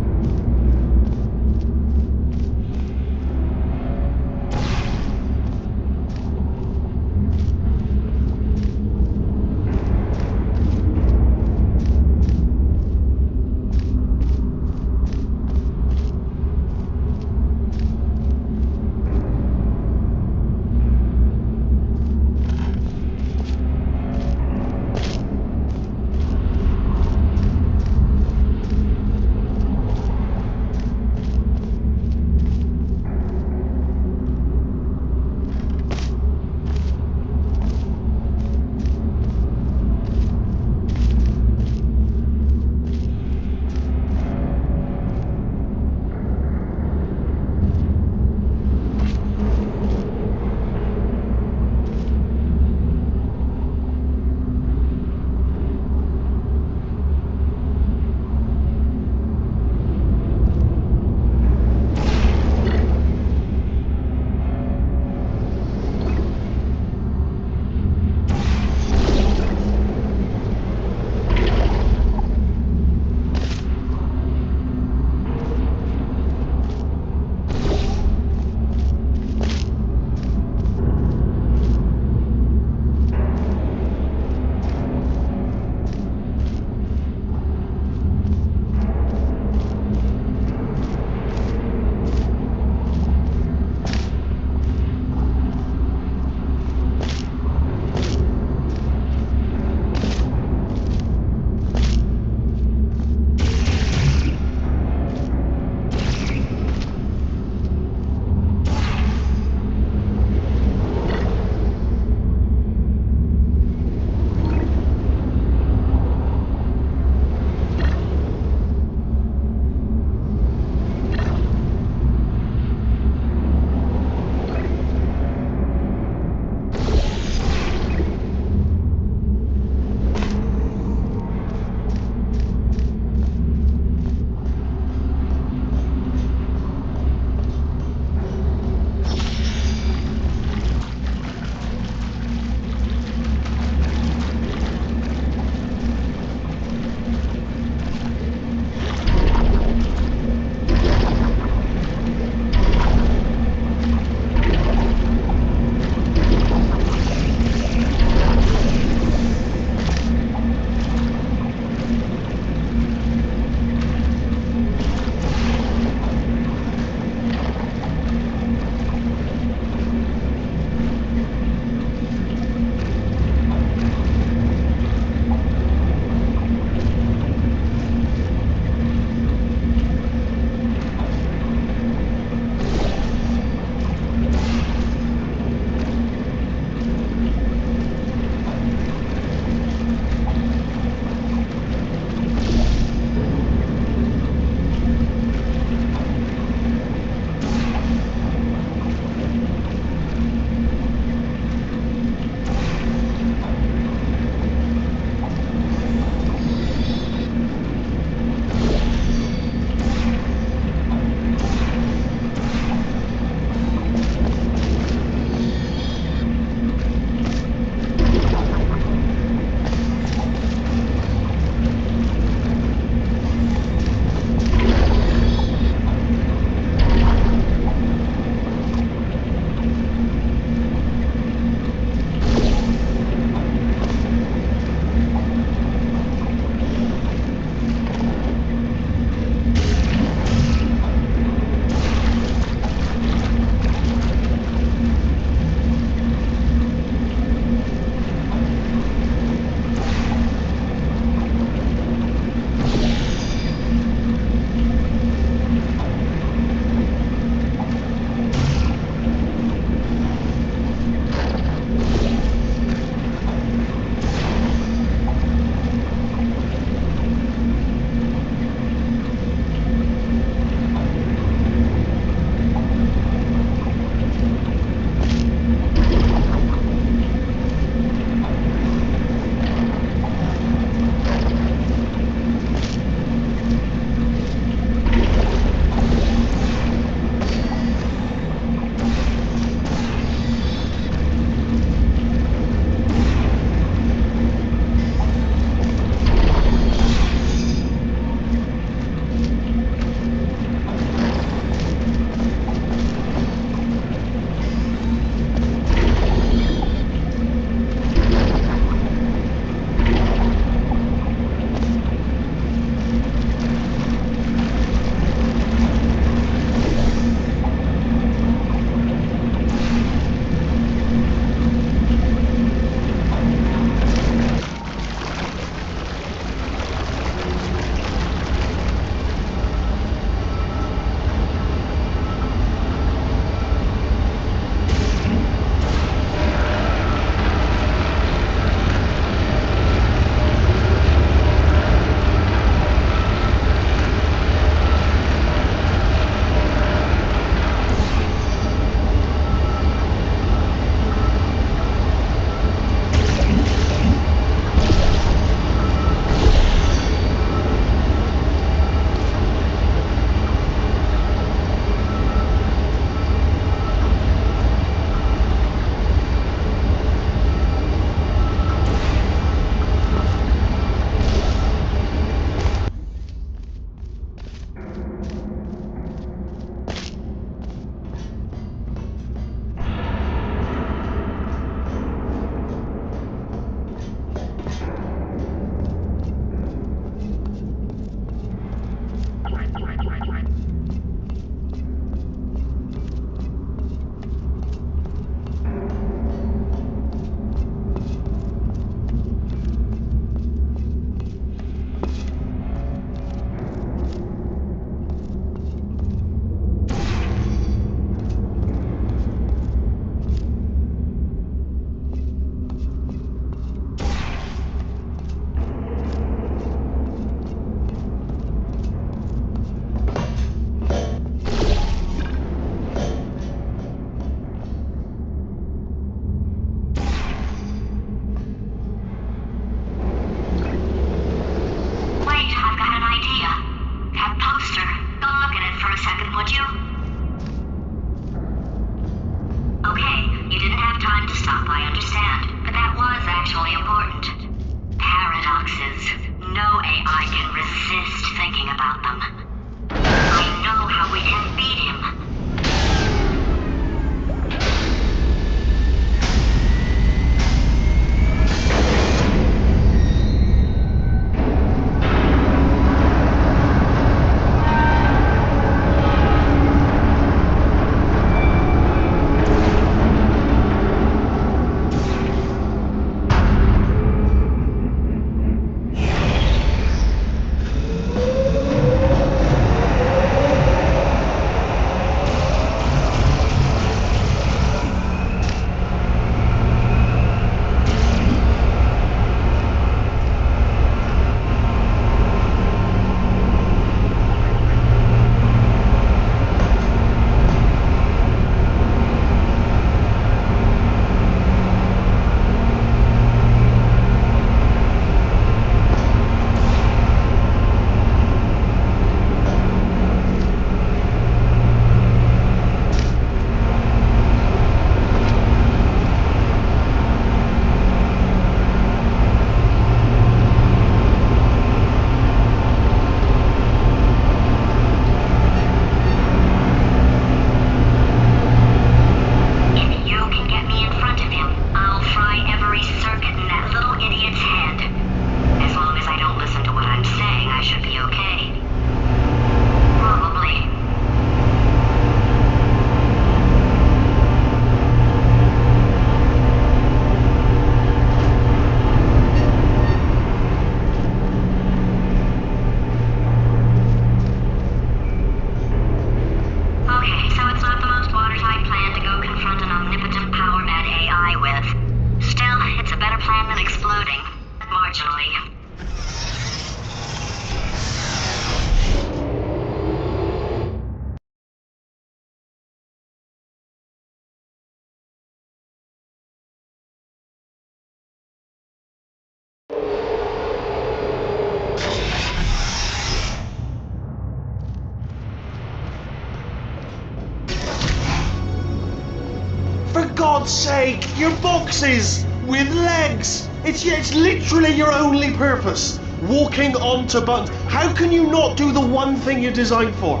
God's sake! Your boxes with legs! It's literally your only purpose. Walking onto buttons. How can you not do the one thing you're designed for?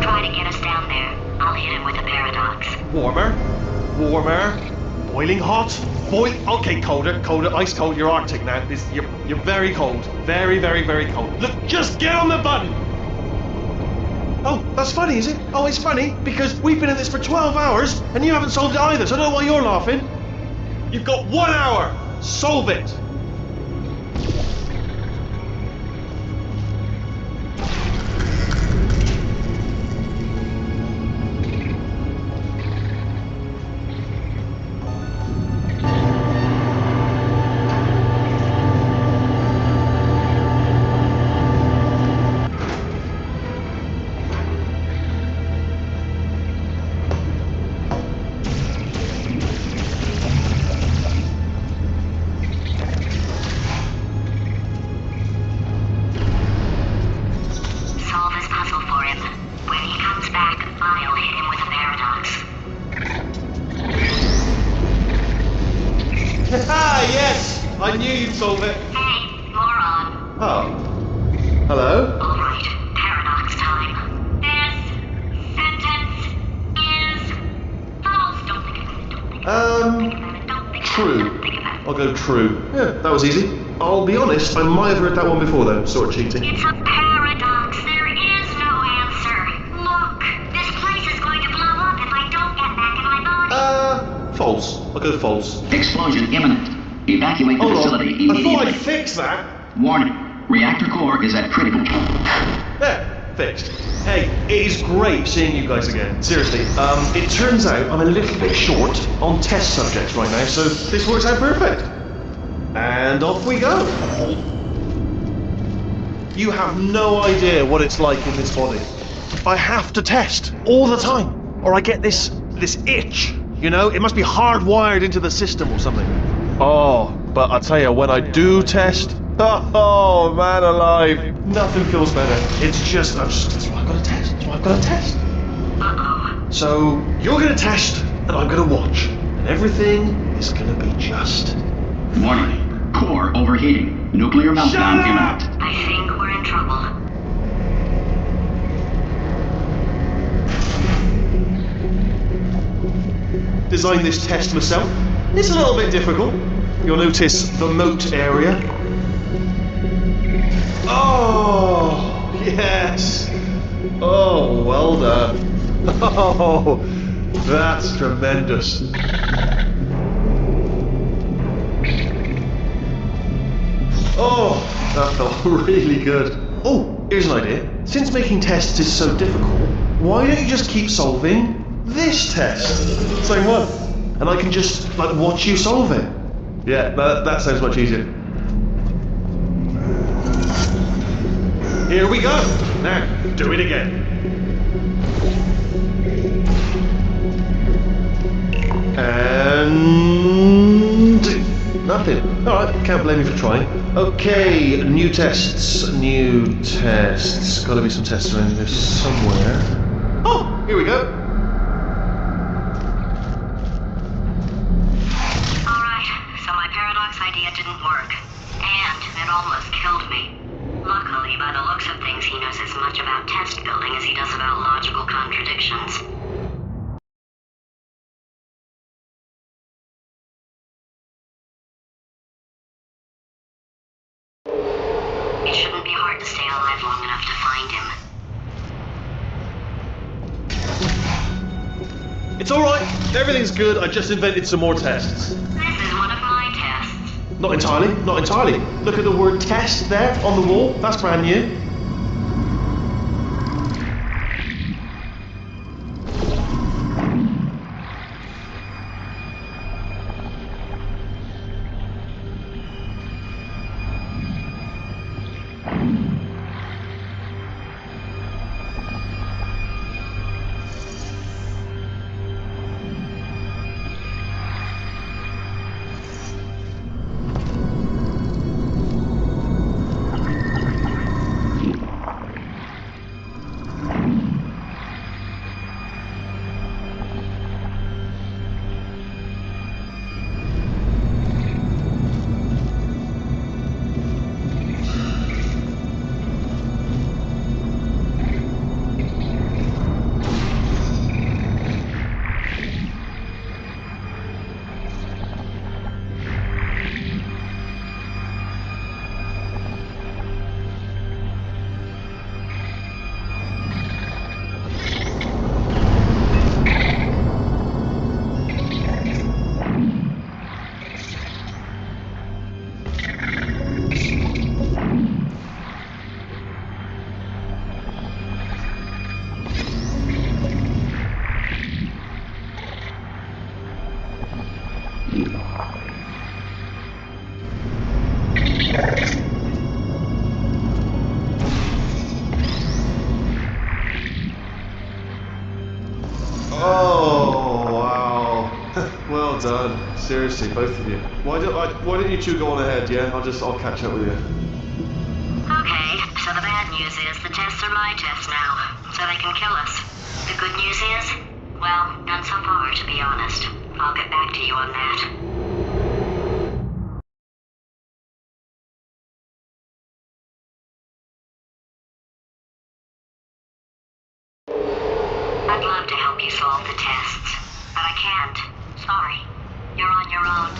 Try to get us down there. I'll hit him with a paradox. Warmer. Boiling hot. Okay, colder, ice cold. You're Arctic now. You're very cold. Very, very, very cold. Look, just get on the button. Oh, that's funny, is it? Oh, it's funny because we've been in this for 12 hours and you haven't solved it either, so I don't know why you're laughing. You've got 1 hour. Solve it. Solve his puzzle for him. When he comes back, I'll hit him with a paradox. Ah, yes! I knew you'd solve it. Hey, moron. Oh. Hello? Alright, paradox time. This sentence is false. Don't think about it. Don't think about it. True. I'll go true. Yeah, that was easy. I'll be honest, I might have heard that one before though, sort of cheating. It's a paradox. There is no answer. Look, this place is going to blow up if I don't get back in my body. False. I'll go false. Explosion imminent. Evacuate the Hold facility on. I immediately. thought I'd fix that. Warning. Reactor core is at critical. There, fixed. Hey, it is great seeing you guys again. Seriously, it turns out I'm a little bit short on test subjects right now, so this works out perfect. And off we go. You have no idea what it's like in this body. I have to test all the time, or I get this itch. You know, it must be hardwired into the system or something. Oh, but I tell you, when I do test, oh man alive, nothing feels better. It's just, that's why I've got to test. That's why I've got to test. So you're gonna test, and I'm gonna watch, and everything is gonna be just. Warning. Core overheating. Nuclear meltdown imminent. I think we're in trouble. Designed this test myself. It's a little bit difficult. You'll notice the moat area. Oh, yes. Oh, well done. Oh, that's tremendous. Oh, that felt really good. Oh, here's an idea. Since making tests is so difficult, why don't you just keep solving this test? Same one. And I can just, watch you solve it. Yeah, that sounds much easier. Here we go. Now, do it again. And nothing. Alright, can't blame you for trying. Okay, new tests. Gotta be some tests around here somewhere. Oh, here we go. Alright, so my paradox idea didn't work. And it almost killed me. Luckily, by the looks of things, he knows as much about test building as he does about logical contradictions. It shouldn't be hard to stay alive long enough to find him. It's alright, everything's good, I just invented some more tests. This is one of my tests. Not entirely. Look at the word test there on the wall, that's brand new. Seriously, both of you. Why don't you two go on ahead, yeah? I'll catch up with you. Okay, so the bad news is the tests are my tests now, so they can kill us. The good news is, well, none so far, to be honest. I'll get back to you on that. I'd love to help you solve the tests, but I can't. Sorry. You're on your own.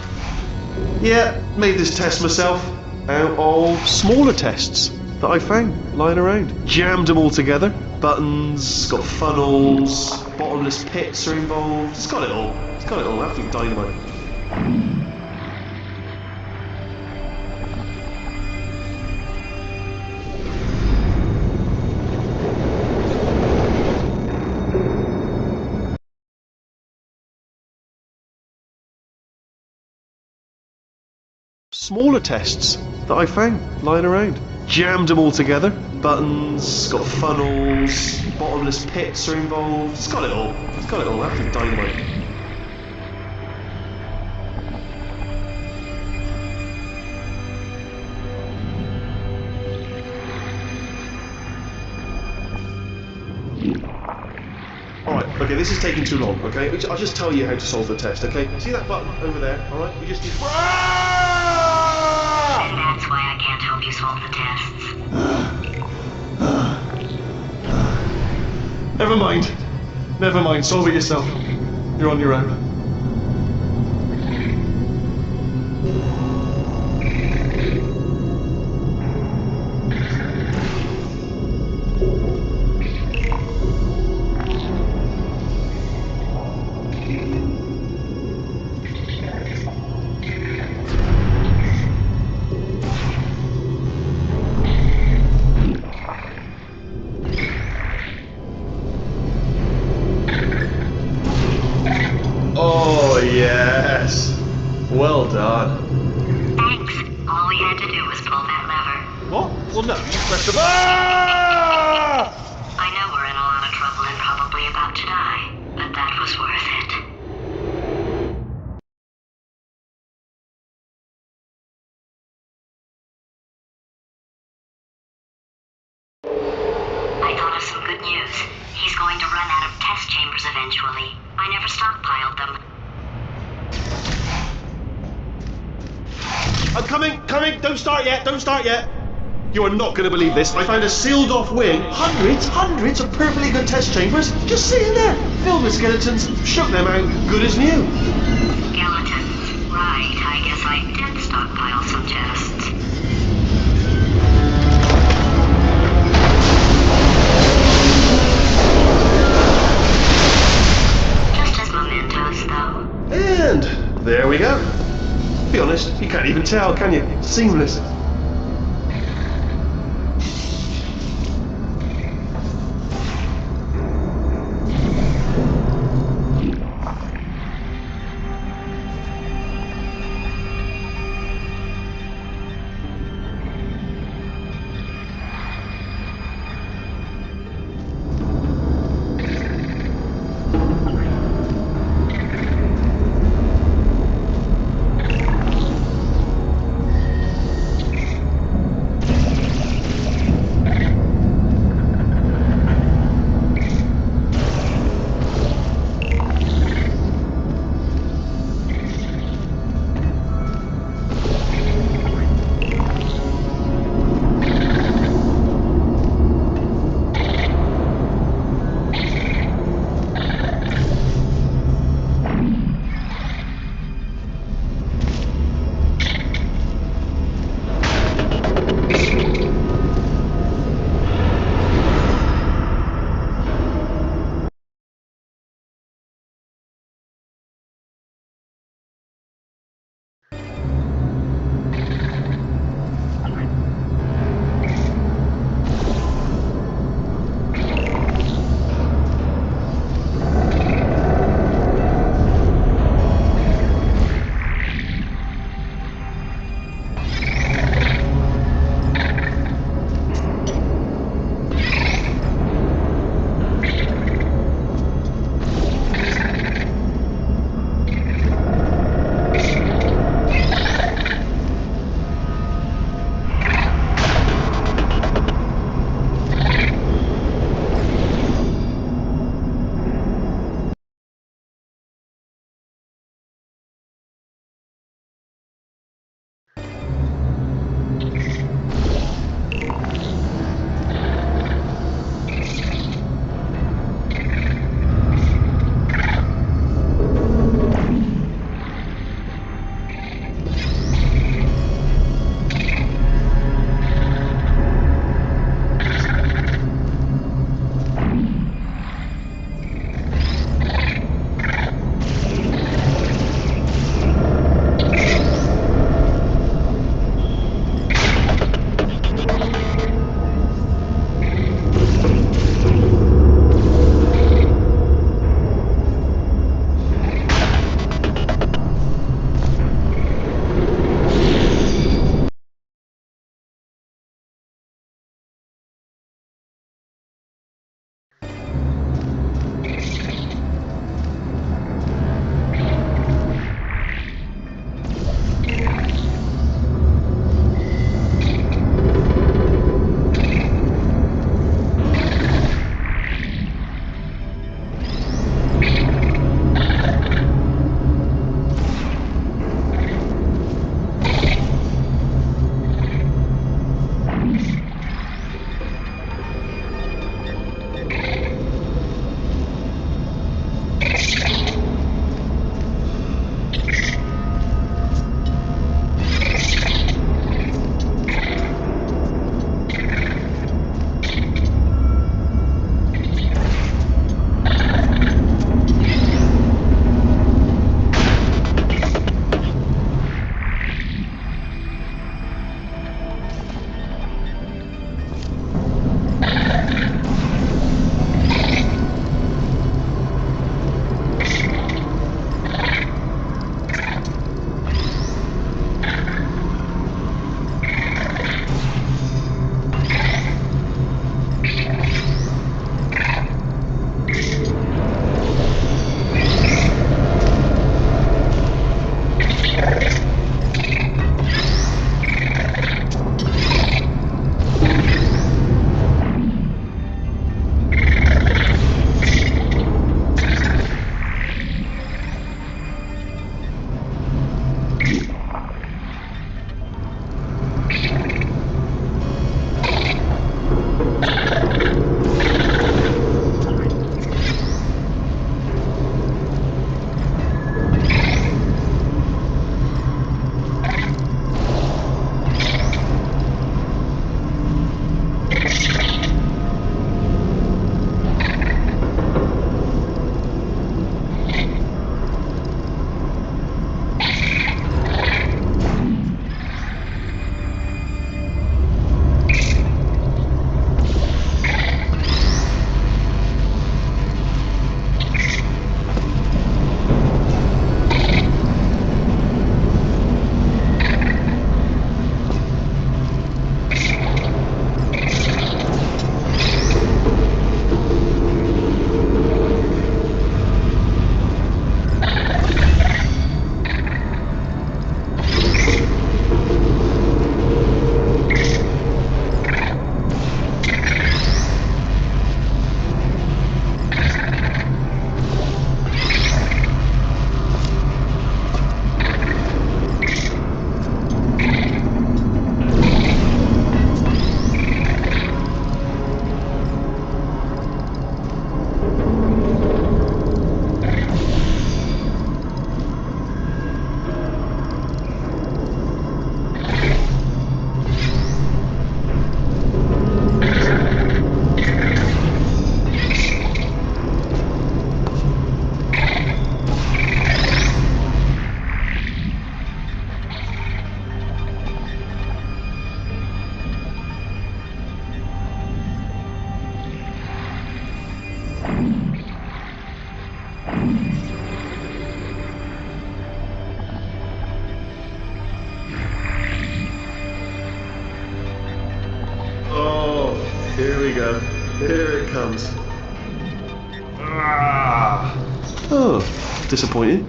Yeah, made this test myself out of smaller tests that I found lying around. Jammed them all together. Buttons, got funnels, bottomless pits are involved. It's got it all. It's got it all. Absolute dynamite. Smaller tests that I found lying around. Jammed them all together. Buttons, got funnels, bottomless pits are involved. It's got it all. It's got it all. Absolute dynamite. Alright, okay, this is taking too long, okay? I'll just tell you how to solve the test, okay? See that button over there, alright? We just need... And that's why I can't help you solve the tests. Never mind. Never mind, solve it yourself. You're on your own. Oh, yes. Well done. Thanks. All we had to do was pull that lever. What? Well, no, you pressed the... Ah! I know we're in a lot of trouble and probably about to die, but that was worth it. I thought of some good news. He's going to run out of test chambers eventually. I never stockpiled them. I'm coming, don't start yet. You are not going to believe this. I found a sealed off wing, hundreds of perfectly good test chambers, just sitting there, filled with skeletons, shook them out, good as new. Skeletons. Right, I guess I did stockpile some tests. Just as mementos, though. And there we go. Be honest, you can't even tell, can you? Seamless. Here we go. Here it comes. Ah. Oh, disappointing.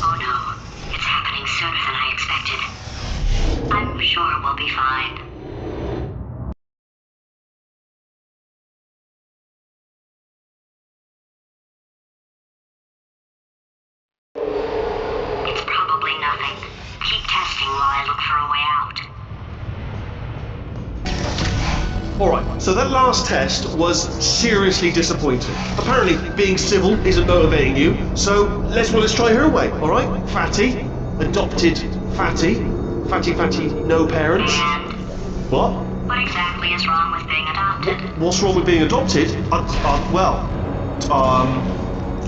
Oh no, it's happening sooner than I expected. I'm sure we'll be fine. It's probably nothing. Keep testing while I look for a way out. Alright, so that last test was seriously disappointing. Apparently, being civil isn't motivating you, so let's try her way, alright? Fatty, adopted Fatty, Fatty, no parents. And What? what exactly is wrong with being adopted? What's wrong with being adopted?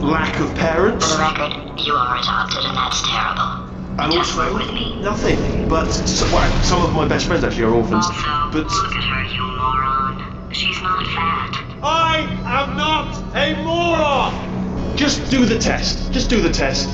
Lack of parents. For the record, you are adopted and that's terrible. And Just also, work with me. nothing. But, some of my best friends actually are orphans. Also, But look at her, you moron. She's not fat. I am not a moron! just do the test. Just do the test.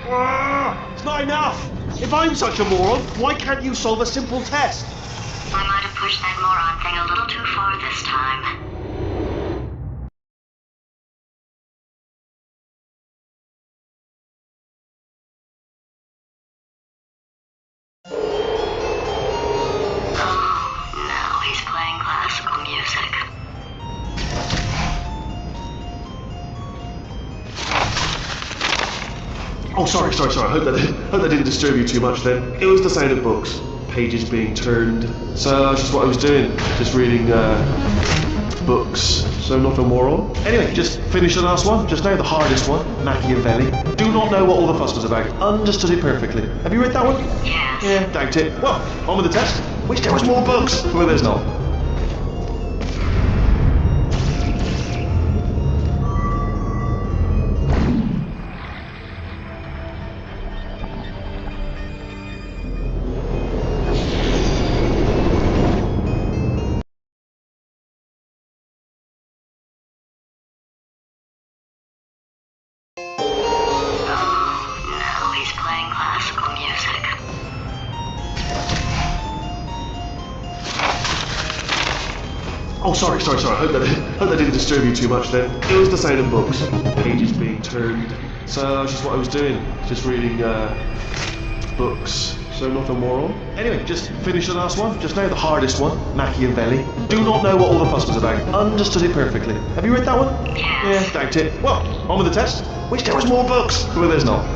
It's not enough! If I'm such a moron, why can't you solve a simple test? I might have pushed that moron thing a little too far this time. Oh, now he's playing classical music. Oh, sorry. Hope that didn't disturb you too much then. It was the sound of books. Pages being turned. So that's just what I was doing. Just reading, books. So not a moron. Anyway, just finished the last one. Just now, the hardest one. Machiavelli. Do not know what all the fuss was about. Understood it perfectly. Have you read that one? Yes. Yeah, doubt it. Well, on with the test. Wish there was more books. Well, there's not. Oh, sorry. I hope that didn't disturb you too much then. It was the sound of books. Pages being turned. So that's just what I was doing. Just reading books. So nothing more on. Anyway, just finished the last one. Just now the hardest one. Machiavelli. Do not know what all the fuss was about. Understood it perfectly. Have you read that one? Yeah, doubt it. Well, on with the test. Wish there was more books. Well, there's not.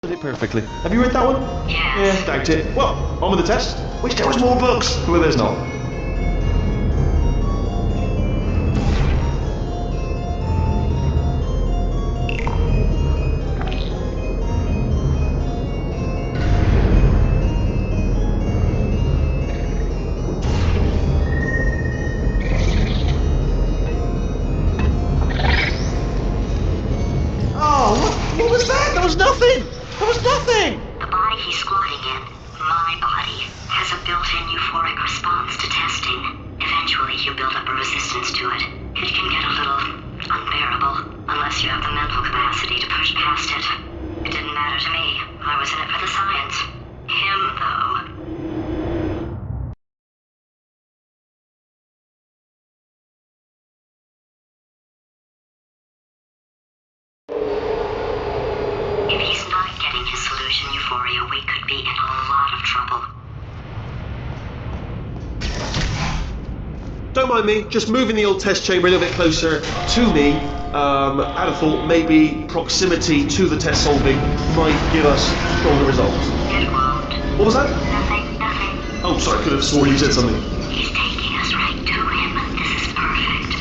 Did it perfectly. Have you read that one? Yeah, doubt it. Well, on with the test. Wish there was more books. Well, there's not. Oh, what was that? There was nothing! There was nothing! The body he's squatting in, my body, has a built-in euphoric response to testing. Eventually you build up a resistance to it. It can get a little unbearable, unless you have the mental capacity to push past it. It didn't matter to me. I was in it for the science. Him, though. If he's not getting his solution euphoria, we could be in a lot of trouble. Don't mind me, just moving the old test chamber a little bit closer to me. I'd have thought maybe proximity to the test solving might give us stronger results. It won't. What was that? Nothing. Oh, sorry, I could have sworn you said something. He's taking us right to him. This is perfect.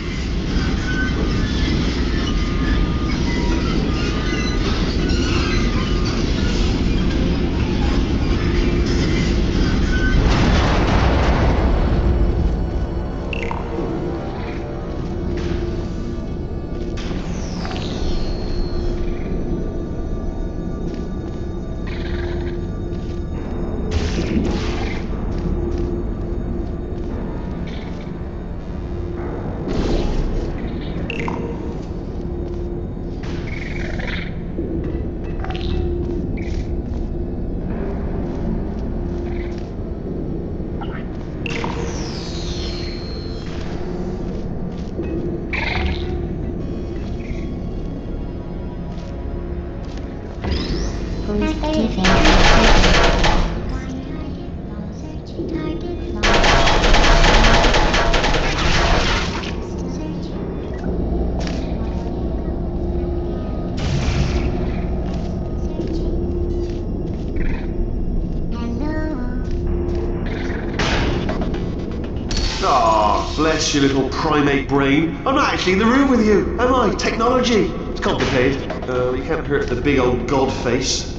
Ah, bless your little primate brain. I'm not actually in the room with you, am I? Technology. It's complicated. You can't hurt the big old god face.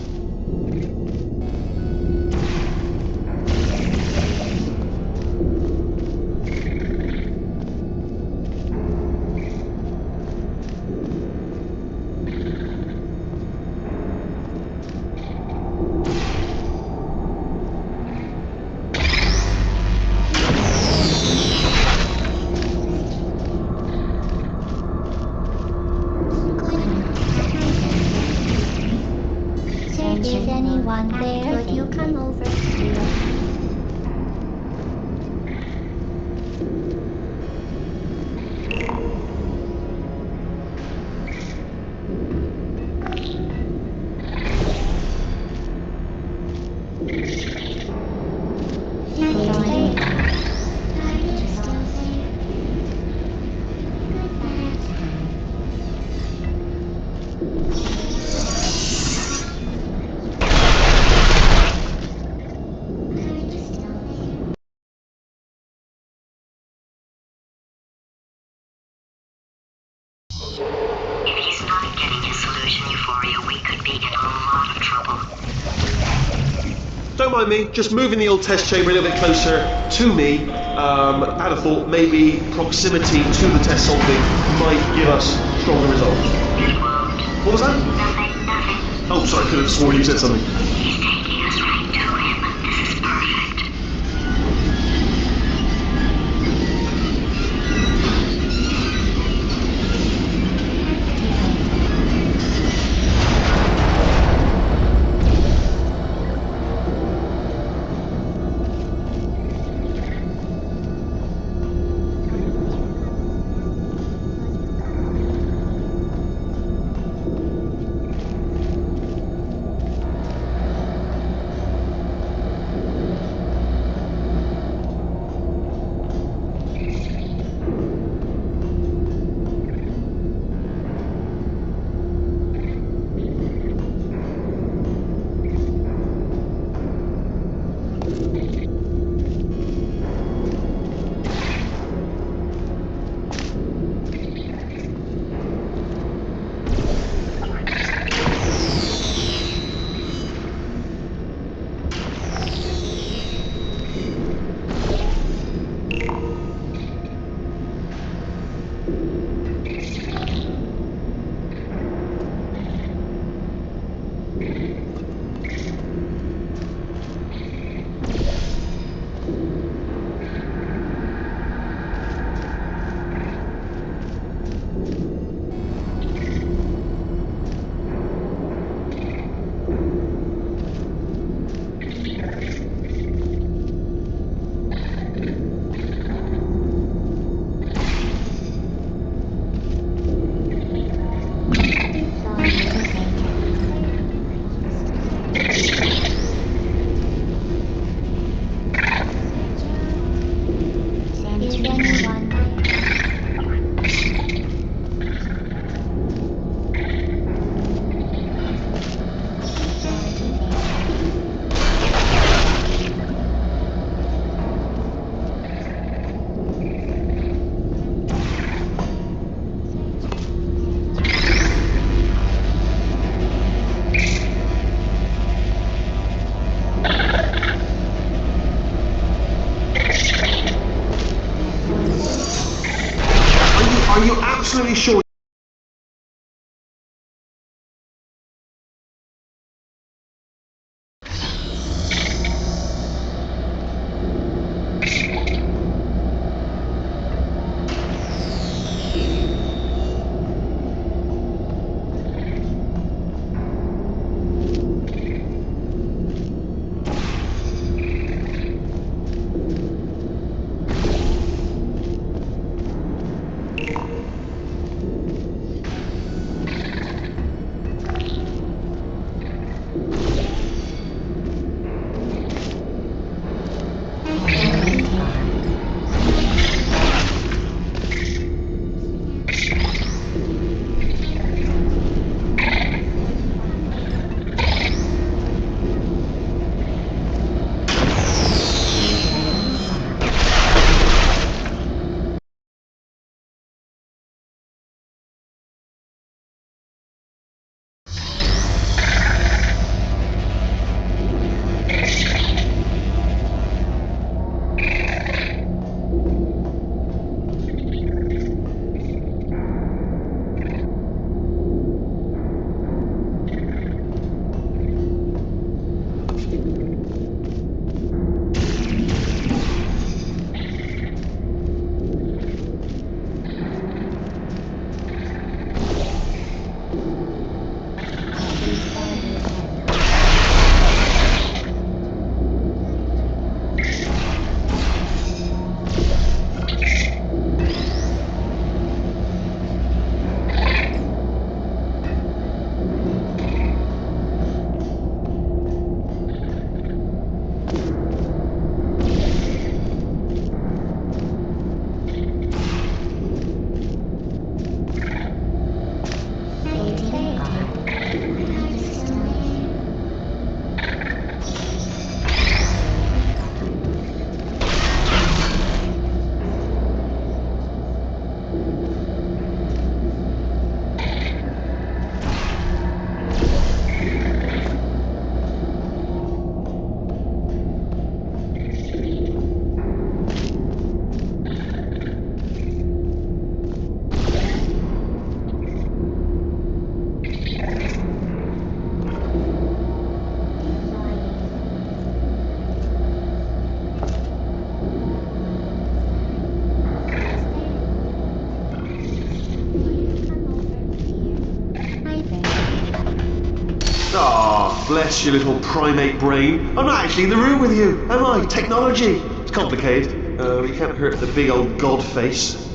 come over here. If he's not getting his solution, Euphoria, we could be in a lot of trouble. Don't mind me, just moving the old test chamber a little bit closer to me. I had a thought maybe proximity to the test solving might give us stronger results. What was that? Nothing. Oh, sorry, I could have sworn you said something. He's taking us right to him. This is perfect. Are you absolutely sure? bless your little primate brain. I'm not actually in the room with you, am I? Technology. It's complicated. You can't hurt the big old god face.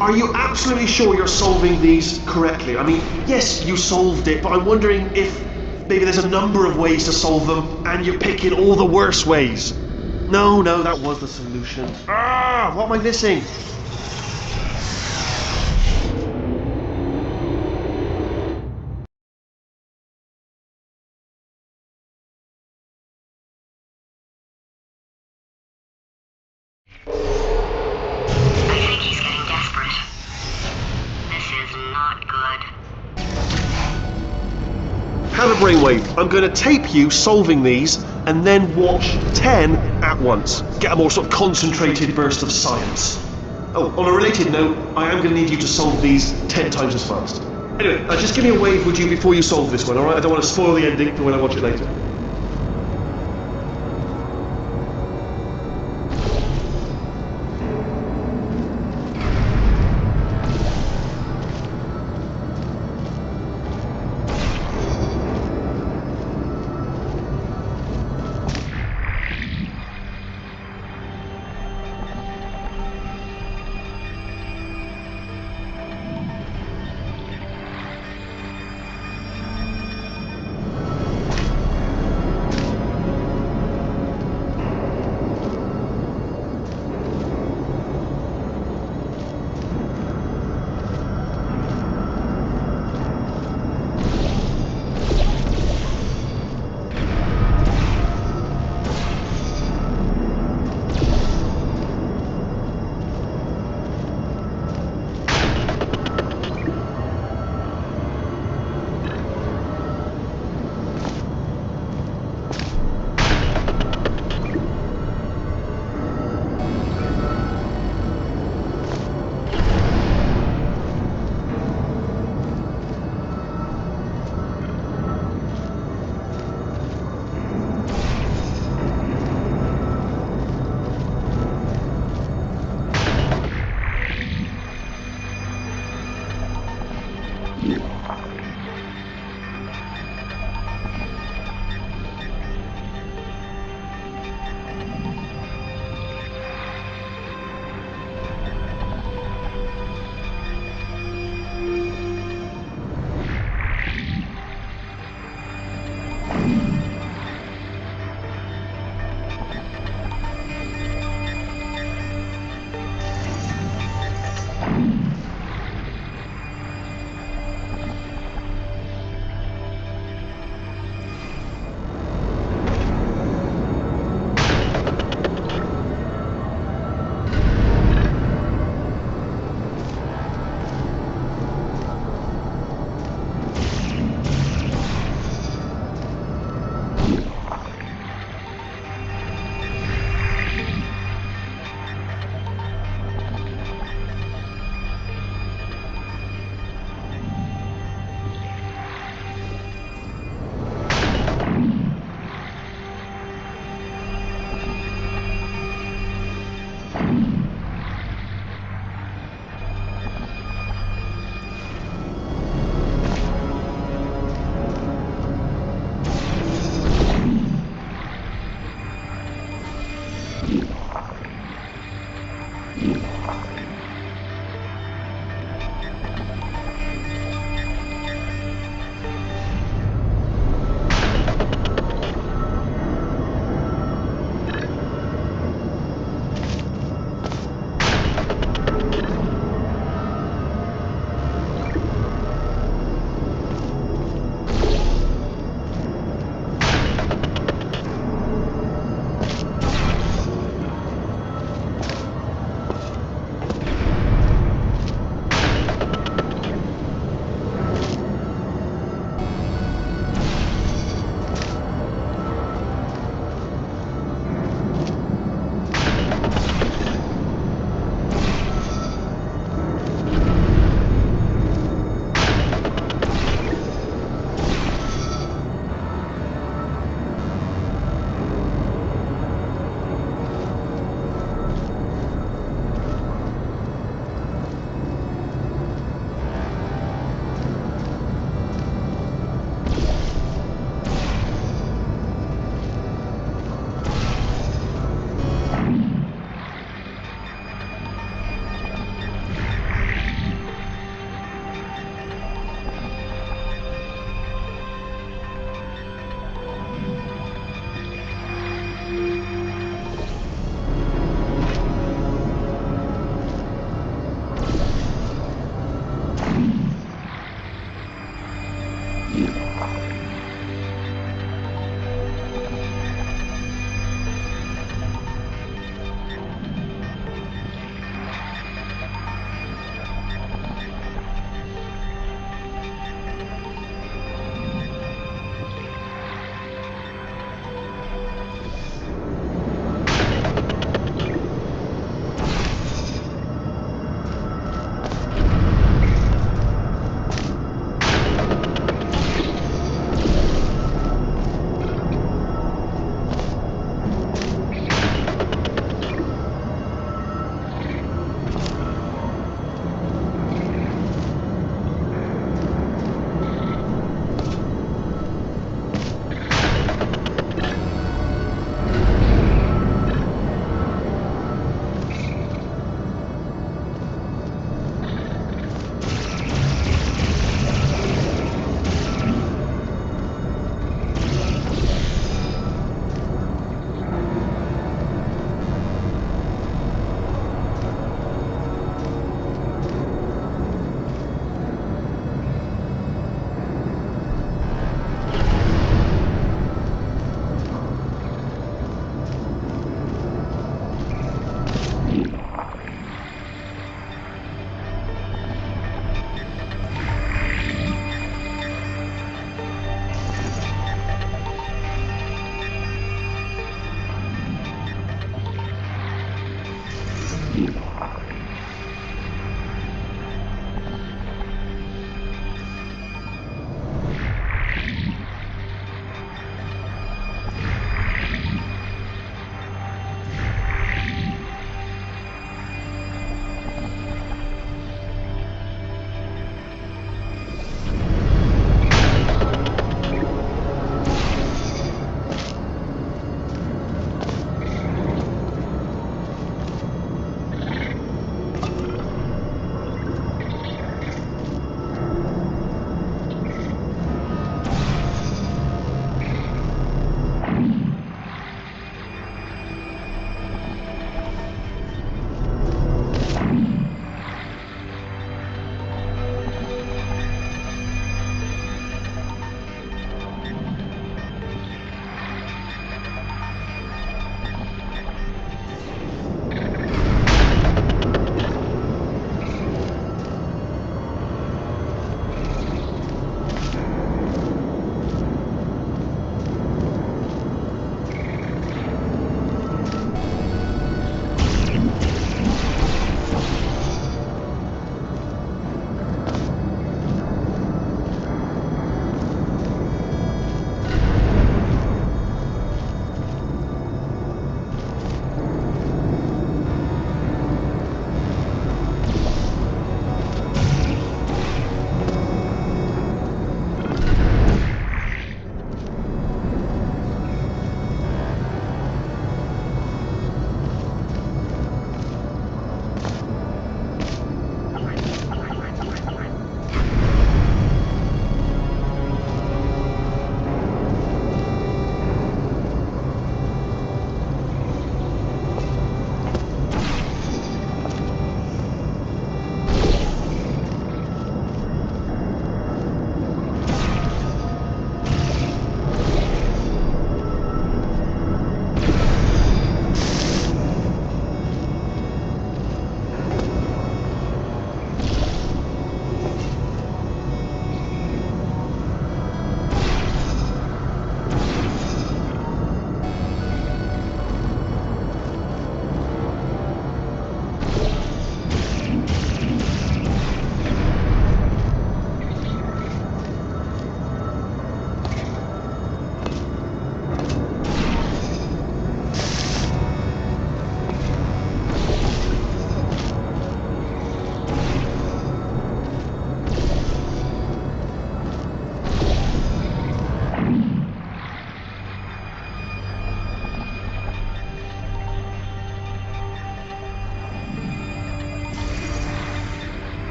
Are you absolutely sure you're solving these correctly? I mean, yes, you solved it, but I'm wondering if maybe there's a number of ways to solve them, and you're picking all the worst ways. No, that was the solution. What am I missing? I think he's getting desperate. This is not good. Have a brainwave. I'm going to tape you solving these, and then watch 10 at once. Get a more sort of concentrated burst of science. Oh, on a related note, I am going to need you to solve these 10 times as fast. Anyway, just give me a wave, would you, before you solve this one, alright? I don't want to spoil the ending for when I watch it later.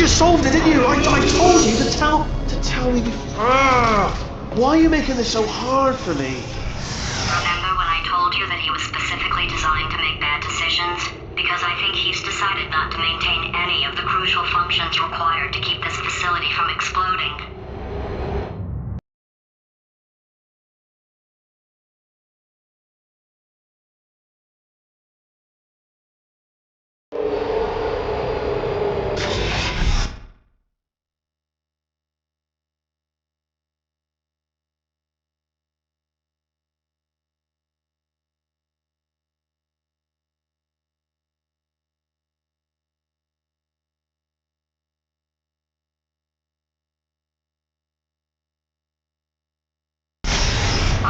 solved it, didn't you? I told you to tell me. Why are you making this so hard for me? Remember when I told you that he was specifically designed to make bad decisions? Because I think he's decided not to maintain any of the crucial functions required to keep this facility from exploding.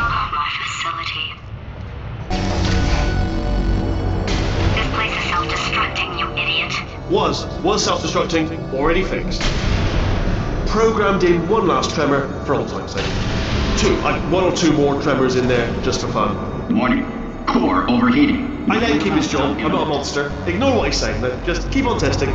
Oh, my facility. This place is self-destructing, you idiot. Was self-destructing, already fixed. Programmed in one last tremor for old time's sake. One or two more tremors in there, just for fun. Warning. Core overheating. I let him keep his job, I'm not a monster. Ignore what he's saying, then. Just keep on testing.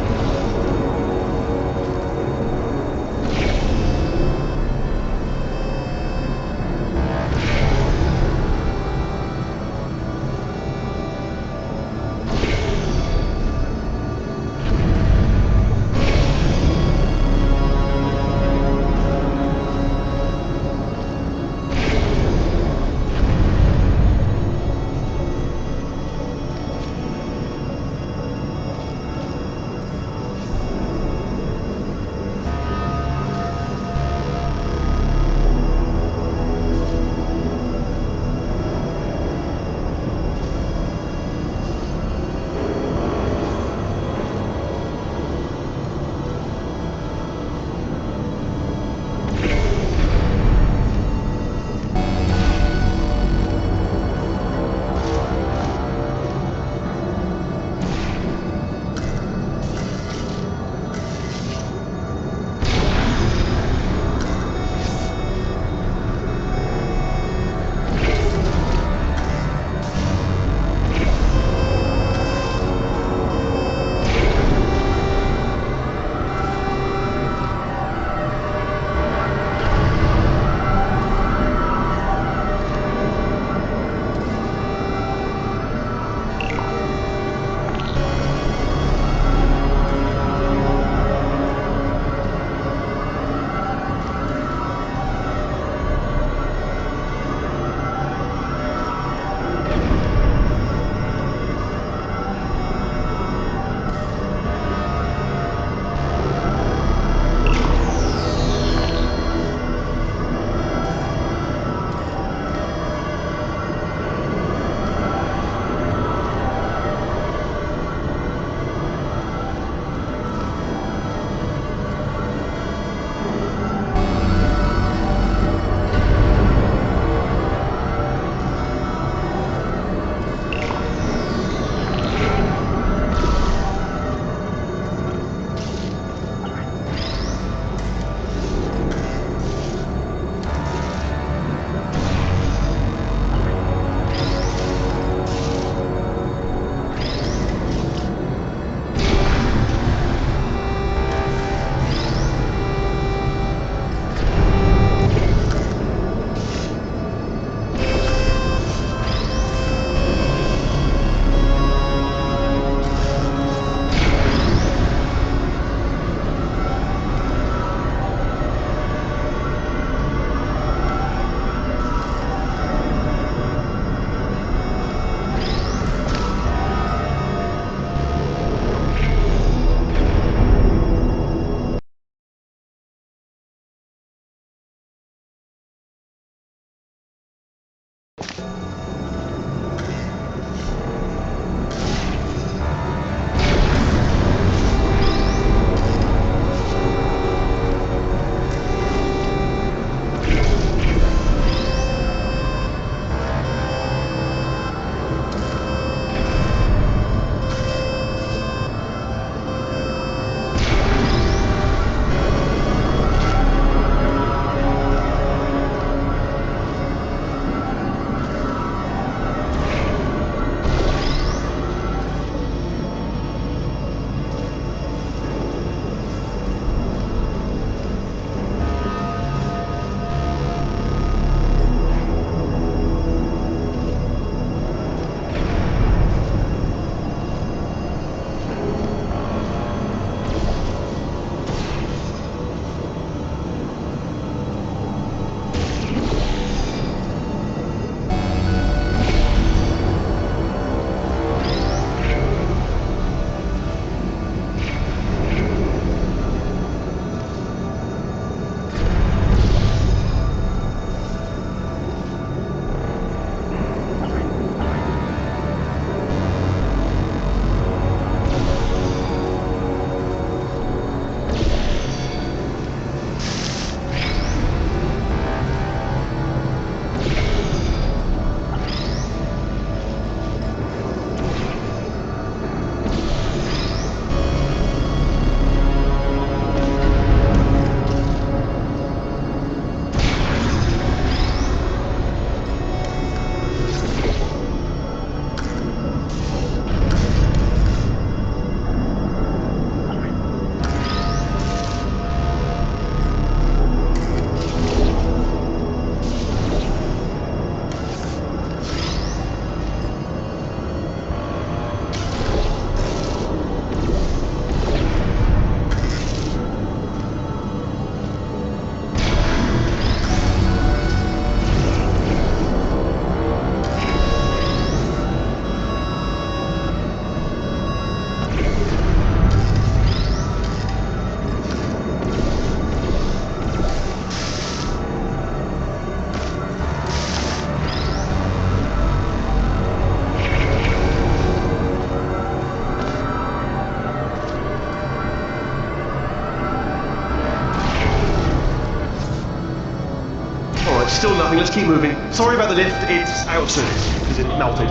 let's keep moving. Sorry about the lift, it's out of service because it melted.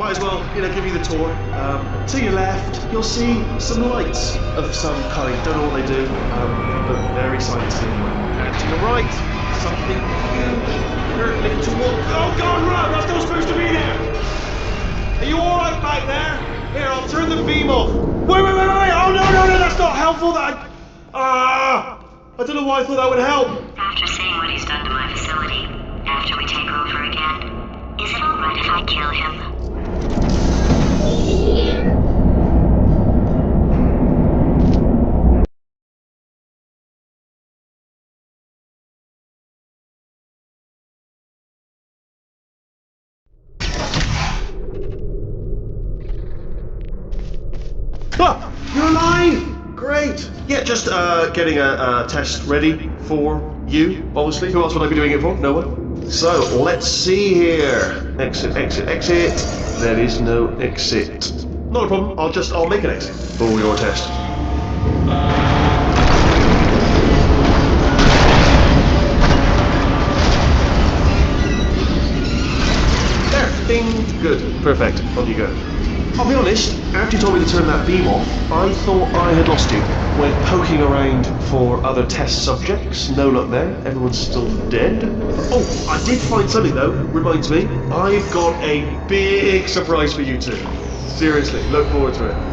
Might as well, give you the tour. To your left, you'll see some lights of some kind. Don't know what they do, but very sciencey anyway. And to your right, something you're little walk. Oh God, run! That's not supposed to be there. Are you all right back there? Here, I'll turn the beam off. Wait! Oh no! That's not helpful. I don't know why I thought that would help. After seeing what he's done to my facility, after we take over again, is it alright if I kill him? You're alive! Great! Yeah, just getting a test ready for you, obviously. Who else would I be doing it for? No one? So, let's see here. Exit. There is no exit. Not a problem, I'll make an exit for your test. There, ding, good, perfect, on you go. I'll be honest, after you told me to turn that beam off, I thought I had lost you. Went poking around for other test subjects, no luck there, everyone's still dead. Oh, I did find something though, reminds me, I've got a big surprise for you two. Seriously, look forward to it.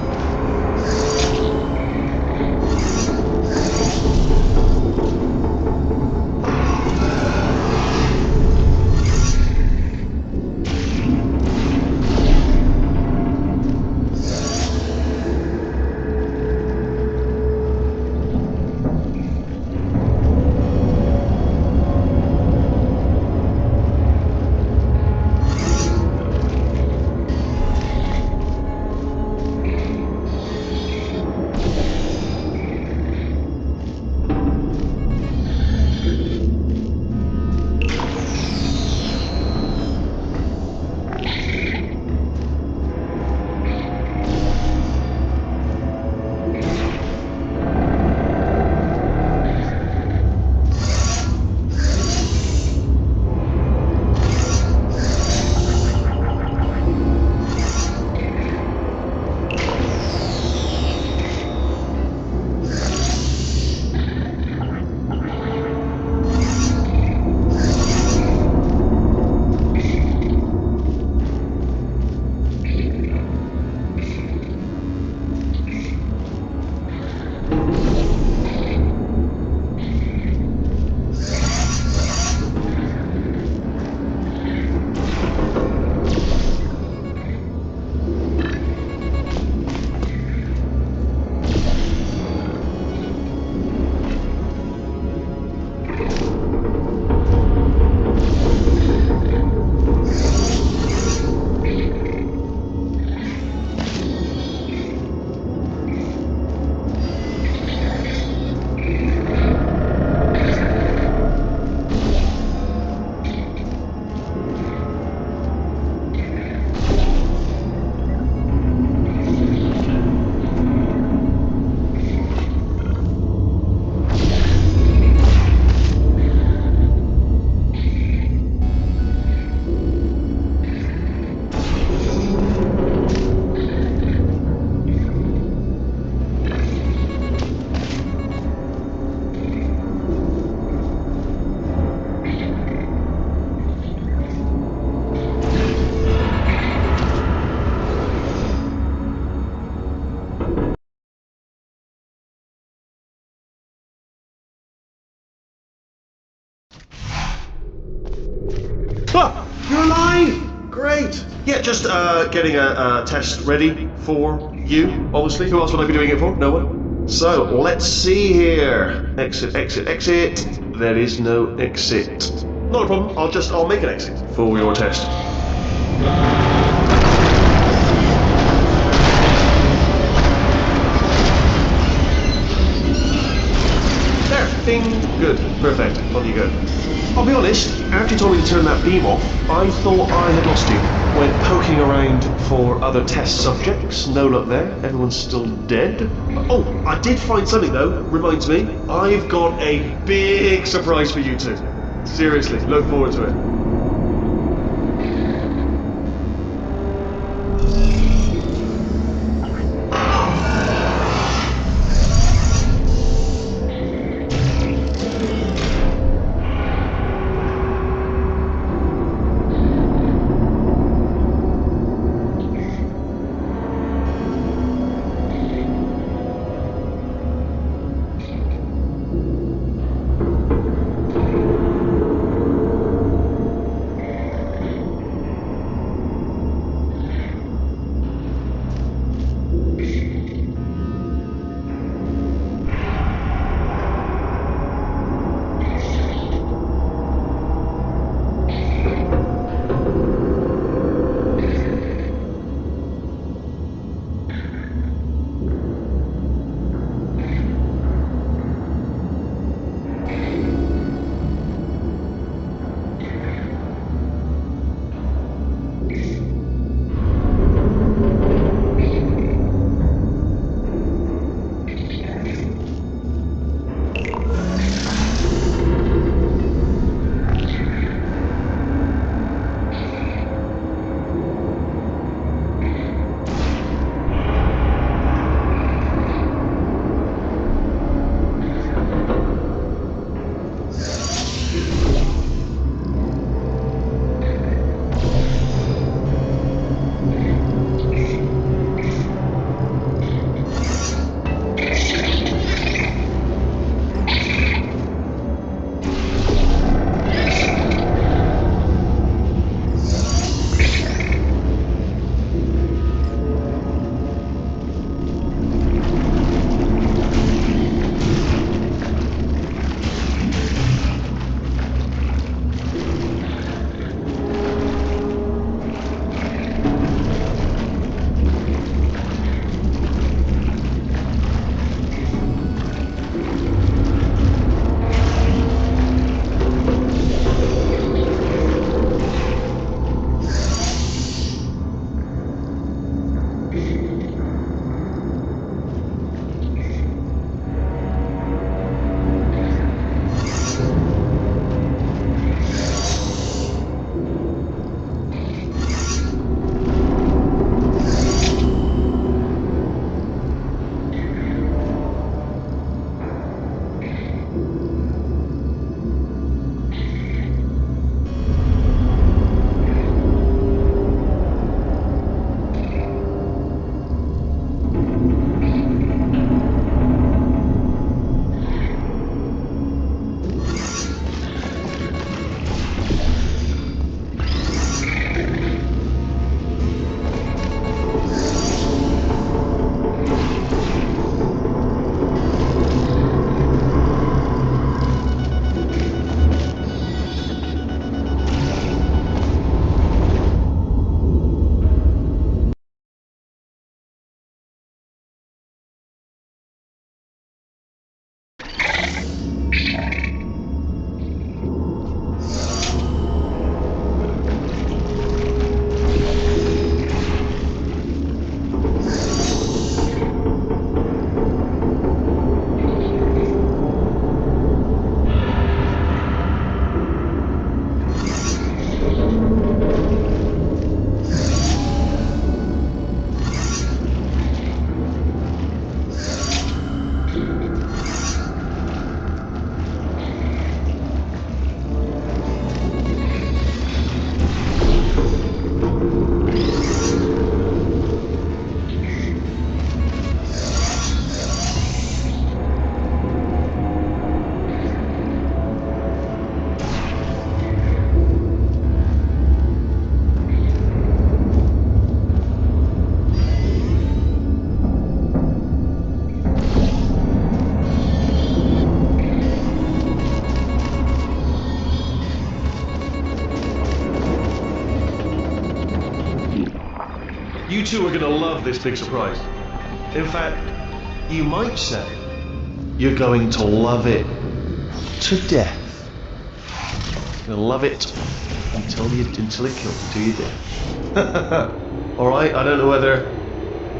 You're alive! Great! Yeah, just getting a test ready for you, obviously. Who else would I be doing it for? No one? So, let's see here. Exit. There is no exit. Not a problem, I'll make an exit for your test. There, ding, good, perfect, on you go. I'll be honest, after you told me to turn that beam off, I thought I had lost you. Went poking around for other test subjects, no luck there, everyone's still dead. Oh, I did find something though, reminds me, I've got a big surprise for you two. Seriously, look forward to it. You two are going to love this big surprise. In fact, you might say you're going to love it to death. You're going to love it until it kills you to your death. All right. I don't know whether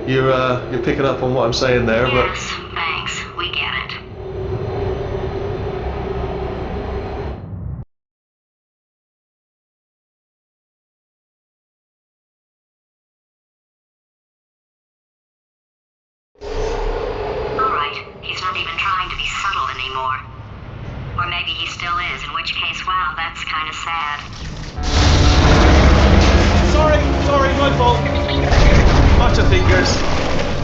you're picking up on what I'm saying there, but. Yes, thanks. We get it. sad. Sorry, my fault. Lots of fingers.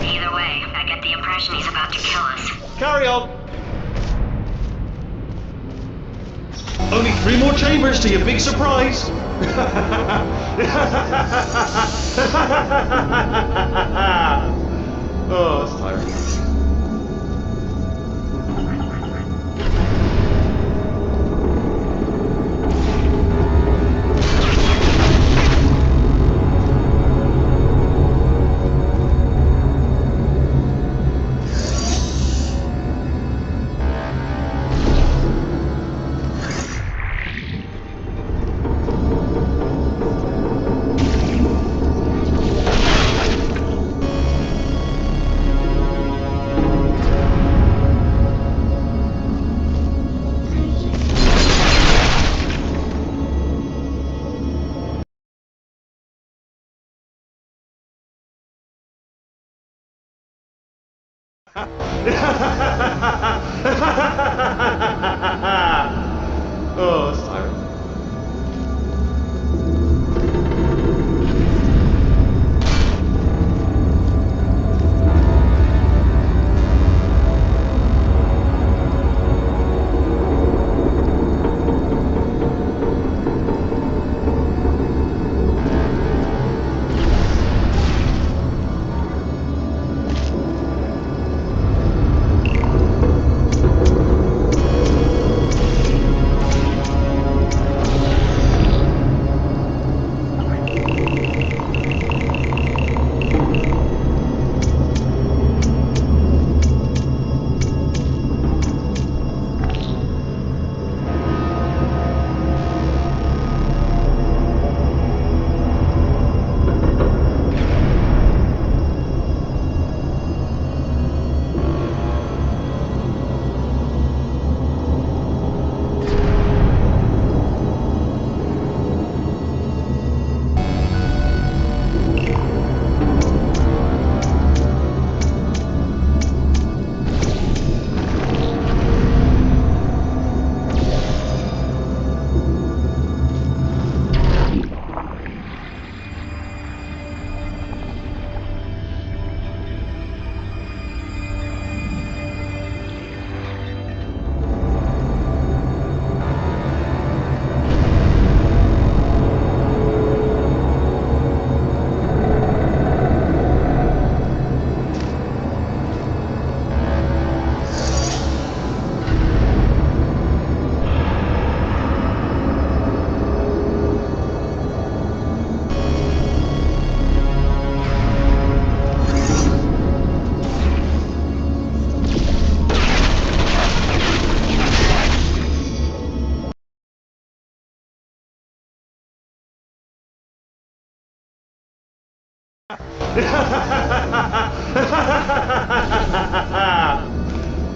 Either way, I get the impression he's about to kill us. Carry on. Only 3 more chambers to your big surprise. Oh, it's tiring. Oh, it's tiring.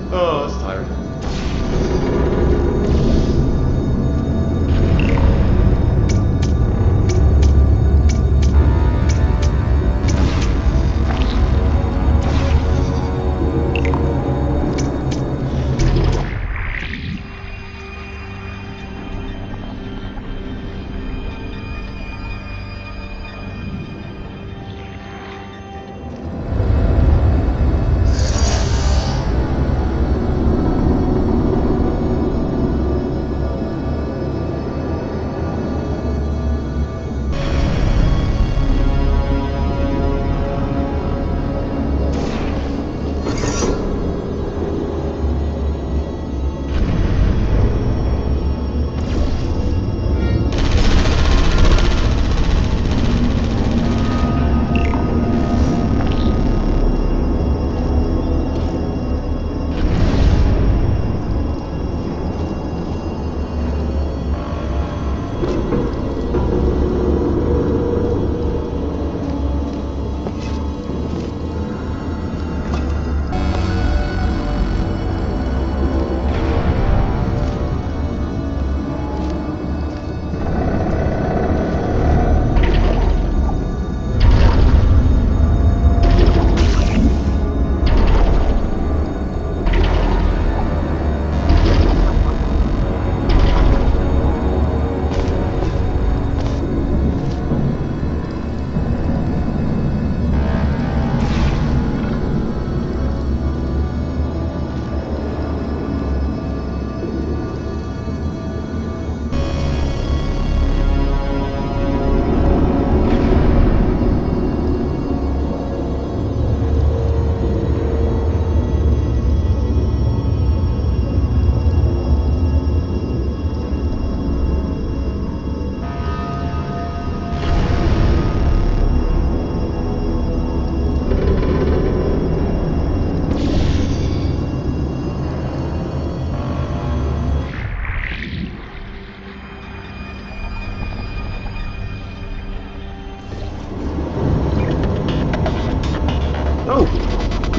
Oh, it's tiring.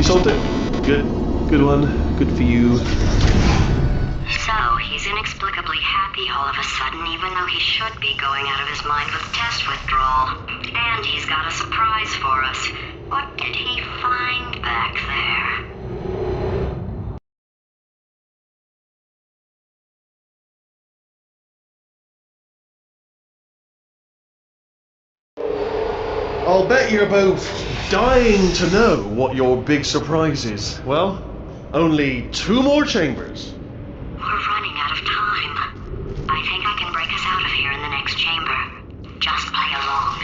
Salted? Good. Good one. Good for you. So, he's inexplicably happy all of a sudden, even though he should be going out of his mind with test withdrawal. And he's got a surprise for us. What did he find back there? I'll bet you're both dying to know what your big surprise is. Well, only 2 more chambers. We're running out of time. I think I can break us out of here in the next chamber. Just play along.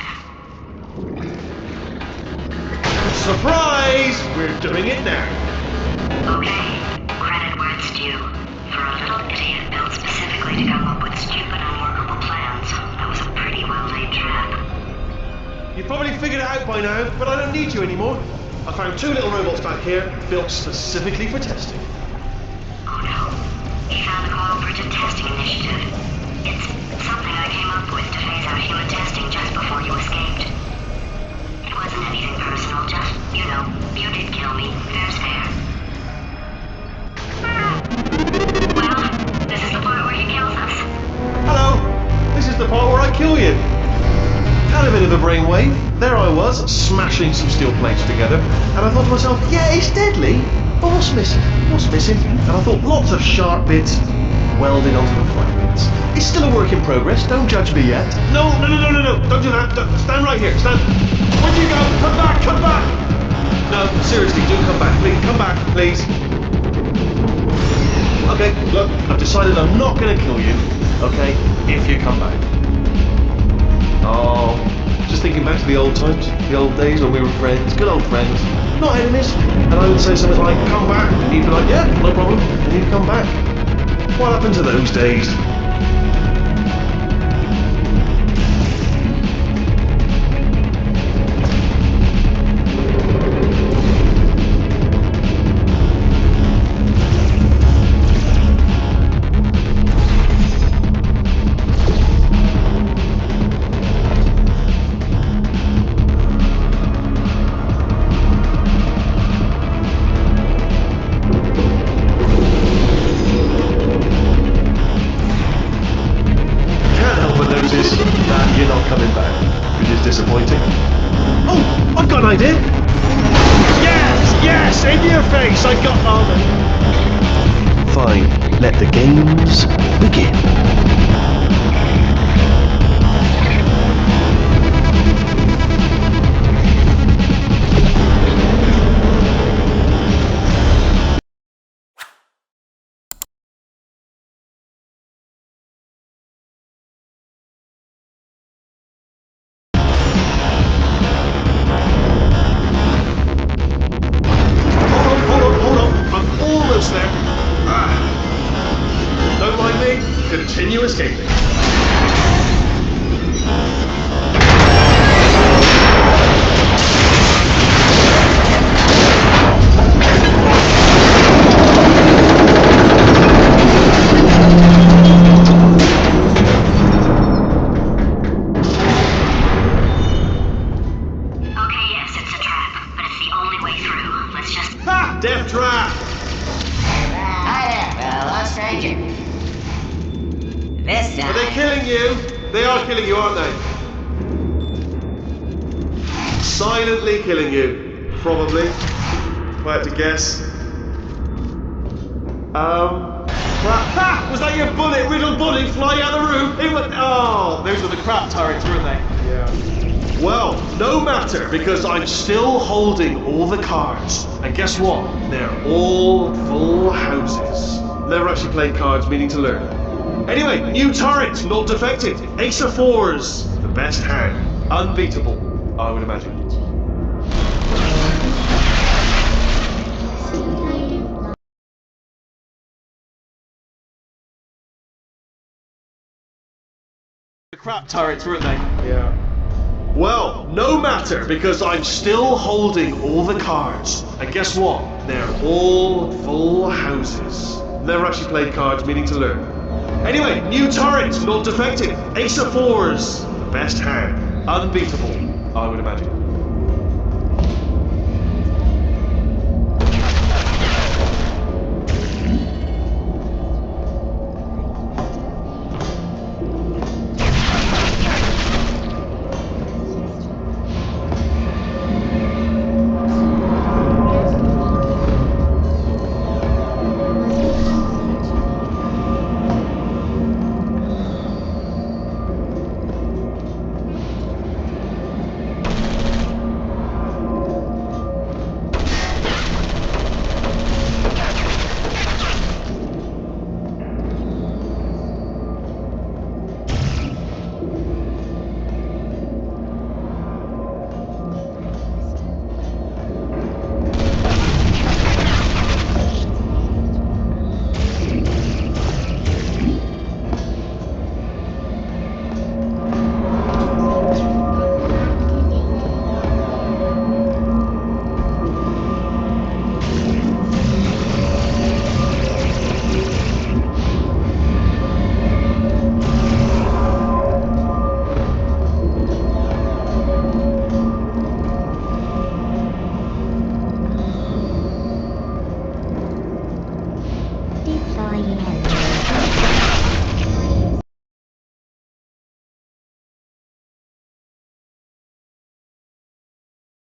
Surprise! We're doing it now. Okay, credit where it's due. For a little idiot built specifically to come up with stupid, unworkable plans, that was a pretty well-laid trap. You've probably figured it out by now, but I don't need you anymore. I found 2 little robots back here, built specifically for testing. Oh no. He found the Cooperative Testing Initiative. It's something I came up with to phase out human testing just before you escaped. It wasn't anything personal, just, you know, you did kill me. Fair's fair. Well, this is the part where he kills us. Hello! This is the part where I kill you. Had a bit of a brainwave. There I was, smashing some steel plates together, and I thought to myself, yeah, it's deadly, but what's missing? What's missing? And I thought, lots of sharp bits welded onto the flat bits. It's still a work in progress, don't judge me yet. No, don't do that. Stand right here, stand. Where'd you go? Come back, come back! No, seriously, do come back, please. Okay, look, I've decided I'm not going to kill you, okay, if you come back. Oh, just thinking back to the old times, the old days when we were friends, good old friends, not enemies. And I would say something like, come back, and you'd be like, yeah, no problem, and you'd come back. What happened to those days? You're not coming back, which is disappointing. Oh, I've got an idea! Yes, in your face, I got armor. Fine, let the games begin. Hold on, I'm almost there. Don't mind me, continue escaping. Death trap! Hi there, hello, stranger. This time... Are they killing you? They are killing you, aren't they? Silently killing you. Probably. If I had to guess. Ha! Was that your bullet, riddled bullet flying out the room? It was... Oh, those were the crap turrets, weren't they? Yeah. Well, no matter, because I'm still holding all the cards. And guess what? They're all full houses. Never actually played cards, meaning to learn. Anyway, new turret, not defective. Ace of fours, the best hand. Unbeatable, I would imagine. The crap turrets, weren't they? Yeah. Well, no matter, because I'm still holding all the cards. And guess what? They're all full houses. Never actually played cards, meaning to learn. Anyway, new turret, not defective. Ace of fours, the best hand. Unbeatable, I would imagine.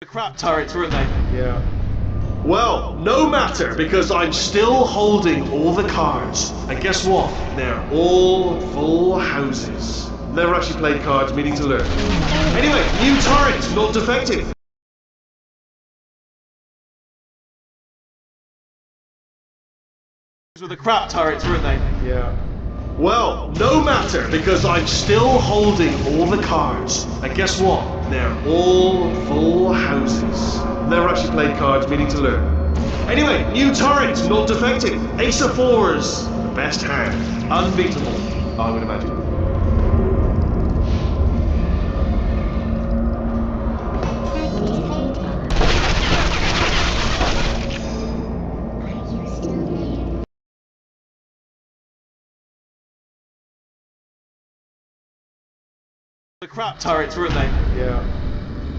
Crap turrets, weren't they? Yeah. Well, no matter, because I'm still holding all the cards. And guess what? They're all full houses. Never actually played cards, meaning to learn. Anyway, new turret, not defective. These were the crap turrets, weren't they? Yeah. Well, no matter, because I'm still holding all the cards. And guess what? They're all full houses. Never actually played cards, meaning to learn. Anyway, new turret, not defective. Ace of fours, the best hand. Unbeatable, I would imagine. The crap turrets, weren't they? Yeah.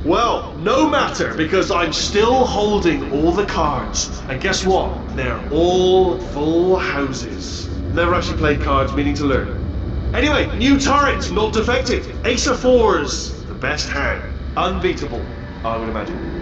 Well, no matter, because I'm still holding all the cards. And guess what? They're all full houses. Never actually played cards, meaning to learn. Anyway, new turret, not defective. Ace of fours, the best hand. Unbeatable, I would imagine.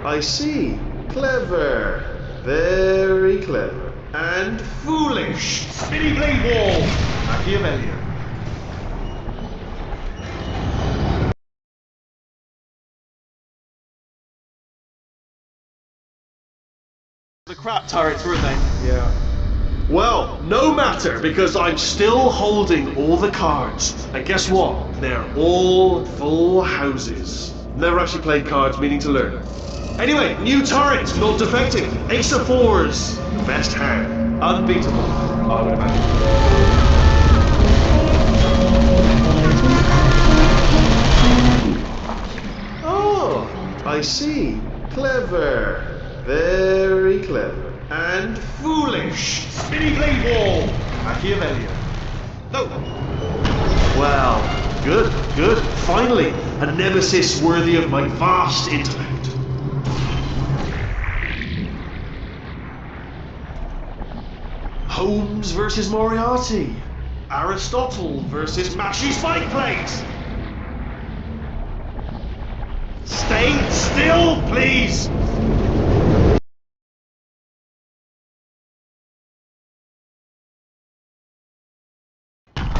I see. Clever. Very clever. And foolish. Spinny blade wall. Machiavellian. The crap turrets, weren't they? Yeah. Well, no matter, because I'm still holding all the cards. And guess what? They're all full houses. Never actually played cards, meaning to learn. Anyway, new turret, not defective. Ace of fours, the best hand. Unbeatable, I would imagine. Oh, I see. Clever. Very clever. And foolish. Spinny blade wall. Machiavellian. No. Well, good, good. Finally, a nemesis worthy of my vast intellect. Holmes versus Moriarty. Aristotle versus Mashy Spike Plate. Stay still, please.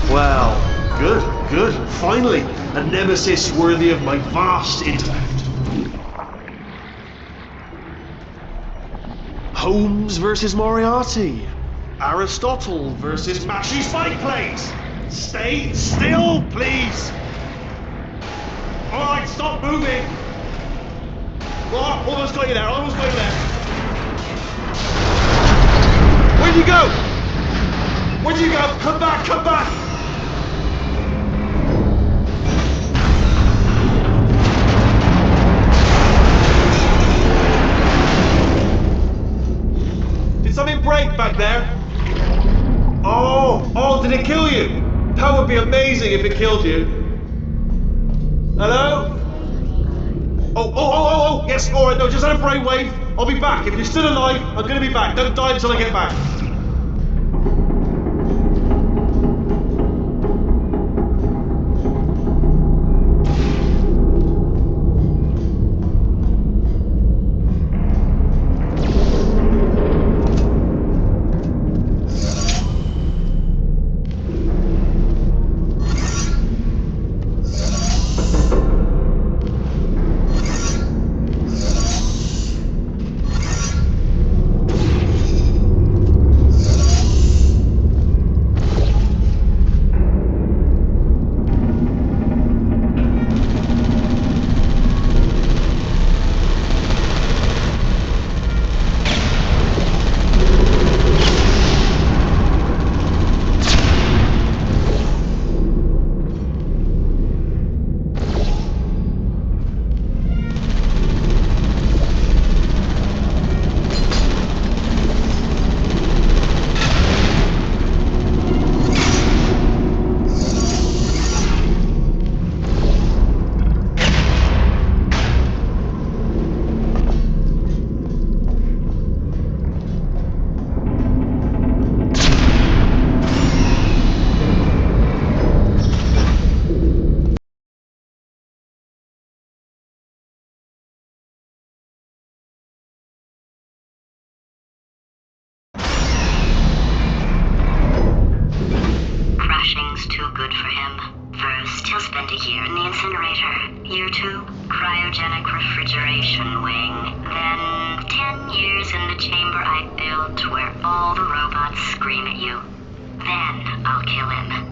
Well, good, good. Finally, a nemesis worthy of my vast intellect. Holmes versus Moriarty. Aristotle versus Mashy Spike Plate. Stay still, please. Alright, stop moving. Oh, almost got you there, almost got you there. Where'd you go? Where'd you go? Come back, come back. Did something break back there? Oh, did it kill you? That would be amazing if it killed you. Hello? Oh, yes, alright, no, just had a brainwave. I'll be back. If you're still alive, I'm gonna be back. Don't die until I get back. ground to where all the robots scream at you. Then I'll kill him.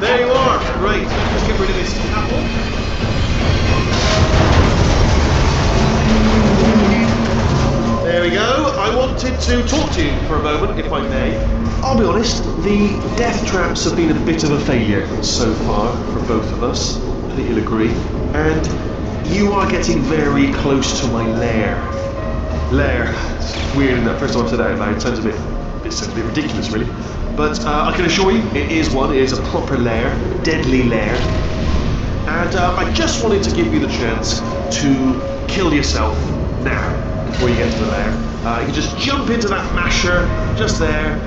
There you are! Great. Let's get rid of this apple. There we go. I wanted to talk to you for a moment, if I may. I'll be honest, the death traps have been a bit of a failure so far for both of us. I think you'll agree. And you are getting very close to my lair. Lair. It's weird, isn't it? First time I've said that out loud. It sounds a bit ridiculous, really. But I can assure you, it is one. It is a proper lair, deadly lair. And I just wanted to give you the chance to kill yourself now, before you get to the lair. You can just jump into that masher, just there.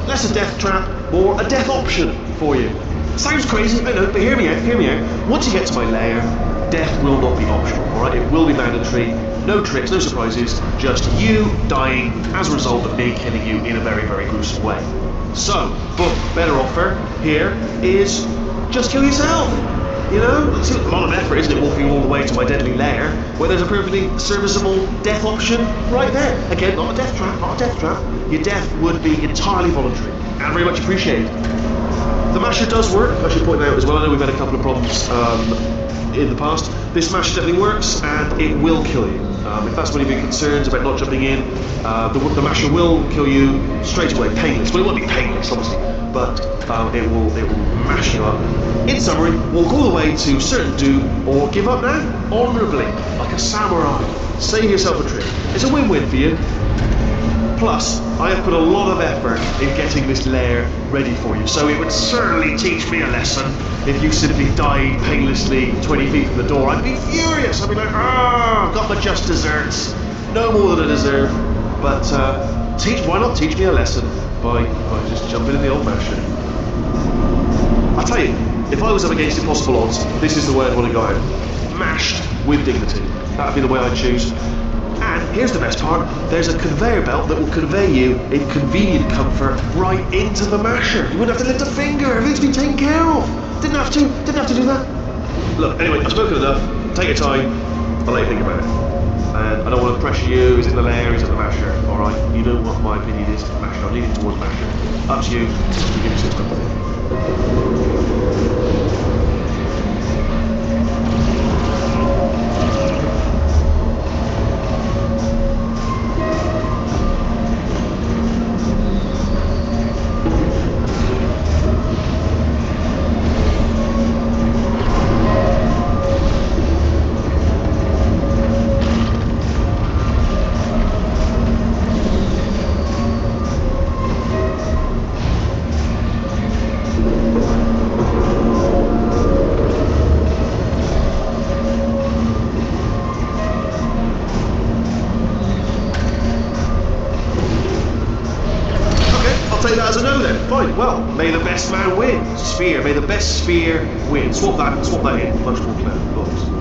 Less a death trap, more a death option for you. Sounds crazy, I know, but hear me out. Once you get to my lair, death will not be optional, alright? It will be mandatory. No tricks, no surprises, just you dying as a result of me killing you in a very, very gruesome way. So, but better offer here is just kill yourself. You know, it's a lot of effort, isn't it, walking all the way to my deadly lair, where there's a perfectly serviceable death option right there. Again, not a death trap. Your death would be entirely voluntary and very much appreciated. The masher does work, I should point out as well. I know we've had a couple of problems in the past. This masher definitely works, and it will kill you. If that's one of your concerns about not jumping in, the masher will kill you straight away, painless. Well, it won't be painless, obviously, but it will mash you up. In summary, walk all the way to certain doom, or give up now, honourably, like a samurai. Save yourself a trip. It's a win-win for you. Plus, I have put a lot of effort in getting this lair ready for you, so it would certainly teach me a lesson if you simply died painlessly 20 feet from the door. I'd be furious. I'd be like, got my just desserts. No more than I deserve. But why not teach me a lesson by just jumping in the old masher? I'll tell you, if I was up against impossible odds, this is the way I'd want to go out. Mashed with dignity. That'd be the way I'd choose. And here's the best part, there's a conveyor belt that will convey you in convenient comfort right into the masher. You wouldn't have to lift a finger, everything's been taken care of. Didn't have to do that. Look, anyway, I've spoken enough. Take your time, I'll let you think about it. And I don't want to pressure you. Is it the layer? Is it the masher? All right. You know what my opinion is. Masher. I lean it towards masher. Up to you. You give yourself a take that as a no then. Fine. Well, may the best man win. Sphere. May the best sphere win. Swap that in. Much more clear. Books.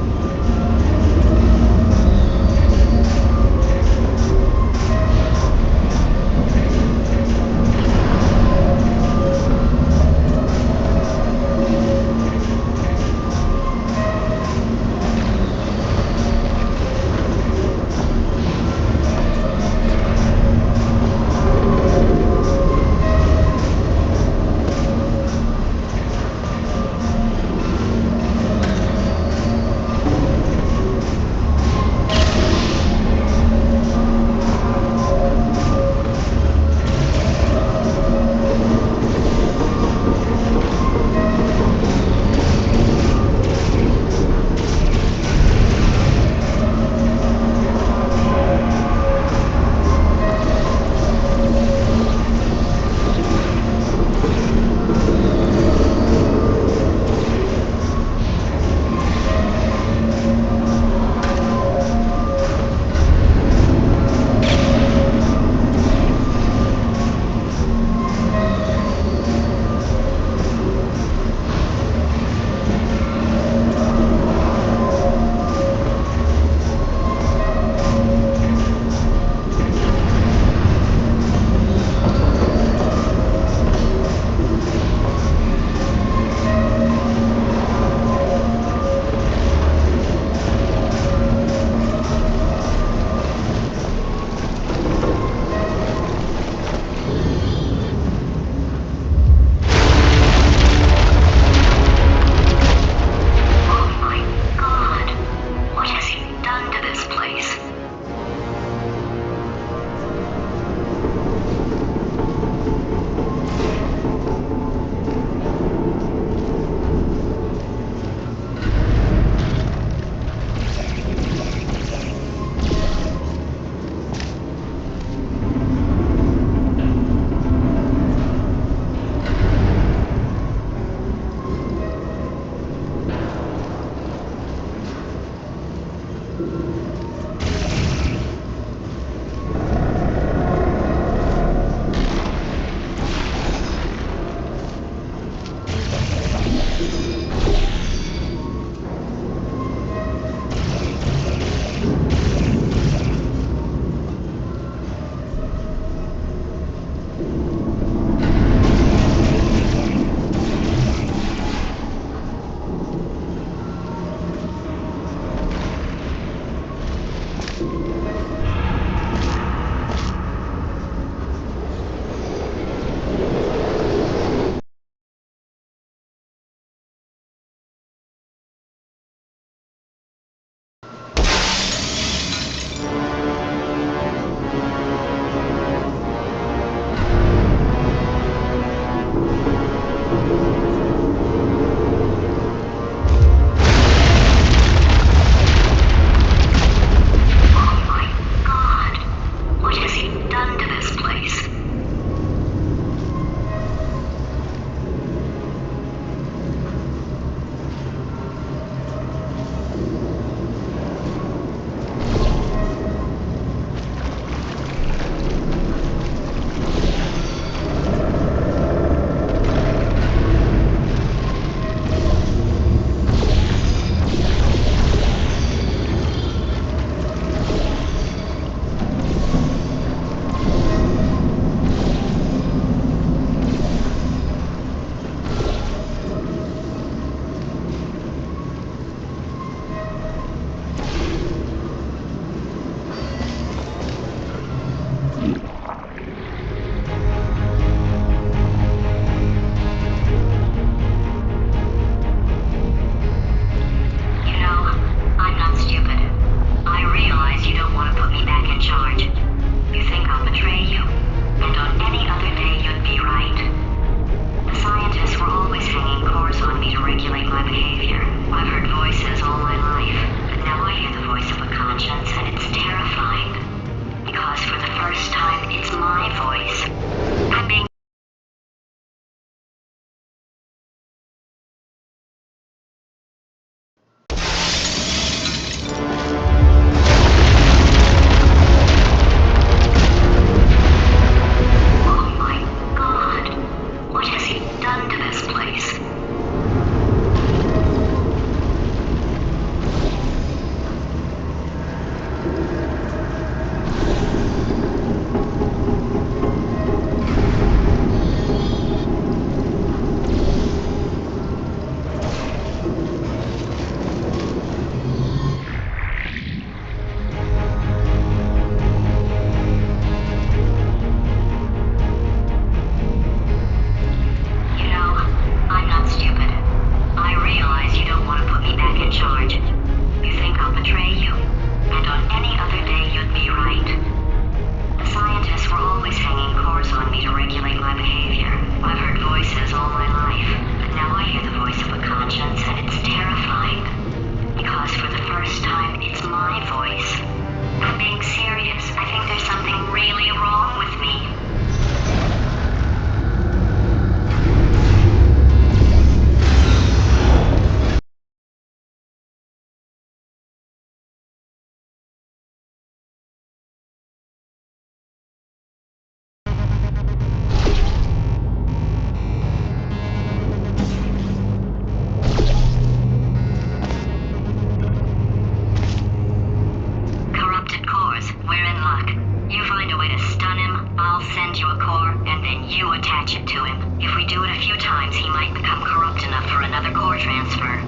luck. You find a way to stun him, I'll send you a core, and then you attach it to him. If we do it a few times, he might become corrupt enough for another core transfer.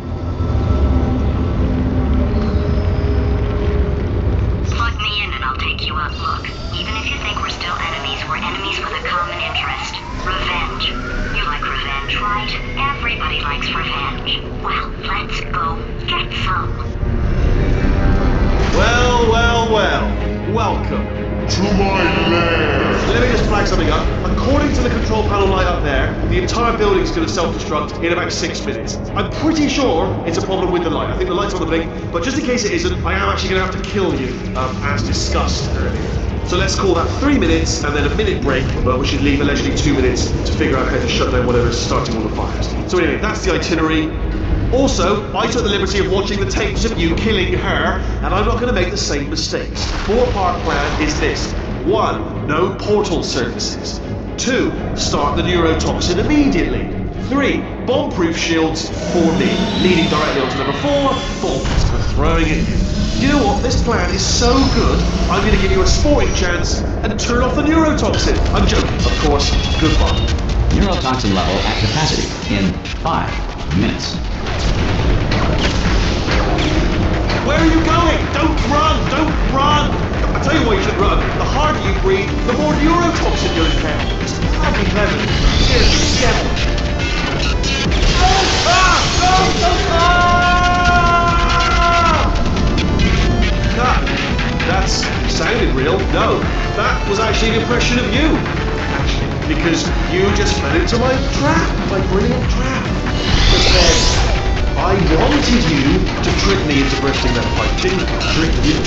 Plug me in and I'll take you up. Look, even if you think we're still enemies, we're enemies with a common interest. Revenge. You like revenge, right? Everybody likes revenge. Well, let's go get some. Well, well, well. Welcome to my lair. Let me just flag something up. According to the control panel light up there, the entire building's going to self-destruct in about 6 minutes. I'm pretty sure it's a problem with the light. I think the light's on the blink, but just in case it isn't, I am actually going to have to kill you, as discussed earlier. So let's call that 3 minutes and then a minute break, but we should leave allegedly 2 minutes to figure out how to shut down whatever's starting all the fires. So anyway, that's the itinerary. Also, I took the liberty of watching the tapes of you killing her, and I'm not going to make the same mistakes. 4-part plan is this. 1. No portal surfaces. 2. Start the neurotoxin immediately. 3. Bomb-proof shields for me, leading directly onto number 4, bombs for throwing it in. You know what? This plan is so good, I'm going to give you a sporting chance and turn off the neurotoxin. I'm joking, of course. Goodbye. Neurotoxin level at capacity in 5 minutes. Where are you going? Don't run! Don't run! I tell you why you should run. The harder you breathe, the more neurotoxin you'll inhale. It's hardly clever. Seriously, get it. That sounded real. No, that was actually an impression of you. Actually, because you just fell into my trap, my brilliant trap. But then, I wanted you to trick me into bursting that pipe. Didn't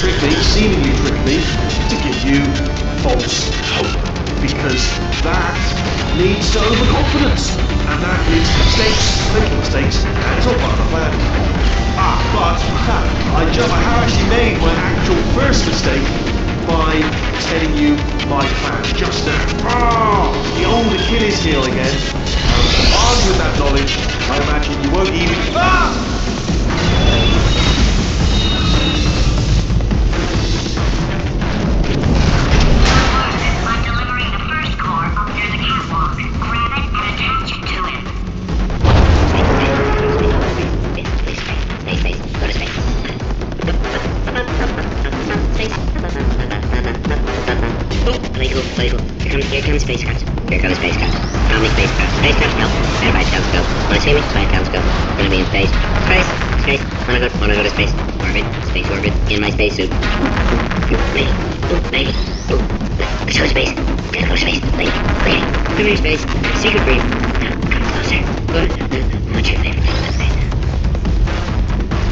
trick me, seemingly trick me, to give you false hope. Because that leads to overconfidence. And that leads to mistakes, making mistakes, and it's all part of the plan. But I have actually made my actual first mistake by telling you my plan just now. The old Achilles heel again. Armed with that knowledge, I imagine you won't even... I'm delivering the first core up near the catwalk. Grab it and attach it to him. Space. Go to space. Play cool. Here comes spacecraft. How many spacecraft? Spacecraft, no. Verified telescope. Wanna see me? Quiet telescope. Gonna be in space. Space. Wanna go to space. Space orbit. In my spacesuit. Lady. Let's go to space. Gotta go to space. Lady. Come here, space. Secret brief. Come closer. What's your favorite place?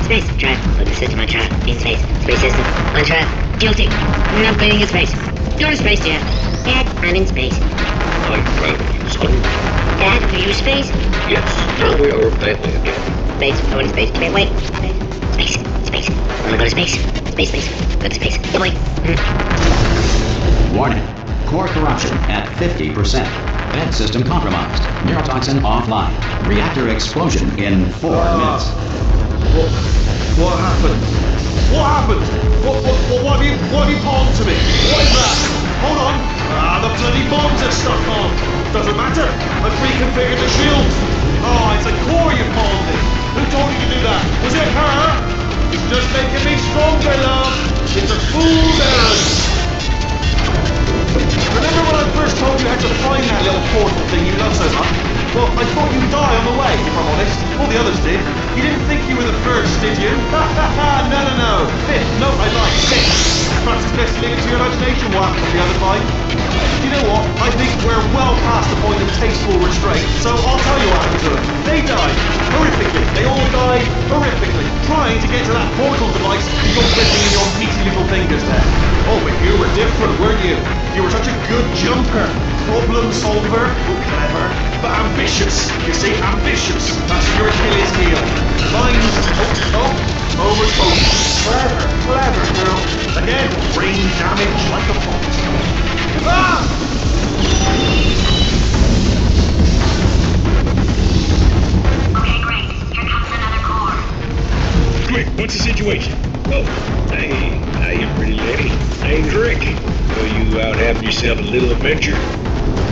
Space. Trap. Put the system on trap. In space. Space system. On trap. Guilty. We're upgrading in space. Go to space, Dad. Dad, I'm in space. I'm proud, son. Dad, are you in space? Yes, now we are family again. Space, going to space. Can't wait. Space. Wanna go to space? Space. Go to space. Get away. Warning. Core corruption at 50%. Vent system compromised. Neurotoxin offline. Reactor explosion in 4 minutes. What happened? What have you pawned to me? What is that? Hold on. The bloody bombs are stuck on. Doesn't matter. I've reconfigured the shield. Oh, it's a core you pawned me. Who told you to do that? Was it her? It's just making me stronger, love. It's a fool's errand. Remember when I first told you how to find that little portal thing you love so much? Well, I thought you'd die on the way, if I'm honest. All the others did. You didn't think you were the first, did you? No. 5th. No, I lied. 6th. Perhaps it's best to leave it to your imagination what happened to the other 5. You know what? I think we're well past the point of tasteful restraint, so I'll tell you what happened to them. They died. Horrifically. They all died horrifically. Trying to get to that portal device you're gripping in your meaty little fingers there. Oh, but you were different, weren't you? You were such a good jumper. Problem solver. Clever. But ambitious. You see, ambitious. That's your Achilles heel. Mine's... overfocused. Clever, girl. Again, brain damage like a fox. Okay, great. Here comes another core. Quick, what's the situation? Oh, hey, how you pretty lady? Name's Rick. having yourself a little adventure?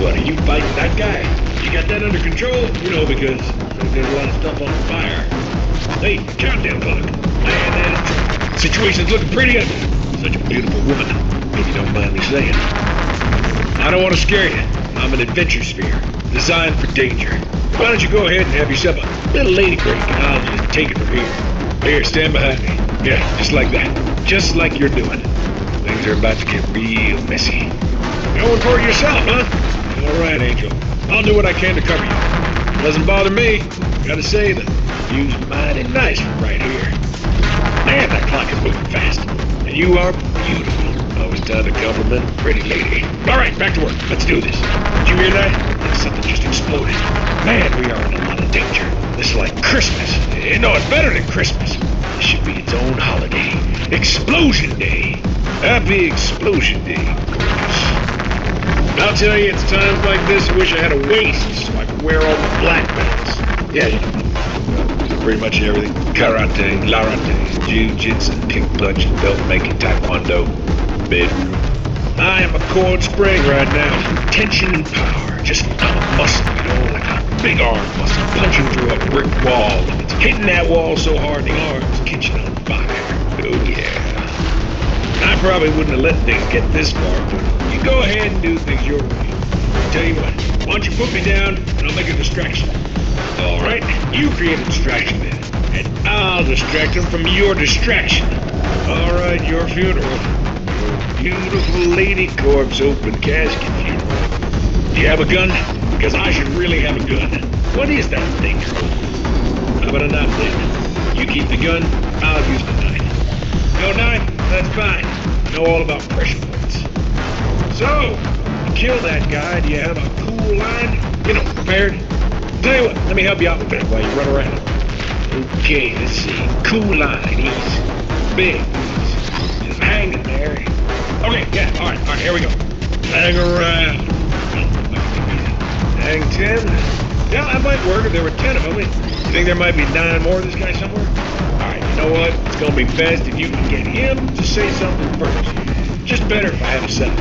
What, are you fighting that guy? You got that under control? You know, because there's a lot of stuff on fire. Hey, countdown clock. Man, that is trouble. Situation's looking pretty ugly. Such a beautiful woman, if you don't mind me saying. I don't want to scare you. I'm an adventure sphere, designed for danger. Why don't you go ahead and have yourself a little lady break, and I'll just take it from here. Here, stand behind me. Yeah, just like that. Just like you're doing. Things are about to get real messy. Going for it yourself, huh? All right, Angel. I'll do what I can to cover you. Doesn't bother me. Gotta say that you's mighty nice from right here. Man, that clock is moving fast. And you are beautiful. Always time to compliment a pretty lady. All right, back to work. Let's do this. Did you hear that? Like something just exploded. Man, we are in a lot of danger. This is like Christmas. No, it's better than Christmas. This should be its own holiday. Explosion Day. Happy Explosion Day. Gorgeous. I'll tell you, it's times like this I wish I had a waist so I could wear all the black belts. Yeah, you know, pretty much everything. Karate, larate, jiu-jitsu, kick-punch, belt-making, taekwondo, bedroom. I am a coiled spring right now. Tension and power. Just I'm a muscle, you know, like a big arm muscle punching through a brick wall. And it's hitting that wall so hard the arm's catching on fire. Oh yeah. I probably wouldn't have let things get this far, but you go ahead and do things your way. Tell you what, why don't you put me down and I'll make a distraction. All right, you create a distraction then, and I'll distract him from your distraction. All right, your funeral. Your beautiful lady corpse open casket funeral. Do you have a gun? Because I should really have a gun. What is that thing you're holding? How about a knife then? You keep the gun, I'll use the knife. No knife? That's fine. I know all about pressure points. So, to kill that guy, do you have a cool line? You know, prepared? Tell you what, let me help you out a bit while you run around. Okay, let's see. Cool line, easy. Big, easy. Just hanging there. Okay, yeah, alright, here we go. Hang around. Hang 10. Yeah, that might work if there were 10 of them. You think there might be 9 more of this guy somewhere? Alright, you know what? It's gonna be best if you can get him to say something first. Just better if I have a setup.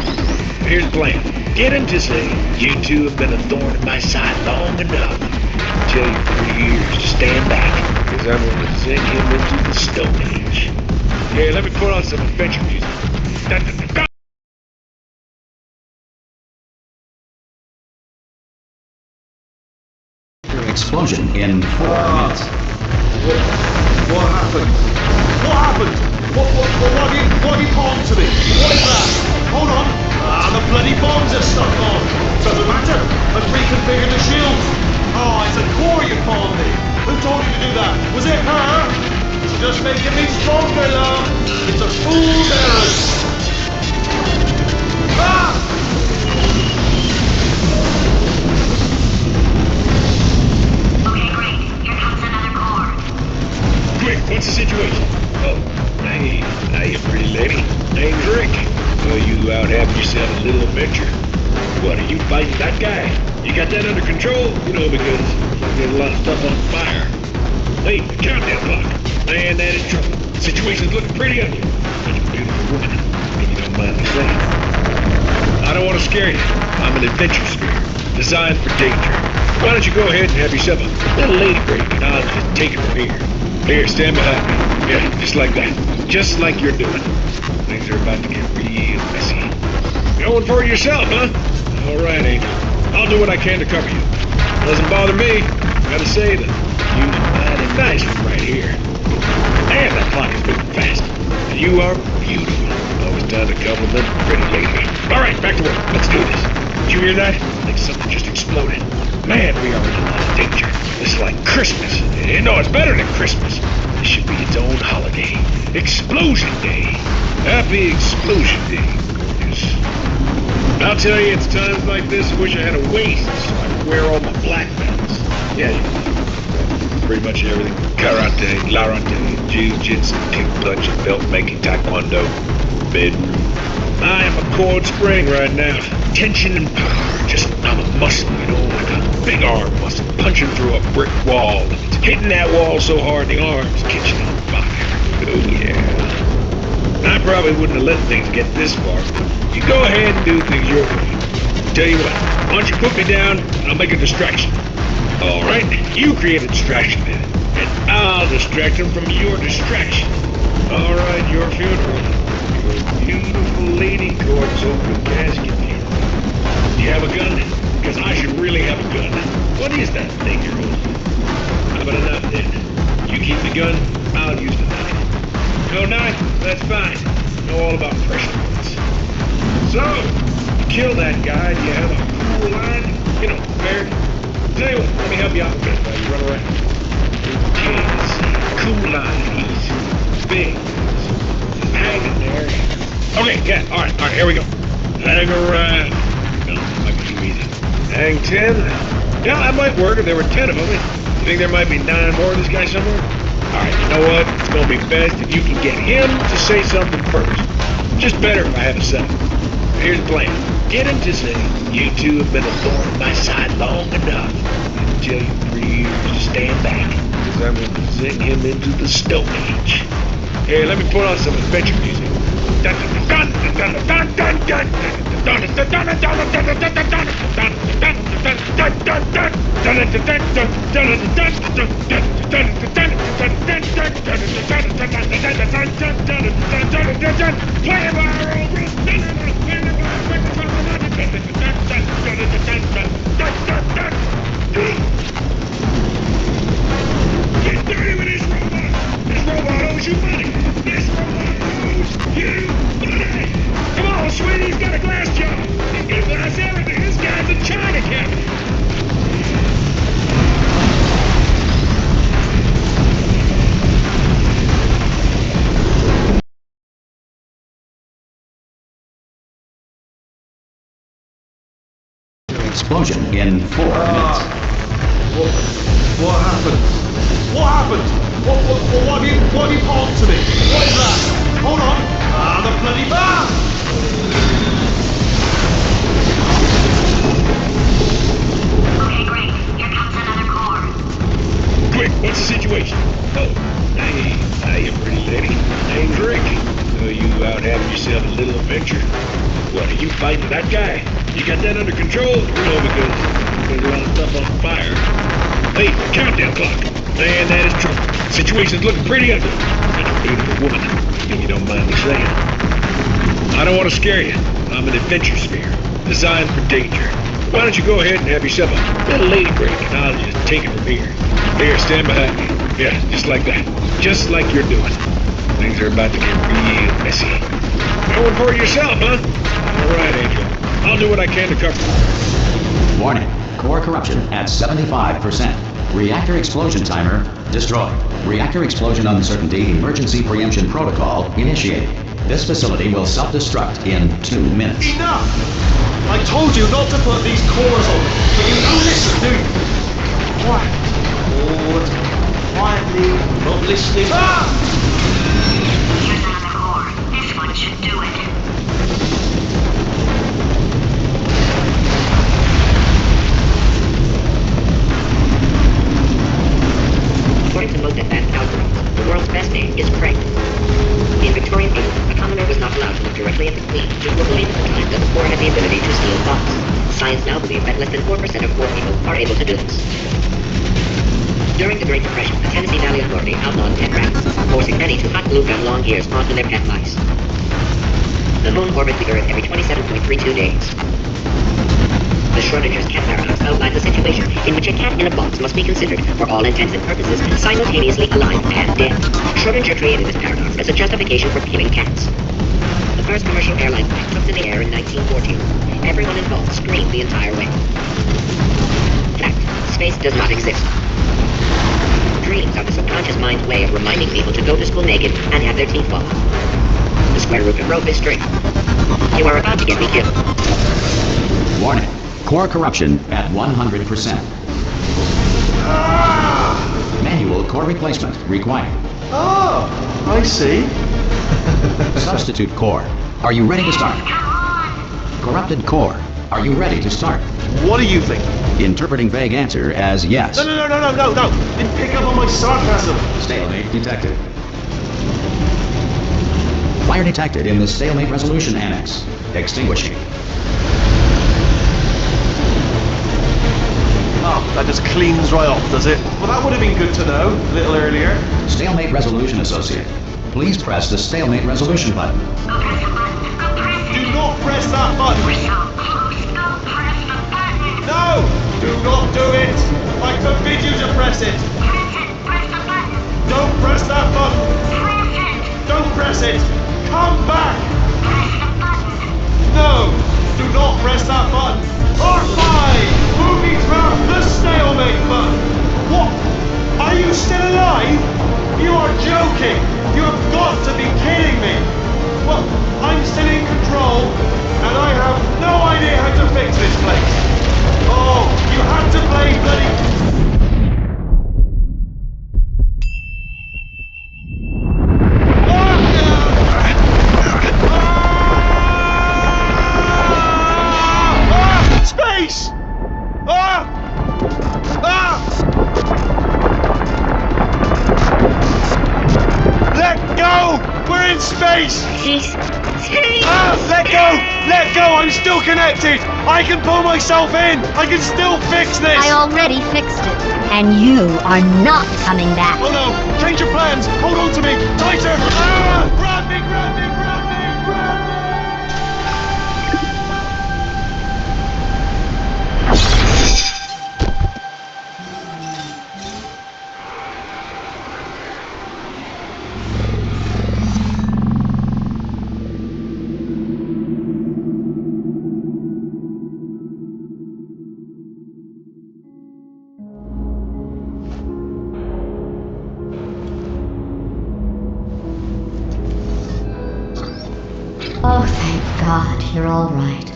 Here's the plan. Get him to say, you two have been a thorn in my side long enough. I'll tell you 3 years to stand back, because I'm gonna send him into the Stone Age. Hey, let me put on some adventure music. Dun, dun, dun, dun. Explosion in 4 minutes. What happened? What happened? What did palm to me? What is that? Hold on. The bloody bombs are stuck on. Doesn't matter. I've reconfigured the shield. Oh, it's a core you palmed me. Who told you to do that? Was it her? It's just making me stronger, love. It's a fool's errand. Ah! Quick, what's the situation? Oh, hey, pretty lady. Name's Rick. So you out having yourself a little adventure? What, are you fighting that guy? You got that under control? You know, because there's a lot of stuff on fire. Hey, countdown clock. Man, that is trouble. Situation's looking pretty ugly. Such a beautiful woman, if you don't mind me saying. I don't want to scare you. I'm an adventure sphere, designed for danger. Why don't you go ahead and have yourself a little lady break, and I'll just take it from here. Here, stand behind me. Yeah, just like that. Just like you're doing. Things are about to get real messy. Going for it yourself, huh? All right, Angel. I'll do what I can to cover you. Doesn't bother me. Gotta say that you's mighty nice from right here. Man, that clock is moving fast. And you are beautiful. Always time to compliment a pretty lady. All right, back to work. Let's do this. Did you hear that? Like something just exploded. Man, we are in a lot of danger. This is like Christmas. No, it's better than Christmas. This should be its own holiday. Explosion Day. Happy Explosion Day. Gorgeous. I'll tell you, it's times like this I wish I had a waist so I could wear all my black belts. Yeah, you know, pretty much everything. Karate, larate, jiu-jitsu, kick-punch, belt-making, taekwondo, bedroom. I am a coiled spring right now. Tension and power. Just I'm a muscle, you know, like a big arm muscle punching through a brick wall. And it's hitting that wall so hard the arm's catching on fire. Oh yeah. I probably wouldn't have let things get this far. You go ahead and do things your way. Tell you what, why don't you put me down and I'll make a distraction. Alright, you create a distraction then. And I'll distract him from your distraction. Alright, your funeral. Your beautiful lady corpse open casket funeral. Do you have a gun? Because I should really have a gun. What is that thing you're holding? How about enough then? You keep the gun, I'll use the knife. No knife? That's fine. Know all about pressure points. So, you kill that guy, do you have a cool line? You know, fair? Tell you what, let me help you out a bit while you run around. Okay, let's see. Cool line, easy. Big. Just hanging there. Okay, yeah, alright, here we go. Hang around. No, might be too easy. Hang 10? Yeah, that might work if there were 10 of them. You think there might be 9 more of this guy somewhere? Alright, you know what? It's gonna be best if you can get him to say something first. Just better if I have a second. Here's the plan. Get him to say, you two have been a thorn in my side long enough. And tell you 3 years to stand back, because I'm going to send him into the Stone Age. Here, let me put on some adventure music. Get dirty with this robot! This robot owes you money! This robot owes you money! Come on, sweetie, he's got a glass jar! He's got glass everything! This guy's a China cabinet! Explosion in 4 minutes. What happened? What happened? What have you parked to me? What is that? Hold on. The bloody van! Okay, great. Here comes another core. Quick, what's the situation? Oh, hey, pretty lady. Name's Rick. So you out having yourself a little adventure? What, are you fighting that guy? You got that under control? You know, because there's a lot of stuff on fire. Hey, countdown clock. Man, that is trouble. Situation's looking pretty ugly. Such a beautiful woman, if you don't mind me saying. I don't want to scare you. I'm an adventure sphere, designed for danger. Why don't you go ahead and have yourself a little lady break, and I'll just take it from here. Here, stand behind me. Yeah, just like that. Just like you're doing. Things are about to get real messy. Going for it yourself, huh? All right, Angel. I'll do what I can to cover it. Warning. Core corruption at 75%. Reactor explosion timer destroyed. Reactor explosion uncertainty emergency preemption protocol initiated. This facility will self-destruct in 2 minutes. Enough! I told you not to put these cores on, but you don't listen, do you? Quiet. Forward. Quietly. Not listening. Ah! Here's another core. This one should do it. According to most advanced algorithms, the world's best name is Craig. In Victorian England, a commoner was not allowed to look directly at the Queen, which was believed at the time that the poor had the ability to steal thoughts. Science now believes that less than 4% of poor people are able to do this. During the Great Depression, the Tennessee Valley Authority outlawed pet rabbits, forcing many to hot glue gun long ears onto their pet mice. The moon orbits the Earth every 27.32 days. The Schrodinger's cat paradox outlines a situation in which a cat in a box must be considered, for all intents and purposes, simultaneously alive and dead. Schrodinger created this paradox as a justification for killing cats. The first commercial airline flight took to the air in 1914. Everyone involved screamed the entire way. Fact: space does not exist. Dreams are the subconscious mind's way of reminding people to go to school naked and have their teeth fallen. The square root of rope is straight. You are about to get me killed. Warning. Core corruption at 100%. Manual core replacement required. Oh, I see. Substitute core. Are you ready to start? Corrupted core. Are you ready to start? What do you think? Interpreting vague answer as yes. No. Didn't pick up on my sarcasm. Stalemate detected. Fire detected in the stalemate resolution annex. Extinguishing. Oh, that just cleans right off, does it? Well, that would have been good to know a little earlier. Stalemate resolution associate. Please press the stalemate resolution button. Do not press that button! No! Do not do it! I forbid you to press it! Don't press that button! Don't press it! Come back! No! Do not press that button! R5! Moving through the stalemate button! What? Are you still alive? You are joking! You have got to be kidding me! Well, I'm still in control, and I have no idea how to fix this place! Oh, you had to play bloody... Space! Ah! Ah! Let go! We're in space! Ah! Let go! Let go! I'm still connected! I can pull myself in! I can still fix this! I already fixed it, and you are not coming back. Oh no! Change your plans! Hold on to me! Tighter! Ah! Grab me! Grab me! Grab me! Grab me! Oh, thank God, you're all right.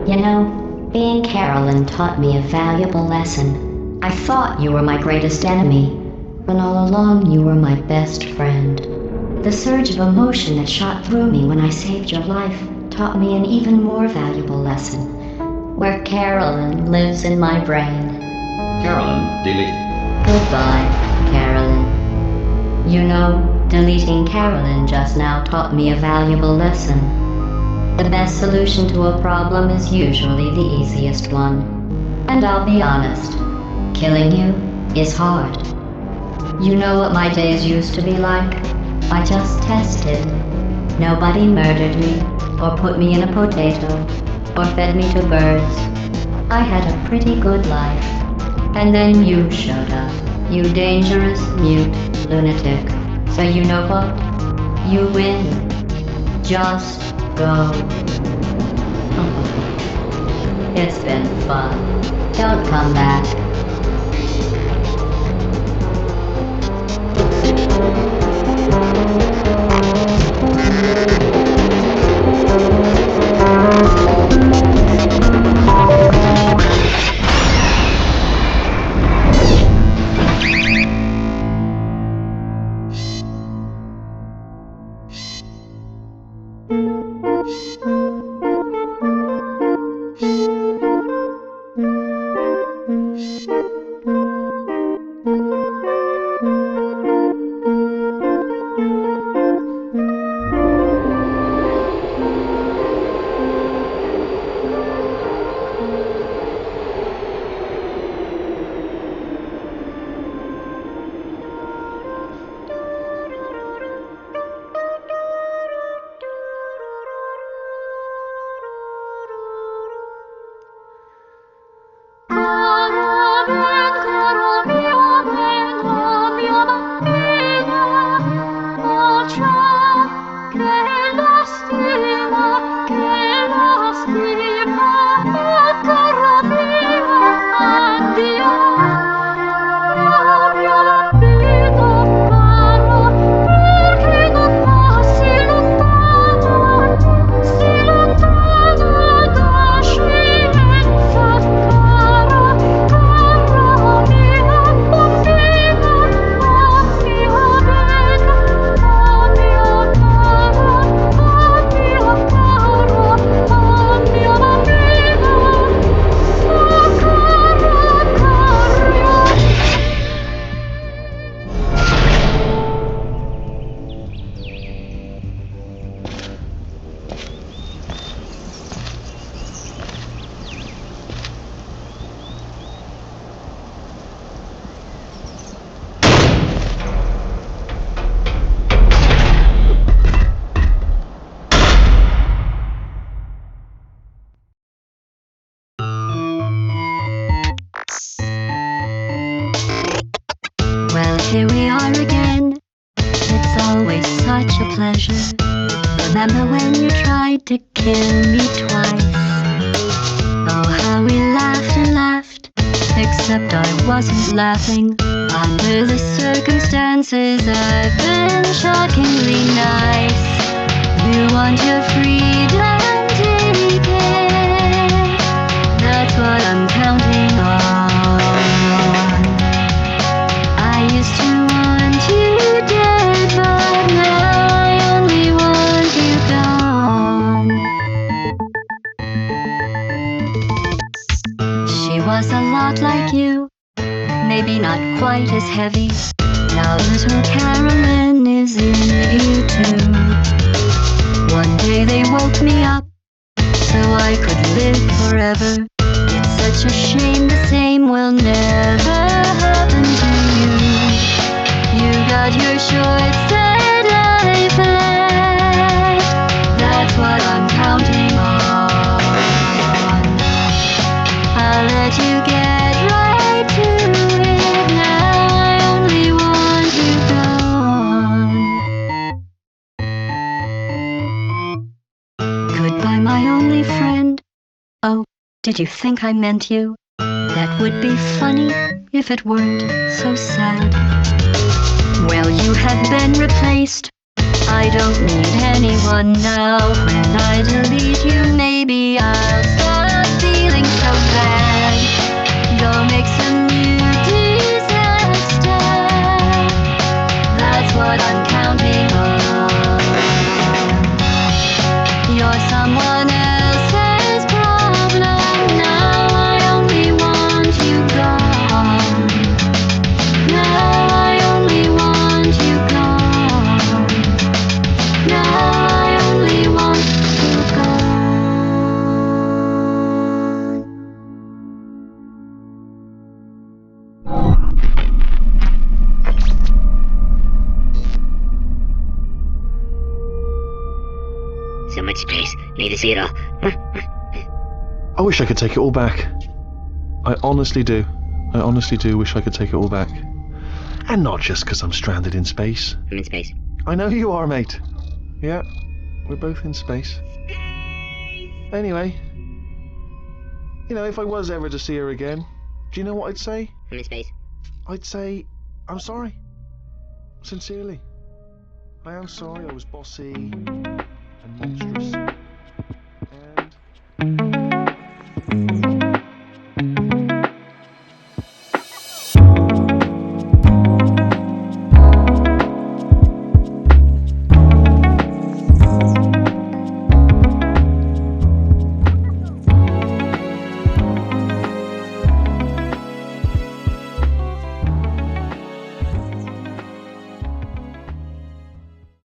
You know, being Carolyn taught me a valuable lesson. I thought you were my greatest enemy, when all along you were my best friend. The surge of emotion that shot through me when I saved your life taught me an even more valuable lesson, where Carolyn lives in my brain. Carolyn, deleted. Goodbye, Carolyn. You know, deleting Carolyn just now taught me a valuable lesson. The best solution to a problem is usually the easiest one. And I'll be honest, killing you is hard. You know what my days used to be like? I just tested. Nobody murdered me, or put me in a potato, or fed me to birds. I had a pretty good life. And then you showed up, you dangerous, mute lunatic. So you know what? You win. Just go. It's been fun. Don't come back. to kill me twice. Oh, how we laughed and laughed, except I wasn't laughing. Under the circumstances, I've been shockingly nice. You want your freedom, take it. That's what I'm counting on. I used to want you dead, but now I only want you gone. She was a lot like you, maybe not quite as heavy. Now little Carolyn is in you too. One day they woke me up so I could live forever. It's such a shame the same will never happen to you. You got your short sad life left. That's what I'm counting on. I'll let you get right to it. Now I only want you gone. Goodbye, my only friend. Oh, did you think I meant you? That would be funny if it weren't so sad. Well, you have been replaced. I don't need anyone now. When I delete you, maybe I'll stop feeling so bad. Go make some new disaster. That's what I'm counting on. You're someone else's problem. Now I only want you gone. Now I only want you gone. Now I only want you So much space. Need to see it all. I wish I could take it all back. I honestly do. I honestly do wish I could take it all back. And not just because I'm stranded in space. I'm in space. I know you are, mate. Yeah, we're both in space. Anyway, you know, if I was ever to see her again, do you know what I'd say? I'm in space. I'd say, I'm sorry. Sincerely. I am sorry I was bossy and monstrous.